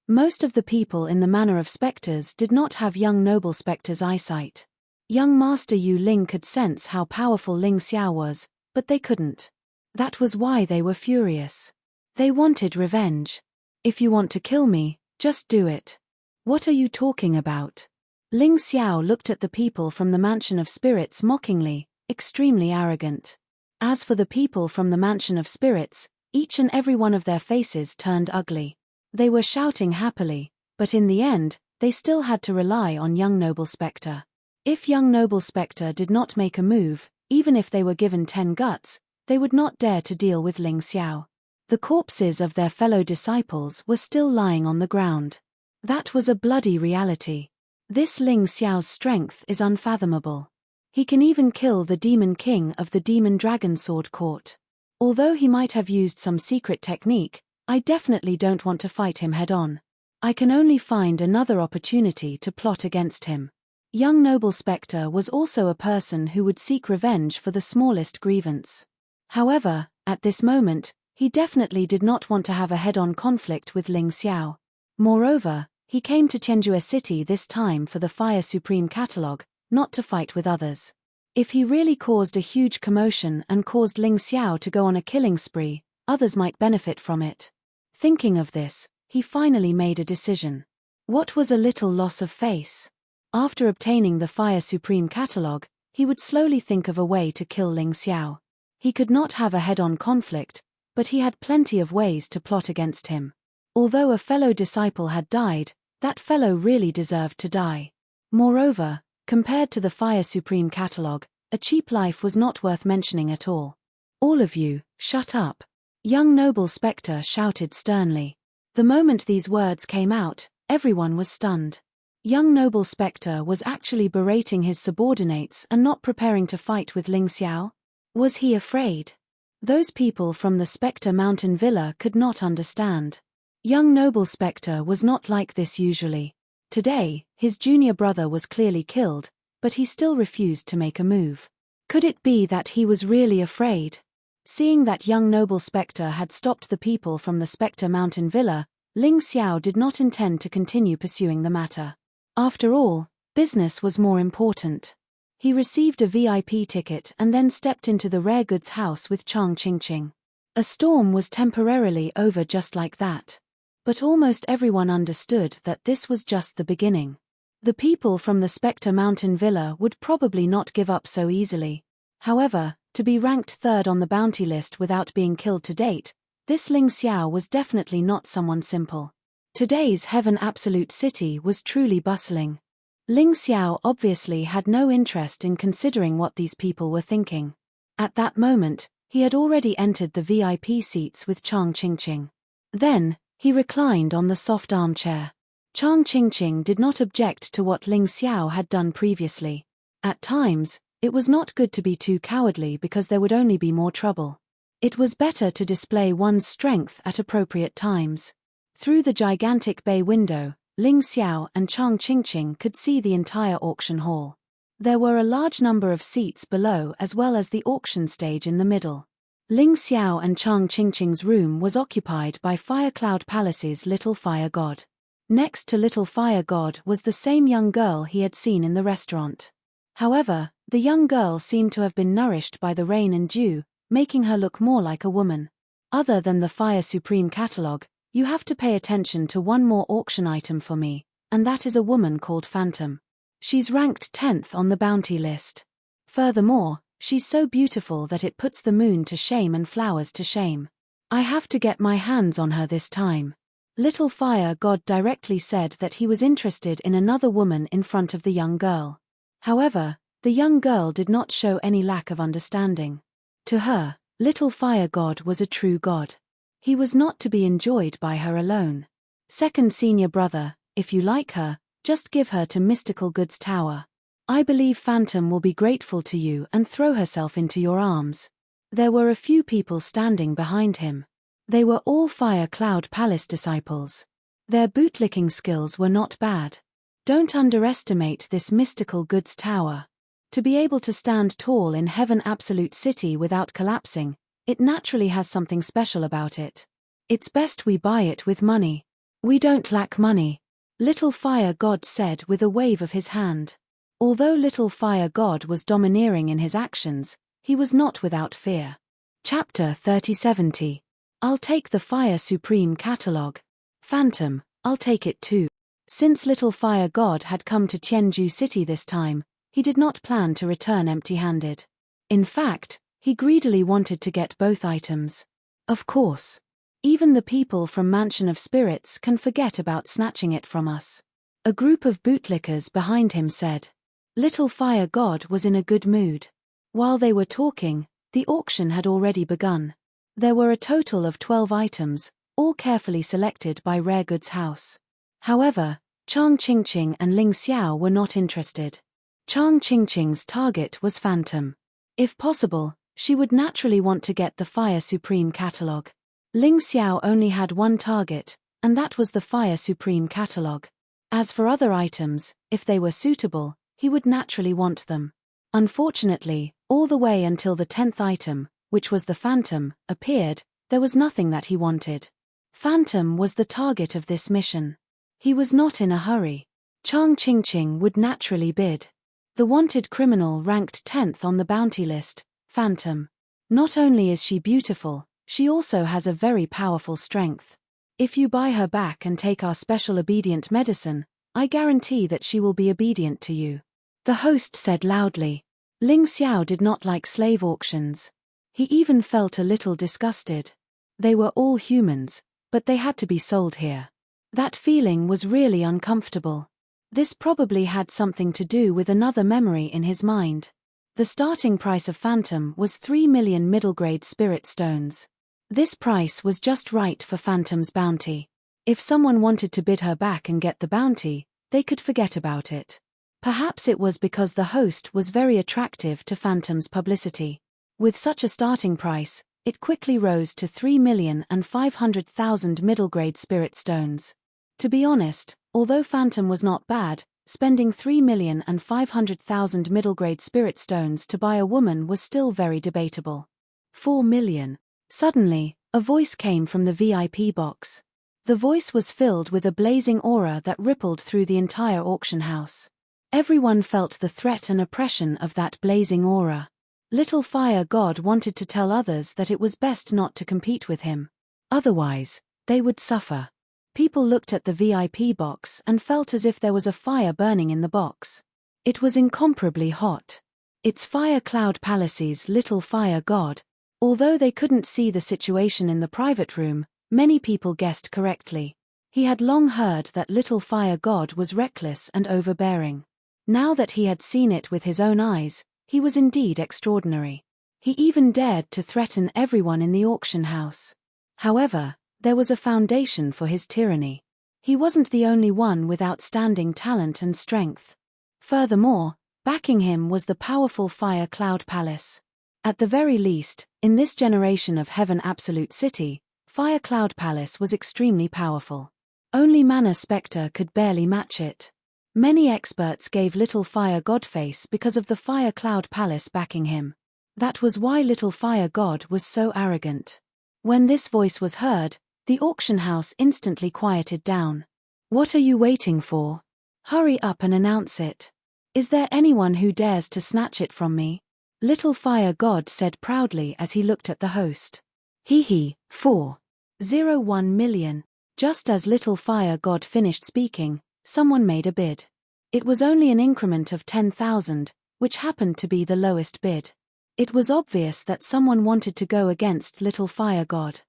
Most of the people in the Manor of Spectres did not have young Noble Spectre's eyesight. Young Master Yu Ling could sense how powerful Ling Xiao was, but they couldn't. That was why they were furious. They wanted revenge. "If you want to kill me, just do it." "What are you talking about?" Ling Xiao looked at the people from the Mansion of Spirits mockingly, extremely arrogant. As for the people from the Mansion of Spirits, each and every one of their faces turned ugly. They were shouting happily, but in the end, they still had to rely on young Noble Spectre. If young Noble Spectre did not make a move, even if they were given 10 guts, they would not dare to deal with Ling Xiao. The corpses of their fellow disciples were still lying on the ground. That was a bloody reality. This Ling Xiao's strength is unfathomable. He can even kill the Demon King of the Demon Dragon Sword Court. Although he might have used some secret technique, I definitely don't want to fight him head-on. I can only find another opportunity to plot against him. Young Noble Spectre was also a person who would seek revenge for the smallest grievance. However, at this moment, he definitely did not want to have a head-on conflict with Ling Xiao. Moreover, he came to Chenjue City this time for the Fire Supreme Catalogue, not to fight with others. If he really caused a huge commotion and caused Ling Xiao to go on a killing spree, others might benefit from it. Thinking of this, he finally made a decision. What was a little loss of face? After obtaining the Fire Supreme Catalogue, he would slowly think of a way to kill Ling Xiao. He could not have a head-on conflict, but he had plenty of ways to plot against him. Although a fellow disciple had died, that fellow really deserved to die. Moreover, compared to the Fire Supreme Catalogue, a cheap life was not worth mentioning at all. "All of you, shut up!" Young Noble Spectre shouted sternly. The moment these words came out, everyone was stunned. Young Noble Spectre was actually berating his subordinates and not preparing to fight with Ling Xiao? Was he afraid? Those people from the Spectre Mountain Villa could not understand. Young Noble Spectre was not like this usually. Today, his junior brother was clearly killed, but he still refused to make a move. Could it be that he was really afraid? Seeing that young noble Spectre had stopped the people from the Spectre Mountain Villa, Ling Xiao did not intend to continue pursuing the matter. After all, business was more important. He received a VIP ticket and then stepped into the rare goods house with Chang Qingqing. A storm was temporarily over just like that. But almost everyone understood that this was just the beginning. The people from the Spectre Mountain Villa would probably not give up so easily. However, to be ranked third on the bounty list without being killed to date, this Ling Xiao was definitely not someone simple. Today's Heaven Absolute City was truly bustling. Ling Xiao obviously had no interest in considering what these people were thinking. At that moment, he had already entered the VIP seats with Chang Qingqing. Then, he reclined on the soft armchair. Chang Qingqing did not object to what Ling Xiao had done previously. At times, it was not good to be too cowardly because there would only be more trouble. It was better to display one's strength at appropriate times. Through the gigantic bay window, Ling Xiao and Chang Qingqing could see the entire auction hall. There were a large number of seats below as well as the auction stage in the middle. Ling Xiao and Chang Qingqing's room was occupied by Fire Cloud Palace's Little Fire God. Next to Little Fire God was the same young girl he had seen in the restaurant. However, the young girl seemed to have been nourished by the rain and dew, making her look more like a woman. Other than the Fire Supreme catalog, you have to pay attention to one more auction item for me, and that is a woman called Phantom. She's ranked 10th on the bounty list. Furthermore, she's so beautiful that it puts the moon to shame and flowers to shame. I have to get my hands on her this time. Little Fire God directly said that he was interested in another woman in front of the young girl. However, the young girl did not show any lack of understanding. To her, Little Fire God was a true god. He was not to be enjoyed by her alone. Second senior brother, if you like her, just give her to Mystical Goods Tower. I believe Phantom will be grateful to you and throw herself into your arms. There were a few people standing behind him. They were all Fire Cloud Palace disciples. Their bootlicking skills were not bad. Don't underestimate this Mystical Goods Tower. To be able to stand tall in Heaven Absolute City without collapsing, it naturally has something special about it. It's best we buy it with money. We don't lack money. Little Fire God said with a wave of his hand. Although Little Fire God was domineering in his actions, he was not without fear. Chapter 3070. I'll take the Fire Supreme catalog. Phantom, I'll take it too. Since Little Fire God had come to Tianju City this time, he did not plan to return empty-handed. In fact, he greedily wanted to get both items. Of course. Even the people from Mansion of Spirits can forget about snatching it from us. A group of bootlickers behind him said. Little Fire God was in a good mood. While they were talking, the auction had already begun. There were a total of 12 items, all carefully selected by Rare Goods House. However, Chang Qingqing and Ling Xiao were not interested. Chang Qingqing's target was Phantom. If possible, she would naturally want to get the Fire Supreme catalog. Ling Xiao only had one target, and that was the Fire Supreme catalog. As for other items, if they were suitable, he would naturally want them. Unfortunately, all the way until the 10th item, which was the Phantom, appeared, there was nothing that he wanted. Phantom was the target of this mission. He was not in a hurry. Chang Qingqing would naturally bid. The wanted criminal ranked 10th on the bounty list, Phantom. Not only is she beautiful, she also has a very powerful strength. If you buy her back and take our special obedient medicine, I guarantee that she will be obedient to you. The host said loudly. Ling Xiao did not like slave auctions. He even felt a little disgusted. They were all humans, but they had to be sold here. That feeling was really uncomfortable. This probably had something to do with another memory in his mind. The starting price of Phantom was 3 million middle-grade spirit stones. This price was just right for Phantom's bounty. If someone wanted to bid her back and get the bounty, they could forget about it. Perhaps it was because the host was very attractive to Phantom's publicity. With such a starting price, it quickly rose to 3,500,000 middle-grade spirit stones. To be honest, although Phantom was not bad, spending 3,500,000 middle-grade spirit stones to buy a woman was still very debatable. 4 million. Suddenly, a voice came from the VIP box. The voice was filled with a blazing aura that rippled through the entire auction house. Everyone felt the threat and oppression of that blazing aura. Little Fire God wanted to tell others that it was best not to compete with him. Otherwise, they would suffer. People looked at the VIP box and felt as if there was a fire burning in the box. It was incomparably hot. It's Fire Cloud Palace's Little Fire God. Although they couldn't see the situation in the private room, many people guessed correctly. He had long heard that Little Fire God was reckless and overbearing. Now that he had seen it with his own eyes, he was indeed extraordinary. He even dared to threaten everyone in the auction house. However, there was a foundation for his tyranny. He wasn't the only one with outstanding talent and strength. Furthermore, backing him was the powerful Fire Cloud Palace. At the very least, in this generation of Heaven Absolute City, Fire Cloud Palace was extremely powerful. Only Mana Spectre could barely match it. Many experts gave Little Fire God face because of the Fire Cloud Palace backing him. That was why Little Fire God was so arrogant. When this voice was heard, the auction house instantly quieted down. What are you waiting for? Hurry up and announce it. Is there anyone who dares to snatch it from me? Little Fire God said proudly as he looked at the host. 4.01 million. Just as Little Fire God finished speaking, someone made a bid. It was only an increment of 10,000, which happened to be the lowest bid. It was obvious that someone wanted to go against Little Fire God.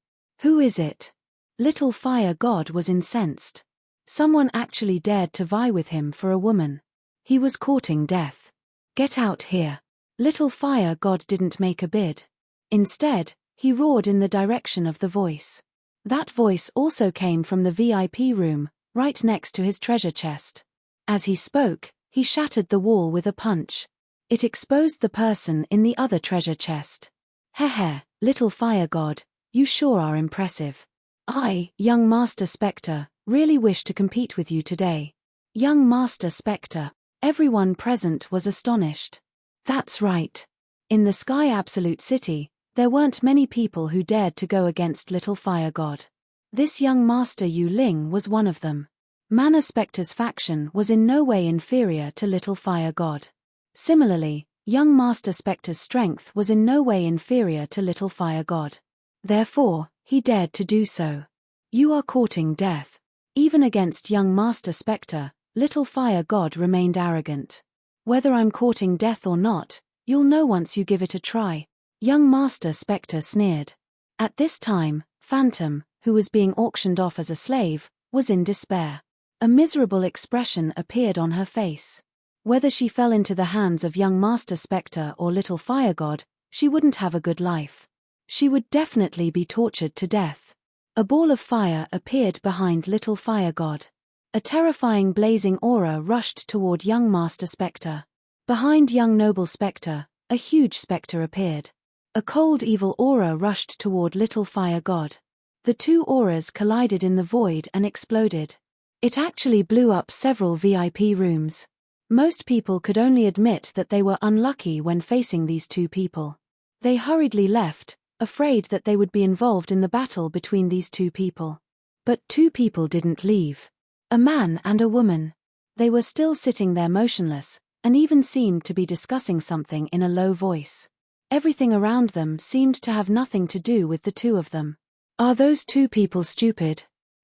Who is it? Little Fire God was incensed. Someone actually dared to vie with him for a woman. He was courting death. Get out here. Little Fire God didn't make a bid. Instead, he roared in the direction of the voice. That voice also came from the VIP room, right next to his treasure chest. As he spoke, he shattered the wall with a punch. It exposed the person in the other treasure chest. Heh, Little Fire God, you sure are impressive. I, young Master Spectre, really wish to compete with you today. Young Master Spectre. Everyone present was astonished. That's right. In the Sky Absolute City, there weren't many people who dared to go against Little Fire God. This young Master Yu Ling was one of them. Mana Spectre's faction was in no way inferior to Little Fire God. Similarly, young Master Spectre's strength was in no way inferior to Little Fire God. Therefore, he dared to do so. You are courting death. Even against young Master Spectre, Little Fire God remained arrogant. Whether I'm courting death or not, you'll know once you give it a try. Young Master Spectre sneered. At this time, Phantom, who was being auctioned off as a slave, was in despair. A miserable expression appeared on her face. Whether she fell into the hands of young Master Spectre or Little Fire God, she wouldn't have a good life. She would definitely be tortured to death. A ball of fire appeared behind Little Fire God. A terrifying blazing aura rushed toward young Master Spectre. Behind young Noble Spectre, a huge spectre appeared. A cold evil aura rushed toward Little Fire God. The two auras collided in the void and exploded. It actually blew up several VIP rooms. Most people could only admit that they were unlucky when facing these two people. They hurriedly left, afraid that they would be involved in the battle between these two people. But two people didn't leave. A man and a woman. They were still sitting there motionless, and even seemed to be discussing something in a low voice. Everything around them seemed to have nothing to do with the two of them. Are those two people stupid?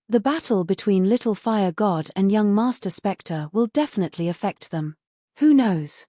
The battle between Little Fire God and young Master Spectre will definitely affect them. Who knows?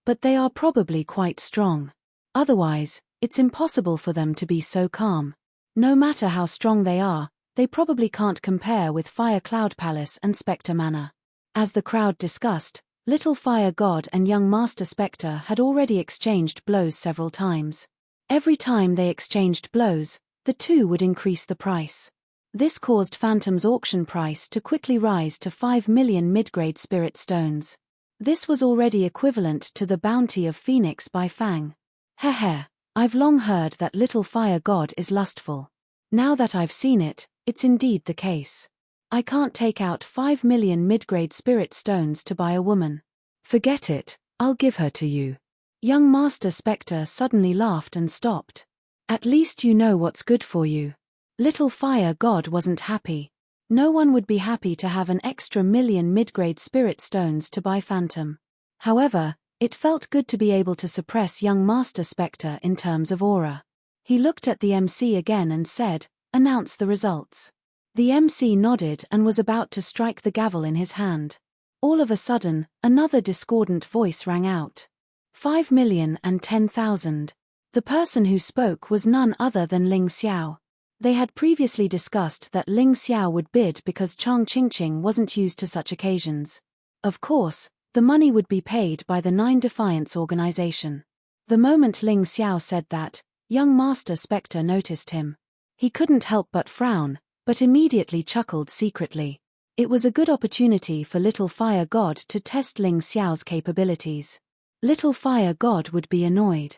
But they are probably quite strong. Otherwise, it's impossible for them to be so calm. No matter how strong they probably can't compare with Fire Cloud Palace and Spectre Manor. As the crowd discussed, Little Fire God and young Master Spectre had already exchanged blows several times. Every time they exchanged blows, the two would increase the price. This caused Phantom's auction price to quickly rise to 5 million mid-grade spirit stones. This was already equivalent to the bounty of Phoenix by Fang. Heh, I've long heard that Little Fire God is lustful. Now that I've seen it, it's indeed the case. I can't take out 5 million mid-grade spirit stones to buy a woman. Forget it, I'll give her to you. Young Master Spectre suddenly laughed and stopped. At least you know what's good for you. Little Fire God wasn't happy. No one would be happy to have an extra million mid-grade spirit stones to buy Phantom. However, it felt good to be able to suppress young Master Spectre in terms of aura. He looked at the MC again and said, "Announce the results." The MC nodded and was about to strike the gavel in his hand. All of a sudden, another discordant voice rang out. 5,010,000. The person who spoke was none other than Ling Xiao. They had previously discussed that Ling Xiao would bid because Chang Qingqing wasn't used to such occasions. Of course, the money would be paid by the Nine Defiance organization. The moment Ling Xiao said that, young Master Spectre noticed him. He couldn't help but frown, but immediately chuckled secretly. It was a good opportunity for Little Fire God to test Ling Xiao's capabilities. Little Fire God would be annoyed.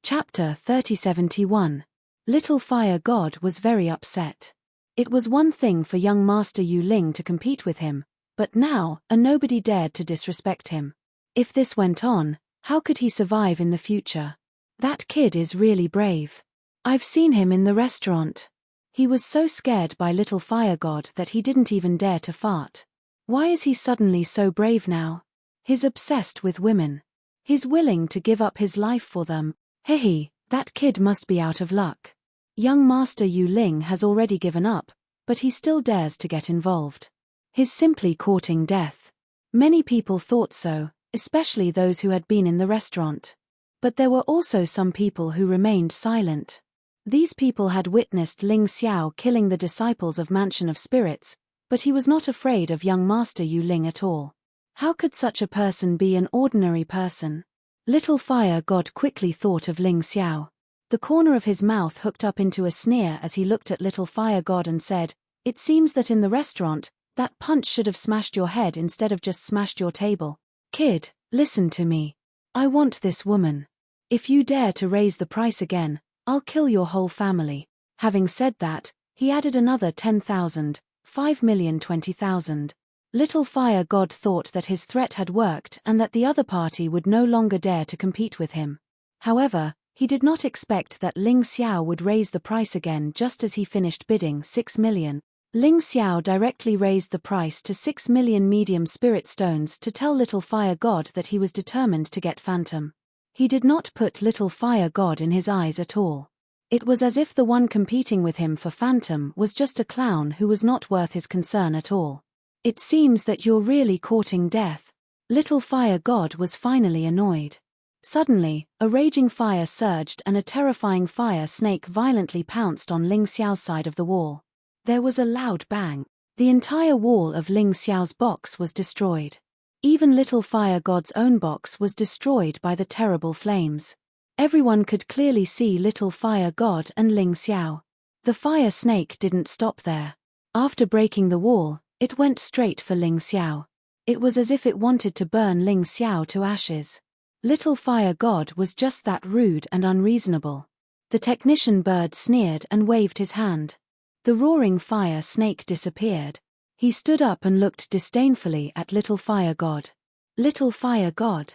Chapter 3071. Little Fire God was very upset. It was one thing for young Master Yu Ling to compete with him, but now, nobody dared to disrespect him. If this went on, how could he survive in the future? That kid is really brave. I've seen him in the restaurant. He was so scared by Little Fire God that he didn't even dare to fart. Why is he suddenly so brave now? He's obsessed with women. He's willing to give up his life for them. Hehe, that kid must be out of luck. Young Master Yu Ling has already given up, but he still dares to get involved. He's simply courting death. Many people thought so, especially those who had been in the restaurant. But there were also some people who remained silent. These people had witnessed Ling Xiao killing the disciples of Mansion of Spirits, but he was not afraid of young Master Yu Ling at all. How could such a person be an ordinary person? Little Fire God quickly thought of Ling Xiao. The corner of his mouth hooked up into a sneer as he looked at Little Fire God and said, "It seems that in the restaurant, that punch should have smashed your head instead of just smashed your table. Kid, listen to me. I want this woman. If you dare to raise the price again, I'll kill your whole family." Having said that, he added another 10,000, 5,020,000. Little Fire God thought that his threat had worked and that the other party would no longer dare to compete with him. However, he did not expect that Ling Xiao would raise the price again just as he finished bidding 6 million. Ling Xiao directly raised the price to 6 million medium spirit stones to tell Little Fire God that he was determined to get Phantom. He did not put Little Fire God in his eyes at all. It was as if the one competing with him for Phantom was just a clown who was not worth his concern at all. It seems that you're really courting death. Little Fire God was finally annoyed. Suddenly, a raging fire surged and a terrifying fire snake violently pounced on Ling Xiao's side of the wall. There was a loud bang. The entire wall of Ling Xiao's box was destroyed. Even Little Fire God's own box was destroyed by the terrible flames. Everyone could clearly see Little Fire God and Ling Xiao. The fire snake didn't stop there. After breaking the wall, it went straight for Ling Xiao. It was as if it wanted to burn Ling Xiao to ashes. Little Fire God was just that rude and unreasonable. The technician bird sneered and waved his hand. The roaring fire snake disappeared. He stood up and looked disdainfully at Little Fire God. Little Fire God.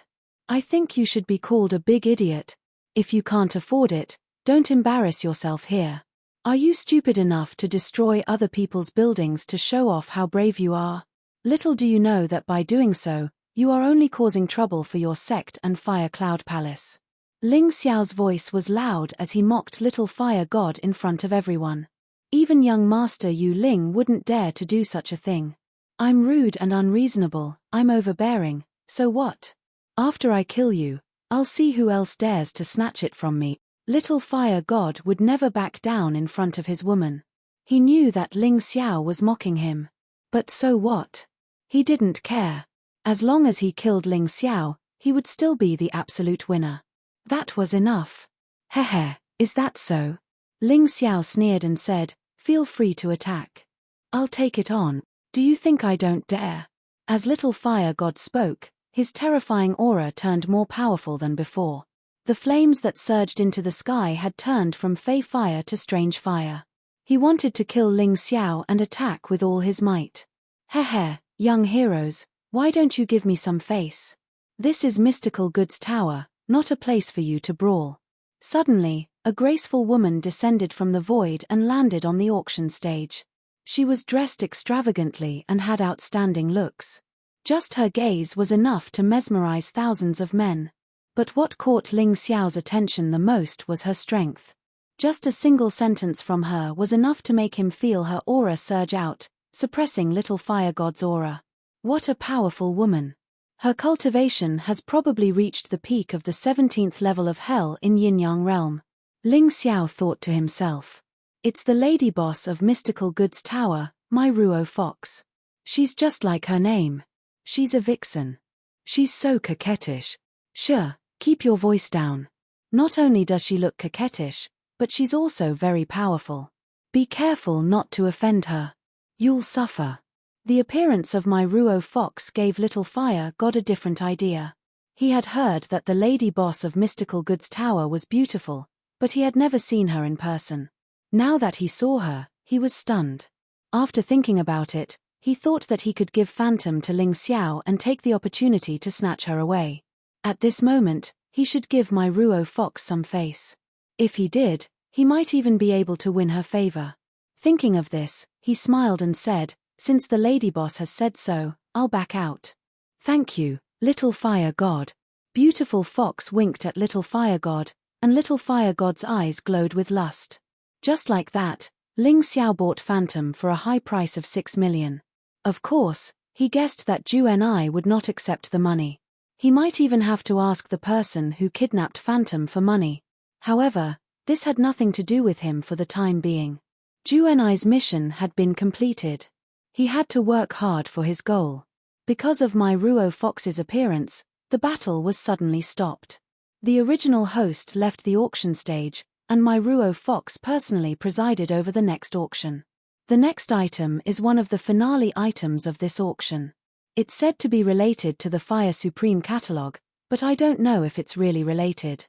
I think you should be called a big idiot. If you can't afford it, don't embarrass yourself here. Are you stupid enough to destroy other people's buildings to show off how brave you are? Little do you know that by doing so, you are only causing trouble for your sect and Fire Cloud Palace. Ling Xiao's voice was loud as he mocked Little Fire God in front of everyone. Even young Master Yu Ling wouldn't dare to do such a thing. I'm rude and unreasonable, I'm overbearing, so what? After I kill you, I'll see who else dares to snatch it from me. Little Fire God would never back down in front of his woman. He knew that Ling Xiao was mocking him. But so what? He didn't care. As long as he killed Ling Xiao, he would still be the absolute winner. That was enough. Hehe, is that so? Ling Xiao sneered and said, "Feel free to attack. I'll take it on. Do you think I don't dare?" As Little Fire God spoke, his terrifying aura turned more powerful than before. The flames that surged into the sky had turned from fey fire to strange fire. He wanted to kill Ling Xiao and attack with all his might. Hehe, young heroes, why don't you give me some face? This is Mystical Goods Tower, not a place for you to brawl. Suddenly, A graceful woman descended from the void and landed on the auction stage. She was dressed extravagantly and had outstanding looks. Just her gaze was enough to mesmerize thousands of men. But what caught Ling Xiao's attention the most was her strength. Just a single sentence from her was enough to make him feel her aura surge out, suppressing little fire god's aura. What a powerful woman. Her cultivation has probably reached the peak of the 17th level of hell in Yin-Yang realm. Ling Xiao thought to himself. It's the lady boss of Mystical Goods Tower, my Ruo Fox. She's just like her name. She's a vixen. She's so coquettish. Sure, keep your voice down. Not only does she look coquettish, but she's also very powerful. Be careful not to offend her. You'll suffer. The appearance of my Ruo Fox gave Little Fire God a different idea. He had heard that the lady boss of Mystical Goods Tower was beautiful, but he had never seen her in person. Now that he saw her, he was stunned. After thinking about it, he thought that he could give Phantom to Ling Xiao and take the opportunity to snatch her away. At this moment, he should give my Ruo Fox some face. If he did, he might even be able to win her favor. Thinking of this, he smiled and said, "Since the lady boss has said so, I'll back out." "Thank you, Little Fire God." Beautiful Fox winked at Little Fire God, and Little Fire God's eyes glowed with lust. Just like that, Ling Xiao bought Phantom for a high price of 6 million. Of course, he guessed that Zhu would not accept the money. He might even have to ask the person who kidnapped Phantom for money. However, this had nothing to do with him for the time being. Zhu mission had been completed. He had to work hard for his goal. Because of my Ruo Fox's appearance, the battle was suddenly stopped. The original host left the auction stage, and my Ruo Fox personally presided over the next auction. The next item is one of the finale items of this auction. It's said to be related to the Fire Supreme catalog, but I don't know if it's really related.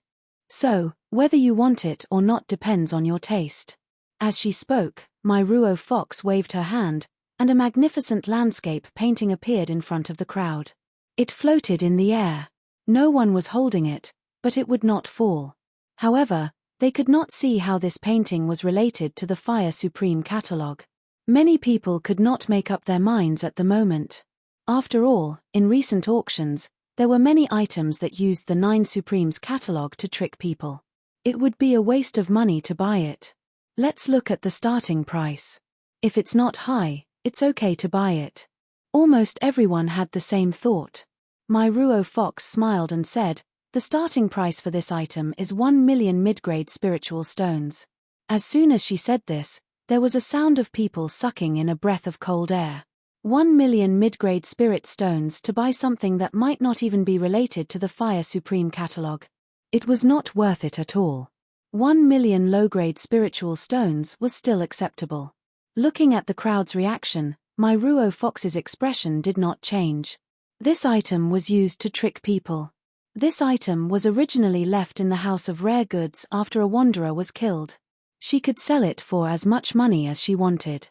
So, whether you want it or not depends on your taste. As she spoke, my Ruo Fox waved her hand, and a magnificent landscape painting appeared in front of the crowd. It floated in the air. No one was holding it, but it would not fall. However, they could not see how this painting was related to the Fire Supreme catalog. Many people could not make up their minds at the moment. After all, in recent auctions, there were many items that used the 9 Supremes catalog to trick people. It would be a waste of money to buy it. Let's look at the starting price. If it's not high, it's okay to buy it. Almost everyone had the same thought. My Ruo Fox smiled and said, "The starting price for this item is 1 million mid-grade spiritual stones." As soon as she said this, there was a sound of people sucking in a breath of cold air. 1 million mid-grade spirit stones to buy something that might not even be related to the Fire Supreme catalog. It was not worth it at all. 1 million low-grade spiritual stones was still acceptable. Looking at the crowd's reaction, my Ruo Fox's expression did not change. This item was used to trick people. This item was originally left in the House of Rare Goods after a wanderer was killed. She could sell it for as much money as she wanted.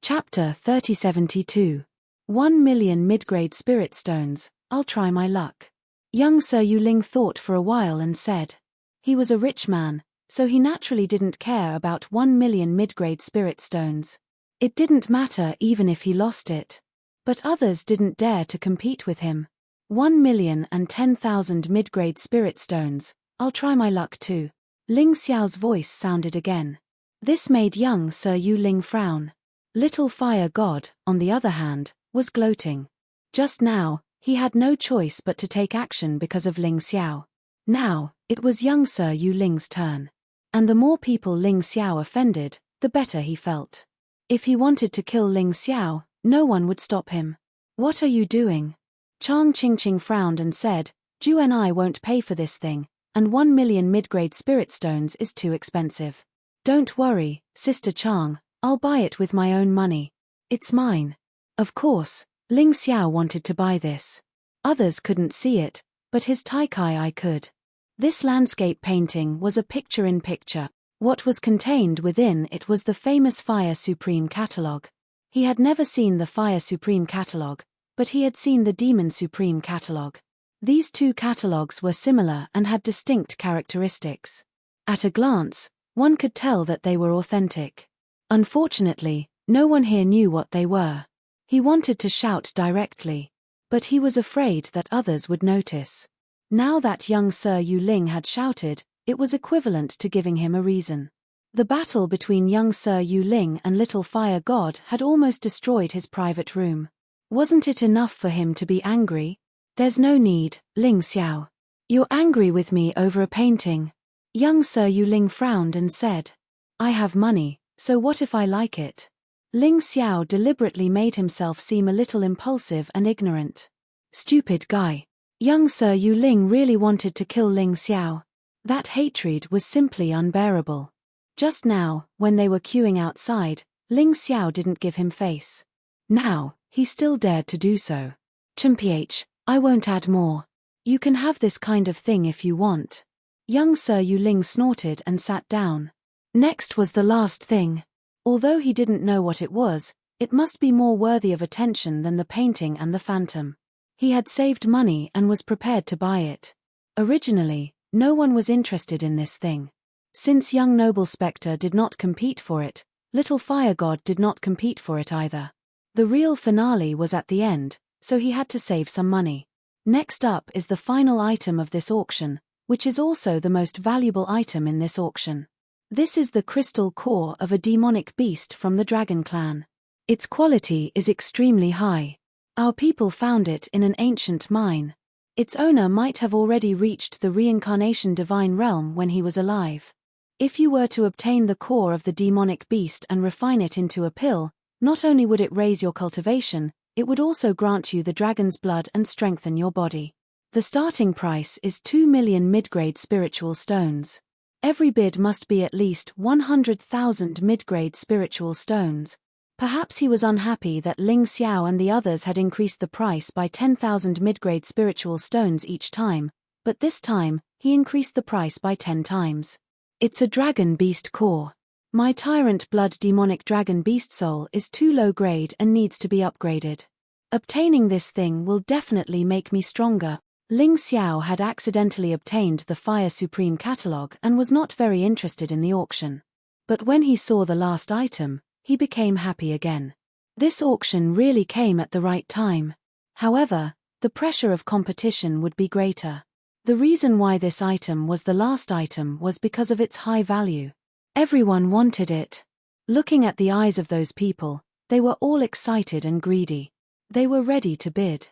Chapter 3072. 1 million mid-grade spirit stones, I'll try my luck. Young Sir Yuling thought for a while and said. He was a rich man, so he naturally didn't care about 1 million mid-grade spirit stones. It didn't matter even if he lost it. But others didn't dare to compete with him. 1,010,000 mid-grade spirit stones, I'll try my luck too. Ling Xiao's voice sounded again. This made young Sir Yuling frown. Little Fire God, on the other hand, was gloating. Just now, he had no choice but to take action because of Ling Xiao. Now, it was young Sir Yuling's turn. And the more people Ling Xiao offended, the better he felt. If he wanted to kill Ling Xiao, no one would stop him. What are you doing? Chang Qingqing frowned and said, Zhu won't pay for this thing, and 1 million mid-grade spirit stones is too expensive. Don't worry, Sister Chang, I'll buy it with my own money. It's mine. Of course, Ling Xiao wanted to buy this. Others couldn't see it, but his Taikai eye could. This landscape painting was a picture-in-picture. What was contained within it was the famous Fire Supreme catalog. He had never seen the Fire Supreme catalog, but he had seen the Demon Supreme catalog. These two catalogs were similar and had distinct characteristics. At a glance, one could tell that they were authentic. Unfortunately, no one here knew what they were. He wanted to shout directly, but he was afraid that others would notice. Now that young Sir Yu Ling had shouted, it was equivalent to giving him a reason. The battle between young Sir Yu Ling and Little Fire God had almost destroyed his private room. Wasn't it enough for him to be angry? There's no need, Ling Xiao. You're angry with me over a painting. Young Sir Yu Ling frowned and said, I have money, so what if I like it? Ling Xiao deliberately made himself seem a little impulsive and ignorant. Stupid guy. Young Sir Yu Ling really wanted to kill Ling Xiao. That hatred was simply unbearable. Just now, when they were queuing outside, Ling Xiao didn't give him face. Now, he still dared to do so. Chimph, I won't add more. You can have this kind of thing if you want. Young Sir Yu Ling snorted and sat down. Next was the last thing. Although he didn't know what it was, it must be more worthy of attention than the painting and the phantom. He had saved money and was prepared to buy it. Originally, no one was interested in this thing. Since young Noble Spectre did not compete for it, Little Fire God did not compete for it either. The real finale was at the end, so he had to save some money. Next up is the final item of this auction, which is also the most valuable item in this auction. This is the crystal core of a demonic beast from the Dragon Clan. Its quality is extremely high. Our people found it in an ancient mine. Its owner might have already reached the reincarnation divine realm when he was alive. If you were to obtain the core of the demonic beast and refine it into a pill, not only would it raise your cultivation, it would also grant you the dragon's blood and strengthen your body. The starting price is 2 million mid-grade spiritual stones. Every bid must be at least 100,000 mid-grade spiritual stones. Perhaps he was unhappy that Ling Xiao and the others had increased the price by 10,000 mid-grade spiritual stones each time, but this time, he increased the price by 10 times. It's a dragon beast core. My Tyrant blood demonic dragon beast soul is too low grade and needs to be upgraded. Obtaining this thing will definitely make me stronger. Ling Xiao had accidentally obtained the Fire Supreme catalog and was not very interested in the auction. But when he saw the last item, he became happy again. This auction really came at the right time. However, the pressure of competition would be greater. The reason why this item was the last item was because of its high value. Everyone wanted it. Looking at the eyes of those people, they were all excited and greedy. They were ready to bid.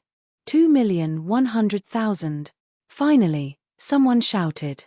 2,100,000. Finally, someone shouted.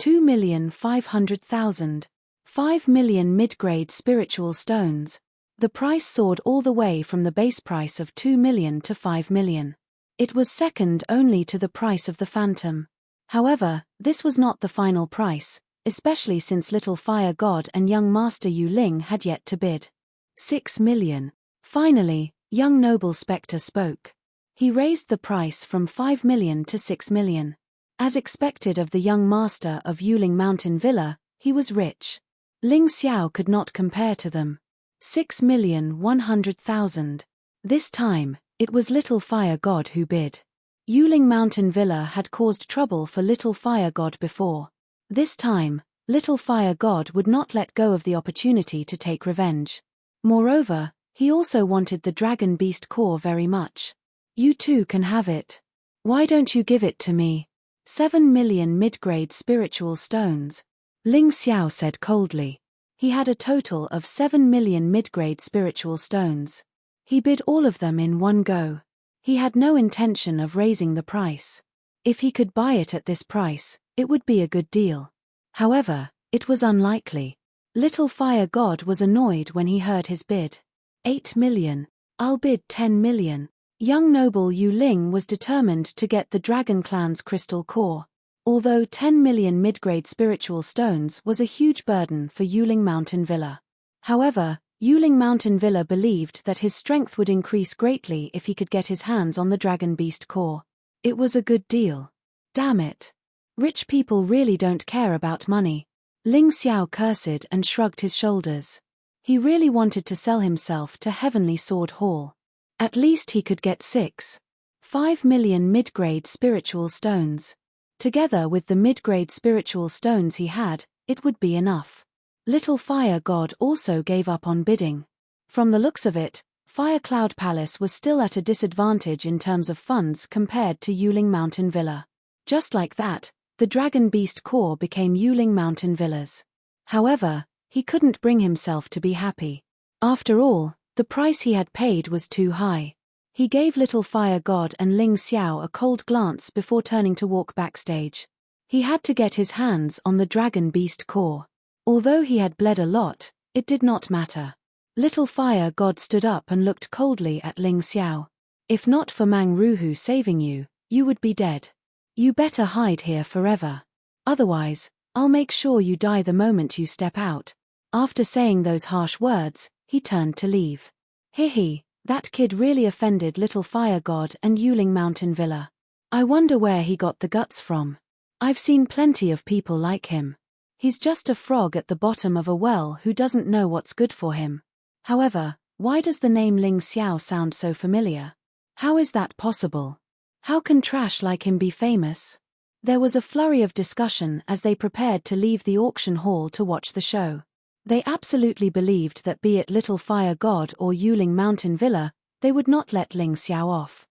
2,500,000. 5 million mid-grade spiritual stones. The price soared all the way from the base price of 2 million to 5 million. It was second only to the price of the Phantom. However, this was not the final price, especially since Little Fire God and young Master Yu Ling had yet to bid. 6 million. Finally, young Noble Spectre spoke. He raised the price from 5 million to 6 million. As expected of the young master of Yuling Mountain Villa, he was rich. Ling Xiao could not compare to them. 6,100,000. This time, it was Little Fire God who bid. Yuling Mountain Villa had caused trouble for Little Fire God before. This time, Little Fire God would not let go of the opportunity to take revenge. Moreover, he also wanted the Dragon Beast core very much. You too can have it. Why don't you give it to me? 7 million mid-grade spiritual stones. Ling Xiao said coldly. He had a total of 7 million mid-grade spiritual stones. He bid all of them in one go. He had no intention of raising the price. If he could buy it at this price, it would be a good deal. However, it was unlikely. Little Fire God was annoyed when he heard his bid. 8 million. I'll bid 10 million. Young Noble Yu Ling was determined to get the Dragon Clan's crystal core. Although 10 million mid-grade spiritual stones was a huge burden for Yuling Mountain Villa. However, Yuling Mountain Villa believed that his strength would increase greatly if he could get his hands on the Dragon Beast core. It was a good deal. Damn it. Rich people really don't care about money. Ling Xiao cursed and shrugged his shoulders. He really wanted to sell himself to Heavenly Sword Hall. At least he could get 5 million mid-grade spiritual stones. Together with the mid-grade spiritual stones he had, it would be enough. Little Fire God also gave up on bidding. From the looks of it, Fire Cloud Palace was still at a disadvantage in terms of funds compared to Yuling Mountain Villa. Just like that, the Dragon Beast Core became Yuling Mountain Villas. However, he couldn't bring himself to be happy. After all, the price he had paid was too high. He gave Little Fire God and Ling Xiao a cold glance before turning to walk backstage. He had to get his hands on the Dragon Beast Core. Although he had bled a lot, it did not matter. Little Fire God stood up and looked coldly at Ling Xiao. If not for Mang Ruhu saving you, you would be dead. You better hide here forever. Otherwise, I'll make sure you die the moment you step out. After saying those harsh words, he turned to leave. Hehe, that kid really offended Little Fire God and Yuling Mountain Villa. I wonder where he got the guts from. I've seen plenty of people like him. He's just a frog at the bottom of a well who doesn't know what's good for him. However, why does the name Ling Xiao sound so familiar? How is that possible? How can trash like him be famous? There was a flurry of discussion as they prepared to leave the auction hall to watch the show. They absolutely believed that be it Little Fire God or Yuling Mountain Villa, they would not let Ling Xiao off.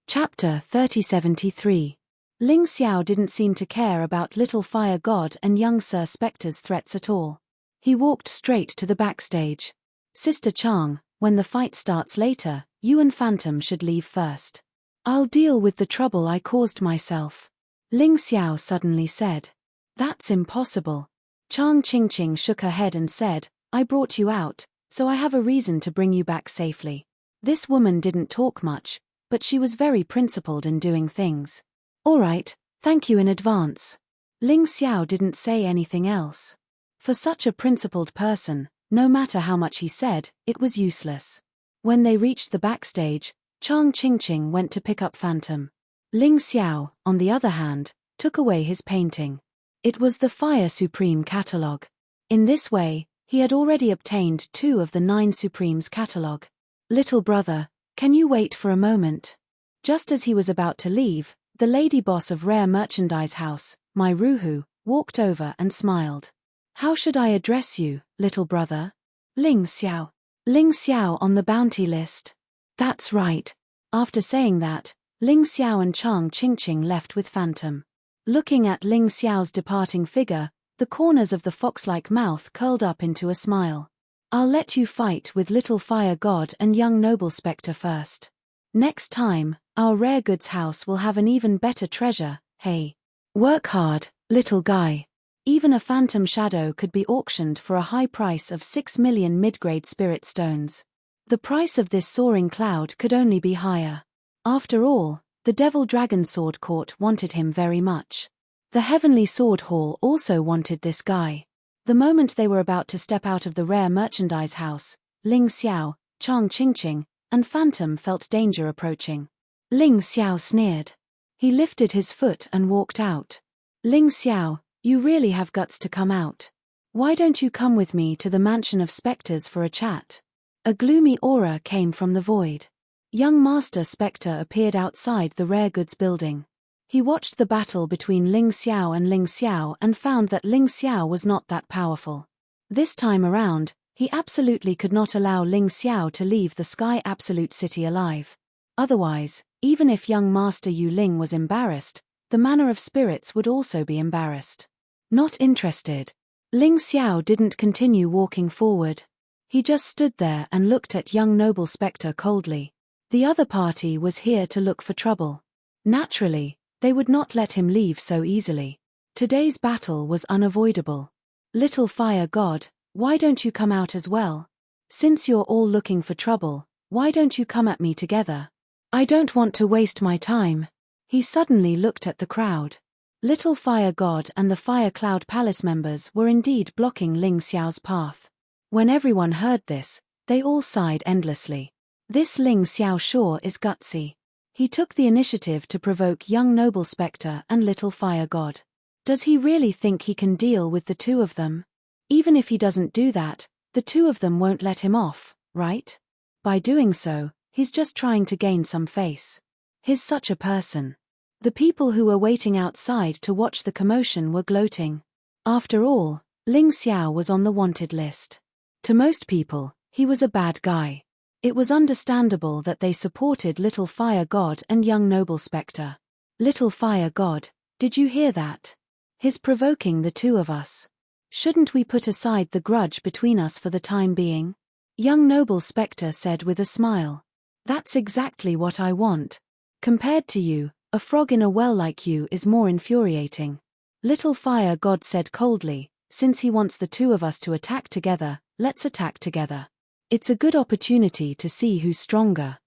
Chapter 3073. Ling Xiao didn't seem to care about Little Fire God and young Sir Spectre's threats at all. He walked straight to the backstage. Sister Chang, when the fight starts later, you and Phantom should leave first. I'll deal with the trouble I caused myself. Ling Xiao suddenly said. That's impossible. Chang Qingqing shook her head and said, I brought you out, so I have a reason to bring you back safely. This woman didn't talk much, but she was very principled in doing things. All right, thank you in advance. Ling Xiao didn't say anything else. For such a principled person, no matter how much he said, it was useless. When they reached the backstage, Chang Qingqing went to pick up Phantom. Ling Xiao, on the other hand, took away his painting. It was the Fire Supreme catalogue. In this way, he had already obtained 2 of the 9 Supremes catalogue. Little brother, can you wait for a moment? Just as he was about to leave, the lady boss of Rare Merchandise House, Mai Ruhu, walked over and smiled. How should I address you, little brother? Ling Xiao. Ling Xiao on the bounty list. That's right. After saying that, Ling Xiao and Chang Qingqing left with Phantom. Looking at Ling Xiao's departing figure, the corners of the fox-like mouth curled up into a smile. I'll let you fight with Little Fire God and young Noble Spectre first. Next time, our rare goods house will have an even better treasure, hey. Work hard, little guy. Even a phantom shadow could be auctioned for a high price of 6 million mid-grade spirit stones. The price of this soaring cloud could only be higher. After all, the Devil Dragon Sword Court wanted him very much. The Heavenly Sword Hall also wanted this guy. The moment they were about to step out of the Rare Merchandise House, Ling Xiao, Chang Qingqing, and Phantom felt danger approaching. Ling Xiao sneered. He lifted his foot and walked out. Ling Xiao, you really have guts to come out. Why don't you come with me to the Mansion of Spectres for a chat? A gloomy aura came from the void. Young Master Spectre appeared outside the rare goods building. He watched the battle between Ling Xiao and found that Ling Xiao was not that powerful. This time around, he absolutely could not allow Ling Xiao to leave the Sky Absolute City alive. Otherwise, even if young Master Yu Ling was embarrassed, the Manor of Spirits would also be embarrassed. Not interested. Ling Xiao didn't continue walking forward. He just stood there and looked at young Noble Spectre coldly. The other party was here to look for trouble. Naturally, they would not let him leave so easily. Today's battle was unavoidable. Little Fire God, why don't you come out as well? Since you're all looking for trouble, why don't you come at me together? I don't want to waste my time. He suddenly looked at the crowd. Little Fire God and the Fire Cloud Palace members were indeed blocking Ling Xiao's path. When everyone heard this, they all sighed endlessly. This Ling Xiao sure is gutsy. He took the initiative to provoke young Noble Spectre and Little Fire God. Does he really think he can deal with the 2 of them? Even if he doesn't do that, the 2 of them won't let him off, right? By doing so, he's just trying to gain some face. He's such a person. The people who were waiting outside to watch the commotion were gloating. After all, Ling Xiao was on the wanted list. To most people, he was a bad guy. It was understandable that they supported Little Fire God and young noble Spectre. Little Fire God, did you hear that? He's provoking the two of us. Shouldn't we put aside the grudge between us for the time being? Young noble Spectre said with a smile. That's exactly what I want. Compared to you, a frog in a well like you is more infuriating. Little Fire God said coldly, since he wants the two of us to attack together, let's attack together. It's a good opportunity to see who's stronger.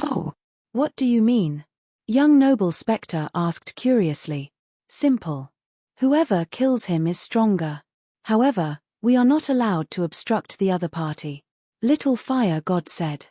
Oh, what do you mean? Young noble Spectre asked curiously. Simple. Whoever kills him is stronger. However, we are not allowed to obstruct the other party. Little Fire God said.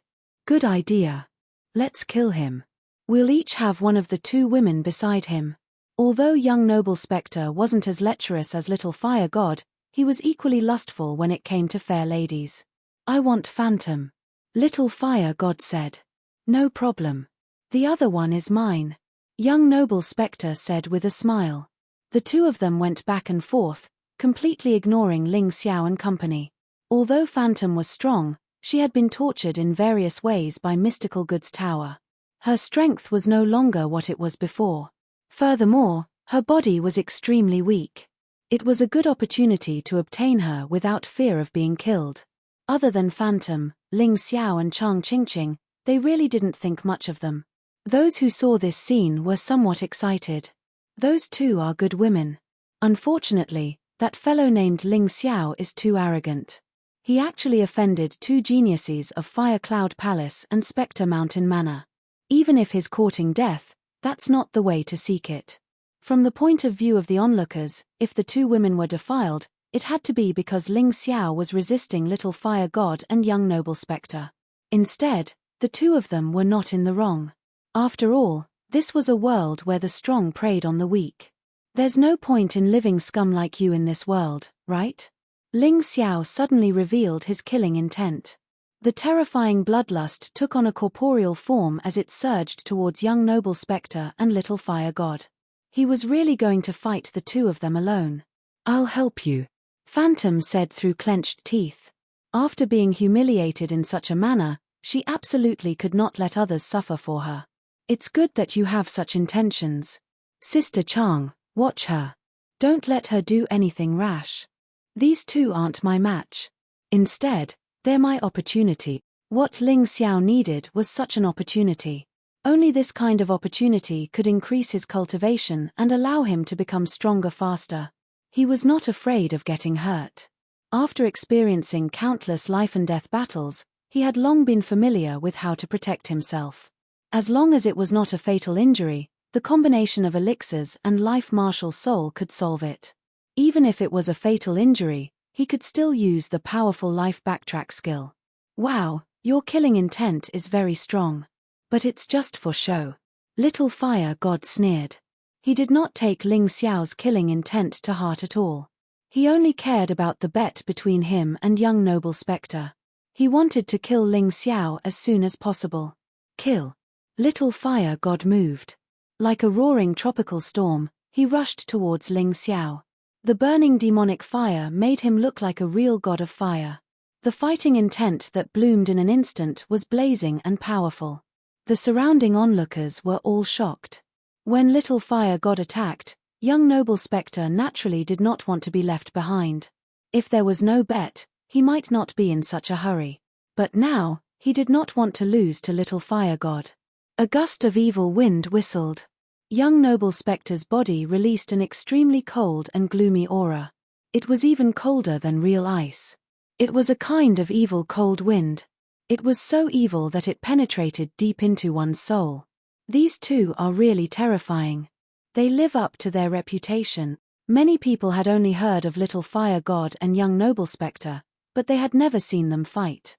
Good idea. Let's kill him. We'll each have one of the two women beside him. Although young noble Spectre wasn't as lecherous as Little Fire God, he was equally lustful when it came to fair ladies. I want Phantom. Little Fire God said. No problem. The other one is mine. Young noble Spectre said with a smile. The two of them went back and forth, completely ignoring Ling Xiao and company. Although Phantom was strong, she had been tortured in various ways by Mystical Good's tower. Her strength was no longer what it was before. Furthermore, her body was extremely weak. It was a good opportunity to obtain her without fear of being killed. Other than Phantom, Ling Xiao and Chang Qingqing, they really didn't think much of them. Those who saw this scene were somewhat excited. Those two are good women. Unfortunately, that fellow named Ling Xiao is too arrogant. He actually offended two geniuses of Fire Cloud Palace and Spectre Mountain Manor. Even if he's courting death, that's not the way to seek it. From the point of view of the onlookers, if the two women were defiled, it had to be because Ling Xiao was resisting Little Fire God and young noble Spectre. Instead, the two of them were not in the wrong. After all, this was a world where the strong preyed on the weak. There's no point in living scum like you in this world, right? Ling Xiao suddenly revealed his killing intent. The terrifying bloodlust took on a corporeal form as it surged towards young noble Spectre and Little Fire God. He was really going to fight the two of them alone. I'll help you, Phantom said through clenched teeth. After being humiliated in such a manner, she absolutely could not let others suffer for her. It's good that you have such intentions. Sister Chang, watch her. Don't let her do anything rash. These two aren't my match. Instead, they're my opportunity. What Ling Xiao needed was such an opportunity. Only this kind of opportunity could increase his cultivation and allow him to become stronger faster. He was not afraid of getting hurt. After experiencing countless life and death battles, he had long been familiar with how to protect himself. As long as it was not a fatal injury, the combination of elixirs and life martial soul could solve it. Even if it was a fatal injury, he could still use the powerful life backtrack skill. Wow, your killing intent is very strong. But it's just for show. Little Fire God sneered. He did not take Ling Xiao's killing intent to heart at all. He only cared about the bet between him and young noble Spectre. He wanted to kill Ling Xiao as soon as possible. Kill. Little Fire God moved. Like a roaring tropical storm, he rushed towards Ling Xiao. The burning demonic fire made him look like a real god of fire. The fighting intent that bloomed in an instant was blazing and powerful. The surrounding onlookers were all shocked. When Little Fire God attacked, young noble Spectre naturally did not want to be left behind. If there was no bet, he might not be in such a hurry. But now, he did not want to lose to Little Fire God. A gust of evil wind whistled. Young noble Spectre's body released an extremely cold and gloomy aura. It was even colder than real ice. It was a kind of evil cold wind. It was so evil that it penetrated deep into one's soul. These two are really terrifying. They live up to their reputation. Many people had only heard of Little Fire God and young noble Spectre, but they had never seen them fight.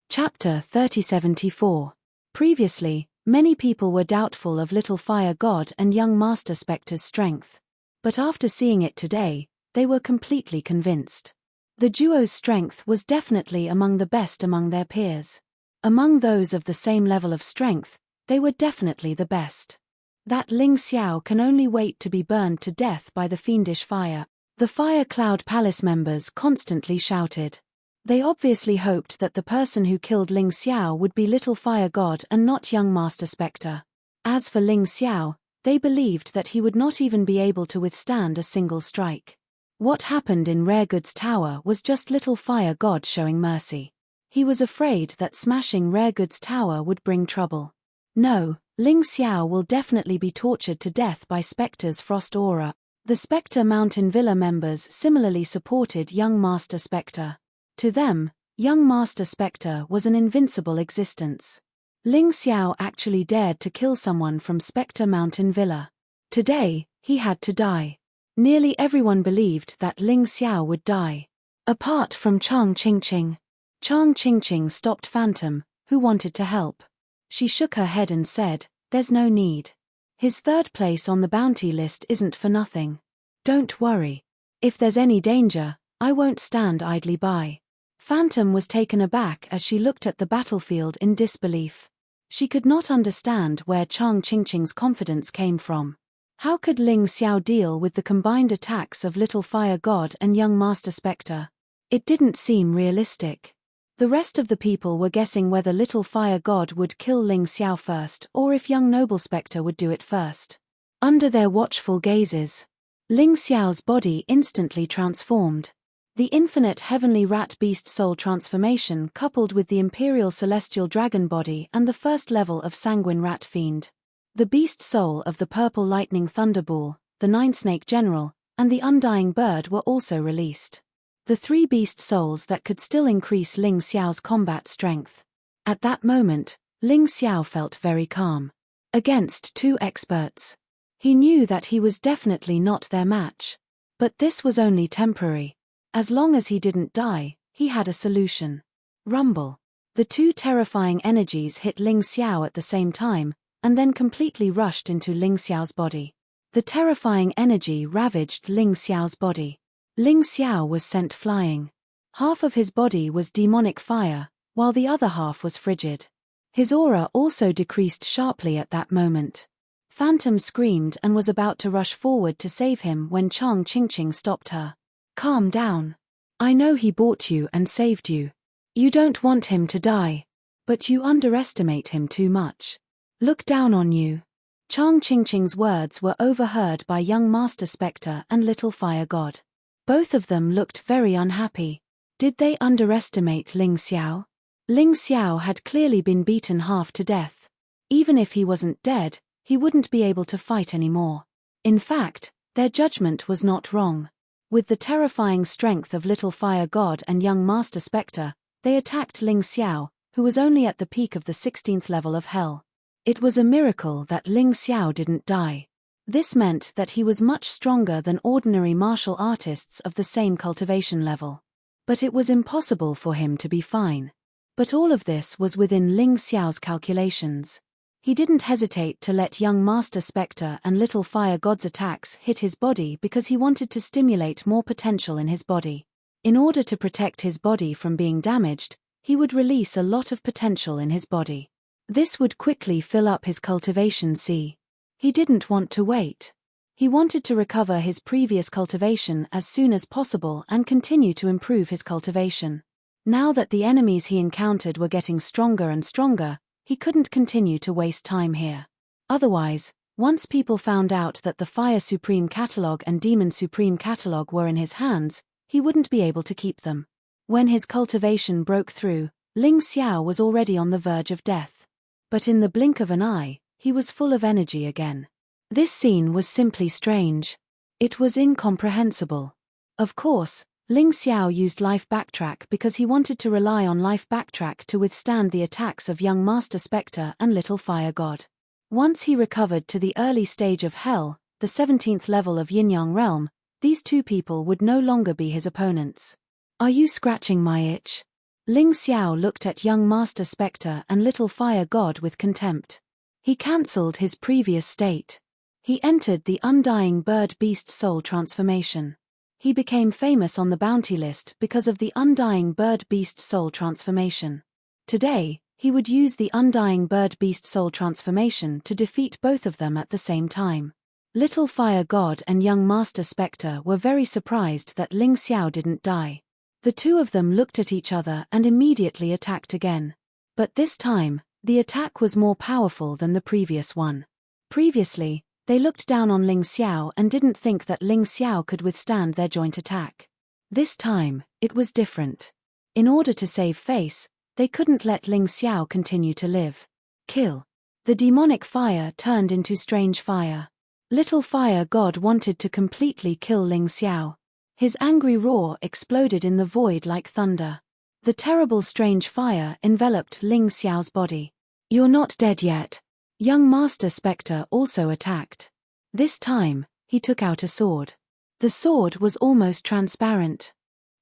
Chapter 3074. Previously, many people were doubtful of Little Fire God and young Master Spectre's strength. But after seeing it today, they were completely convinced. The duo's strength was definitely among the best among their peers. Among those of the same level of strength, they were definitely the best. That Ling Xiao can only wait to be burned to death by the fiendish fire. The Fire Cloud Palace members constantly shouted. They obviously hoped that the person who killed Ling Xiao would be Little Fire God and not young Master Spectre. As for Ling Xiao, they believed that he would not even be able to withstand a single strike. What happened in Rare Goods Tower was just Little Fire God showing mercy. He was afraid that smashing Rare Goods Tower would bring trouble. No, Ling Xiao will definitely be tortured to death by Spectre's frost aura. The Spectre Mountain Villa members similarly supported young Master Spectre. To them, young Master Spectre was an invincible existence. Ling Xiao actually dared to kill someone from Spectre Mountain Villa. Today, he had to die. Nearly everyone believed that Ling Xiao would die. Apart from Chang Qingqing. Chang Qingqing stopped Phantom, who wanted to help. She shook her head and said, "There's no need. His third place on the bounty list isn't for nothing. Don't worry. If there's any danger, I won't stand idly by." Phantom was taken aback as she looked at the battlefield in disbelief. She could not understand where Chang Qingqing's confidence came from. How could Ling Xiao deal with the combined attacks of Little Fire God and young Master Spectre? It didn't seem realistic. The rest of the people were guessing whether Little Fire God would kill Ling Xiao first or if young Noble Spectre would do it first. Under their watchful gazes, Ling Xiao's body instantly transformed. The infinite heavenly rat beast soul transformation coupled with the imperial celestial dragon body and the first level of sanguine rat fiend. The beast soul of the purple lightning thunderball, the nine snake general, and the undying bird were also released. The three beast souls that could still increase Ling Xiao's combat strength. At that moment, Ling Xiao felt very calm. Against two experts. He knew that he was definitely not their match. But this was only temporary. As long as he didn't die, he had a solution. Rumble. The two terrifying energies hit Ling Xiao at the same time, and then completely rushed into Ling Xiao's body. The terrifying energy ravaged Ling Xiao's body. Ling Xiao was sent flying. Half of his body was demonic fire, while the other half was frigid. His aura also decreased sharply at that moment. Phantom screamed and was about to rush forward to save him when Chang Qingqing stopped her. "Calm down. I know he bought you and saved you. You don't want him to die. But you underestimate him too much. Look down on you." Chang Qingqing's words were overheard by young Master Spectre and Little Fire God. Both of them looked very unhappy. Did they underestimate Ling Xiao? Ling Xiao had clearly been beaten half to death. Even if he wasn't dead, he wouldn't be able to fight anymore. In fact, their judgment was not wrong. With the terrifying strength of Little Fire God and young Master Spectre, they attacked Ling Xiao, who was only at the peak of the 16th level of hell. It was a miracle that Ling Xiao didn't die. This meant that he was much stronger than ordinary martial artists of the same cultivation level. But it was impossible for him to be fine. But all of this was within Ling Xiao's calculations. He didn't hesitate to let young Master Spectre and Little Fire God's attacks hit his body because he wanted to stimulate more potential in his body. In order to protect his body from being damaged, he would release a lot of potential in his body. This would quickly fill up his cultivation sea. He didn't want to wait. He wanted to recover his previous cultivation as soon as possible and continue to improve his cultivation. Now that the enemies he encountered were getting stronger and stronger, he couldn't continue to waste time here. Otherwise, once people found out that the Fire Supreme Catalog and Demon Supreme Catalog were in his hands, he wouldn't be able to keep them. When his cultivation broke through, Ling Xiao was already on the verge of death. But in the blink of an eye, he was full of energy again. This scene was simply strange. It was incomprehensible. Of course, Ling Xiao used Life Backtrack because he wanted to rely on Life Backtrack to withstand the attacks of young Master Spectre and Little Fire God. Once he recovered to the early stage of Hell, the 17th level of Yin-Yang Realm, these two people would no longer be his opponents. "Are you scratching my itch?" Ling Xiao looked at young Master Spectre and Little Fire God with contempt. He cancelled his previous state. He entered the Undying Bird Beast Soul transformation. He became famous on the bounty list because of the Undying Bird Beast Soul transformation. Today, he would use the Undying Bird Beast Soul transformation to defeat both of them at the same time. Little Fire God and young Master Spectre were very surprised that Ling Xiao didn't die. The two of them looked at each other and immediately attacked again. But this time, the attack was more powerful than the previous one. Previously, they looked down on Ling Xiao and didn't think that Ling Xiao could withstand their joint attack. This time, it was different. In order to save face, they couldn't let Ling Xiao continue to live. Kill. The demonic fire turned into strange fire. Little Fire God wanted to completely kill Ling Xiao. His angry roar exploded in the void like thunder. The terrible strange fire enveloped Ling Xiao's body. You're not dead yet. Young Master Spectre also attacked. This time, he took out a sword. The sword was almost transparent.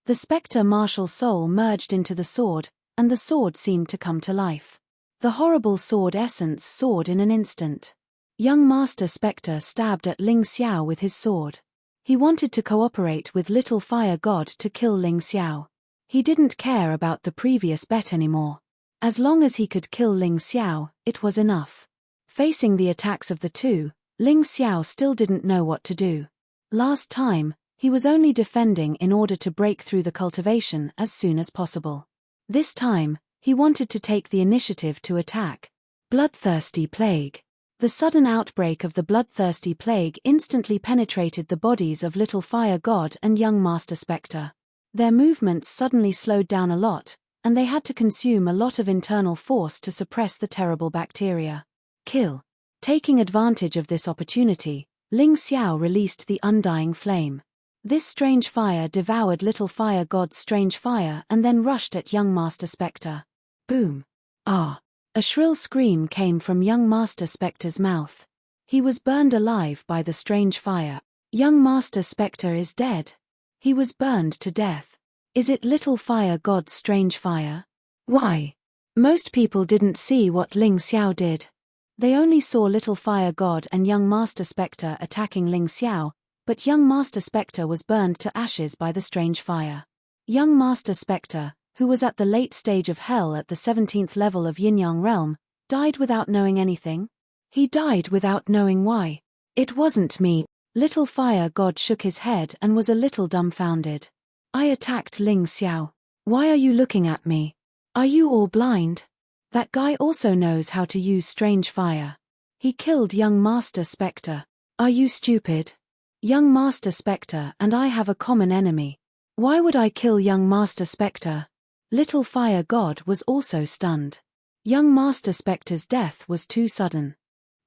The Spectre martial soul merged into the sword, and the sword seemed to come to life. The horrible sword essence soared in an instant. Young Master Spectre stabbed at Ling Xiao with his sword. He wanted to cooperate with Little Fire God to kill Ling Xiao. He didn't care about the previous bet anymore. As long as he could kill Ling Xiao, it was enough. Facing the attacks of the two, Ling Xiao still didn't know what to do. Last time, he was only defending in order to break through the cultivation as soon as possible. This time, he wanted to take the initiative to attack. Bloodthirsty Plague. The sudden outbreak of the bloodthirsty plague instantly penetrated the bodies of Little Fire God and young Master Spectre. Their movements suddenly slowed down a lot, and they had to consume a lot of internal force to suppress the terrible bacteria. Kill. Taking advantage of this opportunity, Ling Xiao released the undying flame. This strange fire devoured Little Fire God's strange fire and then rushed at young Master Spectre. Boom. Ah! A shrill scream came from young Master Spectre's mouth. He was burned alive by the strange fire. Young Master Spectre is dead. He was burned to death. Is it Little Fire God's strange fire? Why? Most people didn't see what Ling Xiao did. They only saw Little Fire God and young Master Spectre attacking Ling Xiao, but young Master Spectre was burned to ashes by the strange fire. Young Master Spectre, who was at the late stage of hell at the 17th level of Yin-Yang realm, died without knowing anything. He died without knowing why. It wasn't me. Little Fire God shook his head and was a little dumbfounded. I attacked Ling Xiao. Why are you looking at me? Are you all blind? That guy also knows how to use strange fire. He killed young Master Spectre. Are you stupid? Young Master Spectre and I have a common enemy. Why would I kill young Master Spectre? Little Fire God was also stunned. Young Master Spectre's death was too sudden.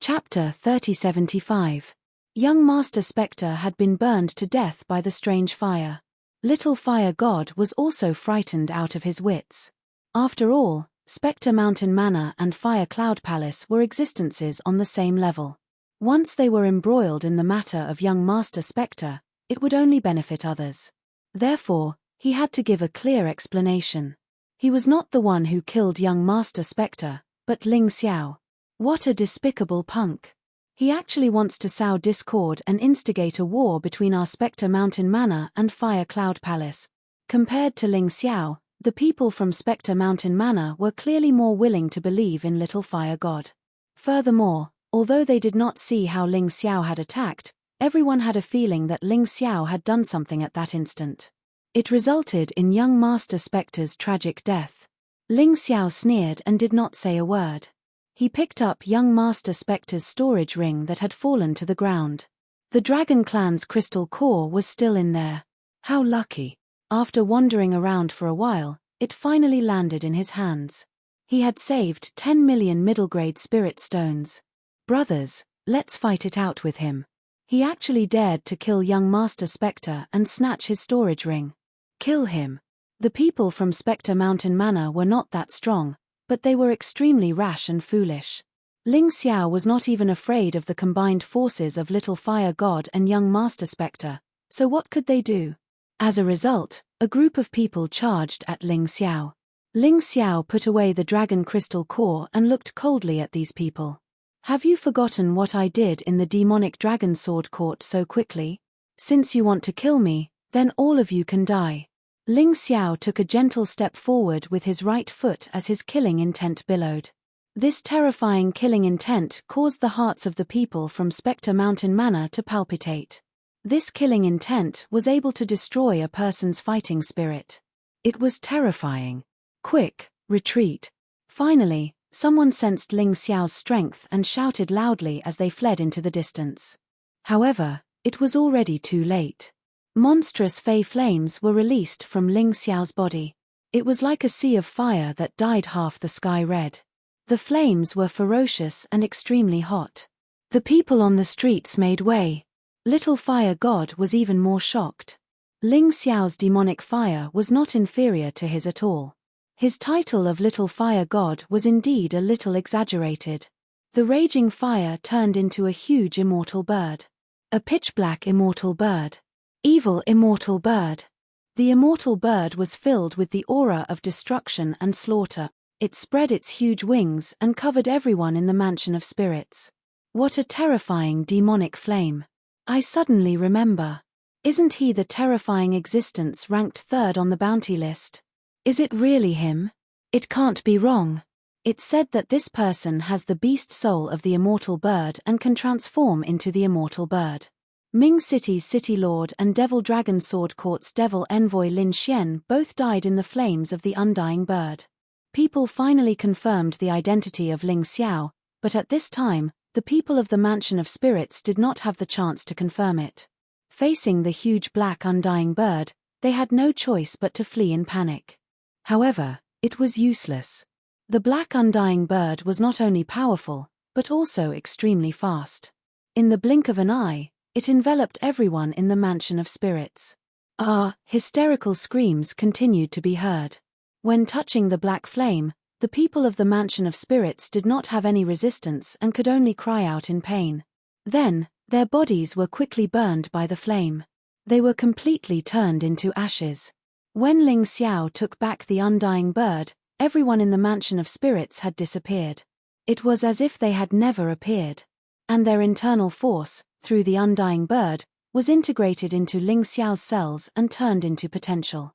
Chapter 3075. Young Master Spectre had been burned to death by the strange fire. Little Fire God was also frightened out of his wits. After all, Spectre Mountain Manor and Fire Cloud Palace were existences on the same level. Once they were embroiled in the matter of young Master Spectre, it would only benefit others. Therefore, he had to give a clear explanation. He was not the one who killed young Master Spectre, but Ling Xiao. What a despicable punk. He actually wants to sow discord and instigate a war between our Spectre Mountain Manor and Fire Cloud Palace. Compared to Ling Xiao, the people from Spectre Mountain Manor were clearly more willing to believe in Little Fire God. Furthermore, although they did not see how Ling Xiao had attacked, everyone had a feeling that Ling Xiao had done something at that instant. It resulted in young Master Spectre's tragic death. Ling Xiao sneered and did not say a word. He picked up young Master Spectre's storage ring that had fallen to the ground. The Dragon Clan's crystal core was still in there. How lucky. After wandering around for a while, it finally landed in his hands. He had saved 10 million middle-grade spirit stones. Brothers, let's fight it out with him. He actually dared to kill young Master Spectre and snatch his storage ring. Kill him. The people from Spectre Mountain Manor were not that strong, but they were extremely rash and foolish. Ling Xiao was not even afraid of the combined forces of Little Fire God and young Master Spectre, so what could they do? As a result, a group of people charged at Ling Xiao. Ling Xiao put away the dragon crystal core and looked coldly at these people. Have you forgotten what I did in the demonic dragon sword court so quickly? Since you want to kill me, then all of you can die. Ling Xiao took a gentle step forward with his right foot as his killing intent billowed. This terrifying killing intent caused the hearts of the people from Spectre Mountain Manor to palpitate. This killing intent was able to destroy a person's fighting spirit. It was terrifying. Quick, retreat. Finally, someone sensed Ling Xiao's strength and shouted loudly as they fled into the distance. However, it was already too late. Monstrous fey flames were released from Ling Xiao's body. It was like a sea of fire that dyed half the sky red. The flames were ferocious and extremely hot. The people on the streets made way. Little Fire God was even more shocked. Ling Xiao's demonic fire was not inferior to his at all. His title of Little Fire God was indeed a little exaggerated. The raging fire turned into a huge immortal bird. A pitch-black immortal bird. Evil immortal bird. The immortal bird was filled with the aura of destruction and slaughter. It spread its huge wings and covered everyone in the mansion of spirits. What a terrifying demonic flame. I suddenly remember. Isn't he the terrifying existence ranked third on the bounty list? Is it really him? It can't be wrong. It's said that this person has the beast soul of the immortal bird and can transform into the immortal bird. Ming City's City Lord and Devil Dragon Sword Court's Devil Envoy Lin Xian both died in the flames of the undying bird. People finally confirmed the identity of Ling Xiao, but at this time, the people of the Mansion of Spirits did not have the chance to confirm it. Facing the huge black undying bird, they had no choice but to flee in panic. However, it was useless. The black undying bird was not only powerful, but also extremely fast. In the blink of an eye, it enveloped everyone in the Mansion of Spirits. Hysterical screams continued to be heard. When touching the black flame, the people of the Mansion of Spirits did not have any resistance and could only cry out in pain. Then, their bodies were quickly burned by the flame. They were completely turned into ashes. When Ling Xiao took back the undying bird, everyone in the Mansion of Spirits had disappeared. It was as if they had never appeared. And their internal force, through the undying bird, was integrated into Ling Xiao's cells and turned into potential.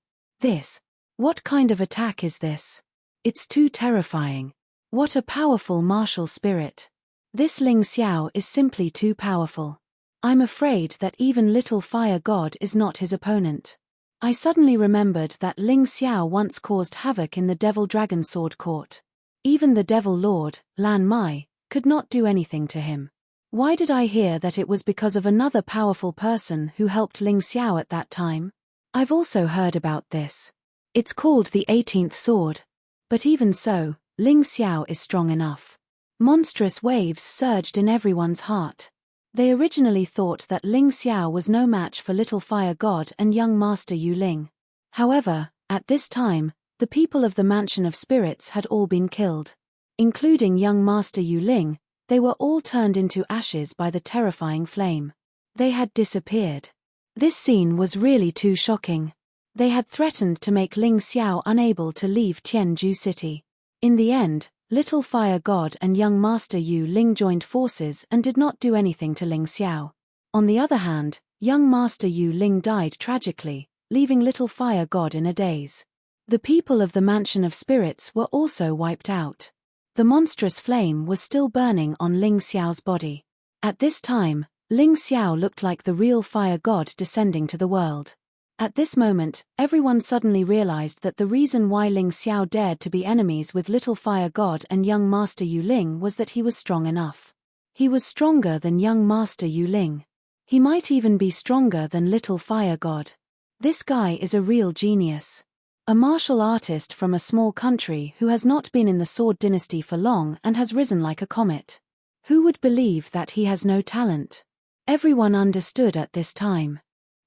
What kind of attack is this? It's too terrifying. What a powerful martial spirit. This Ling Xiao is simply too powerful. I'm afraid that even Little Fire God is not his opponent. I suddenly remembered that Ling Xiao once caused havoc in the Devil Dragon Sword Court. Even the Devil Lord, Lan Mai, could not do anything to him. Why did I hear that it was because of another powerful person who helped Ling Xiao at that time? I've also heard about this. It's called the 18th Sword. But even so, Ling Xiao is strong enough. Monstrous waves surged in everyone's heart. They originally thought that Ling Xiao was no match for Little Fire God and young Master Yu Ling. However, at this time, the people of the Mansion of Spirits had all been killed. Including young Master Yu Ling, they were all turned into ashes by the terrifying flame. They had disappeared. This scene was really too shocking. They had threatened to make Ling Xiao unable to leave Tianju City. In the end, Little Fire God and young Master Yu Ling joined forces and did not do anything to Ling Xiao. On the other hand, young Master Yu Ling died tragically, leaving Little Fire God in a daze. The people of the Mansion of Spirits were also wiped out. The monstrous flame was still burning on Ling Xiao's body. At this time, Ling Xiao looked like the real fire god descending to the world. At this moment, everyone suddenly realized that the reason why Ling Xiao dared to be enemies with Little Fire God and young Master Yu Ling was that he was strong enough. He was stronger than young Master Yu Ling. He might even be stronger than Little Fire God. This guy is a real genius. A martial artist from a small country who has not been in the Sword Dynasty for long and has risen like a comet. Who would believe that he has no talent? Everyone understood at this time.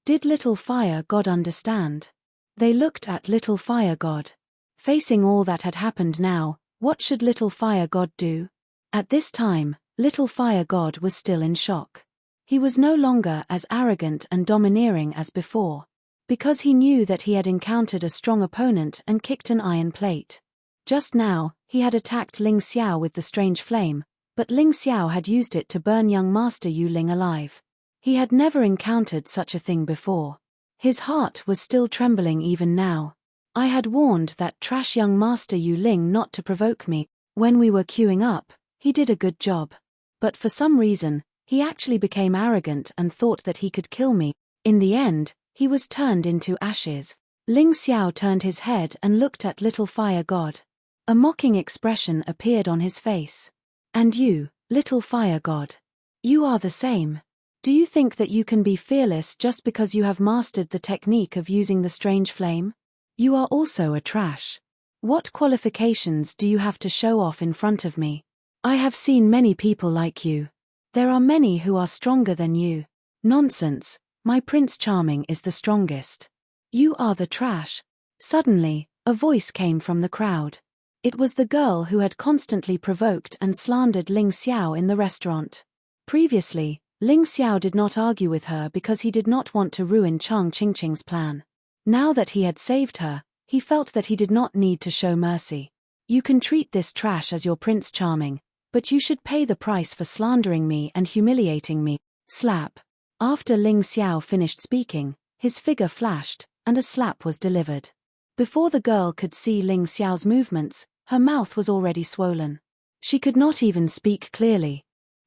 Did Little Fire God understand? They looked at Little Fire God. Facing all that had happened now, what should Little Fire God do? At this time, Little Fire God was still in shock. He was no longer as arrogant and domineering as before. Because he knew that he had encountered a strong opponent and kicked an iron plate. Just now, he had attacked Ling Xiao with the strange flame, but Ling Xiao had used it to burn young Master Yu Ling alive. He had never encountered such a thing before. His heart was still trembling even now. I had warned that trash young Master Yu Ling not to provoke me, When we were queuing up, he did a good job. But for some reason, he actually became arrogant and thought that he could kill me. In the end, he was turned into ashes. Ling Xiao turned his head and looked at little fire god. A mocking expression appeared on his face. And you, little fire god. You are the same. Do you think that you can be fearless just because you have mastered the technique of using the strange flame? You are also a trash. What qualifications do you have to show off in front of me? I have seen many people like you. There are many who are stronger than you. Nonsense, my Prince Charming is the strongest. You are the trash. Suddenly, a voice came from the crowd. It was the girl who had constantly provoked and slandered Ling Xiao in the restaurant. Previously, Ling Xiao did not argue with her because he did not want to ruin Chang Qingqing's plan. Now that he had saved her, he felt that he did not need to show mercy. You can treat this trash as your Prince Charming, but you should pay the price for slandering me and humiliating me. Slap. After Ling Xiao finished speaking, his figure flashed, and a slap was delivered. Before the girl could see Ling Xiao's movements, her mouth was already swollen. She could not even speak clearly.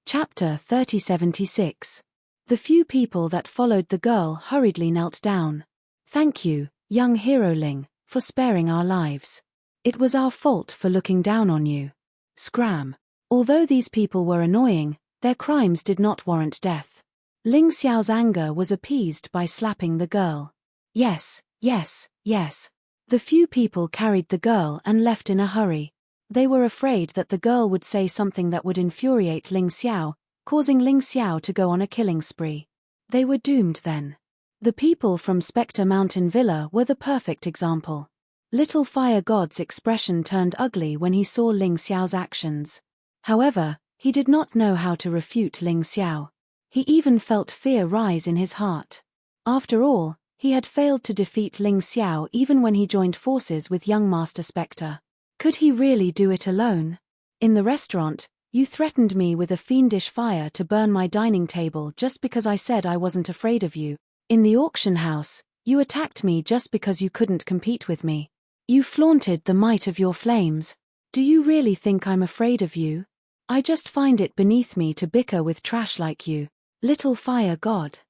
Chapter 3076. The few people that followed the girl hurriedly knelt down. Thank you, young hero Ling, for sparing our lives. It was our fault for looking down on you. Scram. Although these people were annoying, their crimes did not warrant death. Ling Xiao's anger was appeased by slapping the girl. Yes, yes, yes. The few people carried the girl and left in a hurry. They were afraid that the girl would say something that would infuriate Ling Xiao, causing Ling Xiao to go on a killing spree. They were doomed then. The people from Spectre Mountain Villa were the perfect example. Little Fire God's expression turned ugly when he saw Ling Xiao's actions. However, he did not know how to refute Ling Xiao. He even felt fear rise in his heart. After all, he had failed to defeat Ling Xiao even when he joined forces with young Master Spectre. Could he really do it alone? In the restaurant, you threatened me with a fiendish fire to burn my dining table just because I said I wasn't afraid of you. In the auction house, you attacked me just because you couldn't compete with me. You flaunted the might of your flames. Do you really think I'm afraid of you? I just find it beneath me to bicker with trash like you, little fire god.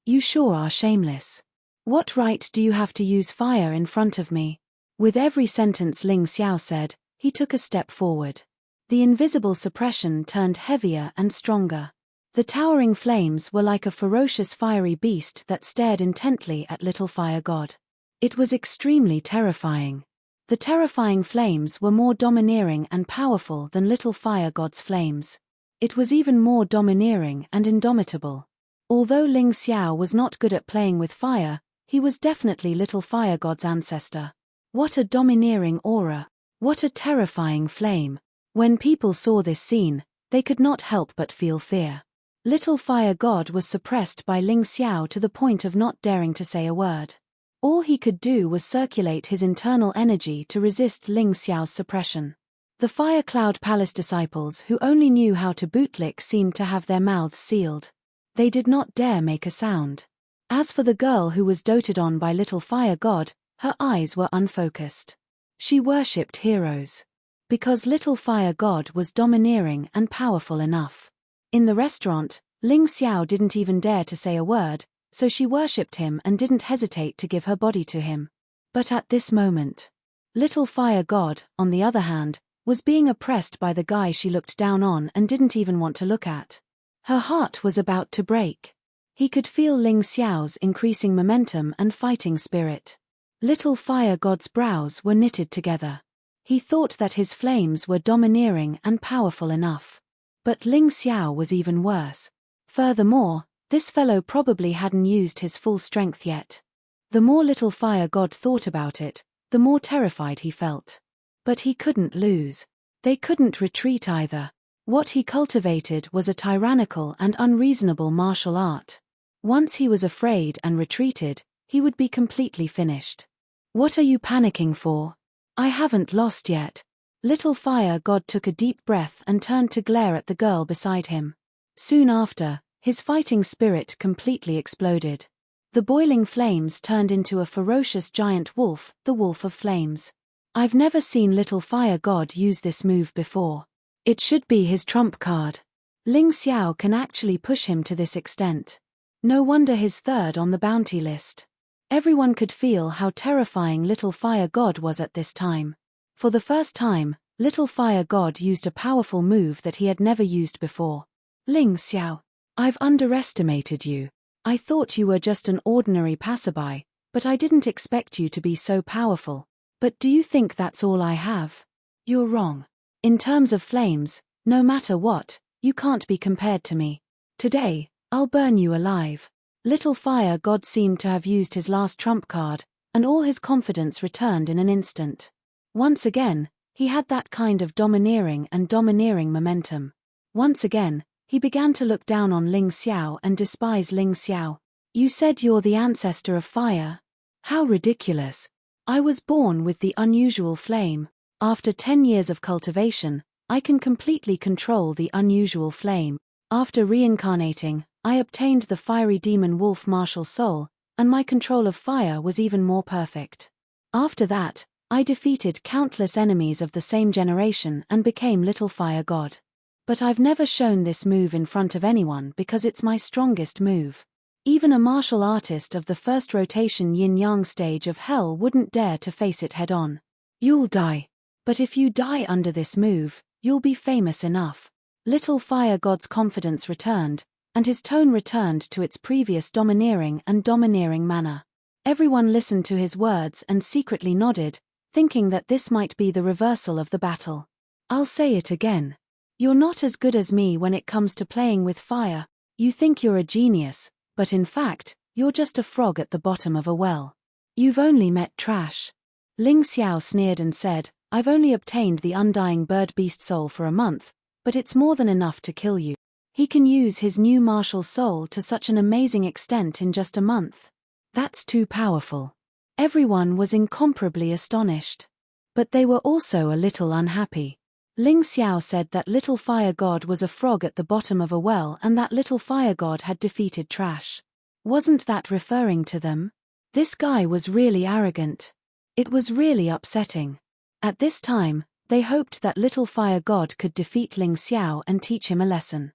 You sure are shameless. What right do you have to use fire in front of me? With every sentence Ling Xiao said, he took a step forward. The invisible suppression turned heavier and stronger. The towering flames were like a ferocious fiery beast that stared intently at little fire god. It was extremely terrifying. The terrifying flames were more domineering and powerful than little fire god's flames. It was even more domineering and indomitable. Although Ling Xiao was not good at playing with fire, he was definitely little fire god's ancestor. What a domineering aura! What a terrifying flame! When people saw this scene, they could not help but feel fear. Little fire god was suppressed by Ling Xiao to the point of not daring to say a word. All he could do was circulate his internal energy to resist Ling Xiao's suppression. The Fire Cloud Palace disciples who only knew how to bootlick seemed to have their mouths sealed. They did not dare make a sound. As for the girl who was doted on by little fire god, her eyes were unfocused. She worshipped heroes. Because little fire god was domineering and powerful enough. In the restaurant, Ling Xiao didn't even dare to say a word, so she worshipped him and didn't hesitate to give her body to him. But at this moment, little fire god, on the other hand, was being oppressed by the guy she looked down on and didn't even want to look at. Her heart was about to break. He could feel Ling Xiao's increasing momentum and fighting spirit. Little fire god's brows were knitted together. He thought that his flames were domineering and powerful enough. But Ling Xiao was even worse. Furthermore, this fellow probably hadn't used his full strength yet. The more little fire god thought about it, the more terrified he felt. But he couldn't lose. They couldn't retreat either. What he cultivated was a tyrannical and unreasonable martial art. Once he was afraid and retreated, he would be completely finished. What are you panicking for? I haven't lost yet. Little fire god took a deep breath and turned to glare at the girl beside him. Soon after, his fighting spirit completely exploded. The boiling flames turned into a ferocious giant wolf, the Wolf of Flames. I've never seen Little Fire God use this move before. It should be his trump card. Ling Xiao can actually push him to this extent. No wonder he's third on the bounty list. Everyone could feel how terrifying Little Fire God was at this time. For the first time, Little Fire God used a powerful move that he had never used before. Ling Xiao, I've underestimated you. I thought you were just an ordinary passerby, but I didn't expect you to be so powerful. But do you think that's all I have? You're wrong. In terms of flames, no matter what, you can't be compared to me. Today, I'll burn you alive. Little Fire God seemed to have used his last trump card, and all his confidence returned in an instant. Once again, he had that kind of domineering momentum. Once again, he began to look down on Ling Xiao and despise Ling Xiao. You said you're the ancestor of fire? How ridiculous. I was born with the unusual flame. After 10 years of cultivation, I can completely control the unusual flame. After reincarnating, I obtained the fiery demon wolf martial soul, and my control of fire was even more perfect. After that, I defeated countless enemies of the same generation and became Little Fire God. But I've never shown this move in front of anyone because it's my strongest move. Even a martial artist of the first rotation yin-yang stage of hell wouldn't dare to face it head-on. You'll die. But if you die under this move, you'll be famous enough. Little Fire God's confidence returned, and his tone returned to its previous domineering manner. Everyone listened to his words and secretly nodded, thinking that this might be the reversal of the battle. I'll say it again. You're not as good as me when it comes to playing with fire. You think you're a genius, but in fact, you're just a frog at the bottom of a well. You've only met trash. Ling Xiao sneered and said, I've only obtained the undying bird-beast soul for a month, but it's more than enough to kill you. He can use his new martial soul to such an amazing extent in just a month. That's too powerful. Everyone was incomparably astonished. But they were also a little unhappy. Ling Xiao said that Little Fire God was a frog at the bottom of a well and that Little Fire God had defeated trash. Wasn't that referring to them? This guy was really arrogant. It was really upsetting. At this time, they hoped that Little Fire God could defeat Ling Xiao and teach him a lesson.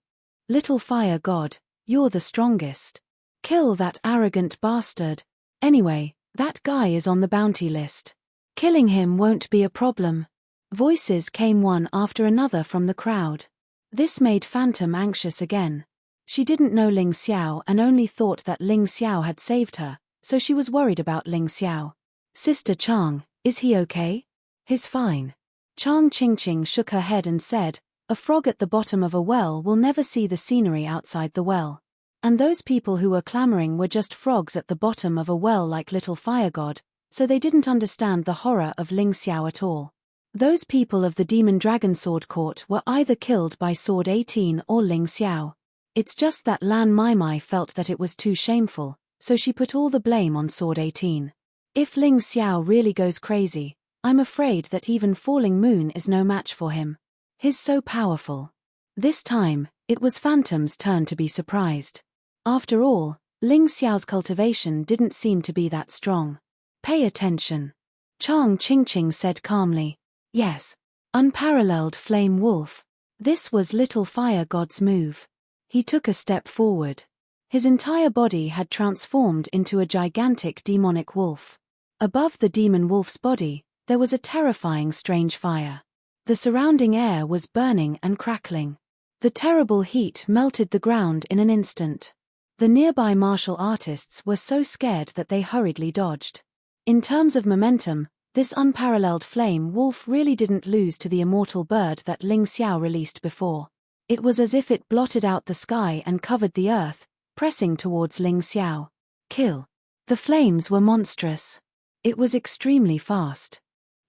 Little Fire God, you're the strongest. Kill that arrogant bastard. Anyway, that guy is on the bounty list. Killing him won't be a problem. Voices came one after another from the crowd. This made Phantom anxious again. She didn't know Ling Xiao and only thought that Ling Xiao had saved her, so she was worried about Ling Xiao. Sister Chang, is he okay? He's fine. Chang Qingqing shook her head and said, a frog at the bottom of a well will never see the scenery outside the well. And those people who were clamoring were just frogs at the bottom of a well like Little Fire God, so they didn't understand the horror of Ling Xiao at all. Those people of the Demon Dragon Sword Court were either killed by Sword 18 or Ling Xiao. It's just that Lan Maimai felt that it was too shameful, so she put all the blame on Sword 18. If Ling Xiao really goes crazy, I'm afraid that even Falling Moon is no match for him. He's so powerful. This time, it was Phantom's turn to be surprised. After all, Ling Xiao's cultivation didn't seem to be that strong. Pay attention. Chang Qingqing said calmly. Yes. Unparalleled Flame Wolf. This was Little Fire God's move. He took a step forward. His entire body had transformed into a gigantic demonic wolf. Above the demon wolf's body, there was a terrifying strange fire. The surrounding air was burning and crackling. The terrible heat melted the ground in an instant. The nearby martial artists were so scared that they hurriedly dodged. In terms of momentum, this unparalleled flame wolf really didn't lose to the immortal bird that Ling Xiao released before. It was as if it blotted out the sky and covered the earth, pressing towards Ling Xiao. Kill. The flames were monstrous. It was extremely fast.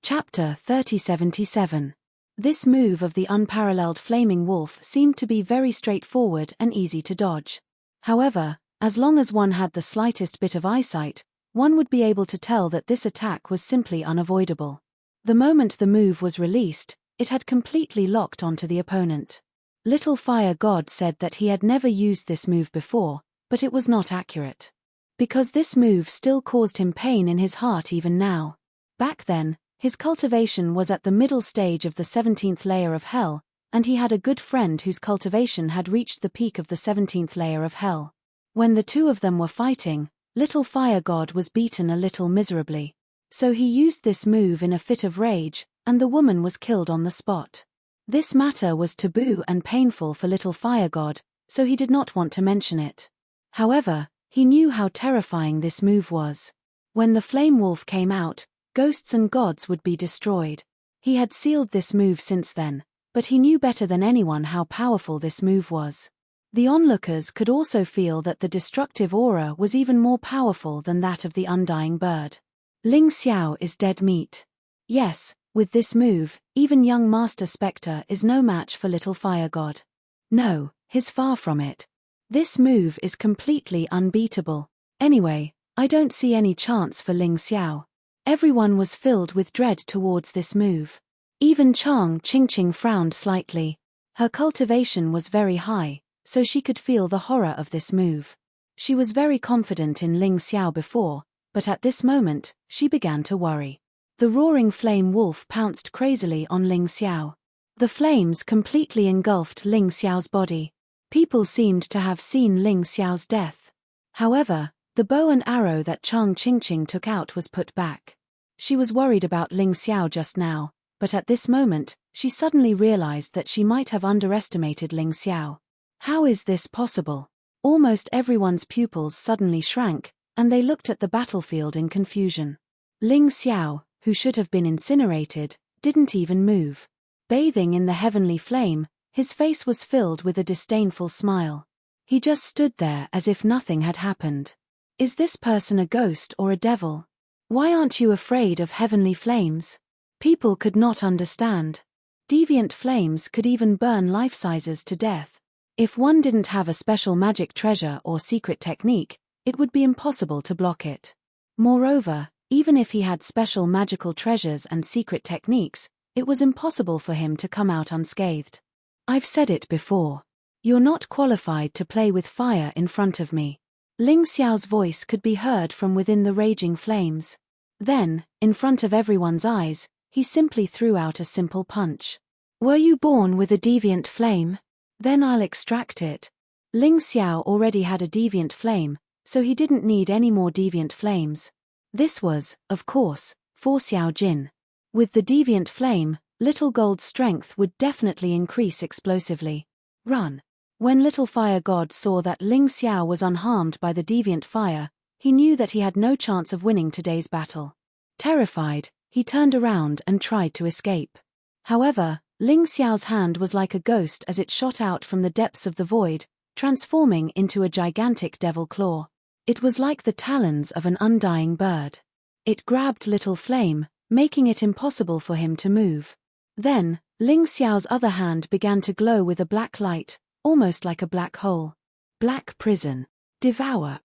Chapter 3077. This move of the unparalleled flaming wolf seemed to be very straightforward and easy to dodge. However, as long as one had the slightest bit of eyesight, one would be able to tell that this attack was simply unavoidable. The moment the move was released, it had completely locked onto the opponent. Little Fire God said that he had never used this move before, but it was not accurate. Because this move still caused him pain in his heart even now. Back then, His cultivation was at the middle stage of the 17th layer of hell, and he had a good friend whose cultivation had reached the peak of the 17th layer of hell. When the two of them were fighting, little fire god was beaten a little miserably. So he used this move in a fit of rage, and the woman was killed on the spot. This matter was taboo and painful for little fire god, so he did not want to mention it. However, he knew how terrifying this move was. When the flame wolf came out, ghosts and gods would be destroyed. He had sealed this move since then, but he knew better than anyone how powerful this move was. The onlookers could also feel that the destructive aura was even more powerful than that of the undying bird. Ling Xiao is dead meat. Yes, with this move, even young Master Spectre is no match for little fire god. No, he's far from it. This move is completely unbeatable. Anyway, I don't see any chance for Ling Xiao. Everyone was filled with dread towards this move. Even Chang Qingqing frowned slightly. Her cultivation was very high, so she could feel the horror of this move. She was very confident in Ling Xiao before, but at this moment, she began to worry. The roaring flame wolf pounced crazily on Ling Xiao. The flames completely engulfed Ling Xiao's body. People seemed to have seen Ling Xiao's death. However, the bow and arrow that Chang Qingqing took out was put back. She was worried about Ling Xiao just now, but at this moment, she suddenly realized that she might have underestimated Ling Xiao. How is this possible? Almost everyone's pupils suddenly shrank, and they looked at the battlefield in confusion. Ling Xiao, who should have been incinerated, didn't even move. Bathing in the heavenly flame, his face was filled with a disdainful smile. He just stood there as if nothing had happened. Is this person a ghost or a devil? Why aren't you afraid of heavenly flames? People could not understand. Deviant flames could even burn life-sizes to death. If one didn't have a special magic treasure or secret technique, it would be impossible to block it. Moreover, even if he had special magical treasures and secret techniques, it was impossible for him to come out unscathed. I've said it before. You're not qualified to play with fire in front of me. Ling Xiao's voice could be heard from within the raging flames. Then, in front of everyone's eyes, he simply threw out a simple punch. Were you born with a deviant flame? Then I'll extract it. Ling Xiao already had a deviant flame, so he didn't need any more deviant flames. This was, of course, for Xiao Jin. With the deviant flame, Little Gold's strength would definitely increase explosively. Run. When Little Fire God saw that Ling Xiao was unharmed by the deviant fire, he knew that he had no chance of winning today's battle. Terrified, he turned around and tried to escape. However, Ling Xiao's hand was like a ghost as it shot out from the depths of the void, transforming into a gigantic devil claw. It was like the talons of an undying bird. It grabbed Little Flame, making it impossible for him to move. Then, Ling Xiao's other hand began to glow with a black light, almost like a black hole. Black prison. Devour.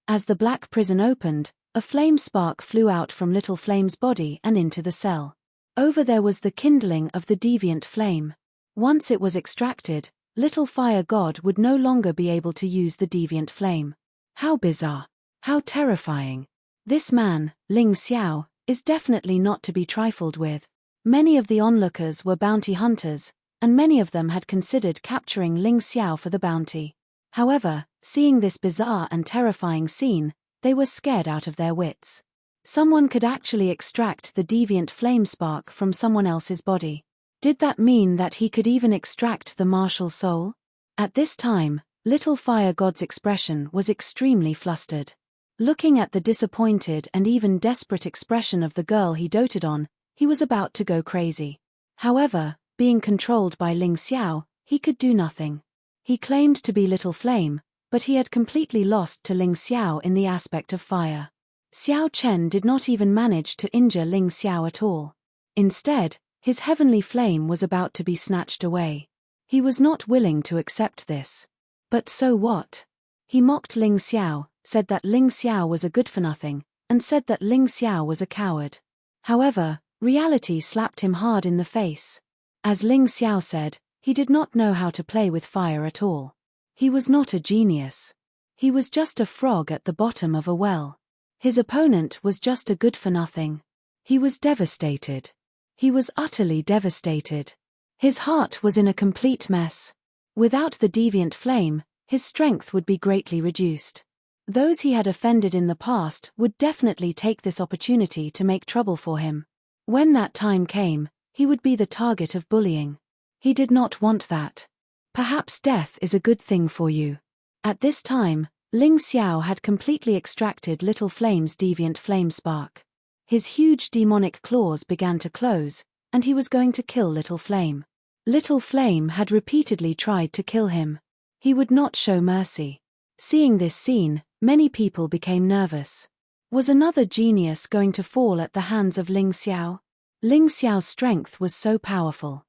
As the black prison opened, a flame spark flew out from Little Flame's body and into the cell. Over there was the kindling of the deviant flame. Once it was extracted, Little Fire God would no longer be able to use the deviant flame. How bizarre. How terrifying. This man, Ling Xiao, is definitely not to be trifled with. Many of the onlookers were bounty hunters, and many of them had considered capturing Ling Xiao for the bounty. However, seeing this bizarre and terrifying scene, they were scared out of their wits. Someone could actually extract the deviant flame spark from someone else's body. Did that mean that he could even extract the martial soul? At this time, Little Fire God's expression was extremely flustered. Looking at the disappointed and even desperate expression of the girl he doted on, he was about to go crazy. However, being controlled by Ling Xiao, he could do nothing. He claimed to be Little Flame, but he had completely lost to Ling Xiao in the aspect of fire. Xiao Chen did not even manage to injure Ling Xiao at all. Instead, his heavenly flame was about to be snatched away. He was not willing to accept this. But so what? He mocked Ling Xiao, said that Ling Xiao was a good-for-nothing, and said that Ling Xiao was a coward. However, reality slapped him hard in the face. As Ling Xiao said, he did not know how to play with fire at all. He was not a genius. He was just a frog at the bottom of a well. His opponent was just a good-for-nothing. He was devastated. He was utterly devastated. His heart was in a complete mess. Without the deviant flame, his strength would be greatly reduced. Those he had offended in the past would definitely take this opportunity to make trouble for him. When that time came, he would be the target of bullying. He did not want that. Perhaps death is a good thing for you. At this time, Ling Xiao had completely extracted Little Flame's deviant flame spark. His huge demonic claws began to close, and he was going to kill Little Flame. Little Flame had repeatedly tried to kill him. He would not show mercy. Seeing this scene, many people became nervous. Was another genius going to fall at the hands of Ling Xiao? Ling Xiao's strength was so powerful.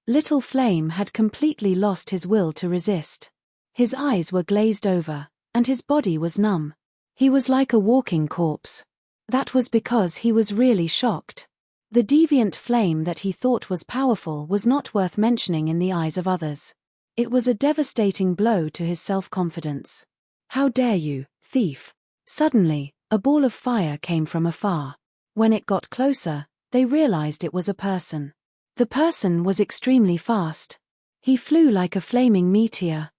Little Flame had completely lost his will to resist. His eyes were glazed over, and his body was numb. He was like a walking corpse. That was because he was really shocked. The deviant flame that he thought was powerful was not worth mentioning in the eyes of others. It was a devastating blow to his self-confidence. How dare you, thief! Suddenly, a ball of fire came from afar. When it got closer, they realized it was a person. The person was extremely fast. He flew like a flaming meteor.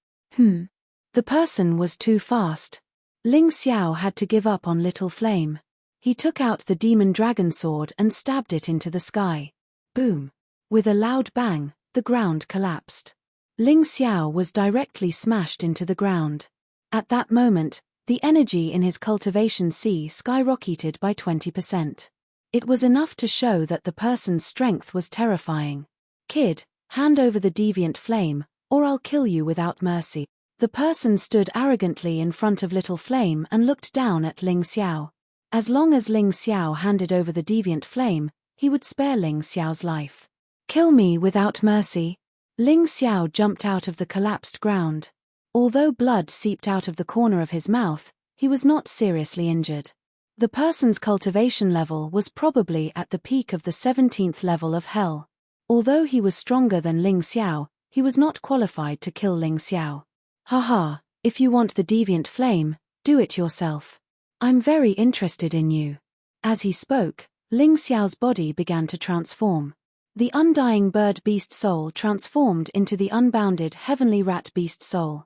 The person was too fast. Ling Xiao had to give up on Little Flame. He took out the demon dragon sword and stabbed it into the sky. Boom! With a loud bang, the ground collapsed. Ling Xiao was directly smashed into the ground. At that moment, the energy in his cultivation C skyrocketed by 20%. It was enough to show that the person's strength was terrifying. Kid, hand over the deviant flame, or I'll kill you without mercy. The person stood arrogantly in front of Little Flame and looked down at Ling Xiao. As long as Ling Xiao handed over the deviant flame, he would spare Ling Xiao's life. Kill me without mercy. Ling Xiao jumped out of the collapsed ground. Although blood seeped out of the corner of his mouth, he was not seriously injured. The person's cultivation level was probably at the peak of the 17th level of hell. Although he was stronger than Ling Xiao, he was not qualified to kill Ling Xiao. Haha, if you want the deviant flame, do it yourself. I'm very interested in you. As he spoke, Ling Xiao's body began to transform. The undying bird beast soul transformed into the unbounded heavenly rat beast soul.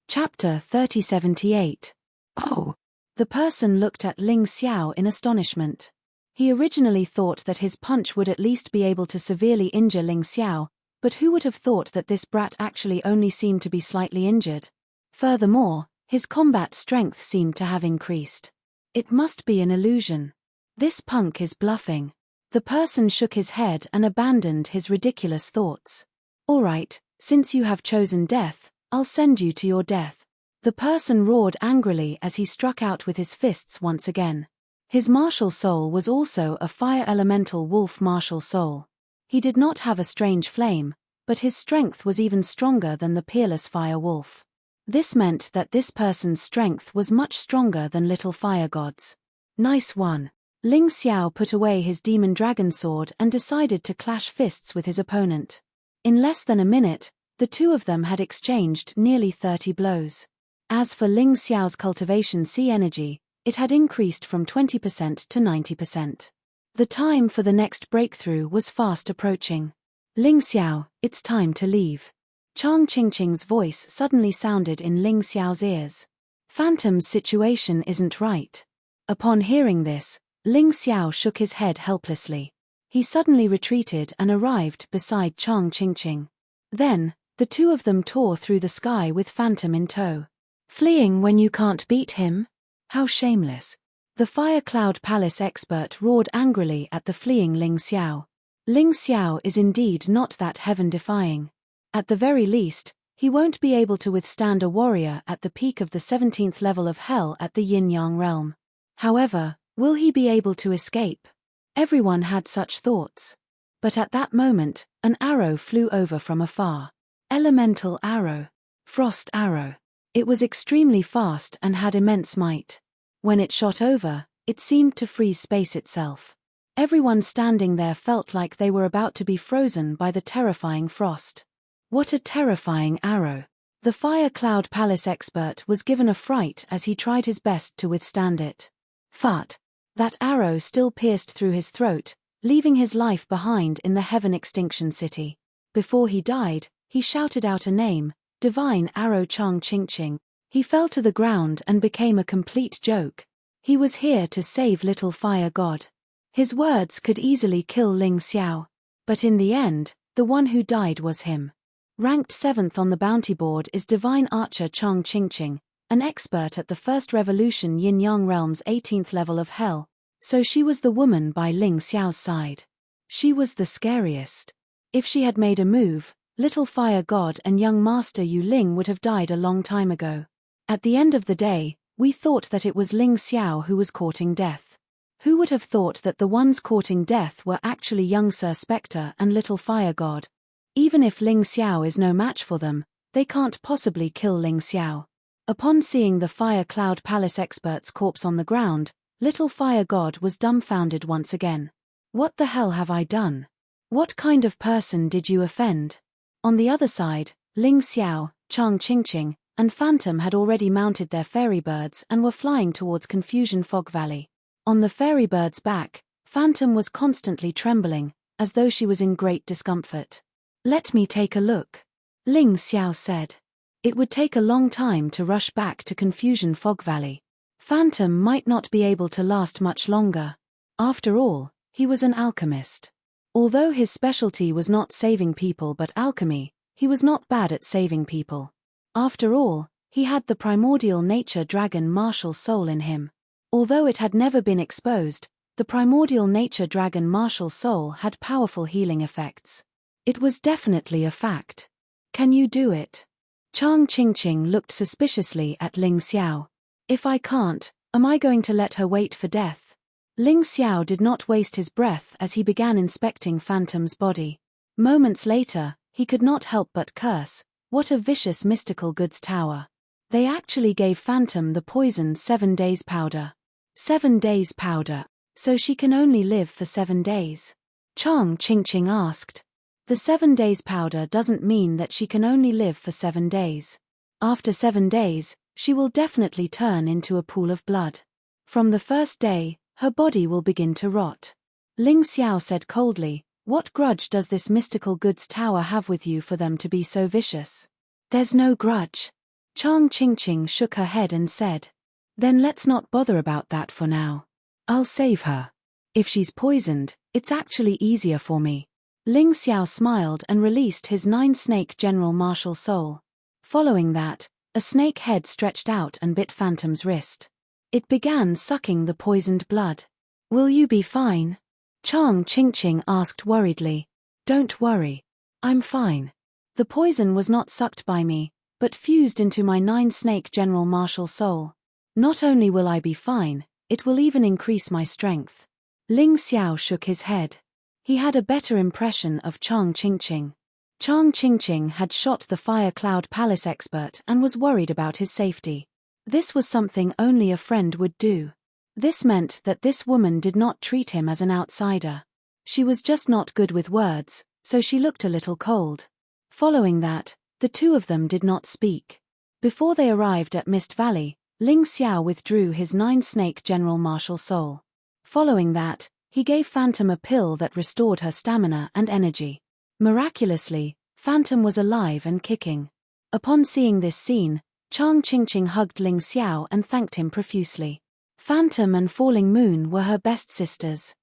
Chapter 3078. Oh! The person looked at Ling Xiao in astonishment. He originally thought that his punch would at least be able to severely injure Ling Xiao, but who would have thought that this brat actually only seemed to be slightly injured? Furthermore, his combat strength seemed to have increased. It must be an illusion. This punk is bluffing. The person shook his head and abandoned his ridiculous thoughts. All right, since you have chosen death, I'll send you to your death. The person roared angrily as he struck out with his fists once again. His martial soul was also a fire elemental wolf martial soul. He did not have a strange flame, but his strength was even stronger than the peerless fire wolf. This meant that this person's strength was much stronger than little fire gods. Nice one. Ling Xiao put away his demon dragon sword and decided to clash fists with his opponent. In less than a minute, the two of them had exchanged nearly 30 blows. As for Ling Xiao's cultivation C energy, it had increased from 20% to 90%. The time for the next breakthrough was fast approaching. Ling Xiao, it's time to leave. Chang Qingqing's voice suddenly sounded in Ling Xiao's ears. Phantom's situation isn't right. Upon hearing this, Ling Xiao shook his head helplessly. He suddenly retreated and arrived beside Chang Qingqing. Then, the two of them tore through the sky with Phantom in tow. Fleeing when you can't beat him? How shameless. The Fire Cloud Palace expert roared angrily at the fleeing Ling Xiao. Ling Xiao is indeed not that heaven-defying. At the very least, he won't be able to withstand a warrior at the peak of the 17th level of hell at the Yin-Yang realm. However, will he be able to escape? Everyone had such thoughts. But at that moment, an arrow flew over from afar. Elemental arrow. Frost arrow. It was extremely fast and had immense might. When it shot over, it seemed to freeze space itself. Everyone standing there felt like they were about to be frozen by the terrifying frost. What a terrifying arrow. The Fire Cloud Palace expert was given a fright as he tried his best to withstand it. Fut! That arrow still pierced through his throat, leaving his life behind in the Heaven Extinction City. Before he died, he shouted out a name, Divine Arrow Chang Ching. He fell to the ground and became a complete joke. He was here to save little fire god. His words could easily kill Ling Xiao. But in the end, the one who died was him. Ranked 7th on the bounty board is Divine Archer Chang Ching, an expert at the First Revolution Yin-Yang Realm's 18th level of hell, so she was the woman by Ling Xiao's side. She was the scariest. If she had made a move, little fire god and young master Yu Ling would have died a long time ago. At the end of the day, we thought that it was Ling Xiao who was courting death. Who would have thought that the ones courting death were actually young Sir Spectre and little fire god? Even if Ling Xiao is no match for them, they can't possibly kill Ling Xiao. Upon seeing the Fire Cloud Palace expert's corpse on the ground, little fire god was dumbfounded once again. What the hell have I done? What kind of person did you offend? On the other side, Ling Xiao, Chang Ching, and Phantom had already mounted their fairy birds and were flying towards Confusion Fog Valley. On the fairy bird's back, Phantom was constantly trembling, as though she was in great discomfort. Let me take a look, Ling Xiao said. It would take a long time to rush back to Confusion Fog Valley. Phantom might not be able to last much longer. After all, he was an alchemist. Although his specialty was not saving people but alchemy, he was not bad at saving people. After all, he had the primordial nature dragon martial soul in him. Although it had never been exposed, the primordial nature dragon martial soul had powerful healing effects. It was definitely a fact. Can you do it? Chang Ching looked suspiciously at Ling Xiao. If I can't, am I going to let her wait for death? Ling Xiao did not waste his breath as he began inspecting Phantom's body. Moments later, he could not help but curse, what a vicious mystical goods tower. They actually gave Phantom the poisoned 7 days powder. 7 days powder, so she can only live for 7 days? Chang Ching asked. The 7 days powder doesn't mean that she can only live for 7 days. After 7 days, she will definitely turn into a pool of blood. From the first day, her body will begin to rot. Ling Xiao said coldly, what grudge does this mystical goods tower have with you for them to be so vicious? There's no grudge. Chang Ching shook her head and said. Then let's not bother about that for now. I'll save her. If she's poisoned, it's actually easier for me. Ling Xiao smiled and released his 9-snake general martial soul. Following that, a snake head stretched out and bit Phantom's wrist. It began sucking the poisoned blood. Will you be fine? Chang Ching asked worriedly. Don't worry. I'm fine. The poison was not sucked by me, but fused into my 9-snake general martial soul. Not only will I be fine, it will even increase my strength. Ling Xiao shook his head. He had a better impression of Chang Ching. Chang Ching had shot the Fire Cloud Palace expert and was worried about his safety. This was something only a friend would do. This meant that this woman did not treat him as an outsider. She was just not good with words, so she looked a little cold. Following that, the two of them did not speak. Before they arrived at Mist Valley, Ling Xiao withdrew his 9-snake general martial soul. Following that, he gave Phantom a pill that restored her stamina and energy. Miraculously, Phantom was alive and kicking. Upon seeing this scene, Chang Ching hugged Ling Xiao and thanked him profusely. Phantom and Falling Moon were her best sisters.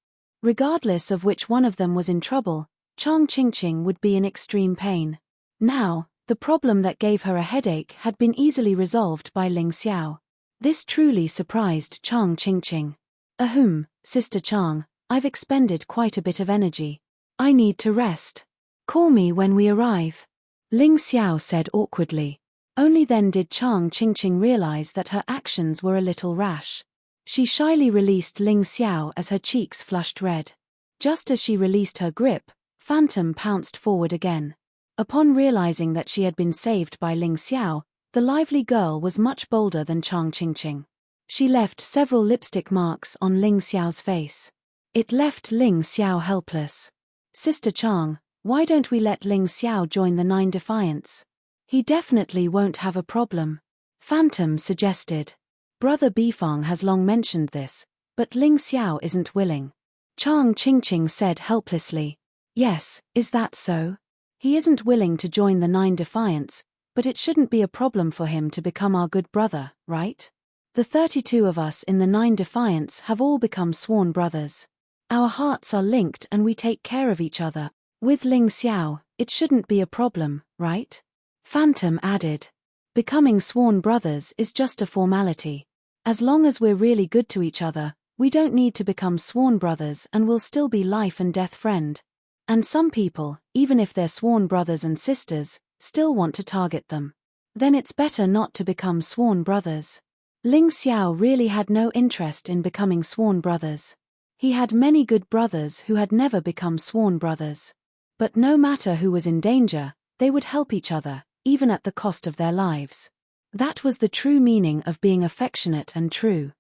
Regardless of which one of them was in trouble, Chang Ching would be in extreme pain. Now, the problem that gave her a headache had been easily resolved by Ling Xiao. This truly surprised Chang Ching. Ahem, Sister Chang, I've expended quite a bit of energy. I need to rest. Call me when we arrive. Ling Xiao said awkwardly. Only then did Chang Ching realize that her actions were a little rash. She shyly released Ling Xiao as her cheeks flushed red. Just as she released her grip, Phantom pounced forward again. Upon realizing that she had been saved by Ling Xiao, the lively girl was much bolder than Chang Ching. She left several lipstick marks on Ling Xiao's face. It left Ling Xiao helpless. Sister Chang, why don't we let Ling Xiao join the 9 Defiants? He definitely won't have a problem. Phantom suggested. Brother Bifang has long mentioned this, But Ling Xiao isn't willing. Chang Qingqing said helplessly. Yes, is that so? He isn't willing to join the 9 Defiance, but it shouldn't be a problem for him to become our good brother, right? The 32 of us in the 9 Defiance have all become sworn brothers. Our hearts are linked and we take care of each other. With Ling Xiao, it shouldn't be a problem, right? Phantom added. Becoming sworn brothers is just a formality. As long as we're really good to each other, we don't need to become sworn brothers and we'll still be life and death friend. And some people, even if they're sworn brothers and sisters, still want to target them. Then it's better not to become sworn brothers. Ling Xiao really had no interest in becoming sworn brothers. He had many good brothers who had never become sworn brothers. But no matter who was in danger, they would help each other, even at the cost of their lives. That was the true meaning of being affectionate and true.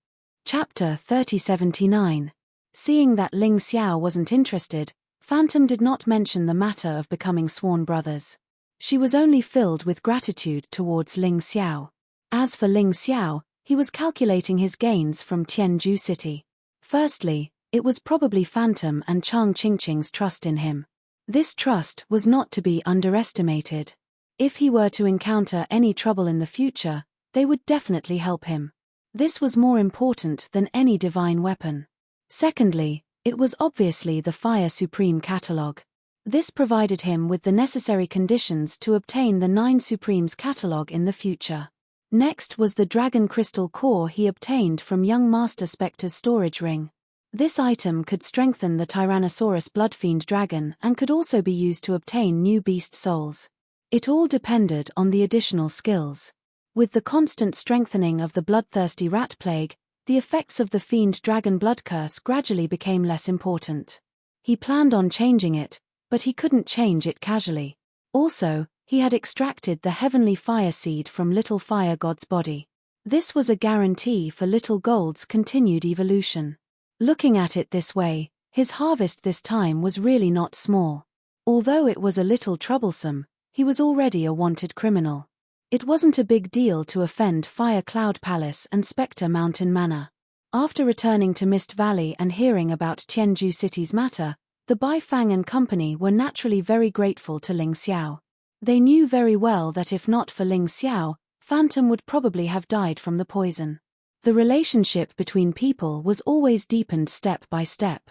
Chapter 3079. Seeing that Ling Xiao wasn't interested, Phantom did not mention the matter of becoming sworn brothers. She was only filled with gratitude towards Ling Xiao. As for Ling Xiao, he was calculating his gains from Tianju City. Firstly, it was probably Phantom and Chang Qingqing's trust in him. This trust was not to be underestimated. If he were to encounter any trouble in the future, they would definitely help him. This was more important than any divine weapon. Secondly, it was obviously the Fire Supreme catalog. This provided him with the necessary conditions to obtain the 9 Supremes catalog in the future. Next was the Dragon Crystal Core he obtained from young Master Spectre's storage ring. This item could strengthen the Tyrannosaurus Bloodfiend dragon and could also be used to obtain new beast souls. It all depended on the additional skills. With the constant strengthening of the bloodthirsty rat plague, the effects of the fiend dragon blood curse gradually became less important. He planned on changing it, but he couldn't change it casually. Also, he had extracted the heavenly fire seed from Little Fire God's body. This was a guarantee for Little Gold's continued evolution. Looking at it this way, his harvest this time was really not small. Although it was a little troublesome, he was already a wanted criminal. It wasn't a big deal to offend Fire Cloud Palace and Spectre Mountain Manor. After returning to Mist Valley and hearing about Tianju City's matter, the Bai Fang and company were naturally very grateful to Ling Xiao. They knew very well that if not for Ling Xiao, Phantom would probably have died from the poison. The relationship between people was always deepened step by step.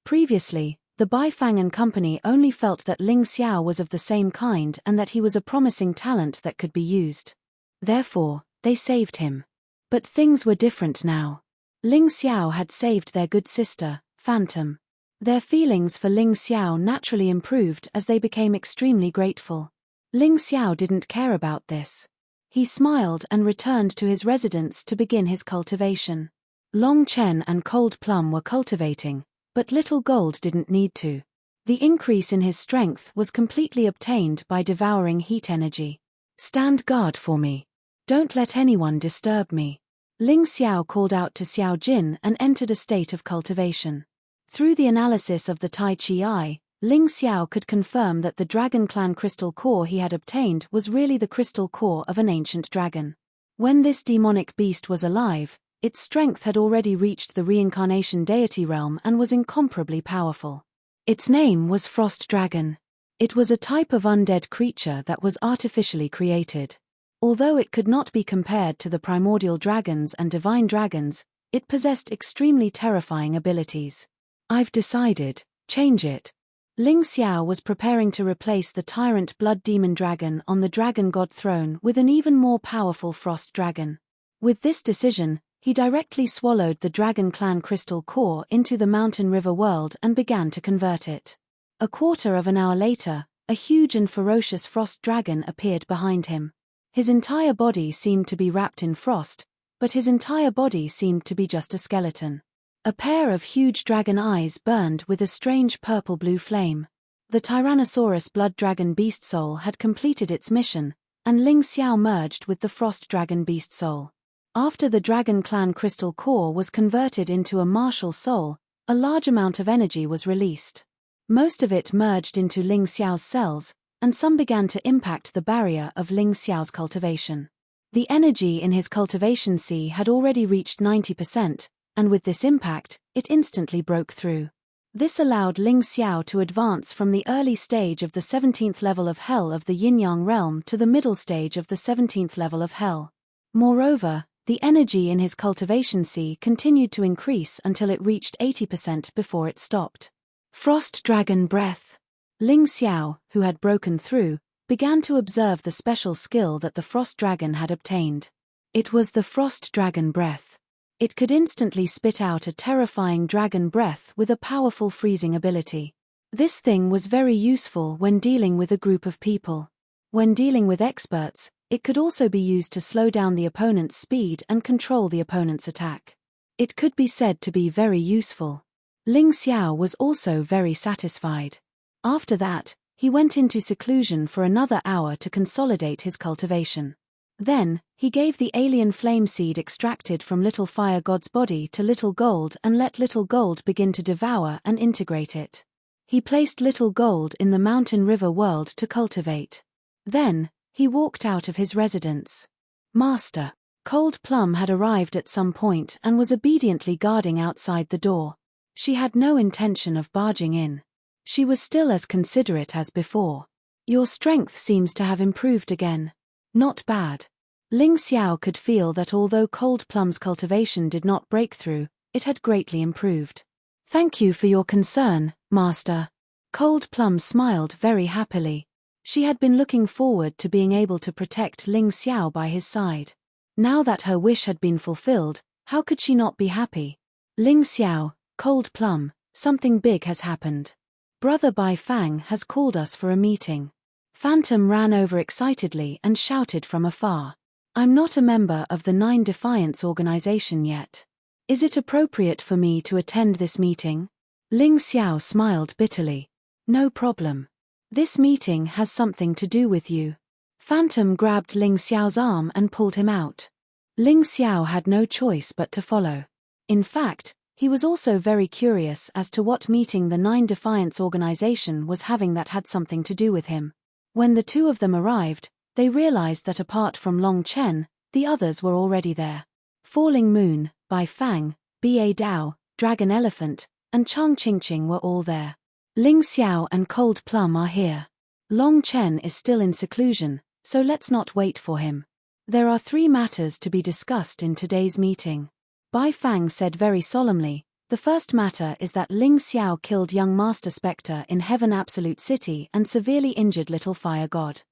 Previously, the Bai Fang and company only felt that Ling Xiao was of the same kind and that he was a promising talent that could be used. Therefore, they saved him. But things were different now. Ling Xiao had saved their good sister, Phantom. Their feelings for Ling Xiao naturally improved as they became extremely grateful. Ling Xiao didn't care about this. He smiled and returned to his residence to begin his cultivation. Long Chen and Cold Plum were cultivating, but Little Gold didn't need to. The increase in his strength was completely obtained by devouring heat energy. Stand guard for me. Don't let anyone disturb me. Ling Xiao called out to Xiao Jin and entered a state of cultivation. Through the analysis of the Tai Chi Eye, Ling Xiao could confirm that the Dragon Clan crystal core he had obtained was really the crystal core of an ancient dragon. When this demonic beast was alive, its strength had already reached the reincarnation deity realm and was incomparably powerful. Its name was Frost Dragon. It was a type of undead creature that was artificially created. Although it could not be compared to the primordial dragons and divine dragons, it possessed extremely terrifying abilities. I've decided, change it. Ling Xiao was preparing to replace the Tyrant Blood Demon Dragon on the Dragon God throne with an even more powerful Frost Dragon. With this decision, he directly swallowed the Dragon Clan crystal core into the Mountain River world and began to convert it. A quarter of an hour later, a huge and ferocious frost dragon appeared behind him. His entire body seemed to be wrapped in frost, but his entire body seemed to be just a skeleton. A pair of huge dragon eyes burned with a strange purple-blue flame. The Tyrannosaurus Blood Dragon Beast Soul had completed its mission, and Ling Xiao merged with the Frost Dragon Beast Soul. After the Dragon Clan crystal core was converted into a martial soul, a large amount of energy was released. Most of it merged into Ling Xiao's cells, and some began to impact the barrier of Ling Xiao's cultivation. The energy in his cultivation sea had already reached 90%, and with this impact, it instantly broke through. This allowed Ling Xiao to advance from the early stage of the 17th level of Hell of the Yin-Yang realm to the middle stage of the 17th level of Hell. Moreover, the energy in his cultivation sea continued to increase until it reached 80% before it stopped. Frost Dragon Breath. Ling Xiao, who had broken through, began to observe the special skill that the Frost Dragon had obtained. It was the Frost Dragon Breath. It could instantly spit out a terrifying dragon breath with a powerful freezing ability. This thing was very useful when dealing with a group of people. When dealing with experts, it could also be used to slow down the opponent's speed and control the opponent's attack. It could be said to be very useful. Ling Xiao was also very satisfied. After that, he went into seclusion for another hour to consolidate his cultivation. Then, he gave the alien flame seed extracted from Little Fire God's body to Little Gold and let Little Gold begin to devour and integrate it. He placed Little Gold in the Mountain River world to cultivate. Then, he walked out of his residence. Master. Cold Plum had arrived at some point and was obediently guarding outside the door. She had no intention of barging in. She was still as considerate as before. Your strength seems to have improved again. Not bad. Ling Xiao could feel that although Cold Plum's cultivation did not break through, it had greatly improved. Thank you for your concern, Master. Cold Plum smiled very happily. She had been looking forward to being able to protect Ling Xiao by his side. Now that her wish had been fulfilled, how could she not be happy? Ling Xiao, Cold Plum, something big has happened. Brother Bai Fang has called us for a meeting. Phantom ran over excitedly and shouted from afar. I'm not a member of the Nine Defiance organization yet. Is it appropriate for me to attend this meeting? Ling Xiao smiled bitterly. No problem. This meeting has something to do with you. Phantom grabbed Ling Xiao's arm and pulled him out. Ling Xiao had no choice but to follow. In fact, he was also very curious as to what meeting the Nine Defiance organization was having that had something to do with him. When the two of them arrived, they realized that apart from Long Chen, the others were already there. Falling Moon, Bai Fang, Ba Dao, Dragon Elephant, and Chang Qingqing were all there. Ling Xiao and Cold Plum are here. Long Chen is still in seclusion, so let's not wait for him. There are 3 matters to be discussed in today's meeting. Bai Fang said very solemnly, the first matter is that Ling Xiao killed young Master Spectre in Heaven Absolute City and severely injured Little Fire God.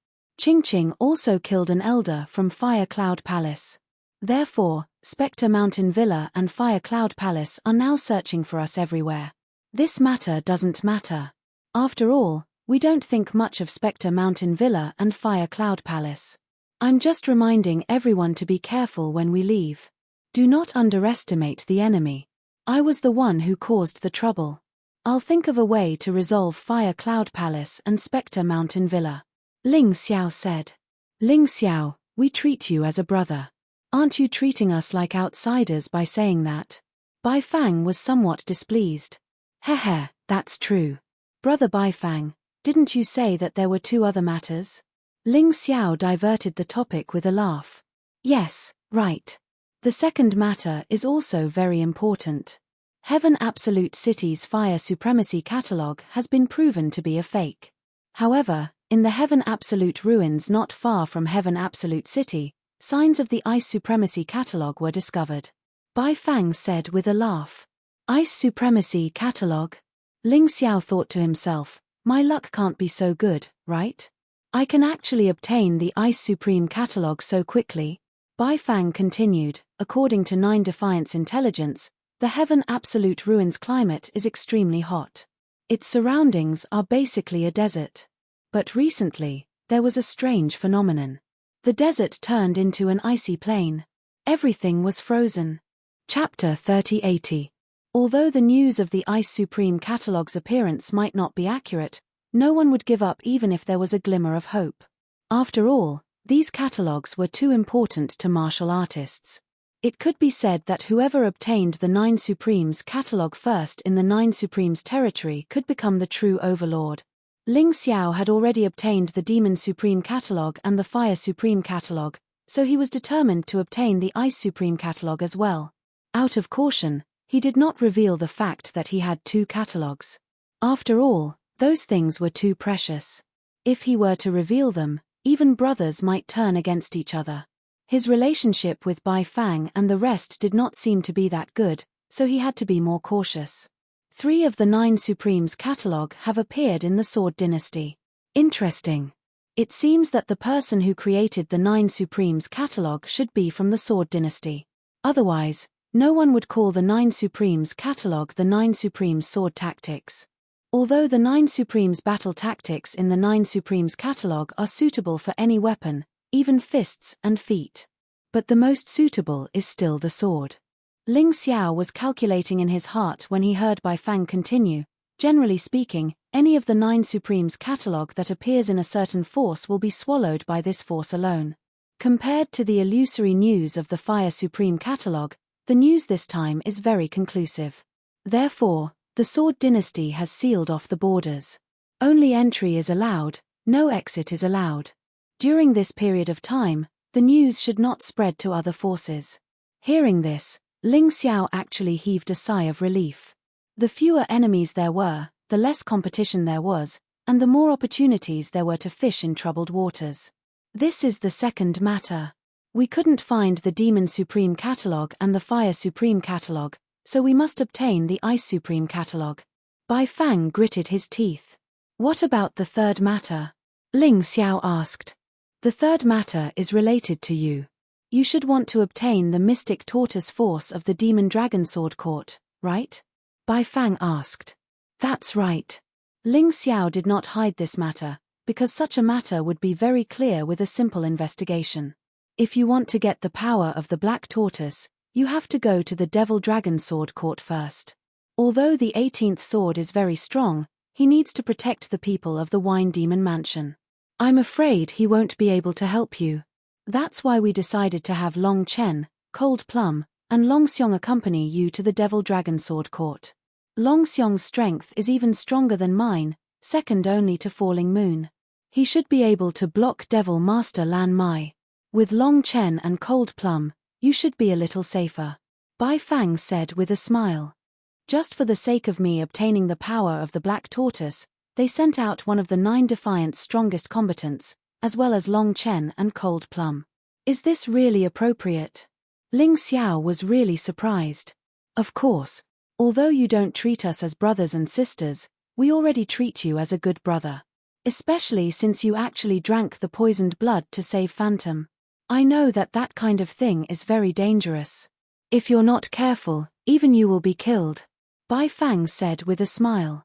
Qingqing also killed an elder from Fire Cloud Palace. Therefore, Spectre Mountain Villa and Fire Cloud Palace are now searching for us everywhere. This matter doesn't matter. After all, we don't think much of Spectre Mountain Villa and Fire Cloud Palace. I'm just reminding everyone to be careful when we leave. Do not underestimate the enemy. I was the one who caused the trouble. I'll think of a way to resolve Fire Cloud Palace and Spectre Mountain Villa. Ling Xiao said. Ling Xiao, we treat you as a brother. Aren't you treating us like outsiders by saying that? Bai Fang was somewhat displeased. Heh, that's true. Brother Bai Fang, didn't you say that there were 2 other matters? Ling Xiao diverted the topic with a laugh. Yes, right. The second matter is also very important. Heaven Absolute City's Fire Supremacy Catalogue has been proven to be a fake. However, in the Heaven Absolute ruins not far from Heaven Absolute City, signs of the Ice Supremacy Catalogue were discovered. Bai Fang said with a laugh. Ice Supremacy Catalogue? Ling Xiao thought to himself, my luck can't be so good, right? I can actually obtain the Ice Supreme Catalogue so quickly. Bai Fang continued, according to Nine Defiance intelligence, the Heaven Absolute Ruins climate is extremely hot. Its surroundings are basically a desert. But recently, there was a strange phenomenon. The desert turned into an icy plain. Everything was frozen. Chapter 3080. Although the news of the Ice Supreme Catalogue's appearance might not be accurate, no one would give up even if there was a glimmer of hope. After all, these catalogues were too important to martial artists. It could be said that whoever obtained the Nine Supremes catalogue first in the Nine Supremes territory could become the true overlord. Ling Xiao had already obtained the Demon Supreme catalogue and the Fire Supreme catalogue, so he was determined to obtain the Ice Supreme catalogue as well. Out of caution, He did not reveal the fact that he had 2 catalogs. After all, those things were too precious. If he were to reveal them, even brothers might turn against each other. His relationship with Bai Fang and the rest did not seem to be that good, so he had to be more cautious. 3 of the 9 Supremes catalog have appeared in the Sword Dynasty. Interesting. It seems that the person who created the 9 Supremes catalog should be from the Sword Dynasty. Otherwise, no one would call the 9 Supremes catalog the 9 Supremes sword tactics. Although the 9 Supremes battle tactics in the 9 Supremes catalog are suitable for any weapon, even fists and feet. But the most suitable is still the sword. Ling Xiao was calculating in his heart when he heard Bai Fang continue, generally speaking, any of the 9 Supremes catalog that appears in a certain force will be swallowed by this force alone. Compared to the illusory news of the Fire Supreme catalog, the news this time is very conclusive. Therefore, the Sword Dynasty has sealed off the borders. Only entry is allowed, no exit is allowed. During this period of time, the news should not spread to other forces. Hearing this, Ling Xiao actually heaved a sigh of relief. The fewer enemies there were, the less competition there was, and the more opportunities there were to fish in troubled waters. This is the second matter. We couldn't find the Demon Supreme catalog and the Fire Supreme catalog, so we must obtain the Ice Supreme catalog. Bai Fang gritted his teeth. What about the third matter? Ling Xiao asked. The third matter is related to you. You should want to obtain the Mystic Tortoise Force of the Demon Dragon Sword Court, right? Bai Fang asked. That's right. Ling Xiao did not hide this matter, because such a matter would be very clear with a simple investigation. If you want to get the power of the Black Tortoise, you have to go to the Devil Dragon Sword Court first. Although the 18th sword is very strong, he needs to protect the people of the Wine Demon Mansion. I'm afraid he won't be able to help you. That's why we decided to have Long Chen, Cold Plum, and Long Xiong accompany you to the Devil Dragon Sword Court. Long Xiong's strength is even stronger than mine, second only to Falling Moon. He should be able to block Devil Master Lan Mai. With Long Chen and Cold Plum, you should be a little safer. Bai Fang said with a smile. Just for the sake of me obtaining the power of the Black Tortoise, they sent out one of the 9 Defiant's strongest combatants, as well as Long Chen and Cold Plum. Is this really appropriate? Ling Xiao was really surprised. Of course, although you don't treat us as brothers and sisters, we already treat you as a good brother. Especially since you actually drank the poisoned blood to save Phantom. I know that that kind of thing is very dangerous. If you're not careful, even you will be killed. Bai Fang said with a smile.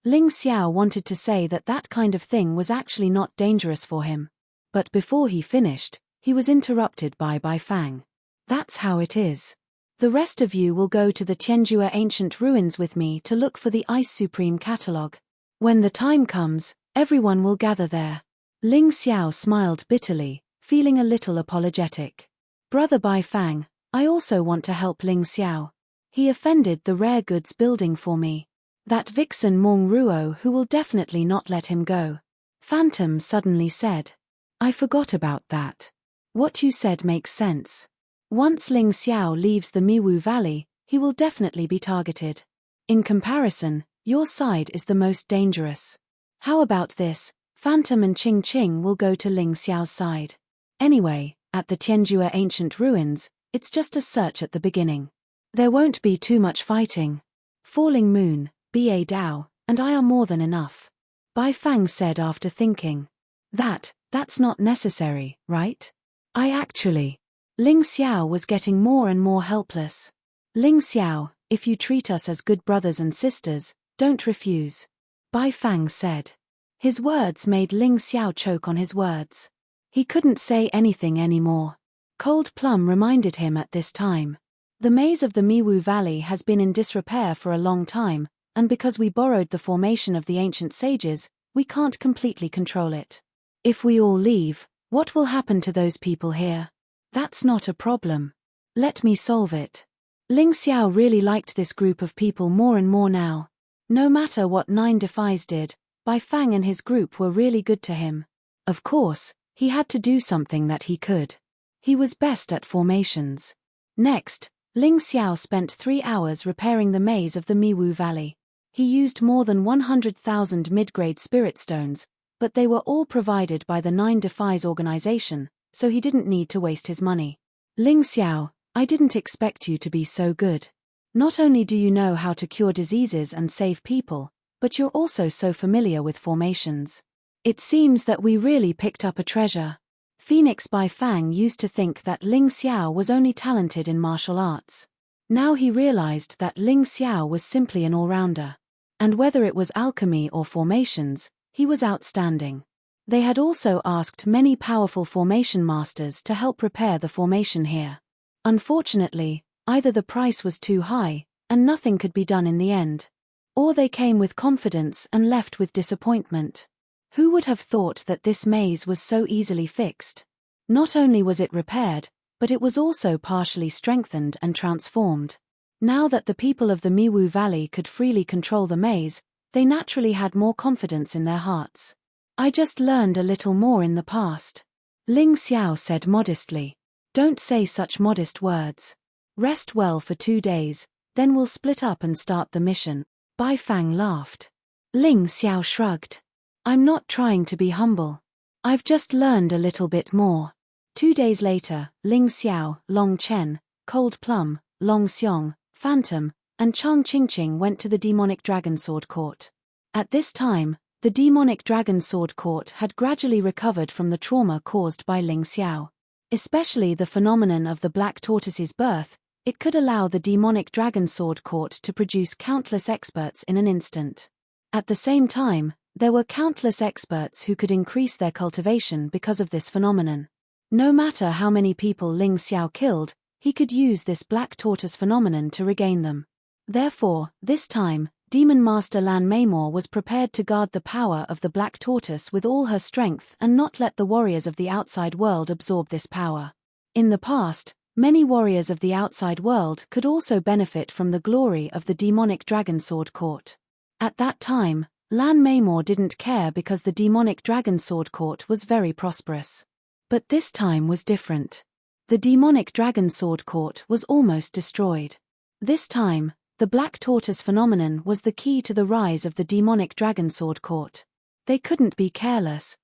Ling Xiao wanted to say that that kind of thing was actually not dangerous for him. But before he finished, he was interrupted by Bai Fang. That's how it is. The rest of you will go to the Tianjua ancient ruins with me to look for the Ice Supreme catalog. When the time comes, everyone will gather there. Ling Xiao smiled bitterly, feeling a little apologetic. Brother Bai Fang, I also want to help Ling Xiao. He offended the rare goods building for me. That vixen Mong Ruo who will definitely not let him go. Phantom suddenly said. I forgot about that. What you said makes sense. Once Ling Xiao leaves the Miwu Valley, he will definitely be targeted. In comparison, your side is the most dangerous. How about this, Phantom and Ching Ching will go to Ling Xiao's side. Anyway, at the Tianjua ancient ruins, it's just a search at the beginning. There won't be too much fighting. Falling Moon, B.A. Dao, and I are more than enough. Bai Fang said after thinking. That's not necessary, right? Ling Xiao was getting more and more helpless. Ling Xiao, if you treat us as good brothers and sisters, don't refuse. Bai Fang said. His words made Ling Xiao choke on his words. He couldn't say anything anymore. Cold Plum reminded him at this time. The maze of the Miwu Valley has been in disrepair for a long time, and because we borrowed the formation of the ancient sages, we can't completely control it. If we all leave, what will happen to those people here? That's not a problem. Let me solve it. Ling Xiao really liked this group of people more and more now. No matter what 9 Defies did, Bai Fang and his group were really good to him. Of course, he had to do something that he could. He was best at formations. Next, Ling Xiao spent 3 hours repairing the maze of the Miwu Valley. He used more than 100,000 mid-grade spirit stones, but they were all provided by the 9 Defies organization, so he didn't need to waste his money. Ling Xiao, I didn't expect you to be so good. Not only do you know how to cure diseases and save people, but you're also so familiar with formations. It seems that we really picked up a treasure. Phoenix Bai Fang used to think that Ling Xiao was only talented in martial arts. Now he realized that Ling Xiao was simply an all-rounder. And whether it was alchemy or formations, he was outstanding. They had also asked many powerful formation masters to help repair the formation here. Unfortunately, either the price was too high, and nothing could be done in the end. Or they came with confidence and left with disappointment. Who would have thought that this maze was so easily fixed? Not only was it repaired, but it was also partially strengthened and transformed. Now that the people of the Miwu Valley could freely control the maze, they naturally had more confidence in their hearts. I just learned a little more in the past. Ling Xiao said modestly. Don't say such modest words. Rest well for 2 days, then we'll split up and start the mission. Bai Fang laughed. Ling Xiao shrugged. I'm not trying to be humble. I've just learned a little bit more. 2 days later, Ling Xiao, Long Chen, Cold Plum, Long Xiong, Phantom, and Chang Qingqing went to the demonic dragon sword court. At this time, the demonic dragon sword court had gradually recovered from the trauma caused by Ling Xiao. Especially the phenomenon of the black tortoise's birth, it could allow the demonic dragon sword court to produce countless experts in an instant. At the same time, there were countless experts who could increase their cultivation because of this phenomenon. No matter how many people Ling Xiao killed, he could use this black tortoise phenomenon to regain them. Therefore, this time, Demon Master Lan Meimor was prepared to guard the power of the black tortoise with all her strength and not let the warriors of the outside world absorb this power. In the past, many warriors of the outside world could also benefit from the glory of the demonic dragon sword court. At that time, Lan Meimor didn't care because the demonic dragon sword court was very prosperous. But this time was different. The demonic dragon sword court was almost destroyed. This time, the black tortoise phenomenon was the key to the rise of the demonic dragon sword court. They couldn't be careless.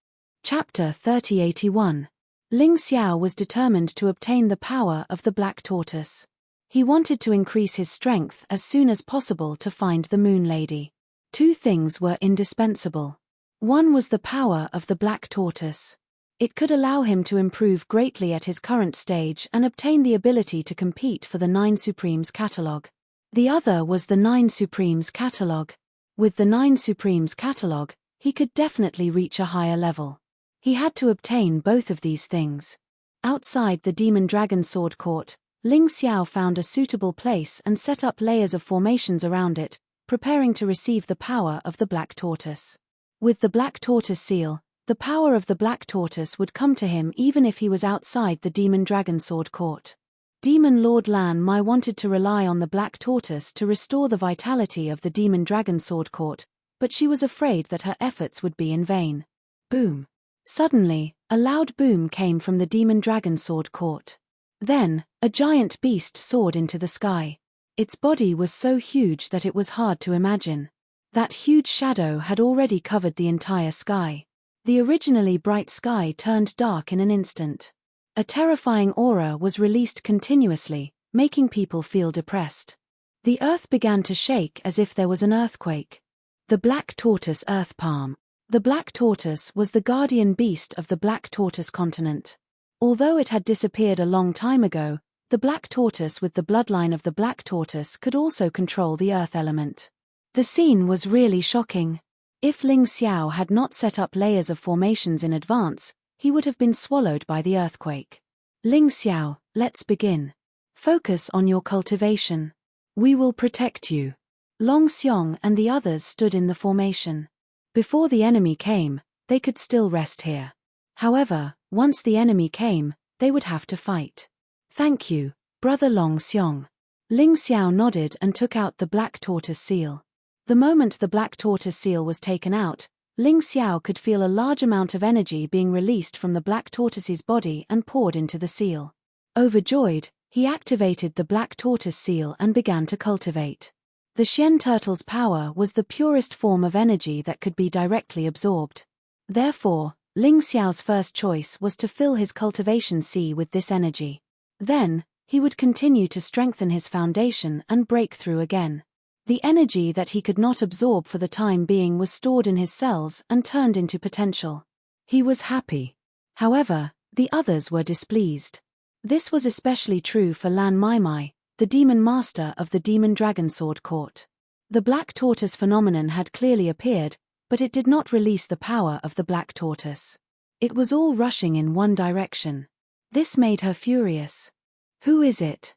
Chapter 3081. Ling Xiao was determined to obtain the power of the black tortoise. He wanted to increase his strength as soon as possible to find the Moon Lady. 2 things were indispensable. One was the power of the black tortoise. It could allow him to improve greatly at his current stage and obtain the ability to compete for the 9 Supremes catalogue. The other was the 9 Supremes catalogue. With the 9 Supremes catalogue, he could definitely reach a higher level. He had to obtain both of these things. Outside the Demon Dragon Sword Court, Ling Xiao found a suitable place and set up layers of formations around it, preparing to receive the power of the Black Tortoise. With the Black Tortoise seal, the power of the Black Tortoise would come to him even if he was outside the Demon Dragon Sword Court. Demon Lord Lan Mai wanted to rely on the Black Tortoise to restore the vitality of the Demon Dragon Sword Court, but she was afraid that her efforts would be in vain. Boom! Suddenly, a loud boom came from the Demon Dragon Sword Court. Then, a giant beast soared into the sky. Its body was so huge that it was hard to imagine. That huge shadow had already covered the entire sky. The originally bright sky turned dark in an instant. A terrifying aura was released continuously, making people feel depressed. The earth began to shake as if there was an earthquake. The Black Tortoise Earth Palm. The Black Tortoise was the guardian beast of the Black Tortoise continent. Although it had disappeared a long time ago, the Black Tortoise with the bloodline of the Black Tortoise could also control the earth element. The scene was really shocking. If Ling Xiao had not set up layers of formations in advance, he would have been swallowed by the earthquake. Ling Xiao, let's begin. Focus on your cultivation. We will protect you. Long Xiong and the others stood in the formation. Before the enemy came, they could still rest here. However, once the enemy came, they would have to fight. Thank you, Brother Long Xiong. Ling Xiao nodded and took out the Black Tortoise seal. The moment the Black Tortoise seal was taken out, Ling Xiao could feel a large amount of energy being released from the Black Tortoise's body and poured into the seal. Overjoyed, He activated the black tortoise seal and began to cultivate. The Xian turtle's power was the purest form of energy that could be directly absorbed. Therefore, Ling Xiao's first choice was to fill his cultivation sea with this energy. Then, he would continue to strengthen his foundation and break through again. The energy that he could not absorb for the time being was stored in his cells and turned into potential. He was happy. However, the others were displeased. This was especially true for Lan Maimai, the demon master of the Demon Dragon Sword Court. The black tortoise phenomenon had clearly appeared, but it did not release the power of the black tortoise. It was all rushing in one direction. This made her furious. Who is it?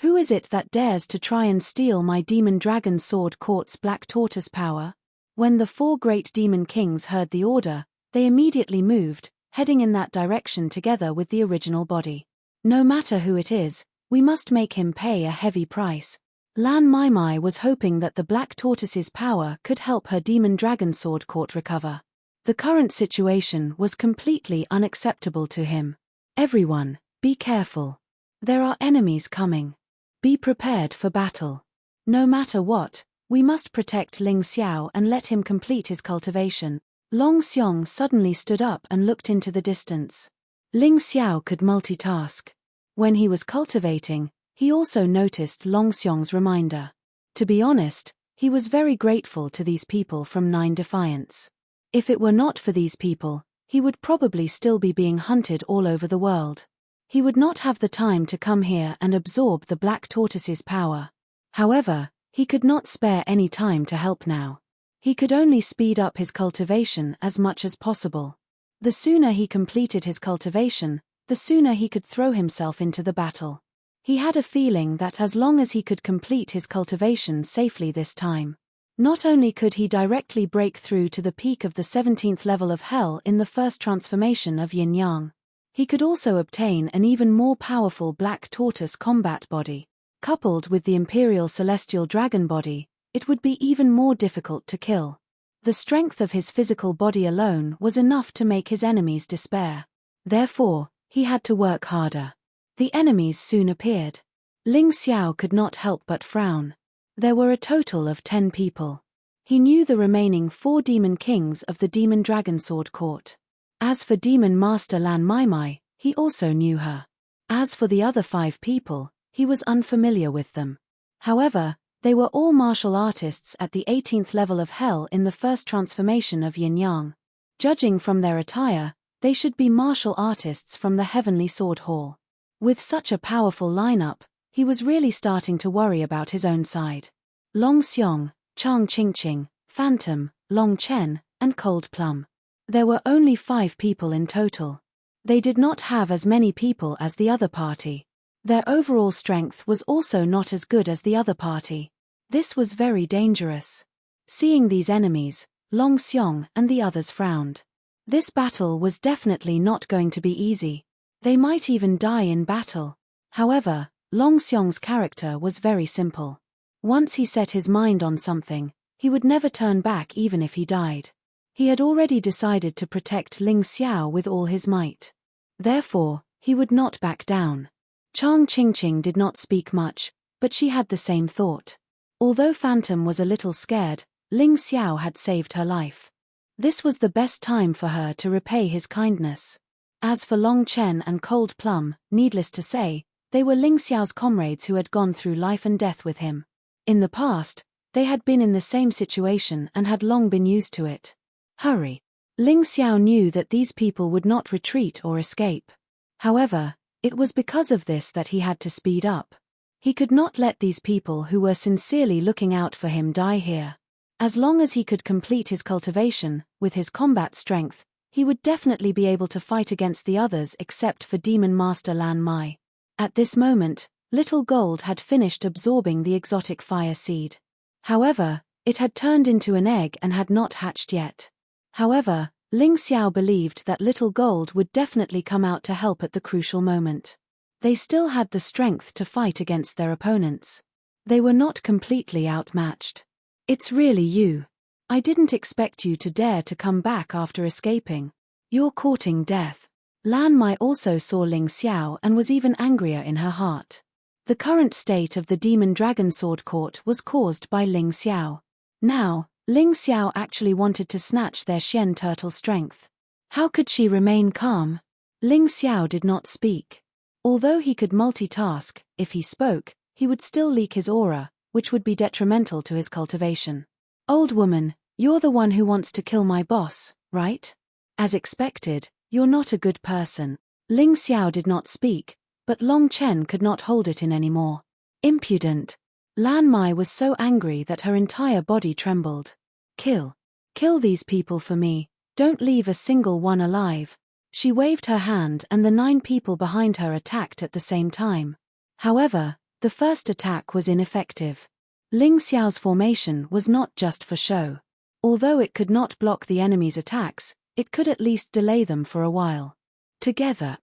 Who is it that dares to try and steal my Demon Dragon Sword Court's black tortoise power? When the 4 great demon kings heard the order, they immediately moved, heading in that direction together with the original body. No matter who it is, we must make him pay a heavy price. Lan Maimai was hoping that the black tortoise's power could help her Demon Dragon Sword Court recover. The current situation was completely unacceptable to him. Everyone, be careful. There are enemies coming. Be prepared for battle. No matter what, we must protect Ling Xiao and let him complete his cultivation. Long Xiong suddenly stood up and looked into the distance. Ling Xiao could multitask. When he was cultivating, he also noticed Long Xiong's reminder. To be honest, he was very grateful to these people from 9 Defiance. If it were not for these people, he would probably still be being hunted all over the world. He would not have the time to come here and absorb the black tortoise's power. However, he could not spare any time to help now. He could only speed up his cultivation as much as possible. The sooner he completed his cultivation, the sooner he could throw himself into the battle. He had a feeling that as long as he could complete his cultivation safely this time, not only could he directly break through to the peak of the 17th level of hell in the first transformation of Yin Yang, he could also obtain an even more powerful black tortoise combat body. Coupled with the Imperial Celestial Dragon body, it would be even more difficult to kill. The strength of his physical body alone was enough to make his enemies despair. Therefore, he had to work harder. The enemies soon appeared. Ling Xiao could not help but frown. There were a total of 10 people. He knew the remaining 4 demon kings of the Demon Dragon Sword Court. As for Demon Master Lan Maimai, he also knew her. As for the other 5 people, he was unfamiliar with them. However, they were all martial artists at the 18th level of hell in the first transformation of Yin Yang. Judging from their attire, they should be martial artists from the Heavenly Sword Hall. With such a powerful lineup, he was really starting to worry about his own side. Long Xiong, Chang Qingqing, Phantom, Long Chen, and Cold Plum. There were only 5 people in total. They did not have as many people as the other party. Their overall strength was also not as good as the other party. This was very dangerous. Seeing these enemies, Long Xiong and the others frowned. This battle was definitely not going to be easy. They might even die in battle. However, Long Xiong's character was very simple. Once he set his mind on something, he would never turn back even if he died. He had already decided to protect Ling Xiao with all his might. Therefore, he would not back down. Chang Qingqing did not speak much, but she had the same thought. Although Phantom was a little scared, Ling Xiao had saved her life. This was the best time for her to repay his kindness. As for Long Chen and Cold Plum, needless to say, they were Ling Xiao's comrades who had gone through life and death with him. In the past, they had been in the same situation and had long been used to it. Hurry! Ling Xiao knew that these people would not retreat or escape. However, it was because of this that he had to speed up. He could not let these people who were sincerely looking out for him die here. As long as he could complete his cultivation, with his combat strength, he would definitely be able to fight against the others except for Demon Master Lan Mai. At this moment, Little Gold had finished absorbing the exotic fire seed. However, it had turned into an egg and had not hatched yet. However, Ling Xiao believed that Little Gold would definitely come out to help at the crucial moment. They still had the strength to fight against their opponents. They were not completely outmatched. It's really you. I didn't expect you to dare to come back after escaping. You're courting death. Lan Mai also saw Ling Xiao and was even angrier in her heart. The current state of the Demon Dragon Sword Court was caused by Ling Xiao. Now, Ling Xiao actually wanted to snatch their Xian turtle strength. How could she remain calm? Ling Xiao did not speak. Although he could multitask, if he spoke, he would still leak his aura, which would be detrimental to his cultivation. Old woman, you're the one who wants to kill my boss, right? As expected, you're not a good person. Ling Xiao did not speak, but Long Chen could not hold it in anymore. Impudent. Lan Mai was so angry that her entire body trembled. Kill. Kill these people for me, don't leave a single one alive. She waved her hand and the 9 people behind her attacked at the same time. However, the first attack was ineffective. Ling Xiao's formation was not just for show. Although it could not block the enemy's attacks, it could at least delay them for a while. Together,